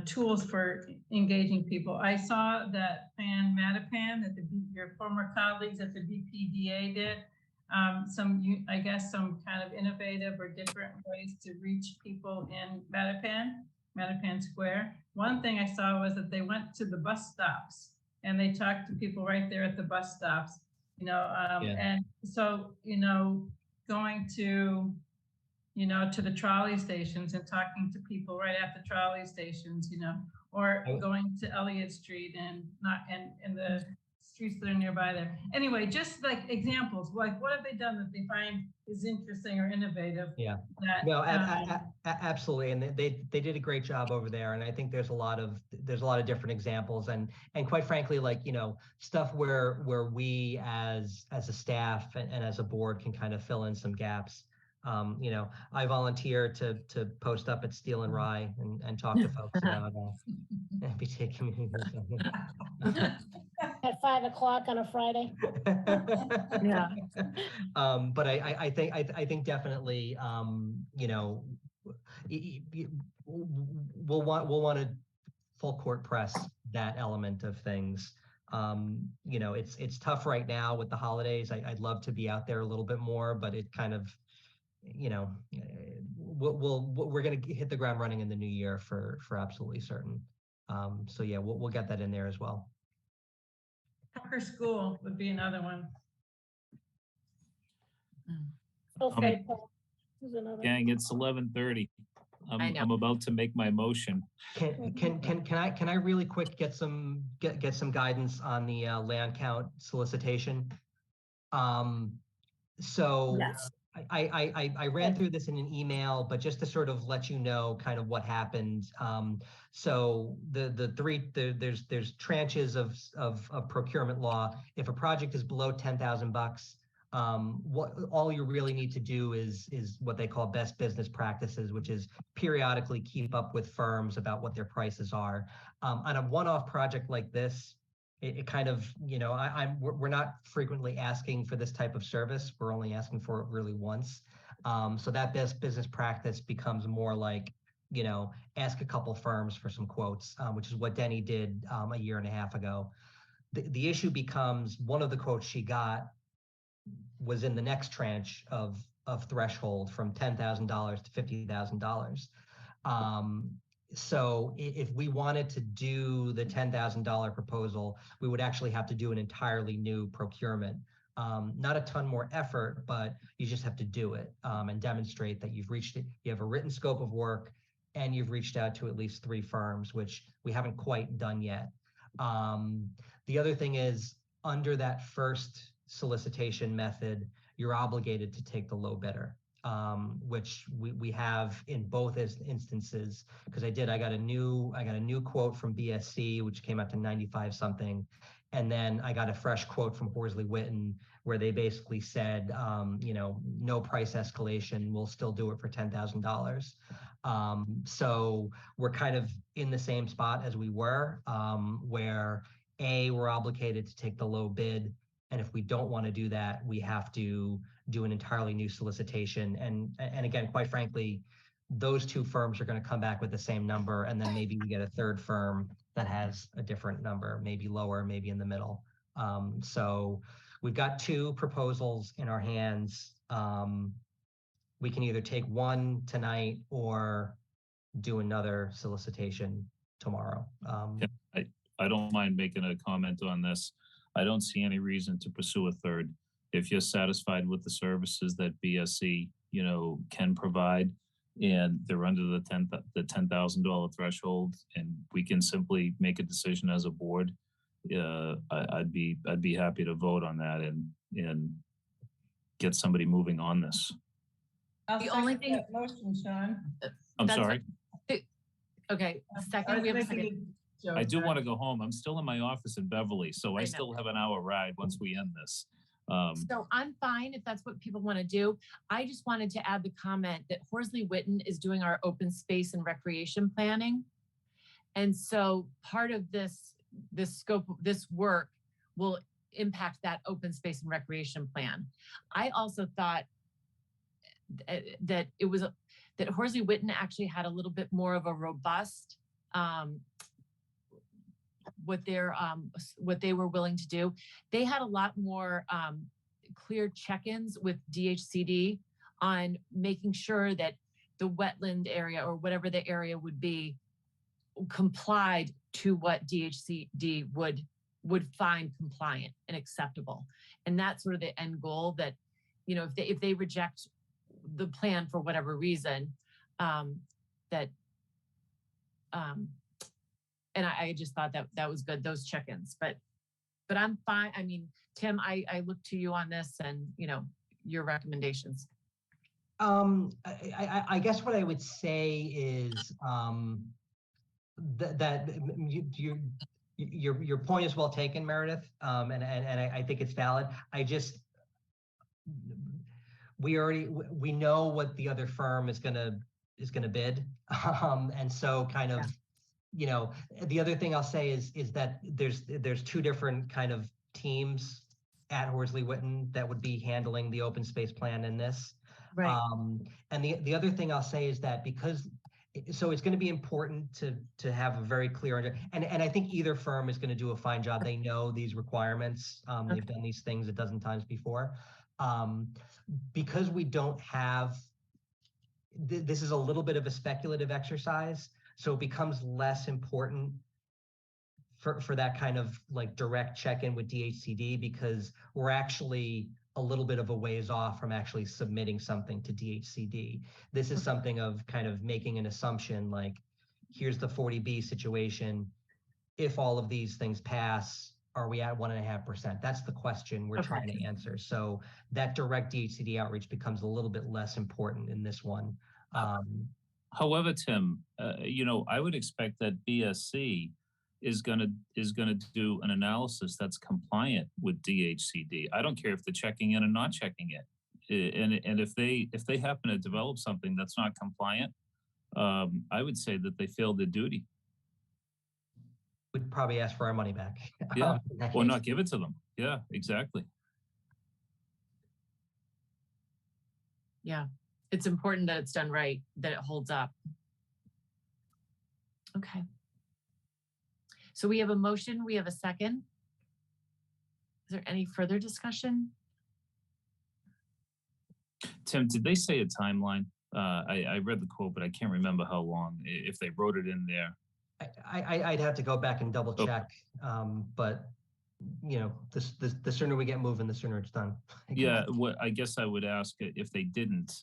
tools for engaging people. I saw that Pan Mattapan that your former colleagues at the BPDA did some kind of innovative or different ways to reach people in Mattapan Square. One thing I saw was that they went to the bus stops and they talked to people right there at the bus stops, and so, going to the trolley stations and talking to people right at the trolley stations, or going to Elliott Street and the streets that are nearby there. Anyway, just like examples, like what have they done that they find is interesting or innovative? Yeah. That, No, absolutely, and they did a great job over there. And I think there's a lot of different examples, and quite frankly, like stuff where we as a staff and as a board can kind of fill in some gaps. I volunteer to post up at Steel and Rye and talk to folks about MBTA community. At 5 o'clock on a Friday. Yeah. But I think definitely we'll want to full court press that element of things. It's tough right now with the holidays. I'd love to be out there a little bit more, but it kind of we're going to hit the ground running in the new year for absolutely certain. So yeah, we'll get that in there as well. Tucker School would be another one. Okay, Paul. There's another. Gang, it's 11:30. I'm about to make my motion. Can I really quick get some guidance on the land count solicitation? So Yes. I ran through this in an email, but just to sort of let you know kind of what happened. So there's tranches of procurement law. If a project is below $10,000, what all you really need to do is what they call best business practices, which is periodically keep up with firms about what their prices are. On a one-off project like this, it kind of, we're not frequently asking for this type of service. We're only asking for it really once. So that best business practice becomes more like, ask a couple firms for some quotes, which is what Denny did a year and a half ago. The issue becomes one of the quotes she got was in the next tranche of threshold from $10,000 to $50,000. So if we wanted to do the $10,000 proposal, we would actually have to do an entirely new procurement. Not a ton more effort, but you just have to do it and demonstrate that you've reached it. You have a written scope of work and you've reached out to at least 3 firms, which we haven't quite done yet. The other thing is under that first solicitation method, you're obligated to take the low bidder. Which we have in both instances, because I got a new quote from BSC, which came out to 95 something. And then I got a fresh quote from Horsley Witten where they basically said, no price escalation, we'll still do it for $10,000. So we're kind of in the same spot as we were, where we're obligated to take the low bid. And if we don't want to do that, we have to do an entirely new solicitation. And again, quite frankly, those 2 firms are going to come back with the same number. And then maybe we get a third firm that has a different number, maybe lower, maybe in the middle. So we've got 2 proposals in our hands. We can either take one tonight or do another solicitation tomorrow. I don't mind making a comment on this. I don't see any reason to pursue a third. If you're satisfied with the services that BSC, can provide, and they're under the $10,000 threshold, and we can simply make a decision as a board, I'd be happy to vote on that and get somebody moving on this. I'll The only second thing- that motion, Sean. I'm That's sorry. Okay, second, we have a second. I do want to go home. I'm still in my office in Beverly, so I I know. still have an hour ride once we end this. So I'm fine if that's what people want to do. I just wanted to add the comment that Horsley Witten is doing our open space and recreation planning. And so part of this scope, this work will impact that open space and recreation plan. I also thought that it was, that Horsley Witten actually had a little bit more of a robust, what they were willing to do. They had a lot more clear check-ins with DHCD on making sure that the wetland area or whatever the area would be complied to what DHCD would find compliant and acceptable. And that's sort of the end goal, that, you know, if they reject the plan for whatever reason, and I just thought that was good, those check-ins, but I'm fine. I mean, Tim, I look to you on this and, you know, your recommendations. I guess what I would say is that your point is well taken, Meredith, and I think it's valid. We know what the other firm is gonna bid, and so kind of. You know, the other thing I'll say is that there's two different kind of teams at Horsley Witten that would be handling the open space plan in this. Right. And the other thing I'll say is that so it's going to be important to have a very clear and I think either firm is going to do a fine job. They know these requirements. They've done these things a dozen times before. Because we don't have, this is a little bit of a speculative exercise. So it becomes less important for that kind of like direct check-in with DHCD, because we're actually a little bit of a ways off from actually submitting something to DHCD. This is something of kind of making an assumption, like, here's the 40B situation. If all of these things pass, are we at 1.5%? That's the question we're trying to answer. So that direct DHCD outreach becomes a little bit less important in this one. However, Tim, you know, I would expect that BSC is gonna do an analysis that's compliant with DHCD. I don't care if they're checking in or not checking it, and if they happen to develop something that's not compliant, I would say that they failed their duty. We'd probably ask for our money back. Yeah, or not give it to them. Yeah, exactly. Yeah. It's important that it's done right, that it holds up. Okay. So we have a motion, we have a second. Is there any further discussion? Tim, did they say a timeline? I read the quote, but I can't remember how long, if they wrote it in there. I'd have to go back and double check, but you know, the sooner we get moving, the sooner it's done. Yeah, what I guess I would ask, if they didn't,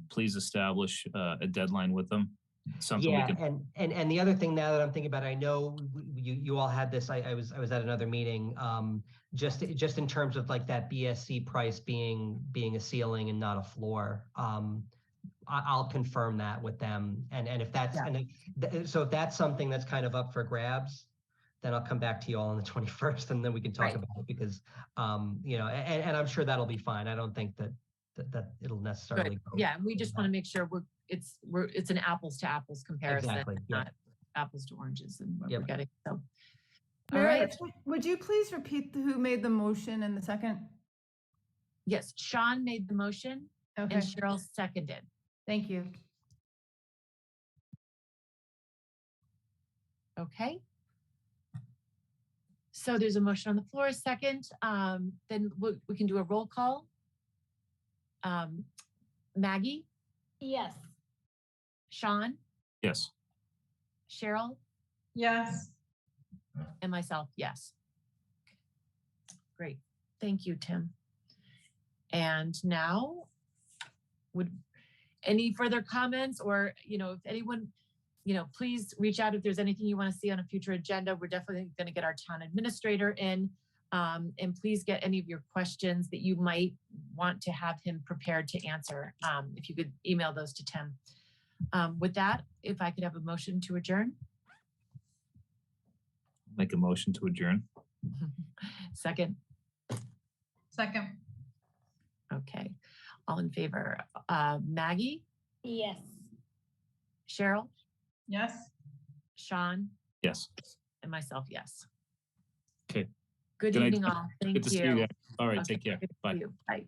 please establish a deadline with them. Something yeah, we can. And the other thing now that I'm thinking about, I know you all had this. I was at another meeting. Just in terms of like that BSC price being a ceiling and not a floor. I'll confirm that with them. And if that's so if that's something that's kind of up for grabs, then I'll come back to you all on the 21st, and then we can talk about it, because you know, and I'm sure that'll be fine. I don't think that it'll necessarily go. Yeah, we just want to make sure it's an apples to apples comparison, Exactly, not apples to oranges and what Yep. we're getting. So, all Meredith, right. would you please repeat who made the motion and the second? Yes, Sean made the motion and Cheryl seconded. Thank you. Okay. So there's a motion on the floor, a second. Then we can do a roll call. Maggie? Yes. Sean? Yes. Cheryl? Yes. And myself, yes. Great. Thank you, Tim. And now Any further comments, or, if anyone, please reach out if there's anything you want to see on a future agenda. We're definitely going to get our town administrator in. And please get any of your questions that you might want to have him prepared to answer. If you could email those to Tim. With that, if I could have a motion to adjourn. Make a motion to adjourn. Second. Second. Okay. All in favor. Maggie? Yes. Cheryl? Yes. Sean? Yes. And myself, yes. Okay. Good Good night. evening, all. Thank Good to see you you. guys. All right, Okay, take care. good to Bye. see you. Bye.